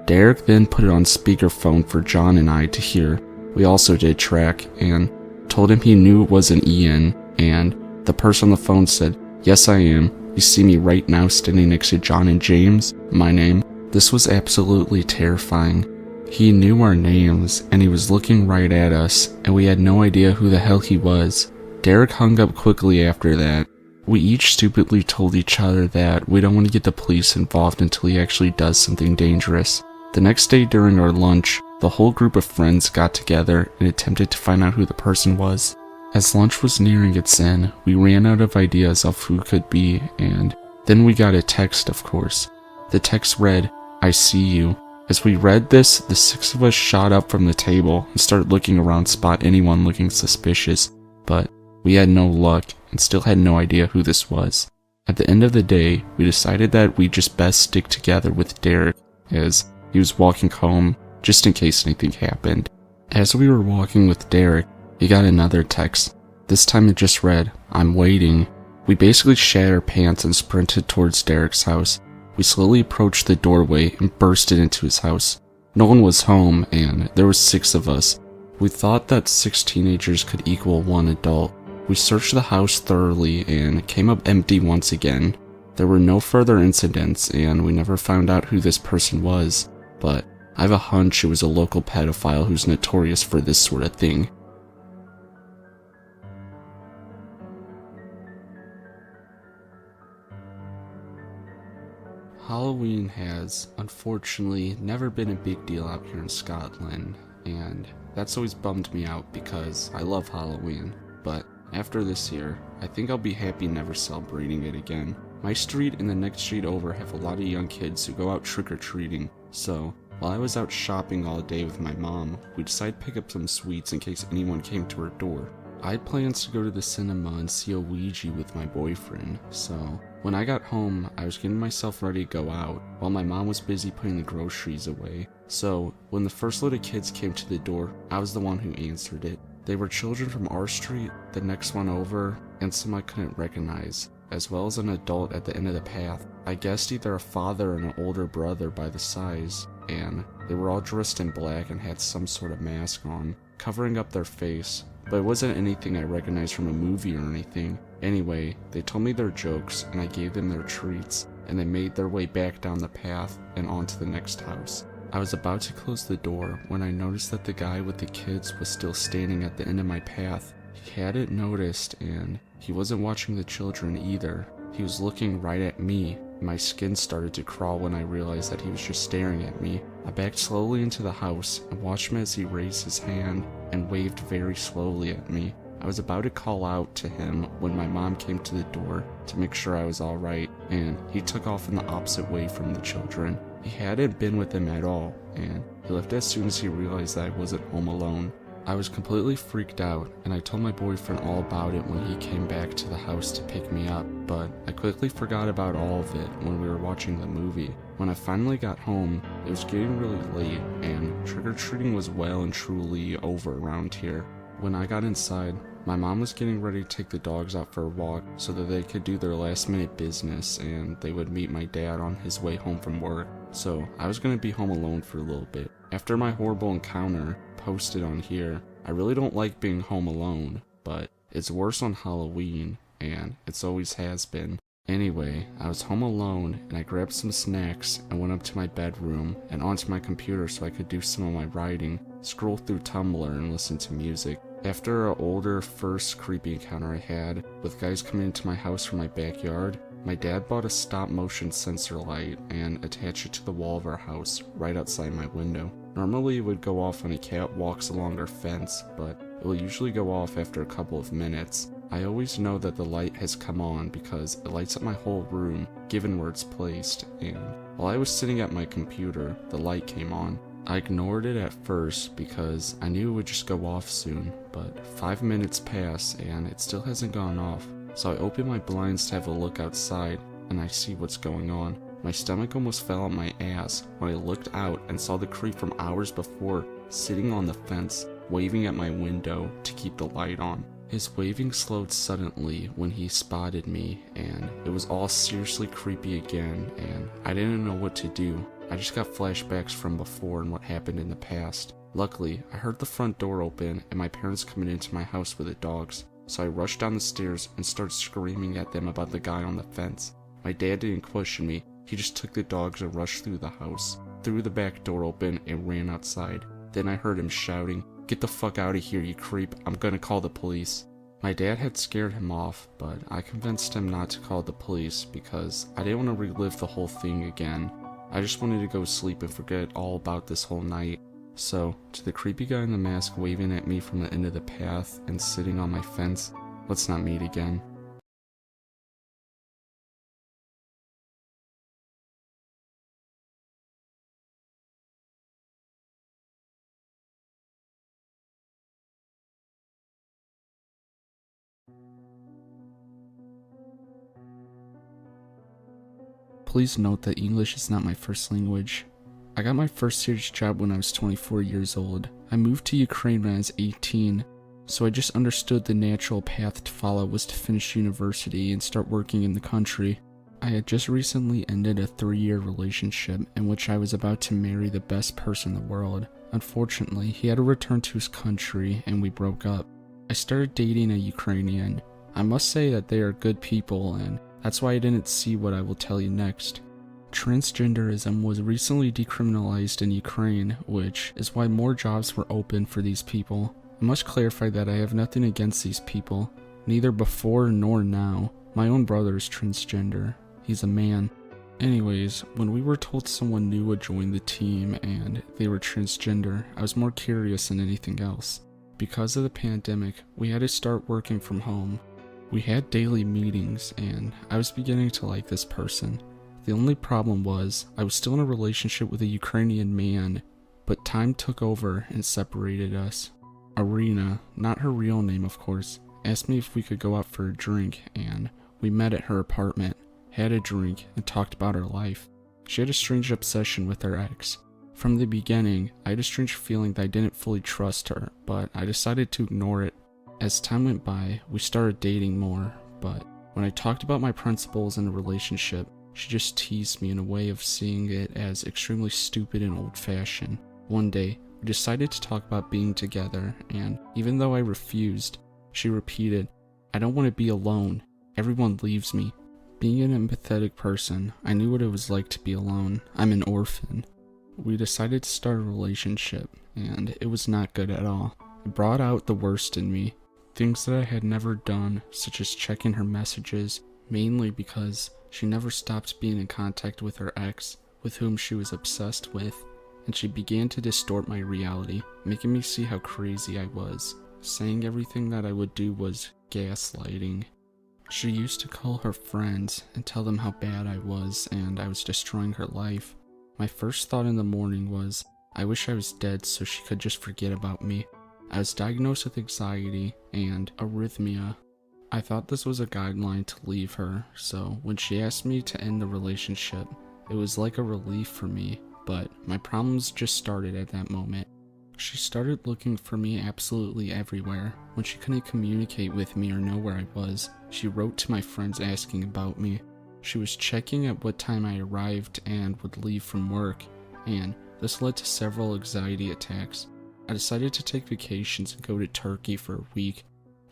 Derek then put it on speakerphone for John and I to hear. We also did track and told him he knew it wasn't Ian, and the person on the phone said, "Yes, I am. You see me right now standing next to John and James, my name." This was absolutely terrifying. He knew our names, and he was looking right at us, and we had no idea who the hell he was. Derek hung up quickly after that. We each stupidly told each other that we don't want to get the police involved until he actually does something dangerous. The next day during our lunch, the whole group of friends got together and attempted to find out who the person was. As lunch was nearing its end, we ran out of ideas of who it could be, and then we got a text, of course. The text read, "I see you." As we read this, the six of us shot up from the table and started looking around to spot anyone looking suspicious, but we had no luck and still had no idea who this was. At the end of the day, we decided that we'd just best stick together with Derek, as he was walking home just in case anything happened. As we were walking with Derek, he got another text. This time it just read, "I'm waiting." We basically shat our pants and sprinted towards Derek's house. We slowly approached the doorway and bursted into his house. No one was home, and there was 6 of us. We thought that 6 teenagers could equal 1 adult. We searched the house thoroughly and came up empty once again. There were no further incidents, and we never found out who this person was, but I have a hunch it was a local pedophile who's notorious for this sort of thing. Halloween has, unfortunately, never been a big deal out here in Scotland, and that's always bummed me out because I love Halloween, but after this year, I think I'll be happy never celebrating it again. My street and the next street over have a lot of young kids who go out trick-or-treating, so while I was out shopping all day with my mom, we decided to pick up some sweets in case anyone came to her door. I had plans to go to the cinema and see a Ouija with my boyfriend, so when I got home, I was getting myself ready to go out, while my mom was busy putting the groceries away. So, when the first load of kids came to the door, I was the one who answered it. They were children from our street, the next one over, and some I couldn't recognize, as well as an adult at the end of the path. I guessed either a father or an older brother by the size, and they were all dressed in black and had some sort of mask on, covering up their face, but it wasn't anything I recognized from a movie or anything. Anyway, they told me their jokes, and I gave them their treats, and they made their way back down the path and on to the next house. I was about to close the door when I noticed that the guy with the kids was still standing at the end of my path. He hadn't noticed, and he wasn't watching the children either. He was looking right at me, My skin started to crawl when I realized that he was just staring at me. I backed slowly into the house and watched him as he raised his hand and waved very slowly at me. I was about to call out to him when my mom came to the door to make sure I was alright, and he took off in the opposite way from the children. He hadn't been with them at all, and he left as soon as he realized that I wasn't home alone. I was completely freaked out, and I told my boyfriend all about it when he came back to the house to pick me up, but I quickly forgot about all of it when we were watching the movie. When I finally got home, it was getting really late, and trick-or-treating was well and truly over around here. When I got inside, my mom was getting ready to take the dogs out for a walk so that they could do their last-minute business and they would meet my dad on his way home from work. So I was going to be home alone for a little bit. After my horrible encounter posted on here, I really don't like being home alone, but it's worse on Halloween, and it's always has been. Anyway, I was home alone, and I grabbed some snacks and went up to my bedroom and onto my computer so I could do some of my writing, scroll through Tumblr, and listen to music. After an older first creepy encounter I had with guys coming into my house from my backyard, my dad bought a stop-motion sensor light and attached it to the wall of our house right outside my window. Normally it would go off when a cat walks along our fence, but it will usually go off after a couple of minutes. I always know that the light has come on because it lights up my whole room, given where it's placed, and while I was sitting at my computer, the light came on. I ignored it at first because I knew it would just go off soon, but 5 minutes pass and it still hasn't gone off. So I open my blinds to have a look outside, and I see what's going on. My stomach almost fell on my ass when I looked out and saw the creep from hours before sitting on the fence, waving at my window to keep the light on. His waving slowed suddenly when he spotted me, and it was all seriously creepy again, and I didn't know what to do. I just got flashbacks from before and what happened in the past. Luckily, I heard the front door open and my parents coming into my house with the dogs. So I rushed down the stairs and started screaming at them about the guy on the fence. My dad didn't question me, he just took the dogs and rushed through the house, threw the back door open and ran outside. Then I heard him shouting, "Get the fuck out of here, you creep, I'm gonna call the police." My dad had scared him off, but I convinced him not to call the police because I didn't want to relive the whole thing again. I just wanted to go sleep and forget all about this whole night. So, to the creepy guy in the mask waving at me from the end of the path and sitting on my fence, let's not meet again. Please note that English is not my first language. I got my first serious job when I was 24 years old. I moved to Ukraine when I was 18, so I just understood the natural path to follow was to finish university and start working in the country. I had just recently ended a 3-year relationship in which I was about to marry the best person in the world. Unfortunately, he had to return to his country and we broke up. I started dating a Ukrainian. I must say that they are good people, and that's why I didn't see what I will tell you next. Transgenderism was recently decriminalized in Ukraine, which is why more jobs were open for these people. I must clarify that I have nothing against these people, neither before nor now. My own brother is transgender. He's a man. Anyways, when we were told someone new would join the team and they were transgender, I was more curious than anything else. Because of the pandemic, we had to start working from home. We had daily meetings, and I was beginning to like this person. The only problem was, I was still in a relationship with a Ukrainian man, but time took over and separated us. Arena, not her real name of course, asked me if we could go out for a drink, and we met at her apartment, had a drink, and talked about her life. She had a strange obsession with her ex. From the beginning, I had a strange feeling that I didn't fully trust her, but I decided to ignore it. As time went by, we started dating more, but when I talked about my principles in a relationship, she just teased me in a way of seeing it as extremely stupid and old-fashioned. One day, we decided to talk about being together, and even though I refused, she repeated, "I don't want to be alone. Everyone leaves me." Being an empathetic person, I knew what it was like to be alone. I'm an orphan. We decided to start a relationship, and it was not good at all. It brought out the worst in me. Things that I had never done, such as checking her messages, mainly because She never stopped being in contact with her ex, with whom she was obsessed with, and she began to distort my reality, making me see how crazy I was, saying everything that I would do was gaslighting. She used to call her friends and tell them how bad I was and I was destroying her life. My first thought in the morning was, I wish I was dead so she could just forget about me. I was diagnosed with anxiety and arrhythmia. I thought this was a guideline to leave her, so when she asked me to end the relationship, it was like a relief for me, but my problems just started at that moment. She started looking for me absolutely everywhere. When she couldn't communicate with me or know where I was, she wrote to my friends asking about me. She was checking at what time I arrived and would leave from work, and this led to several anxiety attacks. I decided to take vacations and go to Turkey for a week.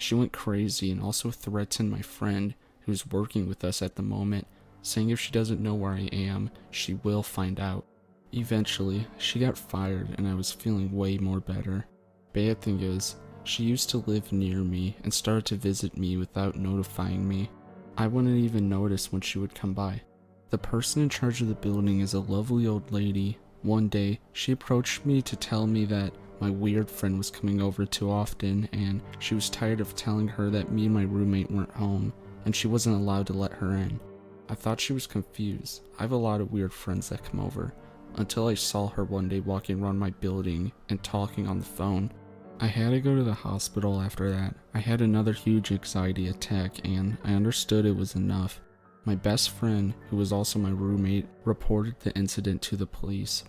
She went crazy and also threatened my friend, who was working with us at the moment, saying if she doesn't know where I am, she will find out. Eventually, she got fired and I was feeling way more better. Bad thing is, she used to live near me and started to visit me without notifying me. I wouldn't even notice when she would come by. The person in charge of the building is a lovely old lady. One day, she approached me to tell me that my weird friend was coming over too often and she was tired of telling her that me and my roommate weren't home and she wasn't allowed to let her in. I thought she was confused. I have a lot of weird friends that come over, until I saw her one day walking around my building and talking on the phone. I had to go to the hospital after that. I had another huge anxiety attack and I understood it was enough. My best friend, who was also my roommate, reported the incident to the police,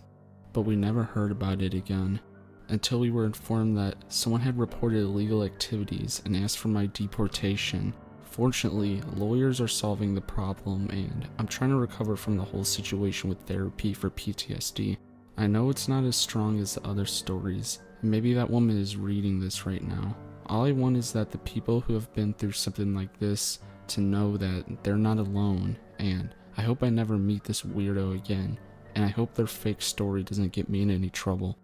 but we never heard about it again, until we were informed that someone had reported illegal activities and asked for my deportation. Fortunately, lawyers are solving the problem and I'm trying to recover from the whole situation with therapy for PTSD. I know it's not as strong as the other stories, and maybe that woman is reading this right now. All I want is that the people who have been through something like this to know that they're not alone, and I hope I never meet this weirdo again, and I hope their fake story doesn't get me in any trouble.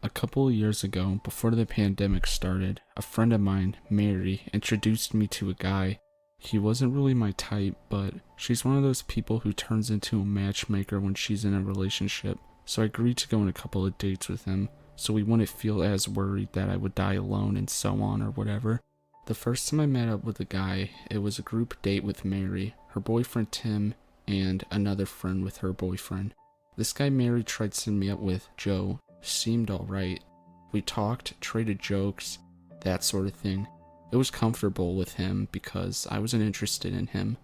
A couple of years ago, before the pandemic started, a friend of mine, Mary, introduced me to a guy. He wasn't really my type, but she's one of those people who turns into a matchmaker when she's in a relationship, so I agreed to go on a couple of dates with him, so we wouldn't feel as worried that I would die alone and so on or whatever. The first time I met up with the guy, it was a group date with Mary, her boyfriend Tim, and another friend with her boyfriend. This guy Mary tried to set me up with, Joe, seemed alright. We talked, traded jokes, that sort of thing. It was comfortable with him because I wasn't interested in him.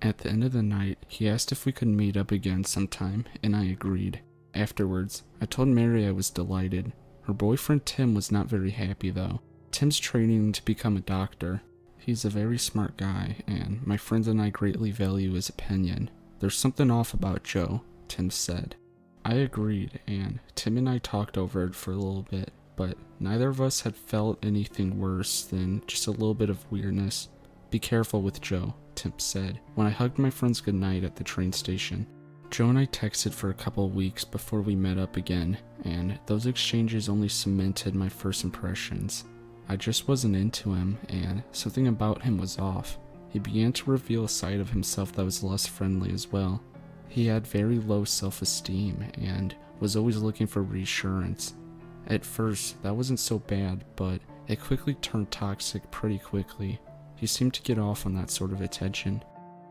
At the end of the night, he asked if we could meet up again sometime, and I agreed. Afterwards, I told Mary I was delighted. Her boyfriend Tim was not very happy though. Tim's training to become a doctor. He's a very smart guy, and my friends and I greatly value his opinion. There's something off about Joe, Tim said. I agreed, and Tim and I talked over it for a little bit, but neither of us had felt anything worse than just a little bit of weirdness. Be careful with Joe, Tim said, when I hugged my friends goodnight at the train station. Joe and I texted for a couple of weeks before we met up again, and those exchanges only cemented my first impressions. I just wasn't into him, and something about him was off. He began to reveal a side of himself that was less friendly as well. He had very low self-esteem and was always looking for reassurance. At first, that wasn't so bad, but it quickly turned toxic pretty quickly. He seemed to get off on that sort of attention.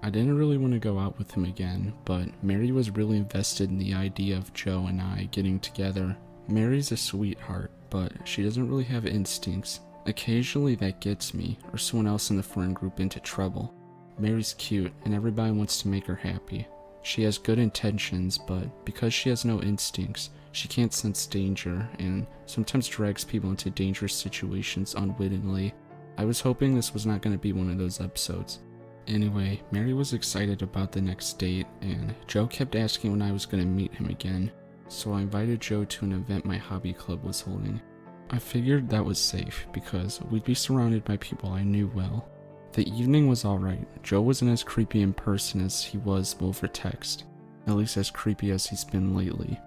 I didn't really want to go out with him again, but Mary was really invested in the idea of Joe and I getting together. Mary's a sweetheart, but she doesn't really have instincts. Occasionally that gets me, or someone else in the friend group, into trouble. Mary's cute, and everybody wants to make her happy. She has good intentions, but because she has no instincts, she can't sense danger and sometimes drags people into dangerous situations unwittingly. I was hoping this was not going to be one of those episodes. Anyway, Mary was excited about the next date, and Joe kept asking when I was going to meet him again, so I invited Joe to an event my hobby club was holding. I figured that was safe because we'd be surrounded by people I knew well. The evening was alright. Joe wasn't as creepy in person as he was over text, at least as creepy as he's been lately.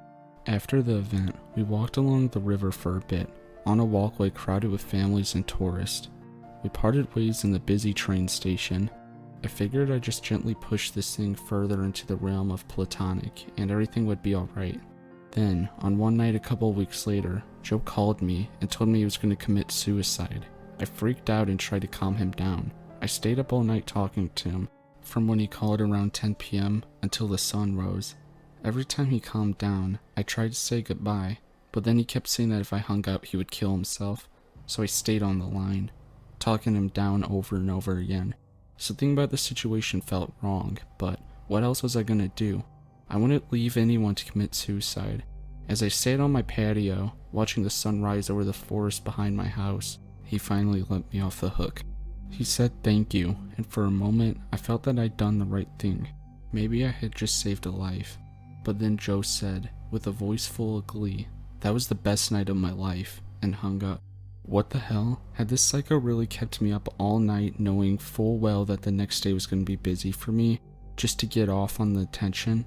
After the event, we walked along the river for a bit. on a walkway crowded with families and tourists. We parted ways in the busy train station. I figured I'd just gently push this thing further into the realm of platonic, and everything would be alright. Then, on one night a couple weeks later, Joe called me and told me he was going to commit suicide. I freaked out and tried to calm him down. I stayed up all night talking to him, from when he called around 10 p.m. until the sun rose. Every time he calmed down, I tried to say goodbye, but then he kept saying that if I hung up he would kill himself, so I stayed on the line, talking him down over and over again. Something about the situation felt wrong, but what else was I gonna do? I wouldn't leave anyone to commit suicide. As I sat on my patio, watching the sun rise over the forest behind my house, he finally let me off the hook. He said thank you, and for a moment I felt that I'd done the right thing. Maybe I had just saved a life. But then Joe said, with a voice full of glee, that was the best night of my life, and hung up. What the hell? Had this psycho really kept me up all night knowing full well that the next day was going to be busy for me, just to get off on the tension?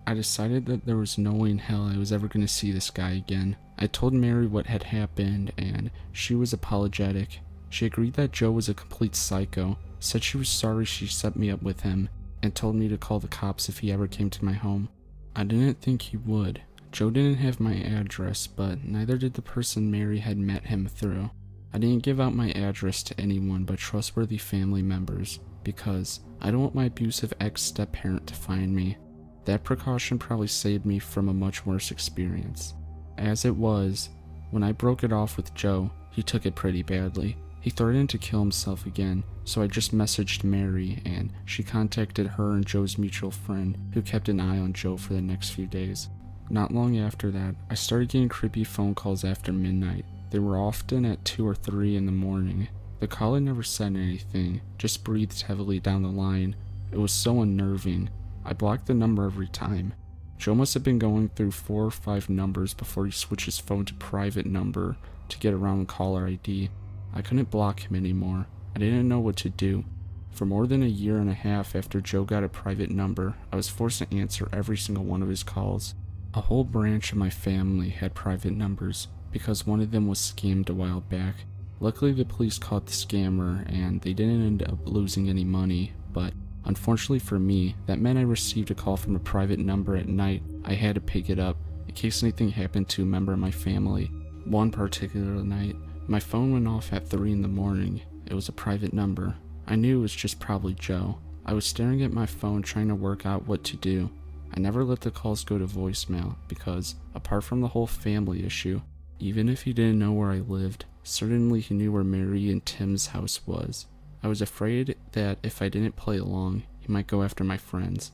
I decided that there was no way in hell I was ever going to see this guy again. I told Mary what had happened, and she was apologetic. She agreed that Joe was a complete psycho, said she was sorry she set me up with him, and told me to call the cops if he ever came to my home. I didn't think he would. Joe didn't have my address, but neither did the person Mary had met him through. I didn't give out my address to anyone but trustworthy family members, because I don't want my abusive ex-step-parent to find me. That precaution probably saved me from a much worse experience. As it was, when I broke it off with Joe, he took it pretty badly. He threatened to kill himself again, so I just messaged Mary, and she contacted her and Joe's mutual friend, who kept an eye on Joe for the next few days. Not long after that, I started getting creepy phone calls after midnight. They were often at 2 or 3 in the morning. The caller never said anything, just breathed heavily down the line. It was so unnerving. I blocked the number every time. Joe must have been going through 4 or 5 numbers before he switched his phone to private number to get around caller ID. I couldn't block him anymore. I didn't know what to do. For more than a year and a half after Joe got a private number, I was forced to answer every single one of his calls. A whole branch of my family had private numbers, because one of them was scammed a while back. Luckily the police caught the scammer and they didn't end up losing any money, but unfortunately for me, that meant I received a call from a private number at night. I had to pick it up, in case anything happened to a member of my family. One particular night, my phone went off at 3 in the morning. It was a private number. I knew it was just probably Joe. I was staring at my phone trying to work out what to do. I never let the calls go to voicemail because, apart from the whole family issue, even if he didn't know where I lived, certainly he knew where Mary and Tim's house was. I was afraid that if I didn't play along, he might go after my friends.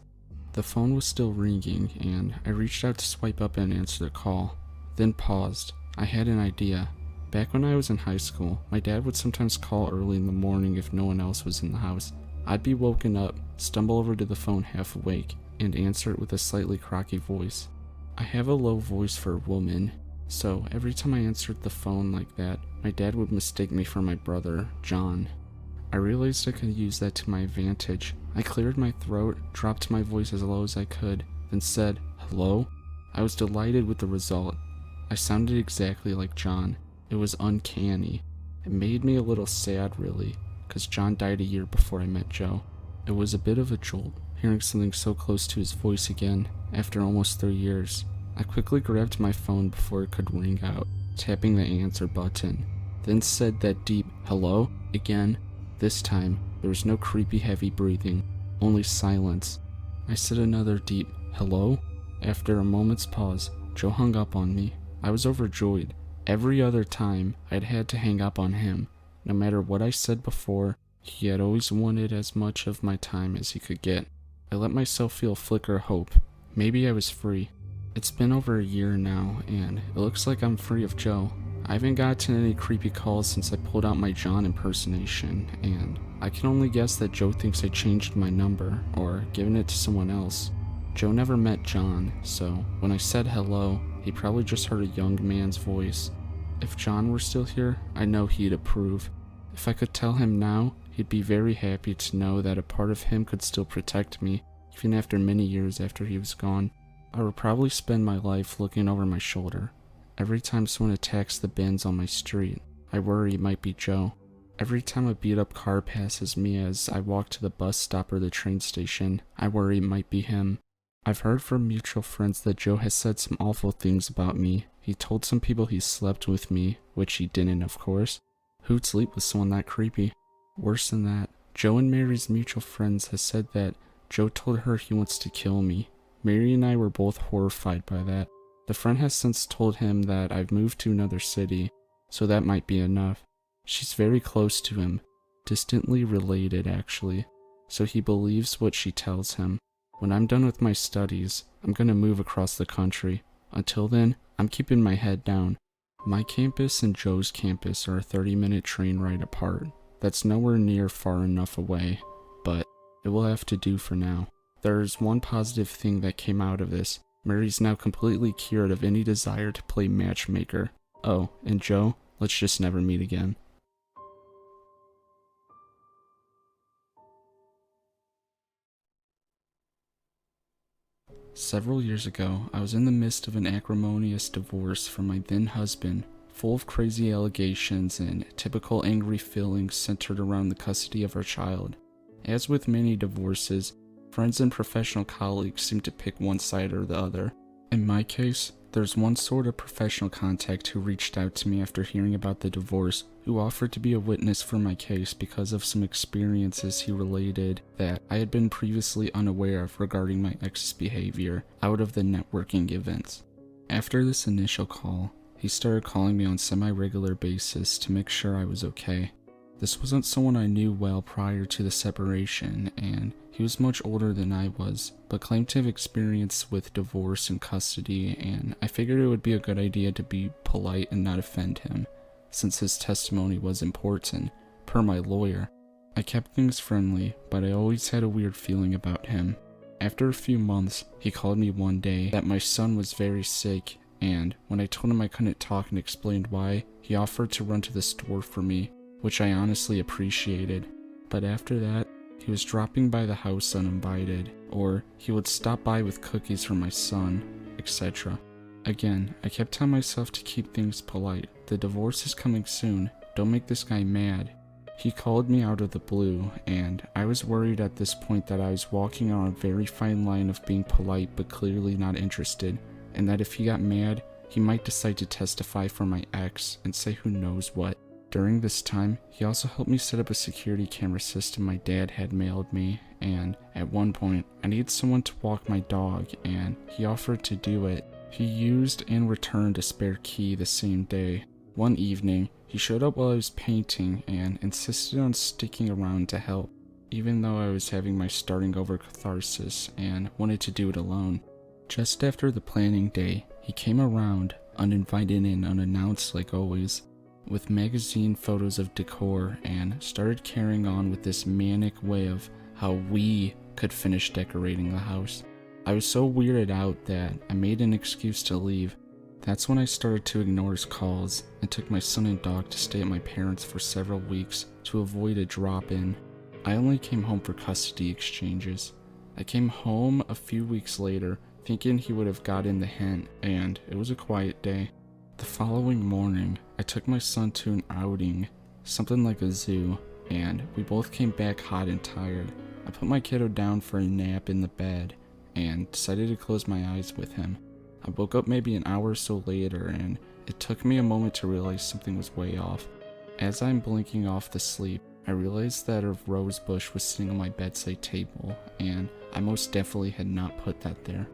The phone was still ringing, and I reached out to swipe up and answer the call, then paused. I had an idea. Back when I was in high school, my dad would sometimes call early in the morning if no one else was in the house. I'd be woken up, stumble over to the phone half awake, and answer it with a slightly croaky voice. I have a low voice for a woman, so every time I answered the phone like that, my dad would mistake me for my brother, John. I realized I could use that to my advantage. I cleared my throat, dropped my voice as low as I could, then said, "Hello?" I was delighted with the result. I sounded exactly like John. It was uncanny. It made me a little sad, really, because John died a year before I met Joe. It was a bit of a jolt, hearing something so close to his voice again, after almost 3 years. I quickly grabbed my phone before it could ring out, tapping the answer button, then said that deep hello again. This time, there was no creepy heavy breathing, only silence. I said another deep hello. After a moment's pause, Joe hung up on me. I was overjoyed. Every other time, I'd had to hang up on him. No matter what I said before, he had always wanted as much of my time as he could get. I let myself feel a flicker of hope. Maybe I was free. It's been over a year now, and it looks like I'm free of Joe. I haven't gotten any creepy calls since I pulled out my John impersonation, and I can only guess that Joe thinks I changed my number, or given it to someone else. Joe never met John, so when I said hello, he probably just heard a young man's voice. If John were still here, I know he'd approve. If I could tell him now, he'd be very happy to know that a part of him could still protect me, even after many years after he was gone. I would probably spend my life looking over my shoulder, Every time someone attacks the bins on my street, I worry it might be Joe. Every time a beat up car passes me as I walk to the bus stop or the train station, I worry it might be him. I've heard from mutual friends that Joe has said some awful things about me. He told some people he slept with me, which he didn't, of course. Who'd sleep with someone that creepy? Worse than that, Joe and Mary's mutual friends has said that Joe told her he wants to kill me. Mary and I were both horrified by that. The friend has since told him that I've moved to another city, so that might be enough. She's very close to him, distantly related actually, so he believes what she tells him. When I'm done with my studies, I'm gonna move across the country. Until then, I'm keeping my head down. My campus and Joe's campus are a 30-minute train ride apart. That's nowhere near far enough away, but it will have to do for now. There's one positive thing that came out of this. Mary's now completely cured of any desire to play matchmaker. Oh, and Joe, let's just never meet again. Several years ago, I was in the midst of an acrimonious divorce from my then husband, full of crazy allegations and typical angry feelings centered around the custody of our child. As with many divorces, friends and professional colleagues seem to pick one side or the other. In my case, there's one sort of professional contact who reached out to me after hearing about the divorce, who offered to be a witness for my case because of some experiences he related that I had been previously unaware of regarding my ex's behavior out of the networking events. After this initial call, he started calling me on a semi-regular basis to make sure I was okay. This wasn't someone I knew well prior to the separation, and he was much older than I was, but claimed to have experience with divorce and custody, and I figured it would be a good idea to be polite and not offend him, since his testimony was important, per my lawyer. I kept things friendly, but I always had a weird feeling about him. After a few months, he called me one day that my son was very sick, and when I told him I couldn't talk and explained why, he offered to run to the store for me, which I honestly appreciated. But after that, he was dropping by the house uninvited, or he would stop by with cookies for my son, etc. Again, I kept telling myself to keep things polite. The divorce is coming soon. Don't make this guy mad. He called me out of the blue, and I was worried at this point that I was walking on a very fine line of being polite but clearly not interested, and that if he got mad, he might decide to testify for my ex and say who knows what. During this time, he also helped me set up a security camera system my dad had mailed me, and at one point, I needed someone to walk my dog, and he offered to do it. He used and returned a spare key the same day. One evening, he showed up while I was painting and insisted on sticking around to help, even though I was having my starting over catharsis and wanted to do it alone. Just after the planning day, he came around, uninvited and unannounced like always, with magazine photos of decor, and started carrying on with this manic way of how we could finish decorating the house. I was so weirded out that I made an excuse to leave. That's when I started to ignore his calls and took my son and dog to stay at my parents' for several weeks to avoid a drop-in. I only came home for custody exchanges. I came home a few weeks later thinking he would have gotten the hint, and it was a quiet day. The following morning, I took my son to an outing, something like a zoo, and we both came back hot and tired. I put my kiddo down for a nap in the bed, and decided to close my eyes with him. I woke up maybe an hour or so later, and it took me a moment to realize something was way off. As I'm blinking off the sleep, I realized that a rose bush was sitting on my bedside table, and I most definitely had not put that there.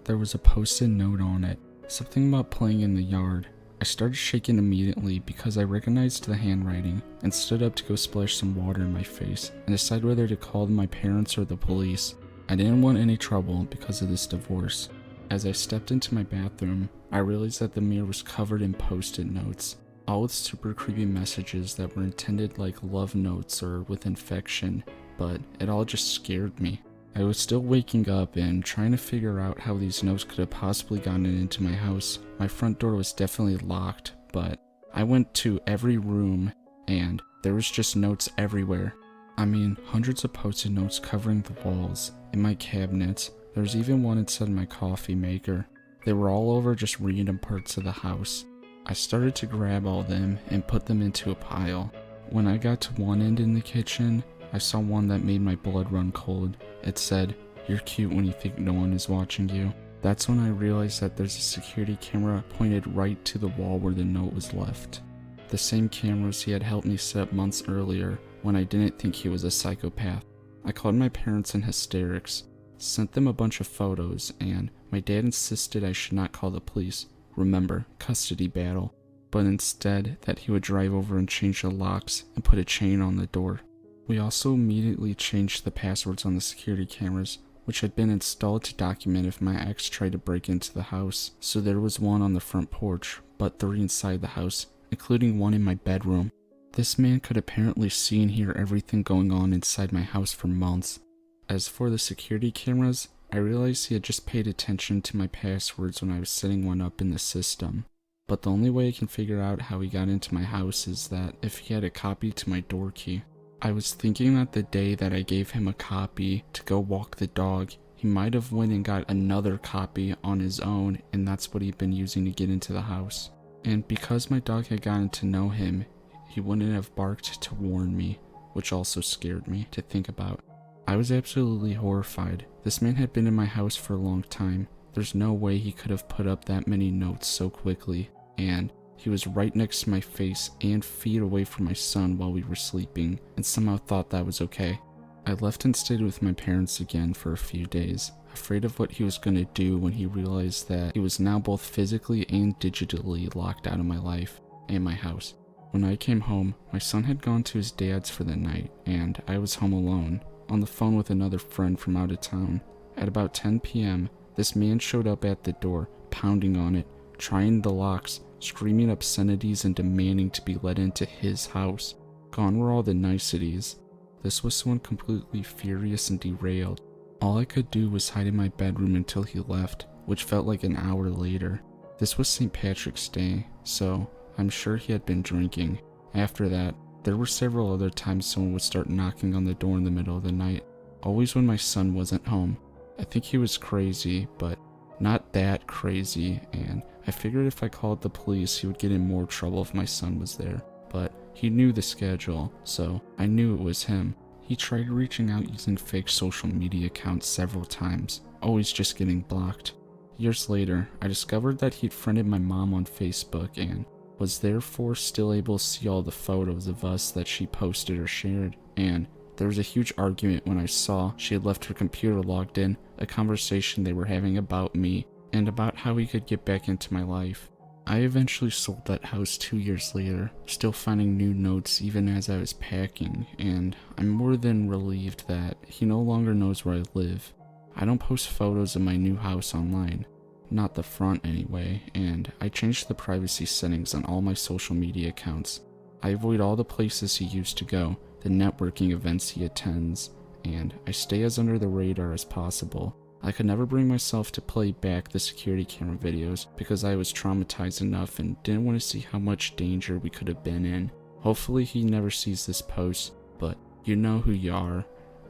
There was a post-it note on it, something about playing in the yard. I started shaking immediately because I recognized the handwriting and stood up to go splash some water in my face and decide whether to call my parents or the police. I didn't want any trouble because of this divorce. As I stepped into my bathroom, I realized that the mirror was covered in post-it notes, all with super creepy messages that were intended like love notes or with infection, but it all just scared me. I was still waking up and trying to figure out how these notes could have possibly gotten into my house. My front door was definitely locked, but I went to every room and there was just notes everywhere. I mean, hundreds of post-it notes covering the walls, in my cabinets. There was even one inside my coffee maker. They were all over just random parts of the house. I started to grab all of them and put them into a pile. When I got to one end in the kitchen, I saw one that made my blood run cold. It said, "You're cute when you think no one is watching you." That's when I realized that there's a security camera pointed right to the wall where the note was left. The same cameras he had helped me set up months earlier when I didn't think he was a psychopath. I called my parents in hysterics, sent them a bunch of photos, and my dad insisted I should not call the police. Remember, custody battle. But instead that he would drive over and change the locks and put a chain on the door. We also immediately changed the passwords on the security cameras, which had been installed to document if my ex tried to break into the house. So there was one on the front porch, but 3 inside the house, including one in my bedroom. This man could apparently see and hear everything going on inside my house for months. As for the security cameras, I realized he had just paid attention to my passwords when I was setting one up in the system. But the only way I can figure out how he got into my house is that if he had a copy to my door key. I was thinking that the day that I gave him a copy to go walk the dog, he might have went and got another copy on his own, and that's what he'd been using to get into the house. And because my dog had gotten to know him, he wouldn't have barked to warn me, which also scared me to think about. I was absolutely horrified. This man had been in my house for a long time. There's no way he could have put up that many notes so quickly, and he was right next to my face and feet away from my son while we were sleeping, and somehow thought that was okay. I left and stayed with my parents again for a few days, afraid of what he was going to do when he realized that he was now both physically and digitally locked out of my life and my house. When I came home, my son had gone to his dad's for the night, and I was home alone, on the phone with another friend from out of town. At about 10 p.m., this man showed up at the door, pounding on it, trying the locks, screaming obscenities and demanding to be let into his house. Gone were all the niceties. This was someone completely furious and derailed. All I could do was hide in my bedroom until he left, which felt like an hour later. This was St. Patrick's Day, so I'm sure he had been drinking. After that, there were several other times someone would start knocking on the door in the middle of the night, always when my son wasn't home. I think he was crazy, but not that crazy, and I figured if I called the police he would get in more trouble if my son was there. But he knew the schedule, so I knew it was him. He tried reaching out using fake social media accounts several times, always just getting blocked. Years later, I discovered that he'd friended my mom on Facebook and was therefore still able to see all the photos of us that she posted or shared, and there was a huge argument when I saw she had left her computer logged in, a conversation they were having about me and about how he could get back into my life. I eventually sold that house 2 years later, still finding new notes even as I was packing, and I'm more than relieved that he no longer knows where I live. I don't post photos of my new house online. Not the front anyway, and I changed the privacy settings on all my social media accounts. I avoid all the places he used to go, the networking events he attends, and I stay as under the radar as possible. I could never bring myself to play back the security camera videos because I was traumatized enough and didn't want to see how much danger we could have been in. Hopefully he never sees this post, but you know who you are.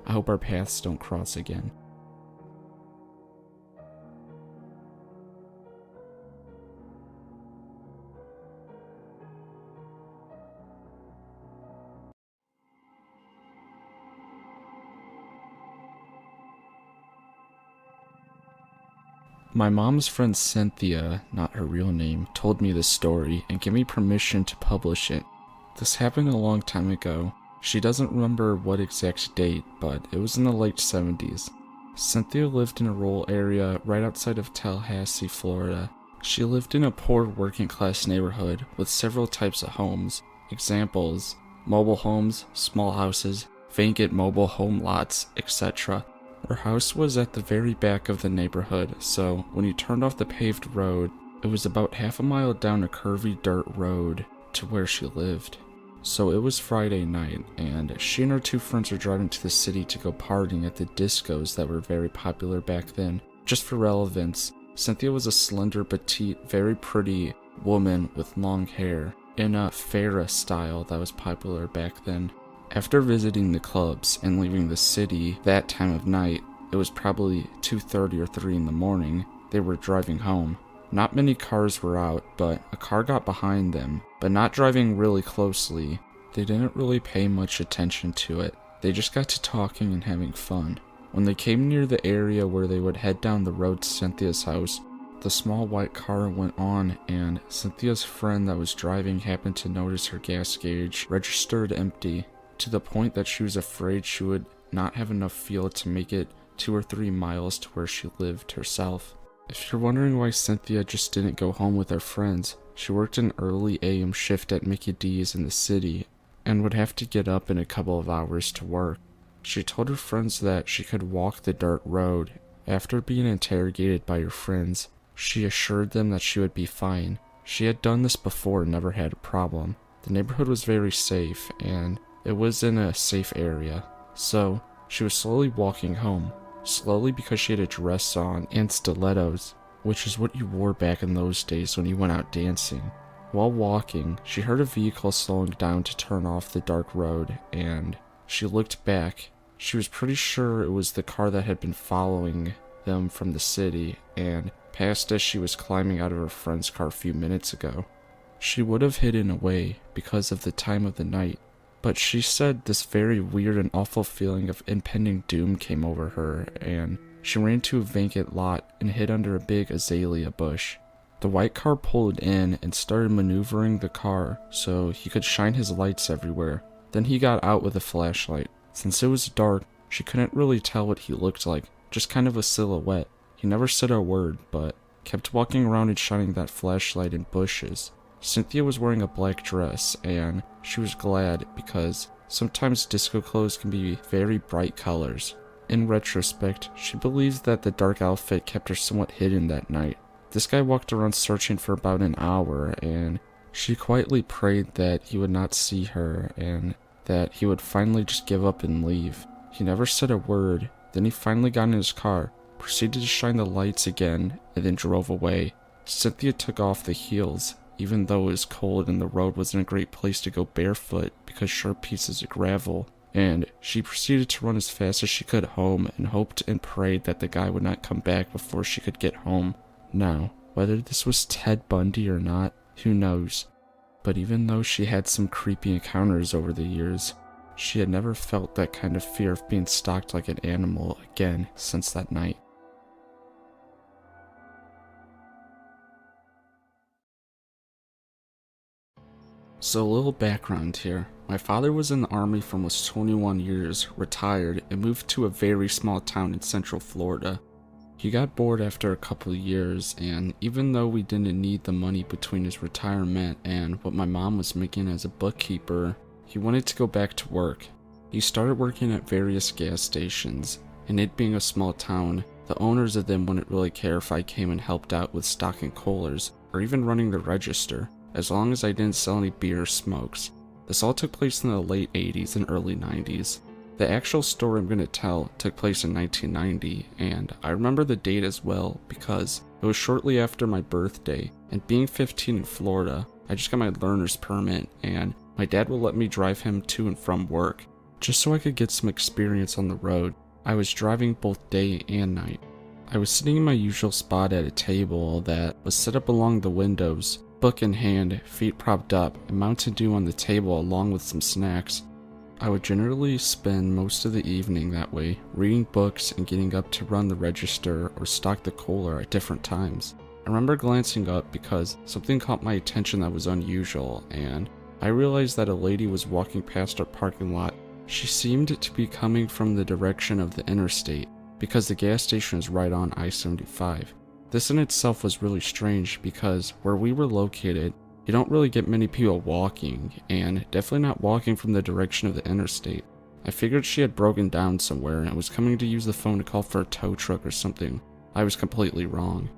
I hope our paths don't cross again. My mom's friend Cynthia, not her real name, told me this story and gave me permission to publish it. This happened a long time ago. She doesn't remember what exact date, but it was in the late 70s. Cynthia lived in a rural area right outside of Tallahassee, Florida. She lived in a poor working class neighborhood with several types of homes. Examples: mobile homes, small houses, vacant mobile home lots, etc. Her house was at the very back of the neighborhood, so when you turned off the paved road, it was about half a mile down a curvy dirt road to where she lived. So it was Friday night, and she and her 2 friends were driving to the city to go partying at the discos that were very popular back then. Just for relevance, Cynthia was a slender, petite, very pretty woman with long hair, in a Farrah style that was popular back then. After visiting the clubs and leaving the city that time of night, it was probably 2:30 or 3 in the morning, they were driving home. Not many cars were out, but a car got behind them, but not driving really closely. They didn't really pay much attention to it. They just got to talking and having fun. When they came near the area where they would head down the road to Cynthia's house, the small white car went on, and Cynthia's friend that was driving happened to notice her gas gauge registered empty, to the point that she was afraid she would not have enough fuel to make it 2 or 3 miles to where she lived herself. If you're wondering why Cynthia just didn't go home with her friends, she worked an early AM shift at Mickey D's in the city and would have to get up in a couple of hours to work. She told her friends that she could walk the dirt road. After being interrogated by her friends, she assured them that she would be fine. She had done this before and never had a problem. The neighborhood was very safe, and it was in a safe area. So, she was slowly walking home. Slowly because she had a dress on and stilettos, which is what you wore back in those days when you went out dancing. While walking, she heard a vehicle slowing down to turn off the dark road, and she looked back. She was pretty sure it was the car that had been following them from the city and passed as she was climbing out of her friend's car a few minutes ago. She would have hidden away because of the time of the night, but she said this very weird and awful feeling of impending doom came over her, and she ran to a vacant lot and hid under a big azalea bush. The white car pulled in and started maneuvering the car so he could shine his lights everywhere. Then he got out with a flashlight. Since it was dark, she couldn't really tell what he looked like, just kind of a silhouette. He never said a word, but kept walking around and shining that flashlight in bushes. Cynthia was wearing a black dress, and she was glad because sometimes disco clothes can be very bright colors. In retrospect, she believes that the dark outfit kept her somewhat hidden that night. This guy walked around searching for about an hour, and she quietly prayed that he would not see her and that he would finally just give up and leave. He never said a word. Then he finally got in his car, proceeded to shine the lights again, and then drove away. Cynthia took off the heels, even though it was cold and the road wasn't a great place to go barefoot because sharp pieces of gravel, and she proceeded to run as fast as she could home and hoped and prayed that the guy would not come back before she could get home. Now, whether this was Ted Bundy or not, who knows? But even though she had some creepy encounters over the years, she had never felt that kind of fear of being stalked like an animal again since that night. So a little background here. My father was in the army for almost 21 years, retired, and moved to a very small town in central Florida. He got bored after a couple of years, and even though we didn't need the money between his retirement and what my mom was making as a bookkeeper, he wanted to go back to work. He started working at various gas stations, and it being a small town, the owners of them wouldn't really care if I came and helped out with stocking coolers, or even running the register, as long as I didn't sell any beer or smokes. This all took place in the late 80s and early 90s. The actual story I'm going to tell took place in 1990, and I remember the date as well because it was shortly after my birthday, and being 15 in Florida, I just got my learner's permit, and my dad would let me drive him to and from work, just so I could get some experience on the road. I was driving both day and night. I was sitting in my usual spot at a table that was set up along the windows, book in hand, feet propped up, and Mountain Dew on the table along with some snacks. I would generally spend most of the evening that way, reading books and getting up to run the register or stock the cooler at different times. I remember glancing up because something caught my attention that was unusual, and I realized that a lady was walking past our parking lot. She seemed to be coming from the direction of the interstate, because the gas station is right on I-75. This in itself was really strange because where we were located, you don't really get many people walking, and definitely not walking from the direction of the interstate. I figured she had broken down somewhere and was coming to use the phone to call for a tow truck or something. I was completely wrong.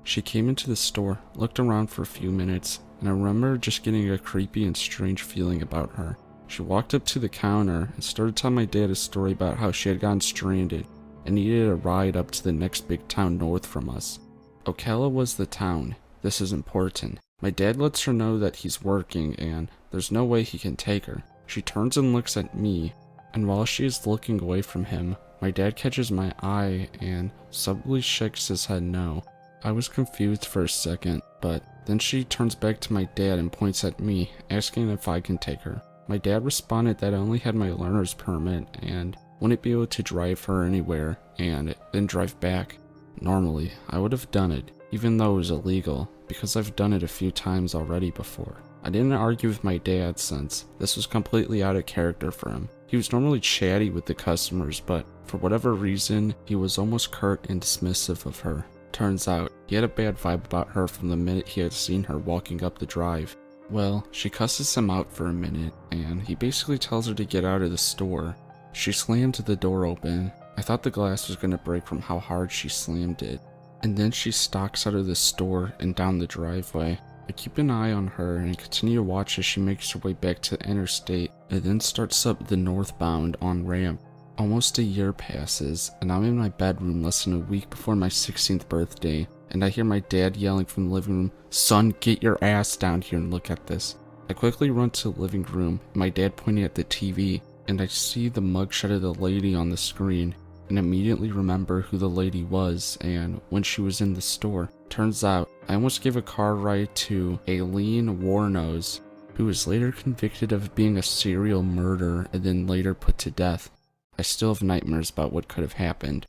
She came into the store, looked around for a few minutes, and I remember just getting a creepy and strange feeling about her. She walked up to the counter and started telling my dad a story about how she had gotten stranded and needed a ride up to the next big town north from us. Ocala was the town. This is important. My dad lets her know that he's working and there's no way he can take her. She turns and looks at me, and while she is looking away from him, my dad catches my eye and subtly shakes his head no. I was confused for a second, but then she turns back to my dad and points at me, asking if I can take her. My dad responded that I only had my learner's permit and wouldn't be able to drive her anywhere and then drive back. Normally, I would have done it, even though it was illegal, because I've done it a few times already before. I didn't argue with my dad since this was completely out of character for him. He was normally chatty with the customers, but for whatever reason, he was almost curt and dismissive of her. Turns out, he had a bad vibe about her from the minute he had seen her walking up the drive. Well, she cusses him out for a minute, and he basically tells her to get out of the store. She slammed the door open. I thought the glass was going to break from how hard she slammed it. And then she stalks out of the store and down the driveway. I keep an eye on her and continue to watch as she makes her way back to the interstate and then starts up the northbound on-ramp. Almost a year passes, and I'm in my bedroom less than a week before my 16th birthday, and I hear my dad yelling from the living room, "Son, get your ass down here and look at this." I quickly run to the living room, my dad pointing at the TV, and I see the mugshot of the lady on the screen, and immediately remember who the lady was and when she was in the store. Turns out, I almost gave a car ride to Aileen Warnose, who was later convicted of being a serial murderer and then later put to death. I still have nightmares about what could have happened.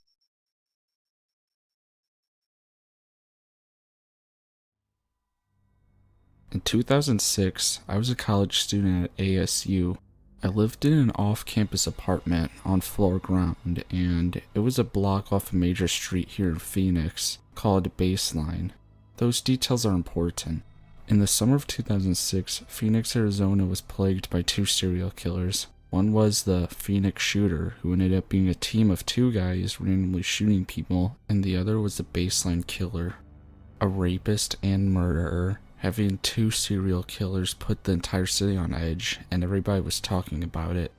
In 2006, I was a college student at ASU. I lived in an off-campus apartment on floor ground, and it was a block off a major street here in Phoenix called Baseline. Those details are important. In the summer of 2006, Phoenix, Arizona was plagued by two serial killers. One was the Phoenix shooter, who ended up being a team of two guys randomly shooting people, and the other was the Baseline killer, a rapist and murderer. Having two serial killers put the entire city on edge, and everybody was talking about it.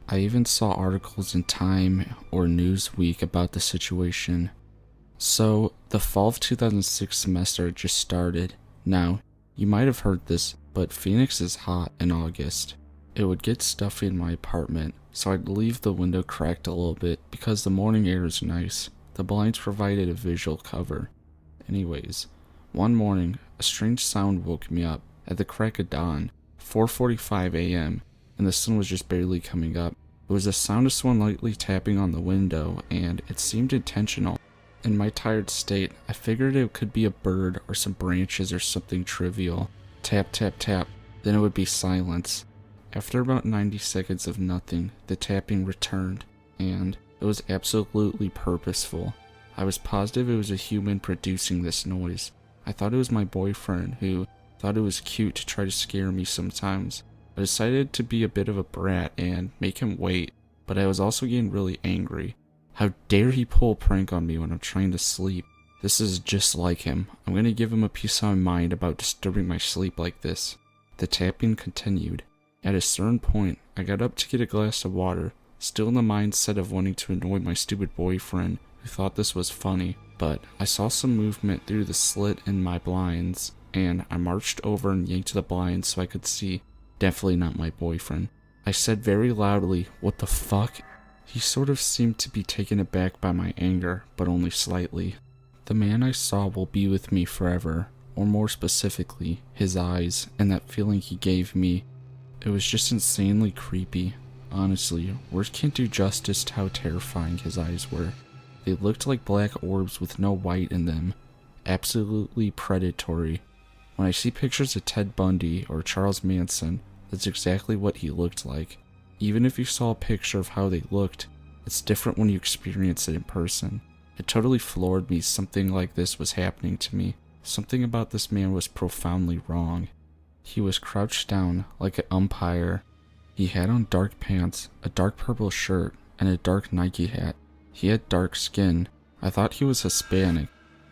I even saw articles in Time or Newsweek about the situation. So, the fall of 2006 semester had just started. Now, you might have heard this, but Phoenix is hot in August. It would get stuffy in my apartment, so I'd leave the window cracked a little bit because the morning air is nice. The blinds provided a visual cover. Anyways, one morning, a strange sound woke me up at the crack of dawn, 4:45 a.m., and the sun was just barely coming up. It was the sound of someone lightly tapping on the window, and it seemed intentional. In my tired state, I figured it could be a bird or some branches or something trivial. Tap, tap, tap, then it would be silence. After about 90 seconds of nothing, the tapping returned, and it was absolutely purposeful. I was positive it was a human producing this noise. I thought it was my boyfriend, who thought it was cute to try to scare me sometimes. I decided to be a bit of a brat and make him wait, but I was also getting really angry. How dare he pull a prank on me when I'm trying to sleep? This is just like him. I'm gonna give him a piece of my mind about disturbing my sleep like this. The tapping continued. At a certain point, I got up to get a glass of water, still in the mindset of wanting to annoy my stupid boyfriend, who thought this was funny. But I saw some movement through the slit in my blinds, and I marched over and yanked the blinds so I could see. Definitely not my boyfriend. I said very loudly, "What the fuck?" He sort of seemed to be taken aback by my anger, but only slightly. The man I saw will be with me forever, or more specifically, his eyes, and that feeling he gave me. It was just insanely creepy. Honestly, words can't do justice to how terrifying his eyes were. They looked like black orbs with no white in them. Absolutely predatory. When I see pictures of Ted Bundy or Charles Manson, that's exactly what he looked like. Even if you saw a picture of how they looked, it's different when you experience it in person. It totally floored me something like this was happening to me. Something about this man was profoundly wrong. He was crouched down like an umpire. He had on dark pants, a dark purple shirt, and a dark Nike hat. He had dark skin. I thought he was Hispanic,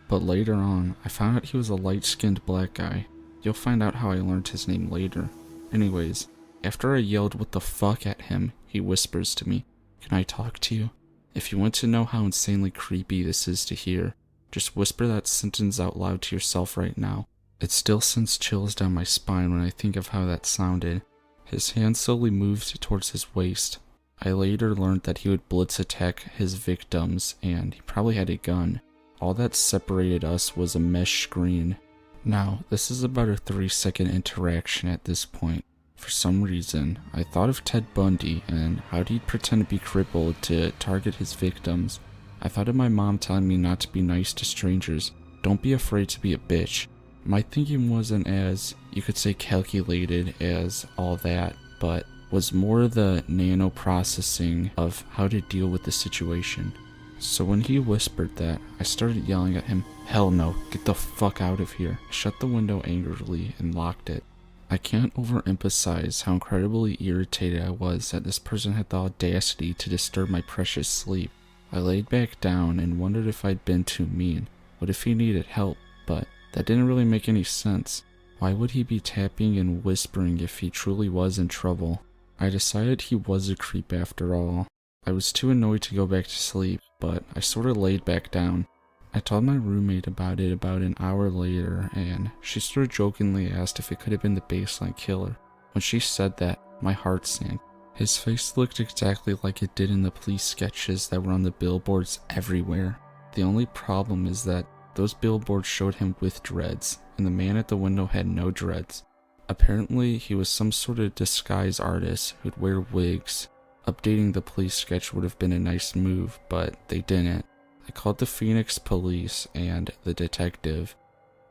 but later on, I found out he was a light-skinned black guy. You'll find out how I learned his name later. Anyways, after I yelled "what the fuck" at him, he whispers to me, "Can I talk to you?" If you want to know how insanely creepy this is to hear, just whisper that sentence out loud to yourself right now. It still sends chills down my spine when I think of how that sounded. His hand slowly moved towards his waist. I later learned that he would blitz attack his victims, and he probably had a gun. All that separated us was a mesh screen. Now, this is about a 3-second interaction at this point. For some reason, I thought of Ted Bundy and how he'd pretend to be crippled to target his victims. I thought of my mom telling me not to be nice to strangers. Don't be afraid to be a bitch. My thinking wasn't as, you could say, calculated as all that, but was more the nano processing of how to deal with the situation. So when he whispered that, I started yelling at him, "Hell no, get the fuck out of here." I shut the window angrily and locked it. I can't overemphasize how incredibly irritated I was that this person had the audacity to disturb my precious sleep. I laid back down and wondered if I'd been too mean. What if he needed help? But that didn't really make any sense. Why would he be tapping and whispering if he truly was in trouble? I decided he was a creep after all. I was too annoyed to go back to sleep, but I sort of laid back down. I told my roommate about it about an hour later, and she sort of jokingly asked if it could have been the baseline killer. When she said that, my heart sank. His face looked exactly like it did in the police sketches that were on the billboards everywhere. The only problem is that those billboards showed him with dreads, and the man at the window had no dreads. Apparently, he was some sort of disguise artist who'd wear wigs. Updating the police sketch would have been a nice move, but they didn't. I called the Phoenix police and the detective.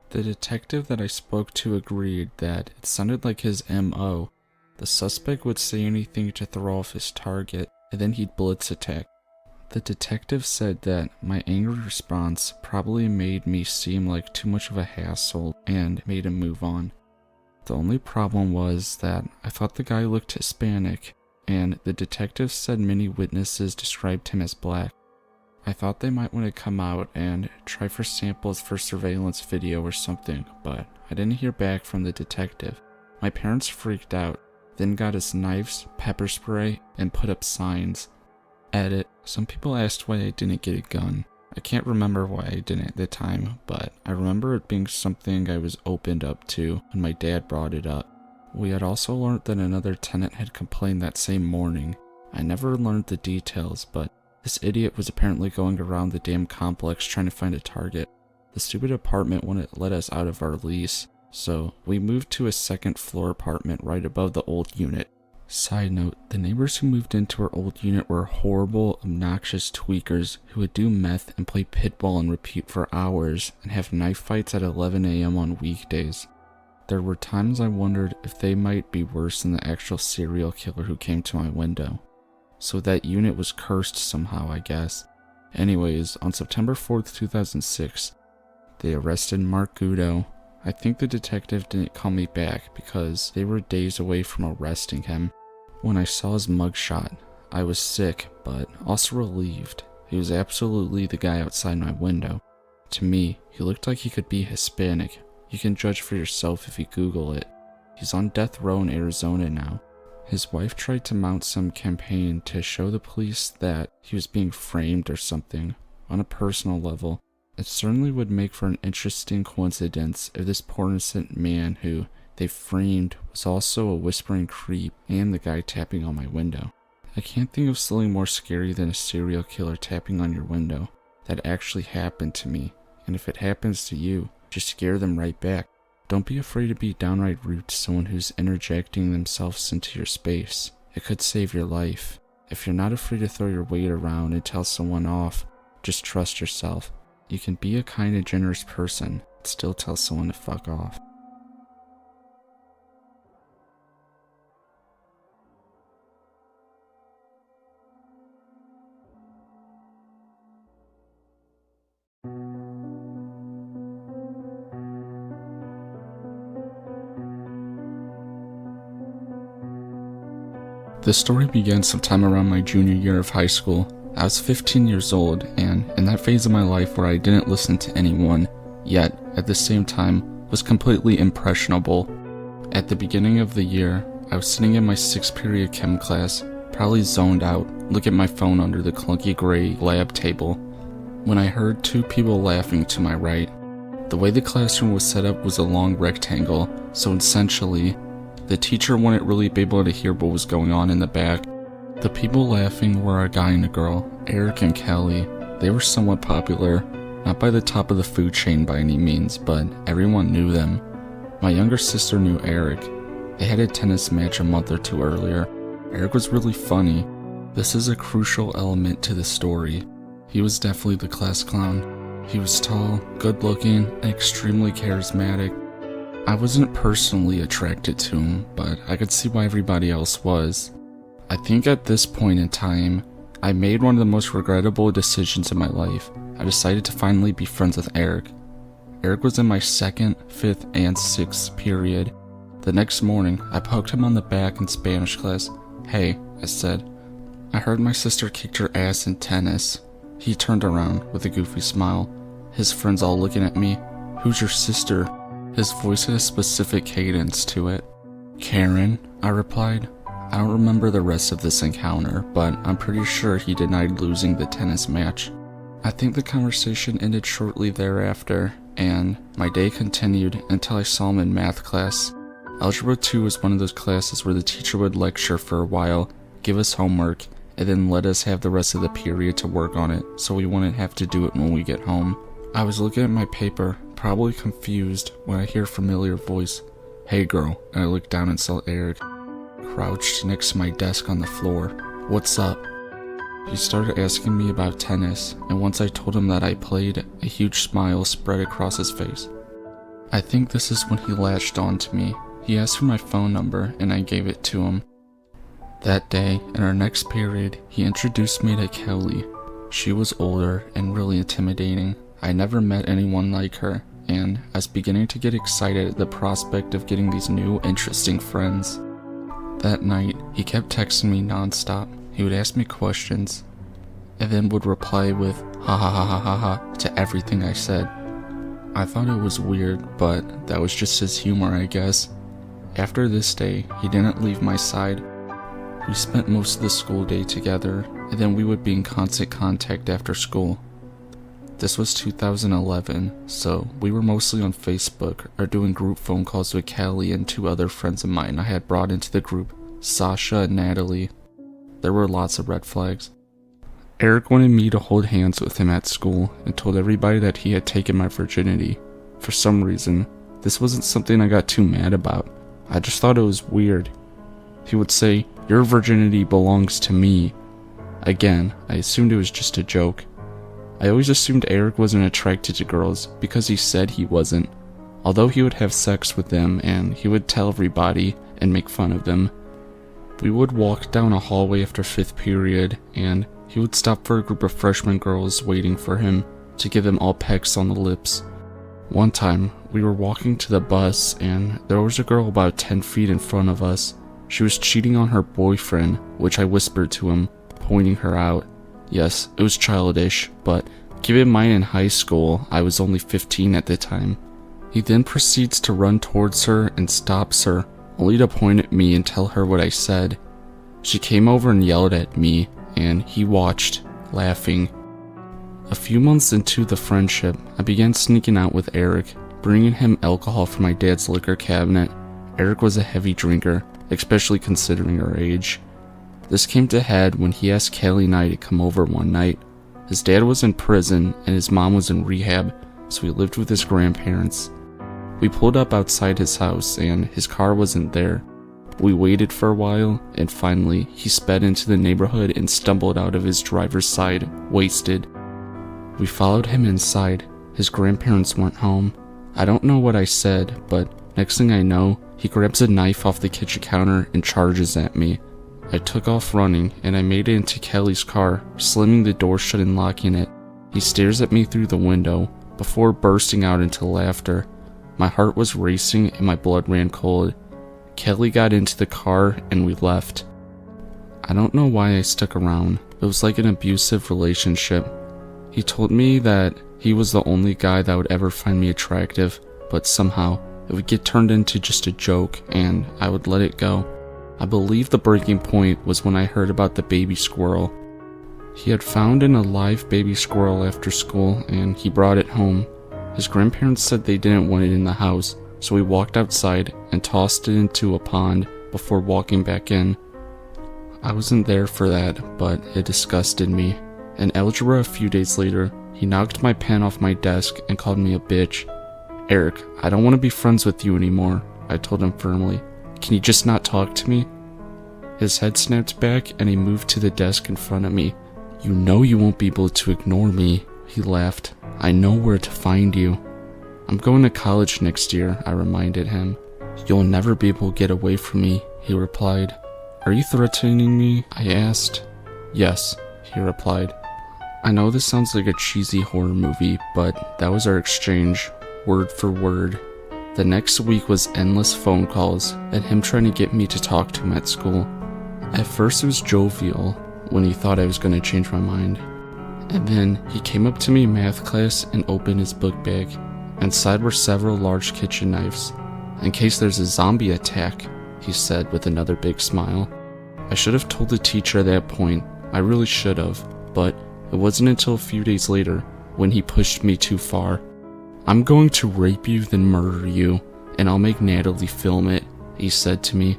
The detective that I spoke to agreed that it sounded like his MO. The suspect would say anything to throw off his target, and then he'd blitz attack. The detective said that my angry response probably made me seem like too much of a hassle and made him move on. The only problem was that I thought the guy looked Hispanic, and the detective said many witnesses described him as black. I thought they might want to come out and try for samples for surveillance video or something, but I didn't hear back from the detective. My parents freaked out, then got us knives, pepper spray, and put up signs. Edit. Some people asked why I didn't get a gun. I can't remember why I didn't at the time, but I remember it being something I was opened up to when my dad brought it up. We had also learned that another tenant had complained that same morning. I never learned the details, but this idiot was apparently going around the damn complex trying to find a target. The stupid apartment wouldn't let us out of our lease, so we moved to a second floor apartment right above the old unit. Side note, the neighbors who moved into our old unit were horrible, obnoxious tweakers who would do meth and play pitball and repeat for hours and have knife fights at 11 a.m. on weekdays. There were times I wondered if they might be worse than the actual serial killer who came to my window. So that unit was cursed somehow, I guess. Anyways, on September 4th, 2006, they arrested Mark Gudo. I think the detective didn't call me back because they were days away from arresting him. When I saw his mugshot, I was sick, but also relieved. He was absolutely the guy outside my window. To me, he looked like he could be Hispanic. You can judge for yourself if you Google it. He's on death row in Arizona now. His wife tried to mount some campaign to show the police that he was being framed or something. On a personal level, it certainly would make for an interesting coincidence if this poor innocent man who they framed was also a whispering creep and the guy tapping on my window. I can't think of something more scary than a serial killer tapping on your window. That actually happened to me, and if it happens to you, just scare them right back. Don't be afraid to be downright rude to someone who's interjecting themselves into your space. It could save your life. If you're not afraid to throw your weight around and tell someone off, just trust yourself. You can be a kind and generous person, but still tell someone to fuck off. The story began sometime around my junior year of high school. I was 15 years old, and in that phase of my life where I didn't listen to anyone, yet, at the same time, was completely impressionable. At the beginning of the year, I was sitting in my 6th period chem class, probably zoned out, looking at my phone under the clunky gray lab table, when I heard 2 people laughing to my right. The way the classroom was set up was a long rectangle, so essentially, the teacher wouldn't really be able to hear what was going on in the back. The people laughing were a guy and a girl, Eric and Kelly. They were somewhat popular. Not by the top of the food chain by any means, but everyone knew them. My younger sister knew Eric. They had a tennis match a month or two earlier. Eric was really funny. This is a crucial element to the story. He was definitely the class clown. He was tall, good looking, and extremely charismatic. I wasn't personally attracted to him, but I could see why everybody else was. I think at this point in time, I made one of the most regrettable decisions in my life. I decided to finally be friends with Eric. Eric was in my 2nd, 5th, and 6th period. The next morning, I poked him on the back in Spanish class. "Hey," I said, "I heard my sister kicked your ass in tennis." He turned around with a goofy smile, his friends all looking at me. "Who's your sister?" His voice had a specific cadence to it. "Karen," I replied. I don't remember the rest of this encounter, but I'm pretty sure he denied losing the tennis match. I think the conversation ended shortly thereafter, and my day continued until I saw him in math class. Algebra 2 was one of those classes where the teacher would lecture for a while, give us homework, and then let us have the rest of the period to work on it, so we wouldn't have to do it when we get home. I was looking at my paper, probably confused, when I hear a familiar voice. "Hey girl," and I looked down and saw Eric, crouched next to my desk on the floor. "What's up?" He started asking me about tennis, and once I told him that I played, a huge smile spread across his face. I think this is when he latched on to me. He asked for my phone number, and I gave it to him. That day, in our next period, he introduced me to Kelly. She was older and really intimidating. I never met anyone like her, and I was beginning to get excited at the prospect of getting these new, interesting friends. That night, he kept texting me nonstop. He would ask me questions, and then would reply with ha ha ha ha ha ha to everything I said. I thought it was weird, but that was just his humor, I guess. After this day, he didn't leave my side. We spent most of the school day together, and then we would be in constant contact after school. This was 2011, so we were mostly on Facebook or doing group phone calls with Callie and 2 other friends of mine I had brought into the group, Sasha and Natalie. There were lots of red flags. Eric wanted me to hold hands with him at school and told everybody that he had taken my virginity. For some reason, this wasn't something I got too mad about. I just thought it was weird. He would say, "Your virginity belongs to me." Again, I assumed it was just a joke. I always assumed Eric wasn't attracted to girls because he said he wasn't, although he would have sex with them and he would tell everybody and make fun of them. We would walk down a hallway after 5th period, and he would stop for a group of freshman girls waiting for him to give them all pecks on the lips. One time, we were walking to the bus, and there was a girl about 10 feet in front of us. She was cheating on her boyfriend, which I whispered to him, pointing her out. Yes, it was childish, but keep in mind in high school, I was only 15 at the time. He then proceeds to run towards her and stops her, only to point at me and tell her what I said. She came over and yelled at me, and he watched, laughing. A few months into the friendship, I began sneaking out with Eric, bringing him alcohol from my dad's liquor cabinet. Eric was a heavy drinker, especially considering her age. This came to head when he asked Kelly and I to come over one night. His dad was in prison and his mom was in rehab, so he lived with his grandparents. We pulled up outside his house and his car wasn't there. We waited for a while, and finally he sped into the neighborhood and stumbled out of his driver's side, wasted. We followed him inside. His grandparents weren't home. I don't know what I said, but next thing I know, he grabs a knife off the kitchen counter and charges at me. I took off running, and I made it into Kelly's car, slamming the door shut and locking it. He stares at me through the window, before bursting out into laughter. My heart was racing and my blood ran cold. Kelly got into the car and we left. I don't know why I stuck around. It was like an abusive relationship. He told me that he was the only guy that would ever find me attractive, but somehow it would get turned into just a joke and I would let it go. I believe the breaking point was when I heard about the baby squirrel. He had found an alive baby squirrel after school and he brought it home. His grandparents said they didn't want it in the house, so we walked outside and tossed it into a pond before walking back in. I wasn't there for that, but it disgusted me. In algebra a few days later, He knocked my pen off my desk and called me a bitch. Eric, I don't want to be friends with you anymore, I told him firmly. Can you just not talk to me? His head snapped back and he moved to the desk in front of me. You know you won't be able to ignore me, he laughed. I know where to find you. I'm going to college next year, I reminded him. You'll never be able to get away from me, he replied. Are you threatening me? I asked. Yes, he replied. I know this sounds like a cheesy horror movie, but that was our exchange, word for word. The next week was endless phone calls and him trying to get me to talk to him at school. At first it was jovial, when he thought I was going to change my mind. And then he came up to me in math class and opened his book bag. Inside were several large kitchen knives. In case there's a zombie attack, he said with another big smile. I should have told the teacher at that point. I really should have, but it wasn't until a few days later when he pushed me too far. I'm going to rape you then murder you, and I'll make Natalie film it, he said to me.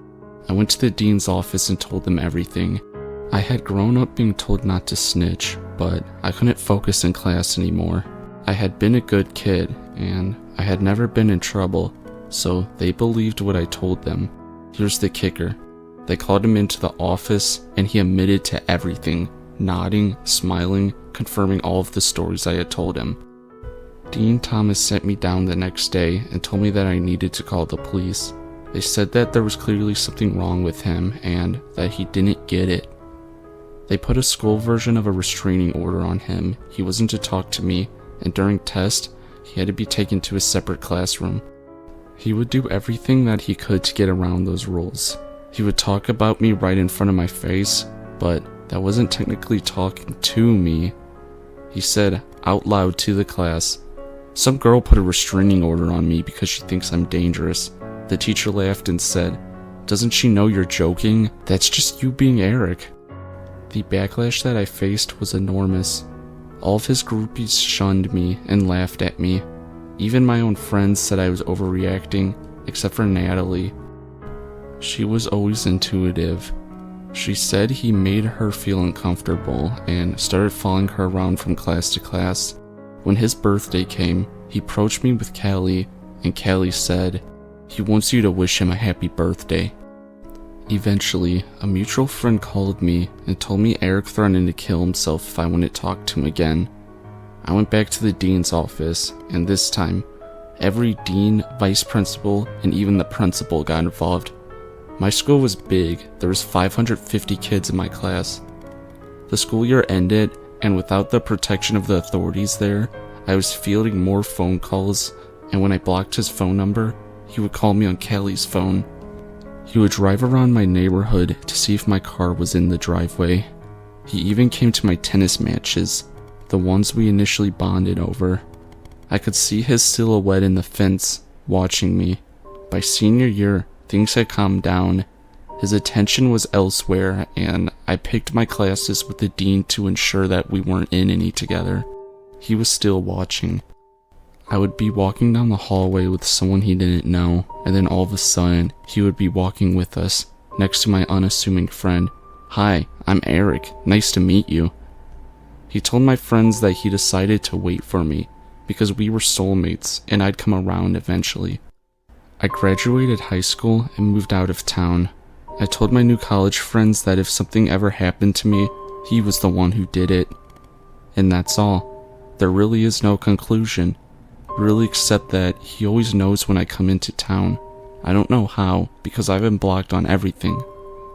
I went to the dean's office and told them everything. I had grown up being told not to snitch, but I couldn't focus in class anymore. I had been a good kid, and I had never been in trouble, so they believed what I told them. Here's the kicker. They called him into the office, and he admitted to everything, nodding, smiling, confirming all of the stories I had told him. Dean Thomas sent me down the next day and told me that I needed to call the police. They said that there was clearly something wrong with him and that he didn't get it. They put a school version of a restraining order on him. He wasn't to talk to me, and during tests, he had to be taken to a separate classroom. He would do everything that he could to get around those rules. He would talk about me right in front of my face, but that wasn't technically talking to me. He said out loud to the class, "Some girl put a restraining order on me because she thinks I'm dangerous." The teacher laughed and said, "Doesn't she know you're joking? That's just you being Eric." The backlash that I faced was enormous. All of his groupies shunned me and laughed at me. Even my own friends said I was overreacting, except for Natalie. She was always intuitive. She said he made her feel uncomfortable and started following her around from class to class. When his birthday came, he approached me with Callie, and Callie said, "He wants you to wish him a happy birthday." Eventually, a mutual friend called me and told me Eric threatened to kill himself if I wouldn't talk to him again. I went back to the dean's office, and this time, every dean, vice principal, and even the principal got involved. My school was big. There was 550 kids in my class. The school year ended, and without the protection of the authorities there, I was fielding more phone calls, and when I blocked his phone number, he would call me on Callie's phone. He would drive around my neighborhood to see if my car was in the driveway. He even came to my tennis matches, the ones we initially bonded over. I could see his silhouette in the fence, watching me. By senior year, things had calmed down. His attention was elsewhere, and I picked my classes with the dean to ensure that we weren't in any together. He was still watching. I would be walking down the hallway with someone he didn't know, and then all of a sudden, he would be walking with us, next to my unassuming friend. "Hi, I'm Eric. Nice to meet you." He told my friends that he decided to wait for me, because we were soulmates, and I'd come around eventually. I graduated high school and moved out of town. I told my new college friends that if something ever happened to me, he was the one who did it. And that's all. There really is no conclusion. Really, except that he always knows when I come into town. I don't know how, because I've been blocked on everything.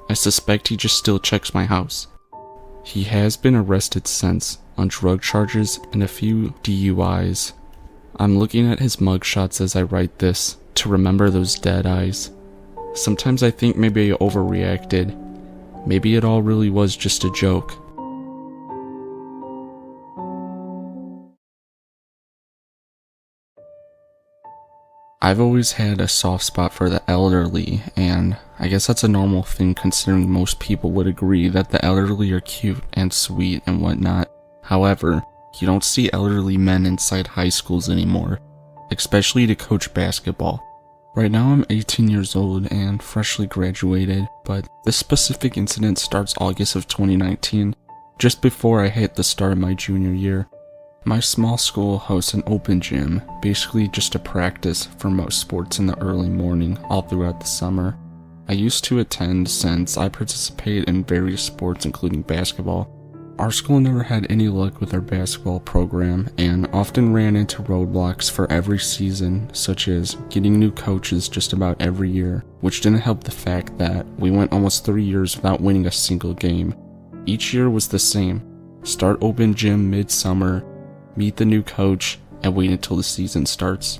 I suspect he just still checks my house. He has been arrested since, on drug charges and a few DUIs. I'm looking at his mugshots as I write this, to remember those dead eyes. Sometimes I think maybe I overreacted. Maybe it all really was just a joke. I've always had a soft spot for the elderly, and I guess that's a normal thing considering most people would agree that the elderly are cute and sweet and whatnot. However, you don't see elderly men inside high schools anymore, especially to coach basketball. Right now I'm 18 years old and freshly graduated, but this specific incident starts August of 2019, just before I hit the start of my junior year. My small school hosts an open gym, basically just a practice for most sports in the early morning all throughout the summer. I used to attend since I participate in various sports including basketball. Our school never had any luck with our basketball program and often ran into roadblocks for every season, such as getting new coaches just about every year, which didn't help the fact that we went almost 3 years without winning a single game. Each year was the same. Start open gym mid-summer, meet the new coach, and wait until the season starts.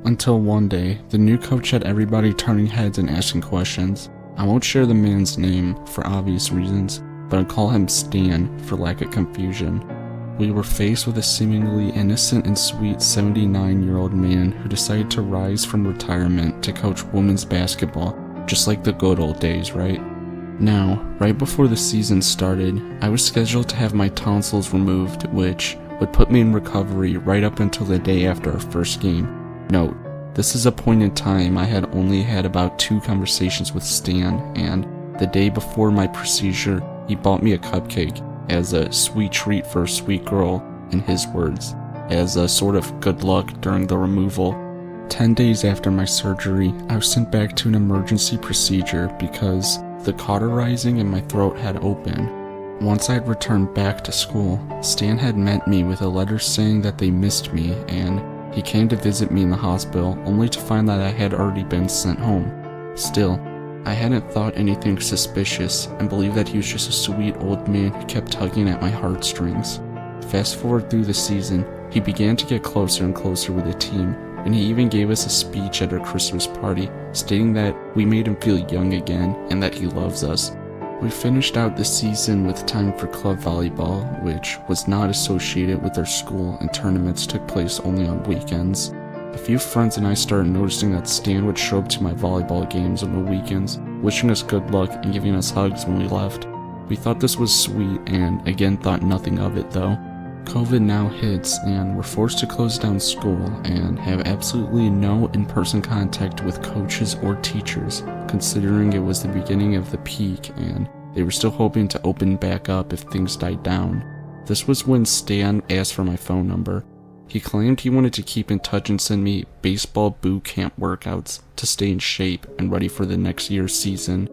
Until one day, the new coach had everybody turning heads and asking questions. I won't share the man's name for obvious reasons, but I'll call him Stan for lack of confusion. We were faced with a seemingly innocent and sweet 79-year-old man who decided to rise from retirement to coach women's basketball, just like the good old days, right? Now, right before the season started, I was scheduled to have my tonsils removed, which would put me in recovery right up until the day after our first game. Note, this is a point in time I had only had about 2 conversations with Stan, and the day before my procedure, he bought me a cupcake as a sweet treat for a sweet girl, in his words, as a sort of good luck during the removal. 10 days after my surgery, I was sent back to an emergency procedure because the cauterizing in my throat had opened. Once I had returned back to school, Stan had met me with a letter saying that they missed me, and he came to visit me in the hospital only to find that I had already been sent home. Still, I hadn't thought anything suspicious and believed that he was just a sweet old man who kept tugging at my heartstrings. Fast forward through the season, he began to get closer and closer with the team, and he even gave us a speech at our Christmas party, stating that we made him feel young again and that he loves us. We finished out the season with time for club volleyball, which was not associated with our school, and tournaments took place only on weekends. A few friends and I started noticing that Stan would show up to my volleyball games on the weekends, wishing us good luck and giving us hugs when we left. We thought this was sweet and again thought nothing of it though. COVID now hits and we're forced to close down school and have absolutely no in-person contact with coaches or teachers, considering it was the beginning of the peak and they were still hoping to open back up if things died down. This was when Stan asked for my phone number. He claimed he wanted to keep in touch and send me baseball boot camp workouts to stay in shape and ready for the next year's season.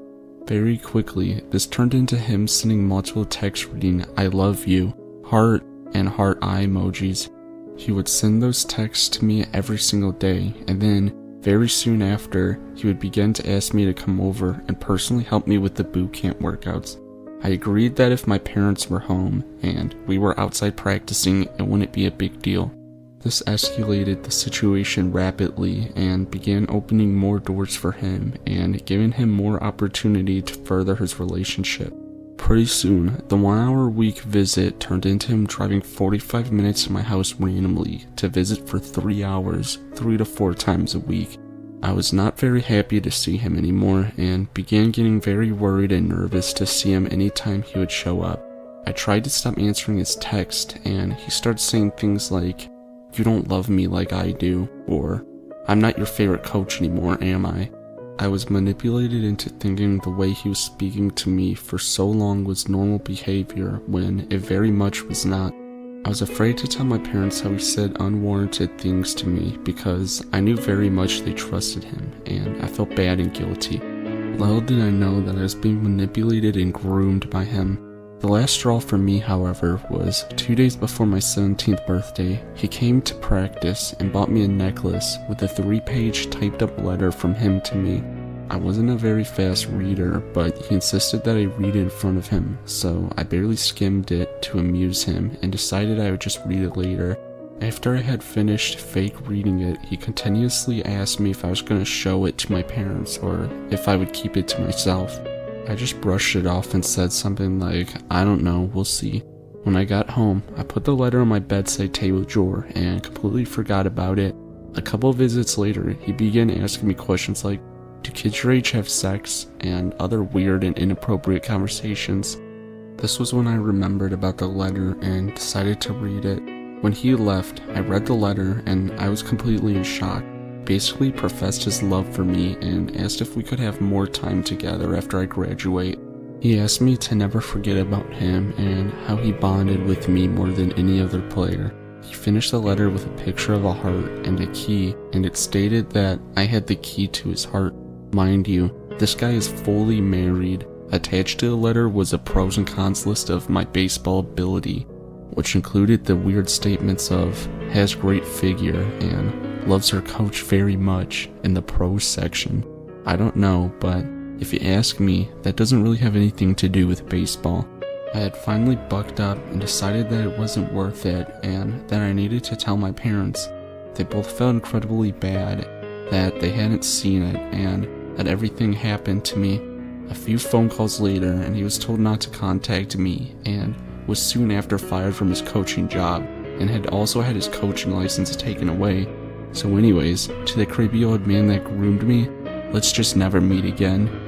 Very quickly, this turned into him sending multiple texts reading "I love you," heart, and heart eye emojis. He would send those texts to me every single day, and then, very soon after, he would begin to ask me to come over and personally help me with the boot camp workouts. I agreed that if my parents were home and we were outside practicing, it wouldn't be a big deal. This escalated the situation rapidly and began opening more doors for him and giving him more opportunity to further his relationship. Pretty soon, the 1-hour-a-week visit turned into him driving 45 minutes to my house randomly to visit for 3 hours, 3 to 4 times a week. I was not very happy to see him anymore and began getting very worried and nervous to see him anytime he would show up. I tried to stop answering his text and he started saying things like, "You don't love me like I do," or "I'm not your favorite coach anymore, am I?" I was manipulated into thinking the way he was speaking to me for so long was normal behavior when it very much was not. I was afraid to tell my parents how he said unwarranted things to me because I knew very much they trusted him and I felt bad and guilty. Little did I know that I was being manipulated and groomed by him. The last straw for me, however, was 2 days before my 17th birthday. He came to practice and bought me a necklace with a 3-page typed up letter from him to me. I wasn't a very fast reader, but he insisted that I read it in front of him, so I barely skimmed it to amuse him and decided I would just read it later. After I had finished fake reading it, he continuously asked me if I was going to show it to my parents or if I would keep it to myself. I just brushed it off and said something like, "I don't know, we'll see." When I got home, I put the letter on my bedside table drawer and completely forgot about it. A couple visits later, he began asking me questions like, "Do kids your age have sex?" and other weird and inappropriate conversations. This was when I remembered about the letter and decided to read it. When he left, I read the letter and I was completely in shock. Basically professed his love for me and asked if we could have more time together after I graduate. He asked me to never forget about him and how he bonded with me more than any other player. He finished the letter with a picture of a heart and a key, and it stated that I had the key to his heart. Mind you, this guy is fully married. Attached to the letter was a pros and cons list of my baseball ability, which included the weird statements of has great figure and loves her coach very much in the pros section. I don't know, but if you ask me, that doesn't really have anything to do with baseball. I had finally bucked up and decided that it wasn't worth it and that I needed to tell my parents. They both felt incredibly bad that they hadn't seen it and that everything happened to me. A few phone calls later and he was told not to contact me and was soon after fired from his coaching job and had also had his coaching license taken away. So anyways, to the creepy old man that groomed me, let's just never meet again.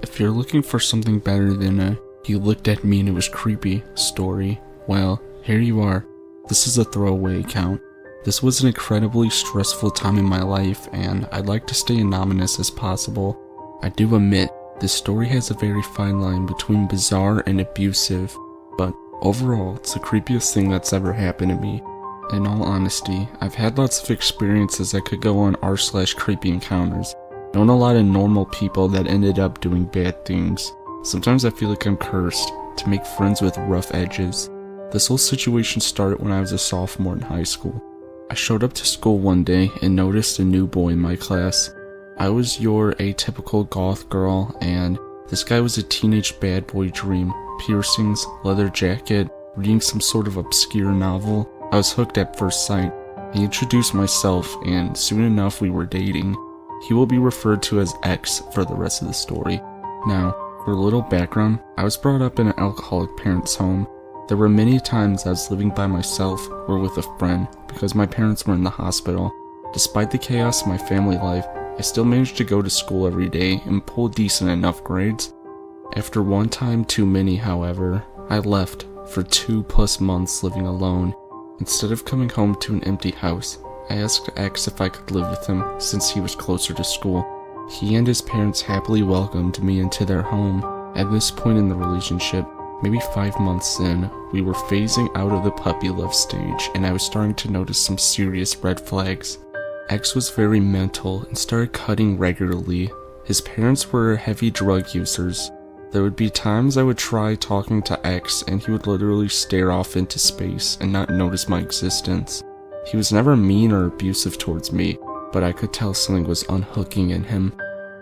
If you're looking for something better than a "you looked at me and it was creepy" story, well, here you are. This is a throwaway account. This was an incredibly stressful time in my life, and I'd like to stay anonymous as possible. I do admit, this story has a very fine line between bizarre and abusive, but overall, it's the creepiest thing that's ever happened to me. In all honesty, I've had lots of experiences that could go on r/creepy encounters. Known a lot of normal people that ended up doing bad things. Sometimes I feel like I'm cursed to make friends with rough edges. This whole situation started when I was a sophomore in high school. I showed up to school one day and noticed a new boy in my class. I was your atypical goth girl, and this guy was a teenage bad boy dream. Piercings, leather jacket, reading some sort of obscure novel. I was hooked at first sight. I introduced myself, and soon enough we were dating. He will be referred to as X for the rest of the story. Now, for a little background, I was brought up in an alcoholic parent's home. There were many times I was living by myself or with a friend because my parents were in the hospital. Despite the chaos in my family life, I still managed to go to school every day and pull decent enough grades. After one time too many, however, I left for 2+ months living alone. Instead of coming home to an empty house, I asked X if I could live with him since he was closer to school. He and his parents happily welcomed me into their home. At this point in the relationship, maybe 5 months in, we were phasing out of the puppy love stage and I was starting to notice some serious red flags. X was very mental and started cutting regularly. His parents were heavy drug users. There would be times I would try talking to X and he would literally stare off into space and not notice my existence. He was never mean or abusive towards me, but I could tell something was unhooking in him.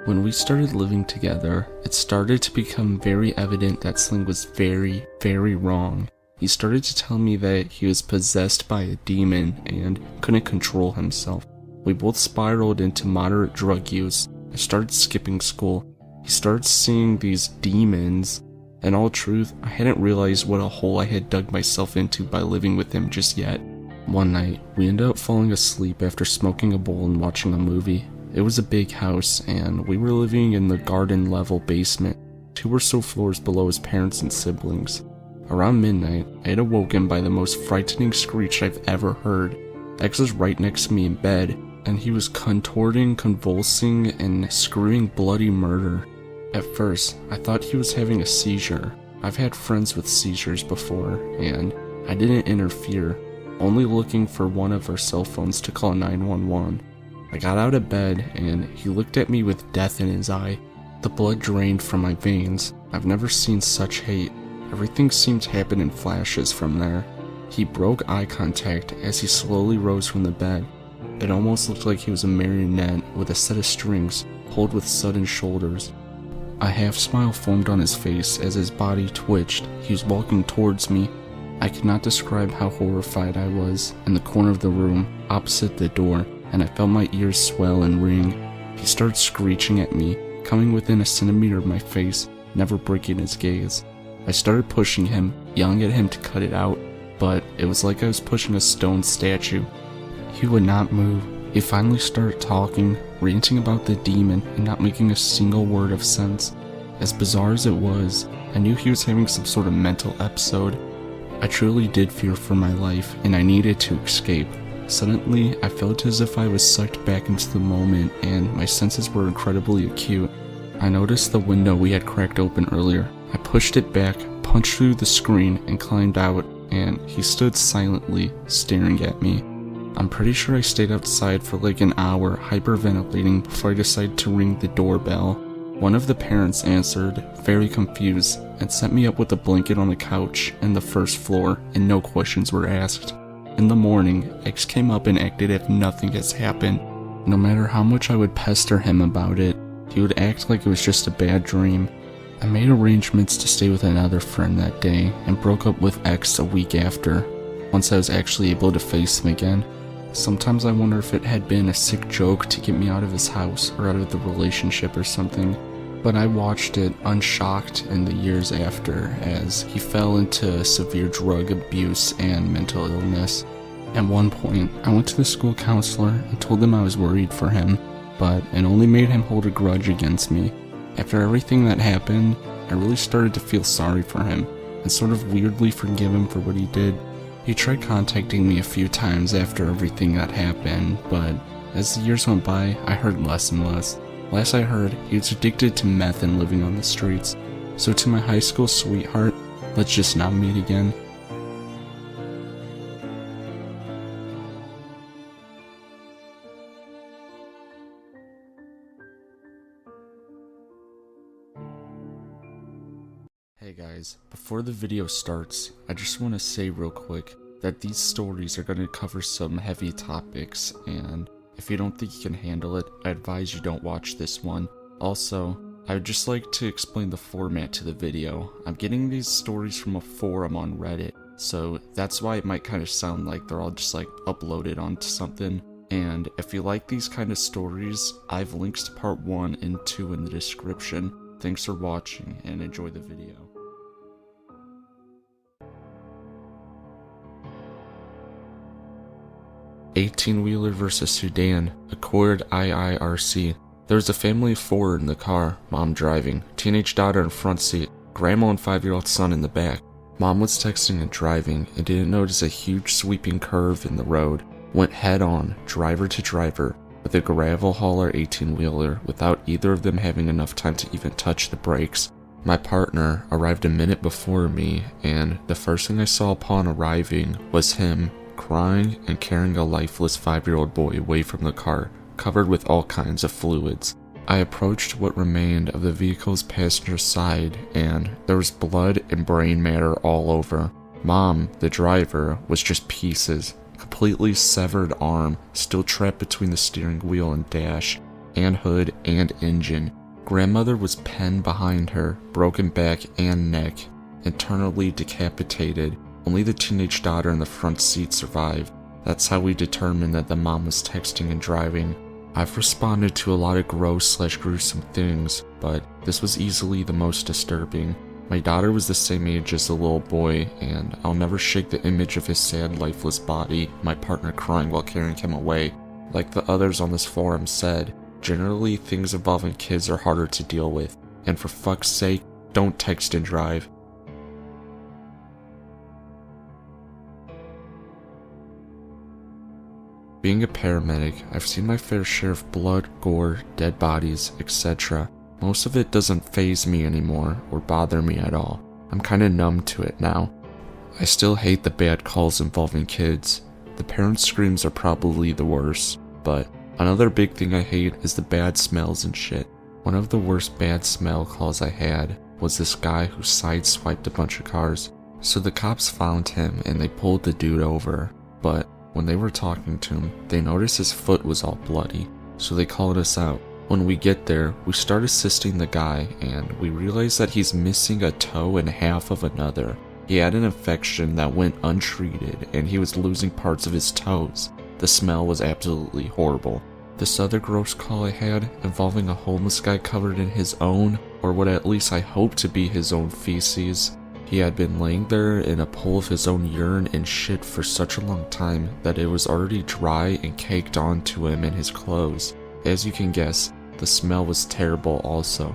When we started living together, it started to become very evident that something was very, very wrong. He started to tell me that he was possessed by a demon and couldn't control himself. We both spiraled into moderate drug use. I started skipping school. He started seeing these demons. In all truth, I hadn't realized what a hole I had dug myself into by living with him just yet. One night, we ended up falling asleep after smoking a bowl and watching a movie. It was a big house, and we were living in the garden-level basement, 2 or so floors below his parents and siblings. Around midnight, I had awoken by the most frightening screech I've ever heard. X was right next to me in bed, and he was contorting, convulsing, and screaming bloody murder. At first, I thought he was having a seizure. I've had friends with seizures before, and I didn't interfere, only looking for one of our cell phones to call 911. I got out of bed, and he looked at me with death in his eye. The blood drained from my veins. I've never seen such hate. Everything seemed to happen in flashes from there. He broke eye contact as he slowly rose from the bed. It almost looked like he was a marionette with a set of strings, pulled with sudden shoulders. A half smile formed on his face as his body twitched. He was walking towards me. I cannot describe how horrified I was. In the corner of the room, opposite the door, and I felt my ears swell and ring. He started screeching at me, coming within a centimeter of my face, never breaking his gaze. I started pushing him, yelling at him to cut it out, but it was like I was pushing a stone statue. He would not move. He finally started talking, ranting about the demon and not making a single word of sense. As bizarre as it was, I knew he was having some sort of mental episode. I truly did fear for my life, and I needed to escape. Suddenly, I felt as if I was sucked back into the moment and my senses were incredibly acute. I noticed the window we had cracked open earlier. I pushed it back, punched through the screen, and climbed out, and he stood silently, staring at me. I'm pretty sure I stayed outside for like an hour, hyperventilating before I decided to ring the doorbell. One of the parents answered, very confused, and set me up with a blanket on the couch in the first floor, and no questions were asked. In the morning, X came up and acted as if nothing has happened. No matter how much I would pester him about it, he would act like it was just a bad dream. I made arrangements to stay with another friend that day and broke up with X a week after, once I was actually able to face him again. Sometimes I wonder if it had been a sick joke to get me out of his house or out of the relationship or something, but I watched it unshocked in the years after as he fell into severe drug abuse and mental illness. At one point, I went to the school counselor and told him I was worried for him, but it only made him hold a grudge against me. After everything that happened, I really started to feel sorry for him and sort of weirdly forgive him for what he did. He tried contacting me a few times after everything that happened, but as the years went by, I heard less and less. Last I heard, he was addicted to meth and living on the streets. So to my high school sweetheart, let's just not meet again. Hey guys, before the video starts, I just want to say real quick that these stories are going to cover some heavy topics, and if you don't think you can handle it, I advise you don't watch this one. Also, I would just like to explain the format to the video. I'm getting these stories from a forum on Reddit, so that's why it might kind of sound like they're all just like uploaded onto something. And if you like these kind of stories, I have links to part 1 and 2 in the description. Thanks for watching and enjoy the video. "18-wheeler versus Sudan, Accord IIRC. There was a family of 4 in the car, mom driving, teenage daughter in front seat, grandma and 5-year-old son in the back. Mom was texting and driving and didn't notice a huge sweeping curve in the road. Went head on, driver to driver, with a gravel hauler 18-wheeler without either of them having enough time to even touch the brakes. My partner arrived a minute before me, and the first thing I saw upon arriving was him crying and carrying a lifeless 5-year-old boy away from the car, covered with all kinds of fluids. I approached what remained of the vehicle's passenger side, and there was blood and brain matter all over. Mom, the driver, was just pieces, completely severed arm, still trapped between the steering wheel and dash, and hood and engine. Grandmother was pinned behind her, broken back and neck, internally decapitated. Only the teenage daughter in the front seat survived. That's how we determined that the mom was texting and driving. I've responded to a lot of gross/gruesome things, but this was easily the most disturbing. My daughter was the same age as the little boy, and I'll never shake the image of his sad, lifeless body, my partner crying while carrying him away. Like the others on this forum said, generally things involving kids are harder to deal with, and for fuck's sake, don't text and drive. Being a paramedic, I've seen my fair share of blood, gore, dead bodies, etc. Most of it doesn't faze me anymore or bother me at all. I'm kinda numb to it now. I still hate the bad calls involving kids. The parent screams are probably the worst, but another big thing I hate is the bad smells and shit. One of the worst bad smell calls I had was this guy who sideswiped a bunch of cars. So the cops found him and they pulled the dude over, but when they were talking to him, they noticed his foot was all bloody, so they called us out. When we get there, we start assisting the guy, and we realize that he's missing a toe and half of another. He had an infection that went untreated, and he was losing parts of his toes. The smell was absolutely horrible. This other gross call I had, involving a homeless guy covered in his own, or what at least I hope to be his own feces. He had been laying there in a pool of his own urine and shit for such a long time that it was already dry and caked onto him and his clothes. As you can guess, the smell was terrible also.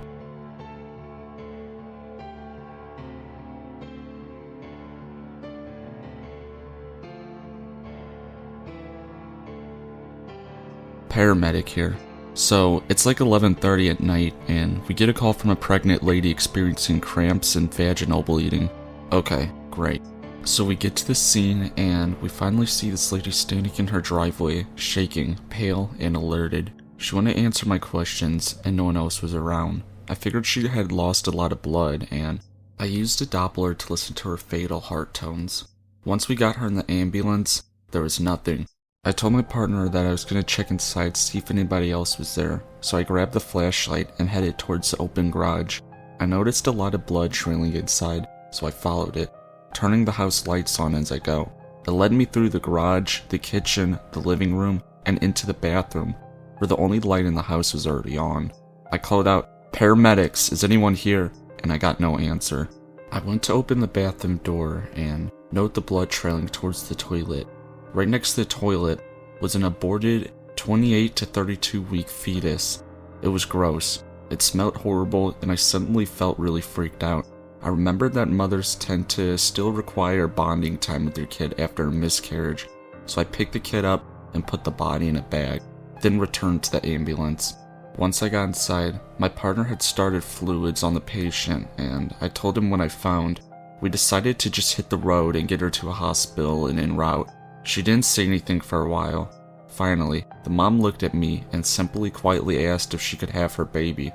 paramedic here. So, it's like 11:30 at night, and we get a call from a pregnant lady experiencing cramps and vaginal bleeding. Okay, great. So we get to the scene, and we finally see this lady standing in her driveway, shaking, pale, and alerted. She wanted to answer my questions, and no one else was around. I figured she had lost a lot of blood, and I used a Doppler to listen to her fatal heart tones. Once we got her in the ambulance, there was nothing. I told my partner that I was going to check inside to see if anybody else was there, so I grabbed the flashlight and headed towards the open garage. I noticed a lot of blood trailing inside, so I followed it, turning the house lights on as I go. It led me through the garage, the kitchen, the living room, and into the bathroom, where the only light in the house was already on. I called out, "Paramedics, is anyone here?" And I got no answer. I went to open the bathroom door and note the blood trailing towards the toilet. Right next to the toilet was an aborted 28 to 32 week fetus. It was gross. It smelled horrible, and I suddenly felt really freaked out. I remembered that mothers tend to still require bonding time with their kid after a miscarriage, so I picked the kid up and put the body in a bag, then returned to the ambulance. Once I got inside, my partner had started fluids on the patient, and I told him what I found. We decided to just hit the road and get her to a hospital and en route. She didn't say anything for a while. Finally, the mom looked at me and simply quietly asked if she could have her baby.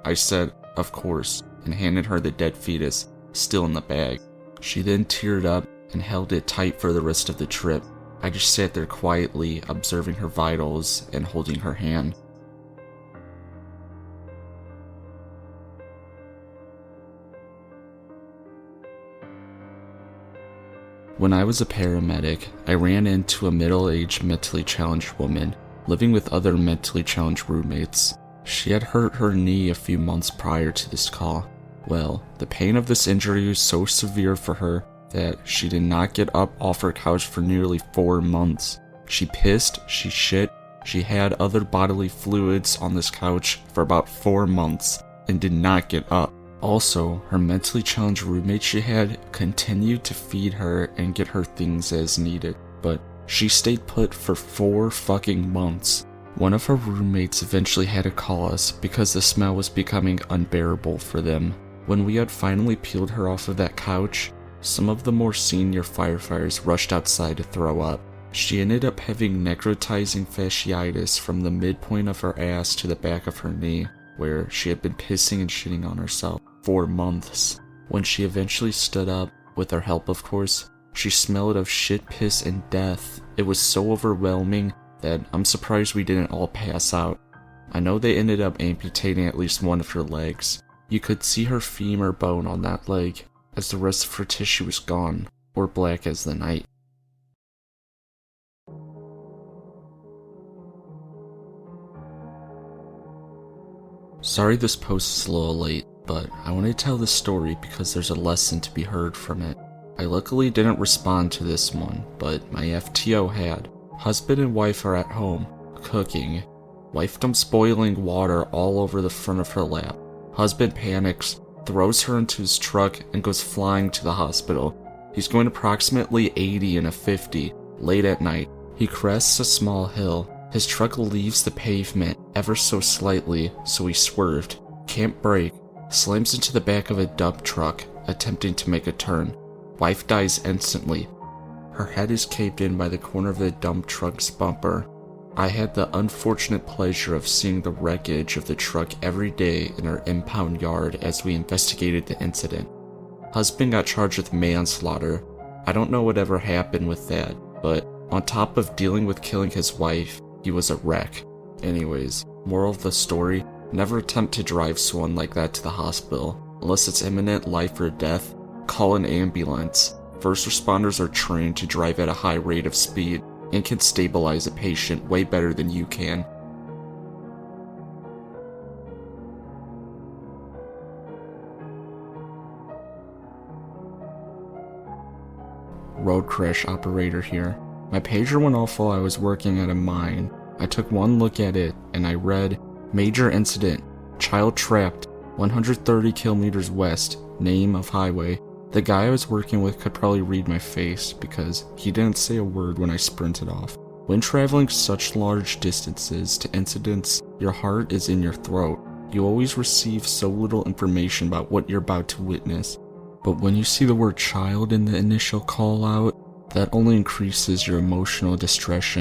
I said, of course, and handed her the dead fetus, still in the bag. She then teared up and held it tight for the rest of the trip. I just sat there quietly, observing her vitals and holding her hand. When I was a paramedic, I ran into a middle-aged mentally challenged woman living with other mentally challenged roommates. She had hurt her knee a few months prior to this call. Well, the pain of this injury was so severe for her that she did not get up off her couch for nearly 4 months. She pissed, she shit, she had other bodily fluids on this couch for about 4 months and did not get up. Also, her mentally challenged roommate she had continued to feed her and get her things as needed, but she stayed put for 4 fucking months. One of her roommates eventually had to call us because the smell was becoming unbearable for them. When we had finally peeled her off of that couch, some of the more senior firefighters rushed outside to throw up. She ended up having necrotizing fasciitis from the midpoint of her ass to the back of her knee, where she had been pissing and shitting on herself 4 months. When she eventually stood up, with our help of course, she smelled of shit, piss, and death. It was so overwhelming that I'm surprised we didn't all pass out. I know they ended up amputating at least one of her legs. You could see her femur bone on that leg, as the rest of her tissue was gone, or black as the night. Sorry this post is a little late, but I want to tell this story because there's a lesson to be heard from it. I luckily didn't respond to this one, but my FTO had. Husband and wife are at home, cooking. Wife dumps boiling water all over the front of her lap. Husband panics, throws her into his truck, and goes flying to the hospital. He's going approximately 80 in a 50, late at night. He crests a small hill. His truck leaves the pavement ever so slightly, so he swerved, can't brake, slams into the back of a dump truck, attempting to make a turn. Wife dies instantly. Her head is caved in by the corner of the dump truck's bumper. I had the unfortunate pleasure of seeing the wreckage of the truck every day in our impound yard as we investigated the incident. Husband got charged with manslaughter. I don't know whatever happened with that, but on top of dealing with killing his wife, he was a wreck. Anyways, moral of the story, never attempt to drive someone like that to the hospital. Unless it's imminent life or death, call an ambulance. First responders are trained to drive at a high rate of speed and can stabilize a patient way better than you can. Road crash operator here. My pager went off while I was working at a mine. I took one look at it and I read, "Major incident. Child trapped. 130 kilometers west. Name of highway." The guy I was working with could probably read my face because he didn't say a word when I sprinted off. When traveling such large distances to incidents, your heart is in your throat. You always receive so little information about what you're about to witness. But when you see the word child in the initial call out, that only increases your emotional distress.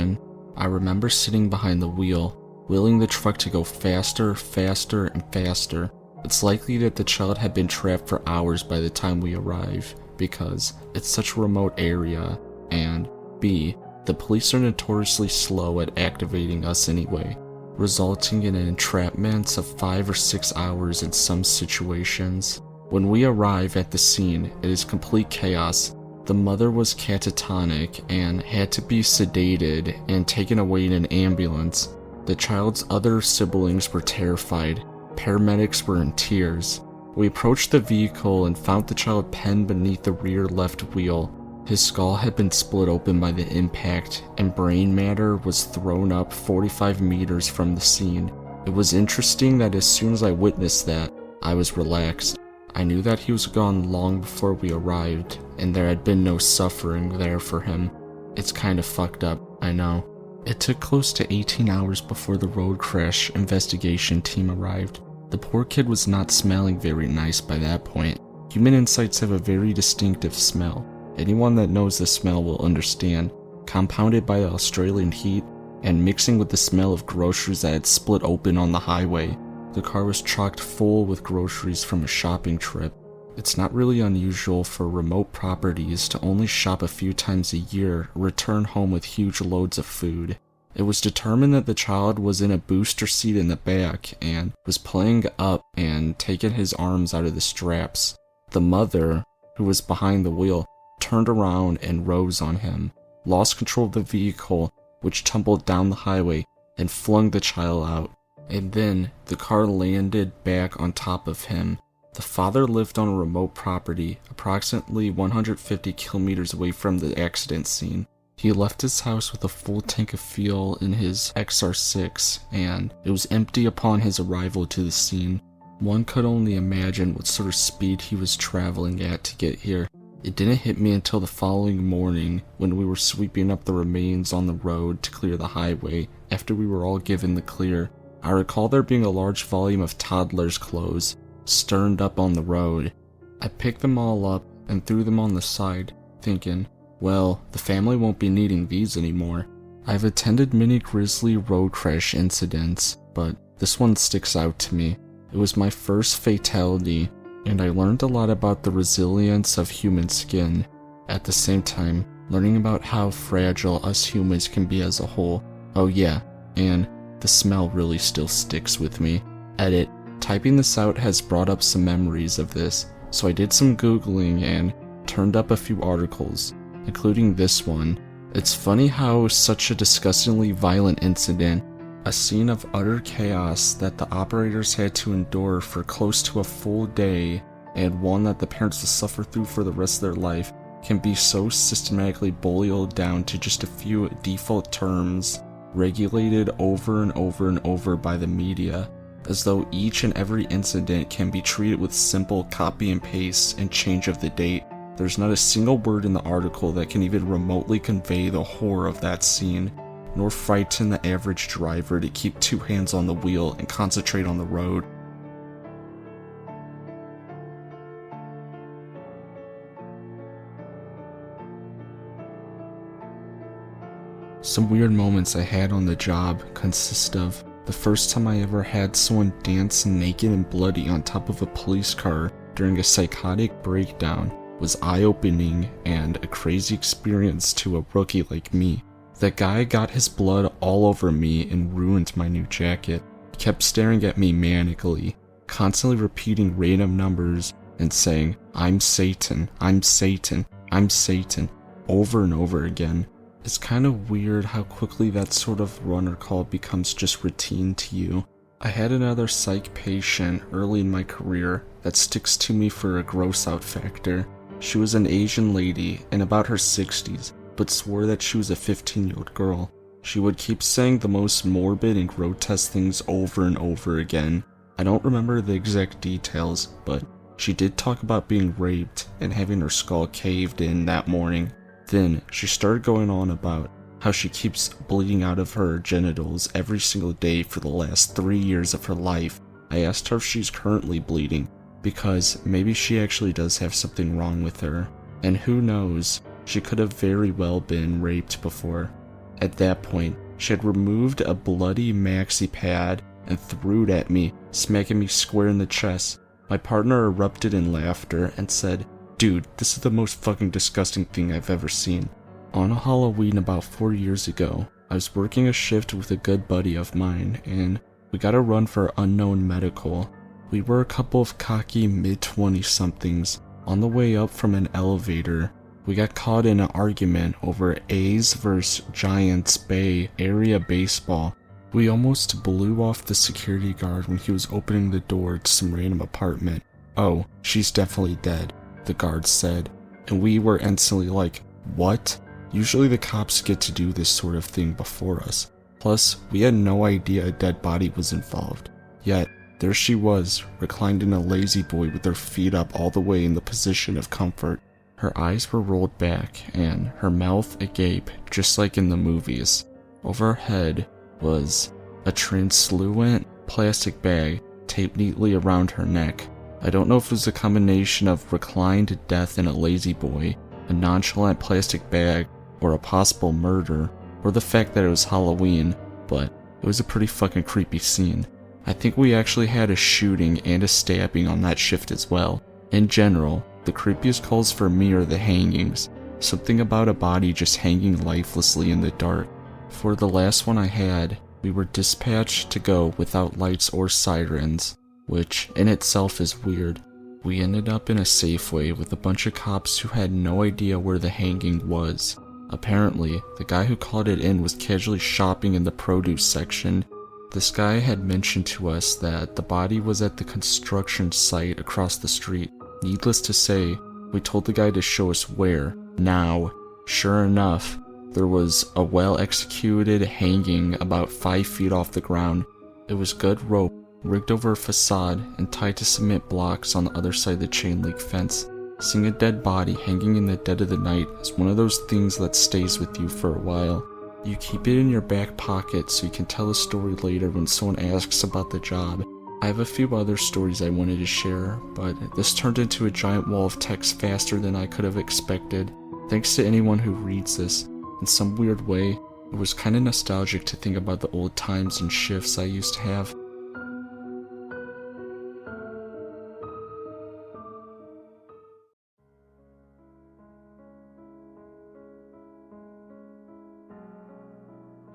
I remember sitting behind the wheel, willing the truck to go faster, faster, and faster. It's likely that the child had been trapped for hours by the time we arrive, because it's such a remote area, and B, the police are notoriously slow at activating us anyway, resulting in an entrapment of 5 or 6 hours in some situations. When we arrive at the scene, it is complete chaos. The mother was catatonic and had to be sedated and taken away in an ambulance. The child's other siblings were terrified. Paramedics were in tears. We approached the vehicle and found the child pinned beneath the rear left wheel. His skull had been split open by the impact, and brain matter was thrown up 45 meters from the scene. It was interesting that as soon as I witnessed that, I was relaxed. I knew that he was gone long before we arrived, and there had been no suffering there for him. It's kind of fucked up, I know. It took close to 18 hours before the road crash investigation team arrived. The poor kid was not smelling very nice by that point. Human insides have a very distinctive smell. Anyone that knows the smell will understand. Compounded by the Australian heat, and mixing with the smell of groceries that had split open on the highway. The car was chocked full with groceries from a shopping trip. It's not really unusual for remote properties to only shop a few times a year, return home with huge loads of food. It was determined that the child was in a booster seat in the back and was playing up and taking his arms out of the straps. The mother, who was behind the wheel, turned around and rose on him, lost control of the vehicle, which tumbled down the highway and flung the child out. And then the car landed back on top of him. The father lived on a remote property, approximately 150 kilometers away from the accident scene. He left his house with a full tank of fuel in his XR6, and it was empty upon his arrival to the scene. One could only imagine what sort of speed he was traveling at to get here. It didn't hit me until the following morning when we were sweeping up the remains on the road to clear the highway after we were all given the clear. I recall there being a large volume of toddlers' clothes sterned up on the road. I picked them all up and threw them on the side, thinking, well, the family won't be needing these anymore. I've attended many grisly road crash incidents, but this one sticks out to me. It was my first fatality, and I learned a lot about the resilience of human skin. At the same time, learning about how fragile us humans can be as a whole. Oh yeah, and the smell really still sticks with me. Edit. Typing this out has brought up some memories of this, so I did some Googling and turned up a few articles, including this one. It's funny how such a disgustingly violent incident, a scene of utter chaos that the operators had to endure for close to a full day, and one that the parents will suffer through for the rest of their life, can be so systematically boiled down to just a few default terms, regulated over and over and over by the media, as though each and every incident can be treated with simple copy and paste and change of the date. There's not a single word in the article that can even remotely convey the horror of that scene, nor frighten the average driver to keep two hands on the wheel and concentrate on the road. Some weird moments I had on the job consist of the first time I ever had someone dance naked and bloody on top of a police car during a psychotic breakdown was eye-opening and a crazy experience to a rookie like me. That guy got his blood all over me and ruined my new jacket. He kept staring at me manically, constantly repeating random numbers and saying, "I'm Satan, I'm Satan, I'm Satan," over and over again. It's kind of weird how quickly that sort of runner call becomes just routine to you. I had another psych patient early in my career that sticks to me for a gross out factor. She was an Asian lady in about her 60s, but swore that she was a 15-year-old girl. She would keep saying the most morbid and grotesque things over and over again. I don't remember the exact details, but she did talk about being raped and having her skull caved in that morning. Then she started going on about how she keeps bleeding out of her genitals every single day for the last 3 years of her life. I asked her if she's currently bleeding, because maybe she actually does have something wrong with her. And who knows, she could have very well been raped before. At that point, she had removed a bloody maxi pad and threw it at me, smacking me square in the chest. My partner erupted in laughter and said, "Dude, this is the most fucking disgusting thing I've ever seen." On a Halloween about 4 years ago, I was working a shift with a good buddy of mine, and we got a run for unknown medical. We were a couple of cocky mid-20-somethings on the way up from an elevator. We got caught in an argument over A's vs Giants Bay area baseball. We almost blew off the security guard when he was opening the door to some random apartment. "Oh, she's definitely dead," the guard said, and we were instantly like, "What?" Usually the cops get to do this sort of thing before us. Plus, we had no idea a dead body was involved. Yet, there she was, reclined in a lazy boy with her feet up all the way in the position of comfort. Her eyes were rolled back, and her mouth agape, just like in the movies. Over her head was a translucent plastic bag taped neatly around her neck. I don't know if it was a combination of reclined death in a lazy boy, a nonchalant plastic bag, or a possible murder, or the fact that it was Halloween, but it was a pretty fucking creepy scene. I think we actually had a shooting and a stabbing on that shift as well. In general, the creepiest calls for me are the hangings. Something about a body just hanging lifelessly in the dark. For the last one I had, we were dispatched to go without lights or sirens, which in itself is weird. We ended up in a Safeway with a bunch of cops who had no idea where the hanging was. Apparently, the guy who called it in was casually shopping in the produce section. This guy had mentioned to us that the body was at the construction site across the street. Needless to say, we told the guy to show us where. Now, sure enough, there was a well-executed hanging about 5 feet off the ground. It was good rope, rigged over a facade, and tied to cement blocks on the other side of the chain link fence. Seeing a dead body hanging in the dead of the night is one of those things that stays with you for a while. You keep it in your back pocket so you can tell a story later when someone asks about the job. I have a few other stories I wanted to share, but this turned into a giant wall of text faster than I could have expected. Thanks to anyone who reads this. In some weird way, it was kinda nostalgic to think about the old times and shifts I used to have.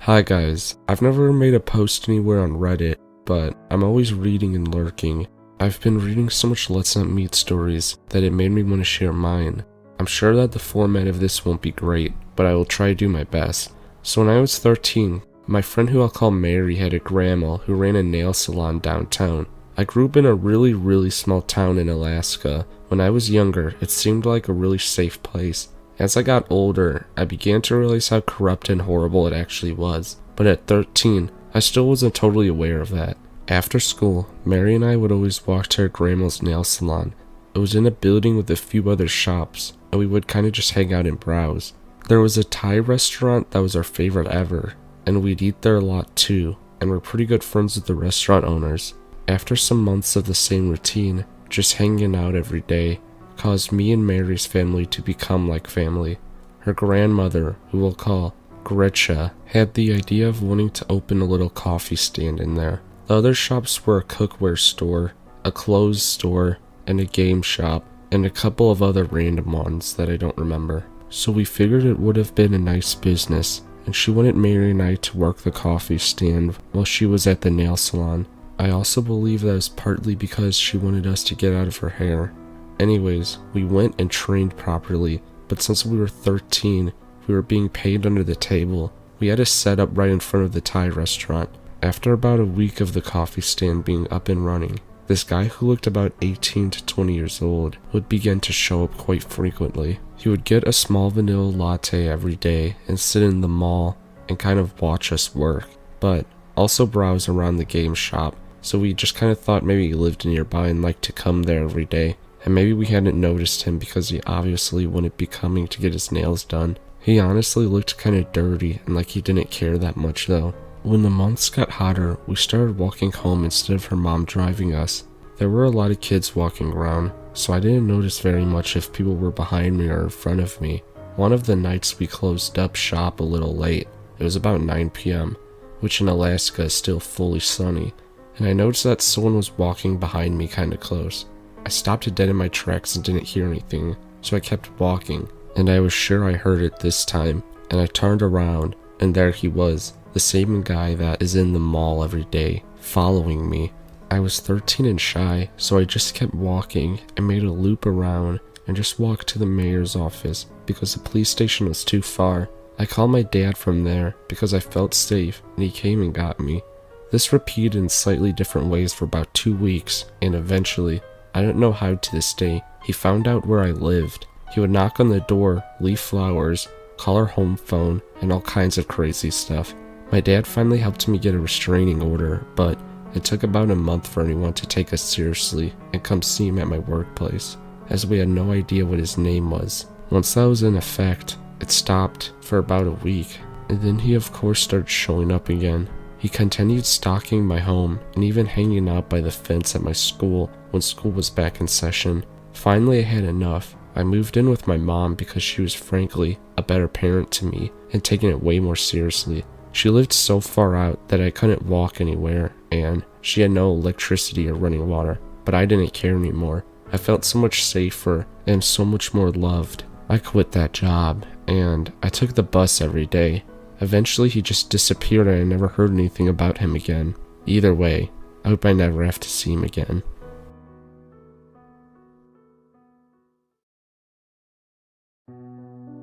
Hi guys, I've never made a post anywhere on Reddit, but I'm always reading and lurking. I've been reading so much LetsNotMeet stories that it made me want to share mine. I'm sure that the format of this won't be great, but I will try to do my best. So when I was 13, my friend who I'll call Mary had a grandma who ran a nail salon downtown. I grew up in a really small town in Alaska. When I was younger, it seemed like a really safe place. As I got older, I began to realize how corrupt and horrible it actually was. But at 13, I still wasn't totally aware of that. After school, Mary and I would always walk to her grandma's nail salon. It was in a building with a few other shops, and we would kinda just hang out and browse. There was a Thai restaurant that was our favorite ever, and we'd eat there a lot too, and we're pretty good friends with the restaurant owners. After some months of the same routine, just hanging out every day, caused me and Mary's family to become like family. Her grandmother, who we'll call Gretcha, had the idea of wanting to open a little coffee stand in there. The other shops were a cookware store, a clothes store, and a game shop, and a couple of other random ones that I don't remember. So we figured it would have been a nice business, and she wanted Mary and I to work the coffee stand while she was at the nail salon. I also believe that was partly because she wanted us to get out of her hair. Anyways, we went and trained properly, but since we were 13, we were being paid under the table. We had a setup right in front of the Thai restaurant. After about a week of the coffee stand being up and running, this guy who looked about 18 to 20 years old would begin to show up quite frequently. He would get a small vanilla latte every day and sit in the mall and kind of watch us work, but also browse around the game shop, so we just kind of thought maybe he lived nearby and liked to come there every day. And maybe we hadn't noticed him because he obviously wouldn't be coming to get his nails done. He honestly looked kinda dirty and like he didn't care that much though. When the months got hotter, we started walking home instead of her mom driving us. There were a lot of kids walking around, so I didn't notice very much if people were behind me or in front of me. One of the nights we closed up shop a little late. It was about 9 p.m., which in Alaska is still fully sunny, and I noticed that someone was walking behind me kinda close. I stopped dead in my tracks and didn't hear anything, so I kept walking, and I was sure I heard it this time, and I turned around, and there he was, the same guy that is in the mall every day, following me. I was 13 and shy, so I just kept walking and made a loop around and just walked to the mayor's office because the police station was too far. I called my dad from there because I felt safe, and he came and got me. This repeated in slightly different ways for about 2 weeks, and eventually, I don't know how to this day, he found out where I lived. He would knock on the door, leave flowers, call our home phone, and all kinds of crazy stuff. My dad finally helped me get a restraining order, but it took about a month for anyone to take us seriously and come see him at my workplace, as we had no idea what his name was. Once that was in effect, it stopped for about a week, and then he of course started showing up again. He continued stalking my home and even hanging out by the fence at my school when school was back in session. Finally, I had enough. I moved in with my mom because she was frankly a better parent to me and taking it way more seriously. She lived so far out that I couldn't walk anywhere, and she had no electricity or running water, but I didn't care anymore. I felt so much safer and so much more loved. I quit that job, and I took the bus every day. Eventually he just disappeared and I never heard anything about him again. Either way, I hope I never have to see him again.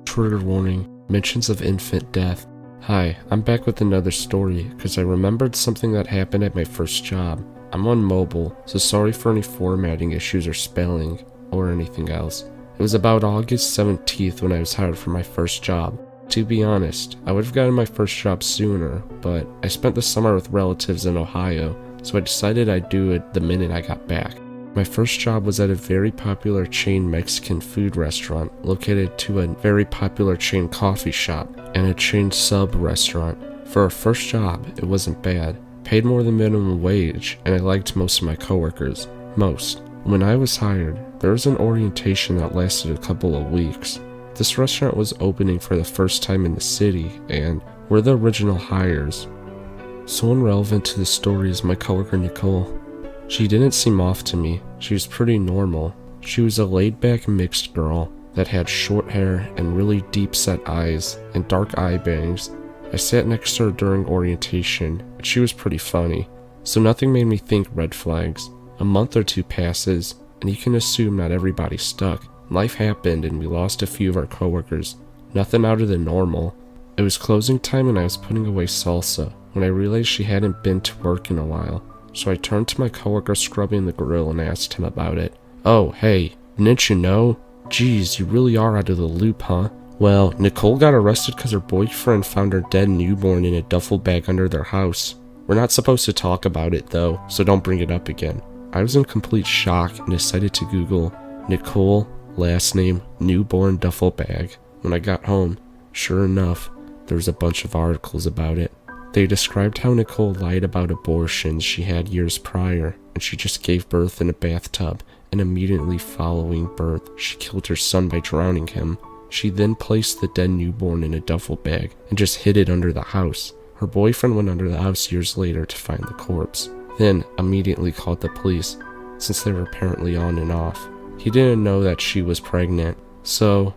Trigger warning, mentions of infant death. Hi, I'm back with another story because I remembered something that happened at my first job. I'm on mobile, so sorry for any formatting issues or spelling or anything else. It was about August 17th when I was hired for my first job. To be honest, I would have gotten my first job sooner, but I spent the summer with relatives in Ohio, so I decided I'd do it the minute I got back. My first job was at a very popular chain Mexican food restaurant located to a very popular chain coffee shop and a chain sub restaurant. For a first job, it wasn't bad. Paid more than minimum wage, and I liked most of my coworkers. Most. When I was hired, there was an orientation that lasted a couple of weeks. This restaurant was opening for the first time in the city, and we're the original hires. Someone relevant to the story is my coworker Nicole. She didn't seem off to me. She was pretty normal. She was a laid-back mixed girl that had short hair and really deep-set eyes and dark eye bangs. I sat next to her during orientation, and she was pretty funny, so nothing made me think red flags. A month or two passes, and you can assume not everybody's stuck. Life happened and we lost a few of our coworkers. Nothing out of the normal. It was closing time and I was putting away salsa when I realized she hadn't been to work in a while. So I turned to my coworker scrubbing the grill and asked him about it. "Oh, hey, didn't you know? Geez, you really are out of the loop, huh? Well, Nicole got arrested because her boyfriend found her dead newborn in a duffel bag under their house. We're not supposed to talk about it though, so don't bring it up again." I was in complete shock and decided to Google Nicole, last name, newborn duffel bag. When I got home, sure enough, there was a bunch of articles about it. They described how Nicole lied about abortions she had years prior, and she just gave birth in a bathtub, and immediately following birth, she killed her son by drowning him. She then placed the dead newborn in a duffel bag and just hid it under the house. Her boyfriend went under the house years later to find the corpse, then immediately called the police, since they were apparently on and off. He didn't know that she was pregnant. So,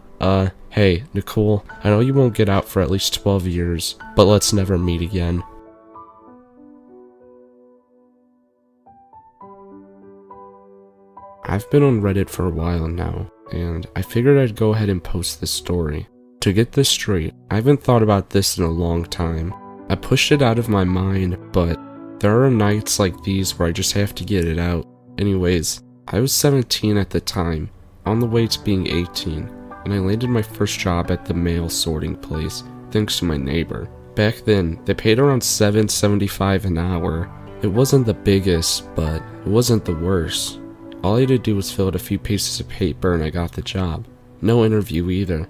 hey, Nicole, I know you won't get out for at least 12 years, but let's never meet again. I've been on Reddit for a while now, and I figured I'd go ahead and post this story. To get this straight, I haven't thought about this in a long time. I pushed it out of my mind, but there are nights like these where I just have to get it out. Anyways, I was 17 at the time, on the way to being 18, and I landed my first job at the mail sorting place, thanks to my neighbor. Back then, they paid around $7.75 an hour. It wasn't the biggest, but it wasn't the worst. All I had to do was fill out a few pieces of paper and I got the job. No interview either.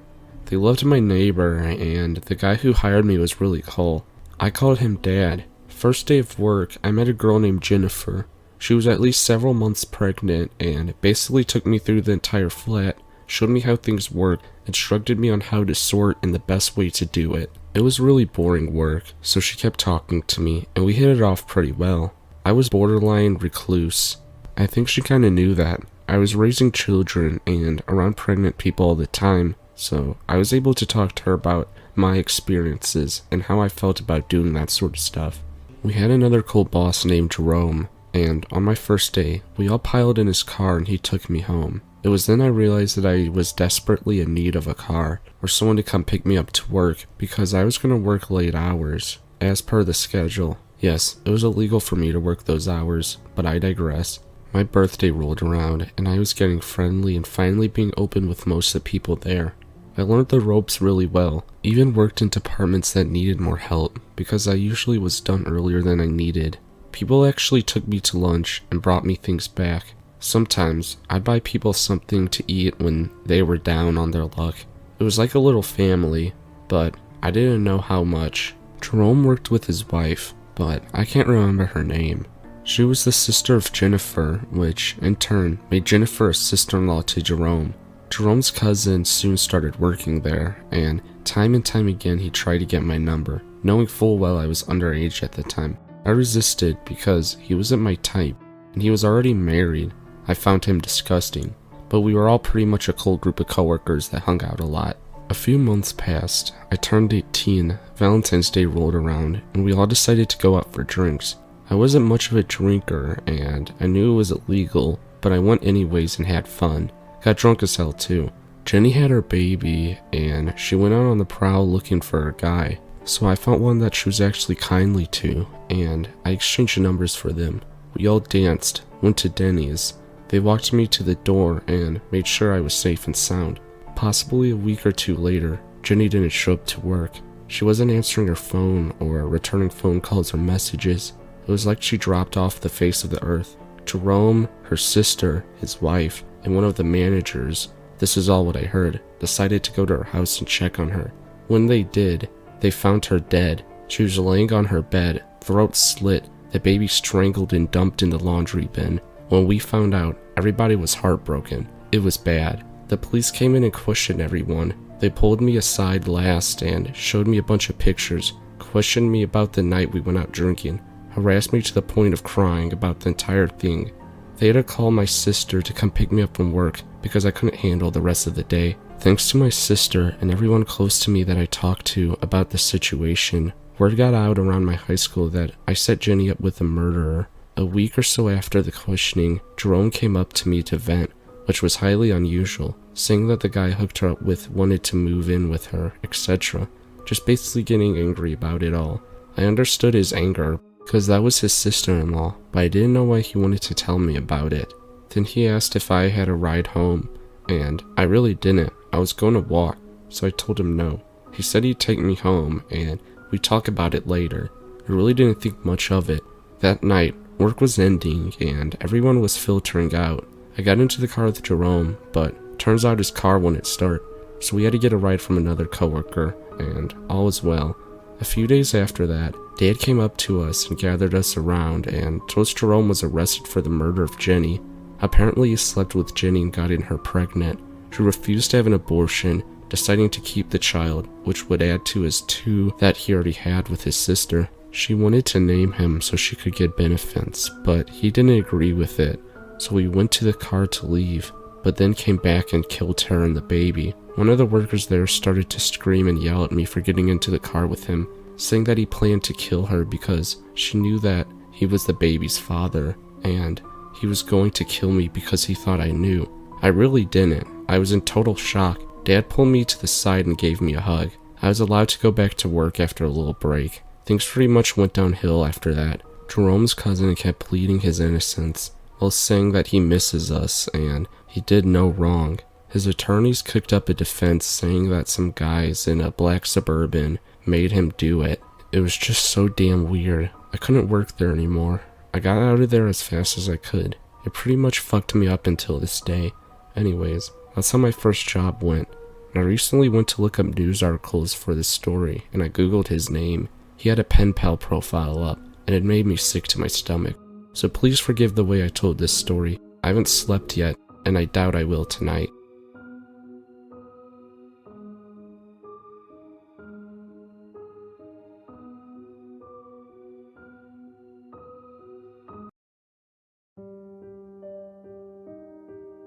They loved my neighbor, and the guy who hired me was really cool. I called him Dad. First day of work, I met a girl named Jennifer. She was at least several months pregnant and basically took me through the entire flat, showed me how things work, instructed me on how to sort and the best way to do it. It was really boring work, so she kept talking to me, and we hit it off pretty well. I was borderline recluse. I think she kinda knew that. I was raising children and around pregnant people all the time, so I was able to talk to her about my experiences and how I felt about doing that sort of stuff. We had another cool boss named Jerome, and on my first day, we all piled in his car and he took me home. It was then I realized that I was desperately in need of a car or someone to come pick me up to work because I was going to work late hours, as per the schedule. Yes, it was illegal for me to work those hours, but I digress. My birthday rolled around and I was getting friendly and finally being open with most of the people there. I learned the ropes really well, even worked in departments that needed more help because I usually was done earlier than I needed. People actually took me to lunch and brought me things back. Sometimes I'd buy people something to eat when they were down on their luck. It was like a little family, but I didn't know how much. Jerome worked with his wife, but I can't remember her name. She was the sister of Jennifer, which in turn made Jennifer a sister-in-law to Jerome. Jerome's cousin soon started working there, and time again he tried to get my number, knowing full well I was underage at the time. I resisted because he wasn't my type, and he was already married. I found him disgusting, but we were all pretty much a cool group of coworkers that hung out a lot. A few months passed, I turned 18, Valentine's Day rolled around, and we all decided to go out for drinks. I wasn't much of a drinker, and I knew it was illegal, but I went anyways and had fun. Got drunk as hell too. Jenny had her baby, and she went out on the prowl looking for a guy. So I found one that she was actually kindly to, and I exchanged numbers for them. We all danced, went to Denny's. They walked me to the door and made sure I was safe and sound. Possibly a week or two later, Jenny didn't show up to work. She wasn't answering her phone or returning phone calls or messages. It was like she dropped off the face of the earth. Jerome, her sister, his wife, and one of the managers, this is all what I heard, decided to go to her house and check on her. When they did, they found her dead. She was laying on her bed, throat slit, the baby strangled and dumped in the laundry bin. When we found out, everybody was heartbroken. It was bad. The police came in and questioned everyone. They pulled me aside last and showed me a bunch of pictures, questioned me about the night we went out drinking, harassed me to the point of crying about the entire thing. They had to call my sister to come pick me up from work because I couldn't handle the rest of the day. Thanks to my sister and everyone close to me that I talked to about the situation, word got out around my high school that I set Jenny up with a murderer. A week or so after the questioning, Jerome came up to me to vent, which was highly unusual, saying that the guy I hooked her up with wanted to move in with her, etc. Just basically getting angry about it all. I understood his anger, because that was his sister-in-law, but I didn't know why he wanted to tell me about it. Then he asked if I had a ride home, and I really didn't. I was going to walk, so I told him no. He said he'd take me home, and we'd talk about it later. I really didn't think much of it. That night, work was ending, and everyone was filtering out. I got into the car with Jerome, but turns out his car wouldn't start, so we had to get a ride from another coworker, and all was well. A few days after that, Dad came up to us and gathered us around and told us Jerome was arrested for the murder of Jenny. Apparently he slept with Jenny and got her pregnant. She refused to have an abortion, deciding to keep the child, which would add to his 2 that he already had with his sister. She wanted to name him so she could get benefits, but he didn't agree with it. So we went to the car to leave, but then came back and killed her and the baby. One of the workers there started to scream and yell at me for getting into the car with him, saying that he planned to kill her because she knew that he was the baby's father, and he was going to kill me because he thought I knew. I really didn't. I was in total shock. Dad pulled me to the side and gave me a hug. I was allowed to go back to work after a little break. Things pretty much went downhill after that. Jerome's cousin kept pleading his innocence, while saying that he misses us and he did no wrong. His attorneys cooked up a defense saying that some guys in a black Suburban made him do it. It was just so damn weird. I couldn't work there anymore. I got out of there as fast as I could. It pretty much fucked me up until this day. Anyways, that's how my first job went. I recently went to look up news articles for this story, and I googled his name. He had a pen pal profile up, and it made me sick to my stomach. So please forgive the way I told this story. I haven't slept yet, and I doubt I will tonight.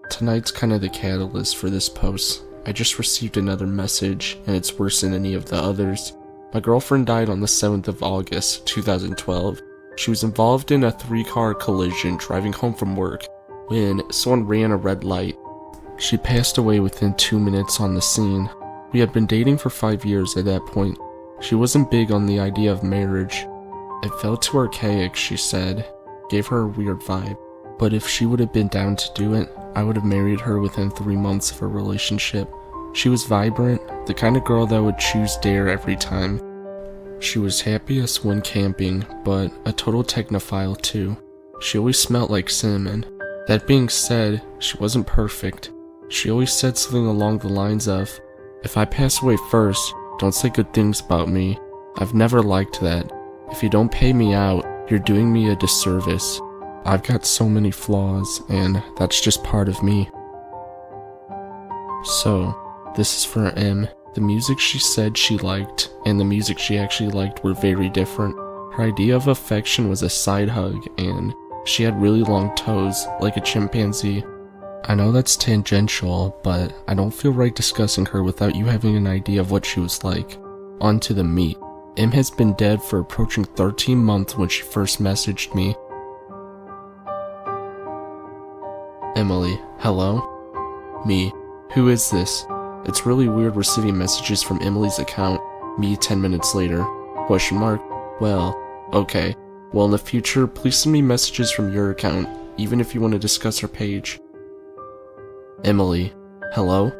Tonight's kind of the catalyst for this post. I just received another message, and it's worse than any of the others. My girlfriend died on the 7th of August, 2012. She was involved in a 3-car collision driving home from work when someone ran a red light. She passed away within 2 minutes on the scene. We had been dating for 5 years at that point. She wasn't big on the idea of marriage. It felt too archaic, she said. Gave her a weird vibe. But if she would have been down to do it, I would have married her within 3 months of a relationship. She was vibrant, the kind of girl that would choose dare every time. She was happiest when camping, but a total technophile too. She always smelled like cinnamon. That being said, she wasn't perfect. She always said something along the lines of, "If I pass away first, don't say good things about me." I've never liked that. If you don't pay me out, you're doing me a disservice. I've got so many flaws, and that's just part of me. So, this is for M. The music she said she liked, and the music she actually liked were very different. Her idea of affection was a side hug, and she had really long toes, like a chimpanzee. I know that's tangential, but I don't feel right discussing her without you having an idea of what she was like. On to the meat. M has been dead for approaching 13 months when she first messaged me. Emily, hello? Me, who is this? It's really weird receiving messages from Emily's account. Me 10 minutes later. Question mark. Well, okay. Well, in the future, please send me messages from your account, even if you want to discuss her page. Emily, hello?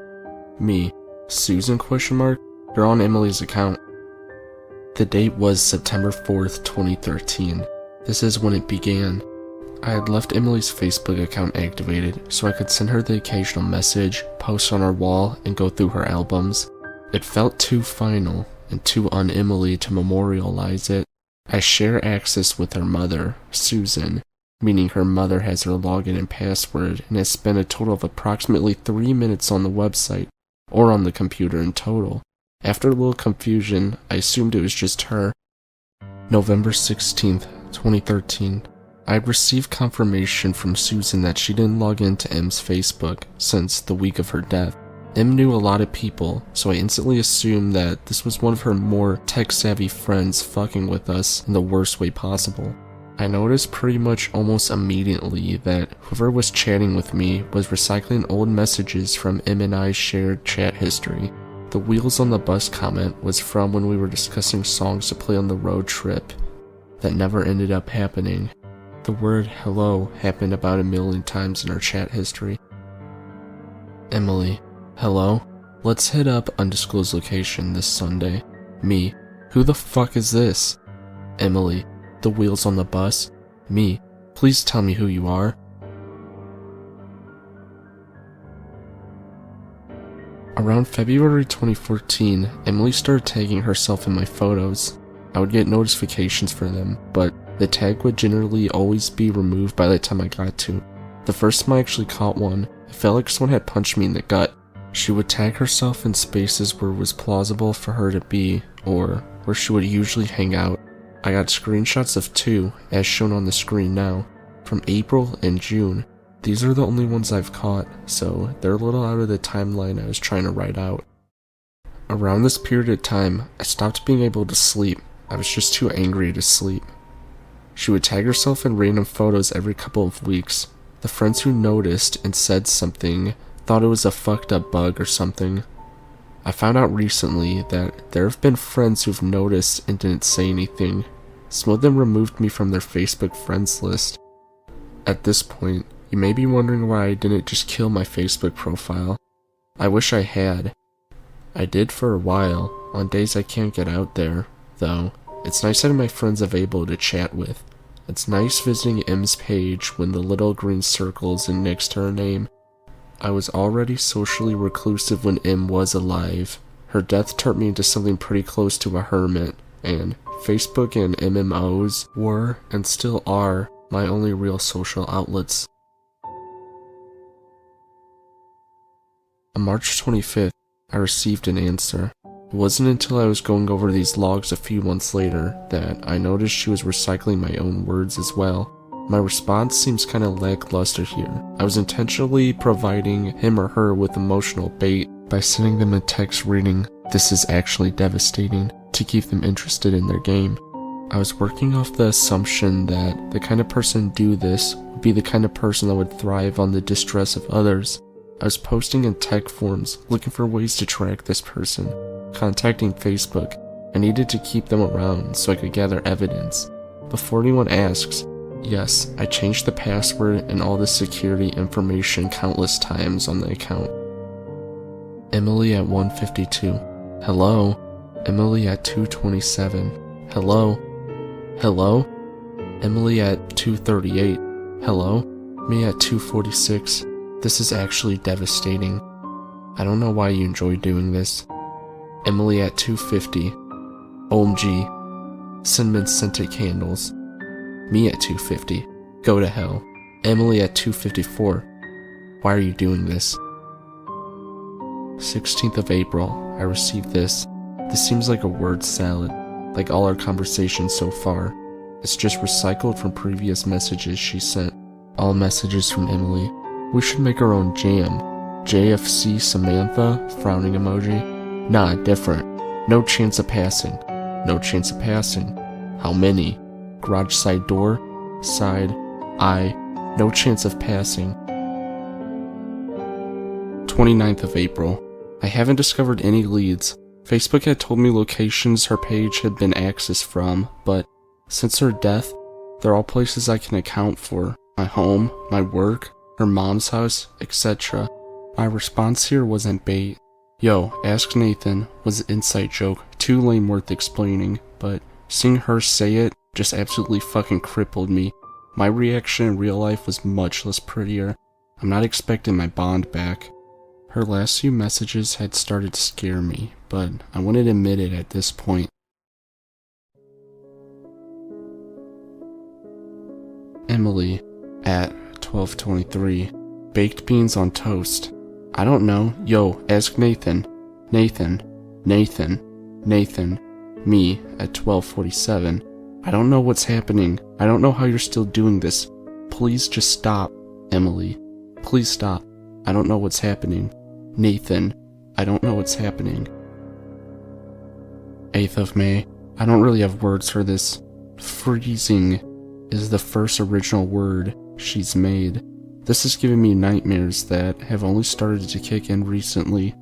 Me, Susan? Question mark. You're on Emily's account. The date was September 4th, 2013. This is when it began. I had left Emily's Facebook account activated so I could send her the occasional message, post on our wall, and go through her albums. It felt too final and too un-Emily to memorialize it. I share access with her mother, Susan, meaning her mother has her login and password and has spent a total of approximately 3 minutes on the website, or on the computer in total. After a little confusion, I assumed it was just her. November 16th, 2013. I had received confirmation from Susan that she didn't log into M's Facebook since the week of her death. M knew a lot of people, so I instantly assumed that this was one of her more tech-savvy friends fucking with us in the worst way possible. I noticed pretty much almost immediately that whoever was chatting with me was recycling old messages from M and I's shared chat history. The wheels on the bus comment was from when we were discussing songs to play on the road trip that never ended up happening. The word hello happened about 1,000,000 times in our chat history. Emily, hello? Let's hit up undisclosed location this Sunday. Me, who the fuck is this? Emily, the wheels on the bus? Me, please tell me who you are. Around February 2014, Emily started tagging herself in my photos. I would get notifications for them, but the tag would generally always be removed by the time I got to. The first time I actually caught one, it felt like someone had punched me in the gut. She would tag herself in spaces where it was plausible for her to be, or where she would usually hang out. I got screenshots of 2, as shown on the screen now, from April and June. These are the only ones I've caught, so they're a little out of the timeline I was trying to write out. Around this period of time, I stopped being able to sleep. I was just too angry to sleep. She would tag herself in random photos every couple of weeks. The friends who noticed and said something thought it was a fucked up bug or something. I found out recently that there have been friends who've noticed and didn't say anything. Some of them removed me from their Facebook friends list. At this point, you may be wondering why I didn't just kill my Facebook profile. I wish I had. I did for a while, on days I can't get out there, though. It's nice having my friends available to chat with. It's nice visiting M's page when the little green circle isn't next to her name. I was already socially reclusive when M was alive. Her death turned me into something pretty close to a hermit, and Facebook and MMOs were, and still are, my only real social outlets. On March 25th, I received an answer. It wasn't until I was going over these logs a few months later that I noticed she was recycling my own words as well. My response seems kinda lackluster here. I was intentionally providing him or her with emotional bait by sending them a text reading, "This is actually devastating," to keep them interested in their game. I was working off the assumption that the kind of person do this would be the kind of person that would thrive on the distress of others. I was posting in tech forums, looking for ways to track this person. Contacting Facebook, I needed to keep them around so I could gather evidence. Before anyone asks, yes, I changed the password and all the security information countless times on the account. Emily at 1:52. Hello? Emily at 2:27. Hello? Hello? Emily at 2:38. Hello? Me at 2:46. This is actually devastating. I don't know why you enjoy doing this. Emily at 2:50. OMG. Cinnamon scented candles. Me at 2:50. Go to hell. Emily at 2:54. Why are you doing this? 16th of April. I received this. This seems like a word salad, like all our conversations so far. It's just recycled from previous messages she sent. All messages from Emily. We should make our own jam. JFC Samantha, frowning emoji. Nah, different. No chance of passing. No chance of passing. How many? Garage side door, side, I. No chance of passing. 29th of April. I haven't discovered any leads. Facebook had told me locations her page had been accessed from, but since her death, they're all places I can account for. My home, my work, her mom's house, etc. My response here wasn't bait. Yo, ask Nathan was an inside joke, too lame worth explaining, but seeing her say it just absolutely fucking crippled me. My reaction in real life was much less prettier. I'm not expecting my bond back. Her last few messages had started to scare me, but I wouldn't admit it at this point. Emily at 12:23. Baked beans on toast. I don't know. Yo, ask Nathan. Nathan. Nathan. Nathan. Me at 12:47. I don't know what's happening. I don't know how you're still doing this. Please just stop. Emily. Please stop. I don't know what's happening. Nathan. I don't know what's happening. 8th of May. I don't really have words for this. Freezing is the first original word she's made. This is giving me nightmares that have only started to kick in recently.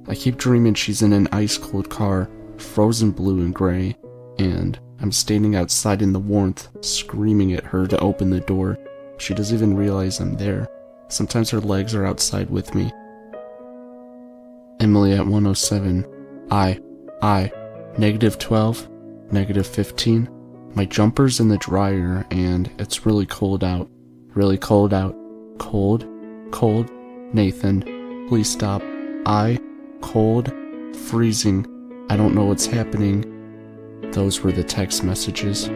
I keep dreaming she's in an ice-cold car, frozen blue and gray, and I'm standing outside in the warmth, screaming at her to open the door. She doesn't even realize I'm there. Sometimes her legs are outside with me. Emily at 1:07. I. -12, -15. My jumper's in the dryer and it's really cold out. Really cold out. Cold. Cold. Nathan. Please stop. Cold. Freezing. I don't know what's happening. Those were the text messages.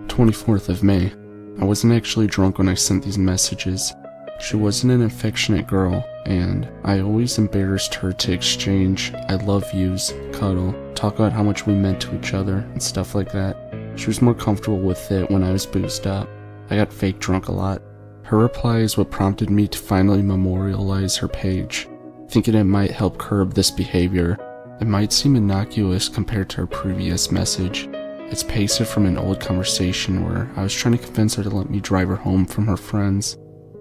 24th of May. I wasn't actually drunk when I sent these messages. She wasn't an affectionate girl, and I always embarrassed her to exchange I love yous, cuddle, talk about how much we meant to each other, and stuff like that. She was more comfortable with it when I was boozed up. I got fake drunk a lot. Her reply is what prompted me to finally memorialize her page, thinking it might help curb this behavior. It might seem innocuous compared to her previous message. It's pasted from an old conversation where I was trying to convince her to let me drive her home from her friends.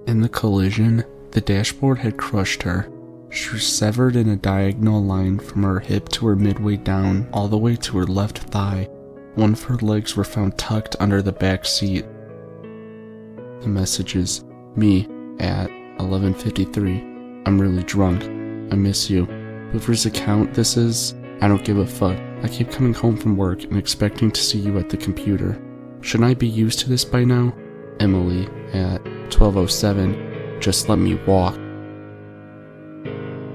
In the collision, the dashboard had crushed her. She was severed in a diagonal line from her hip to her midway down, all the way to her left thigh. One of her legs were found tucked under the back seat. The messages. Me at 11:53. I'm really drunk. I miss you. Whoever's account this is, I don't give a fuck. I keep coming home from work and expecting to see you at the computer. Shouldn't I be used to this by now? Emily at 12:07. Just let me walk.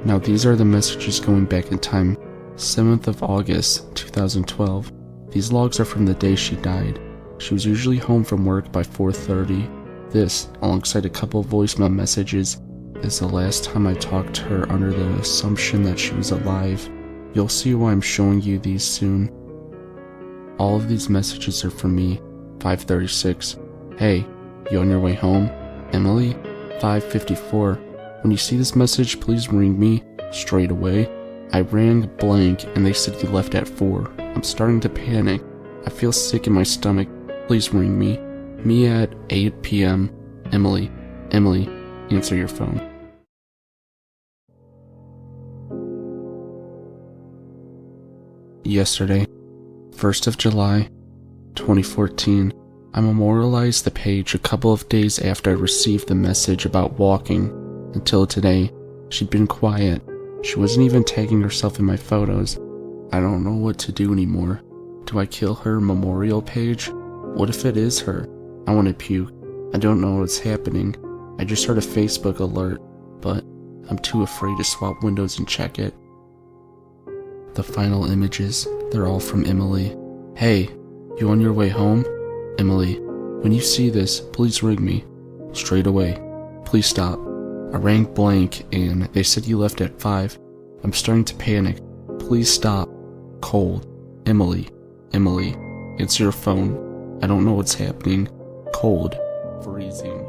Now these are the messages going back in time. 7th of August, 2012. These logs are from the day she died. She was usually home from work by 4:30. This, alongside a couple voicemail messages, is the last time I talked to her under the assumption that she was alive. You'll see why I'm showing you these soon. All of these messages are from me. 5:36. Hey, you on your way home? Emily? 5:54. When you see this message, please ring me straight away. I rang blank and they said you left at 4. I'm starting to panic. I feel sick in my stomach. Please ring me. Me at 8 p.m. Emily. Emily, answer your phone. Yesterday, 1st of July, 2014, I memorialized the page a couple of days after I received the message about walking. Until today, she'd been quiet. She wasn't even tagging herself in my photos. I don't know what to do anymore. Do I kill her memorial page? What if it is her? I want to puke. I don't know what's happening. I just heard a Facebook alert, but I'm too afraid to swap windows and check it. The final images, they're all from Emily. Hey, you on your way home? Emily, when you see this, please ring me. Straight away. Please stop. I rang blank and they said you left at 5. I'm starting to panic. Please stop. Cold. Emily. Emily. Answer your phone. I don't know what's happening. Cold. Freezing.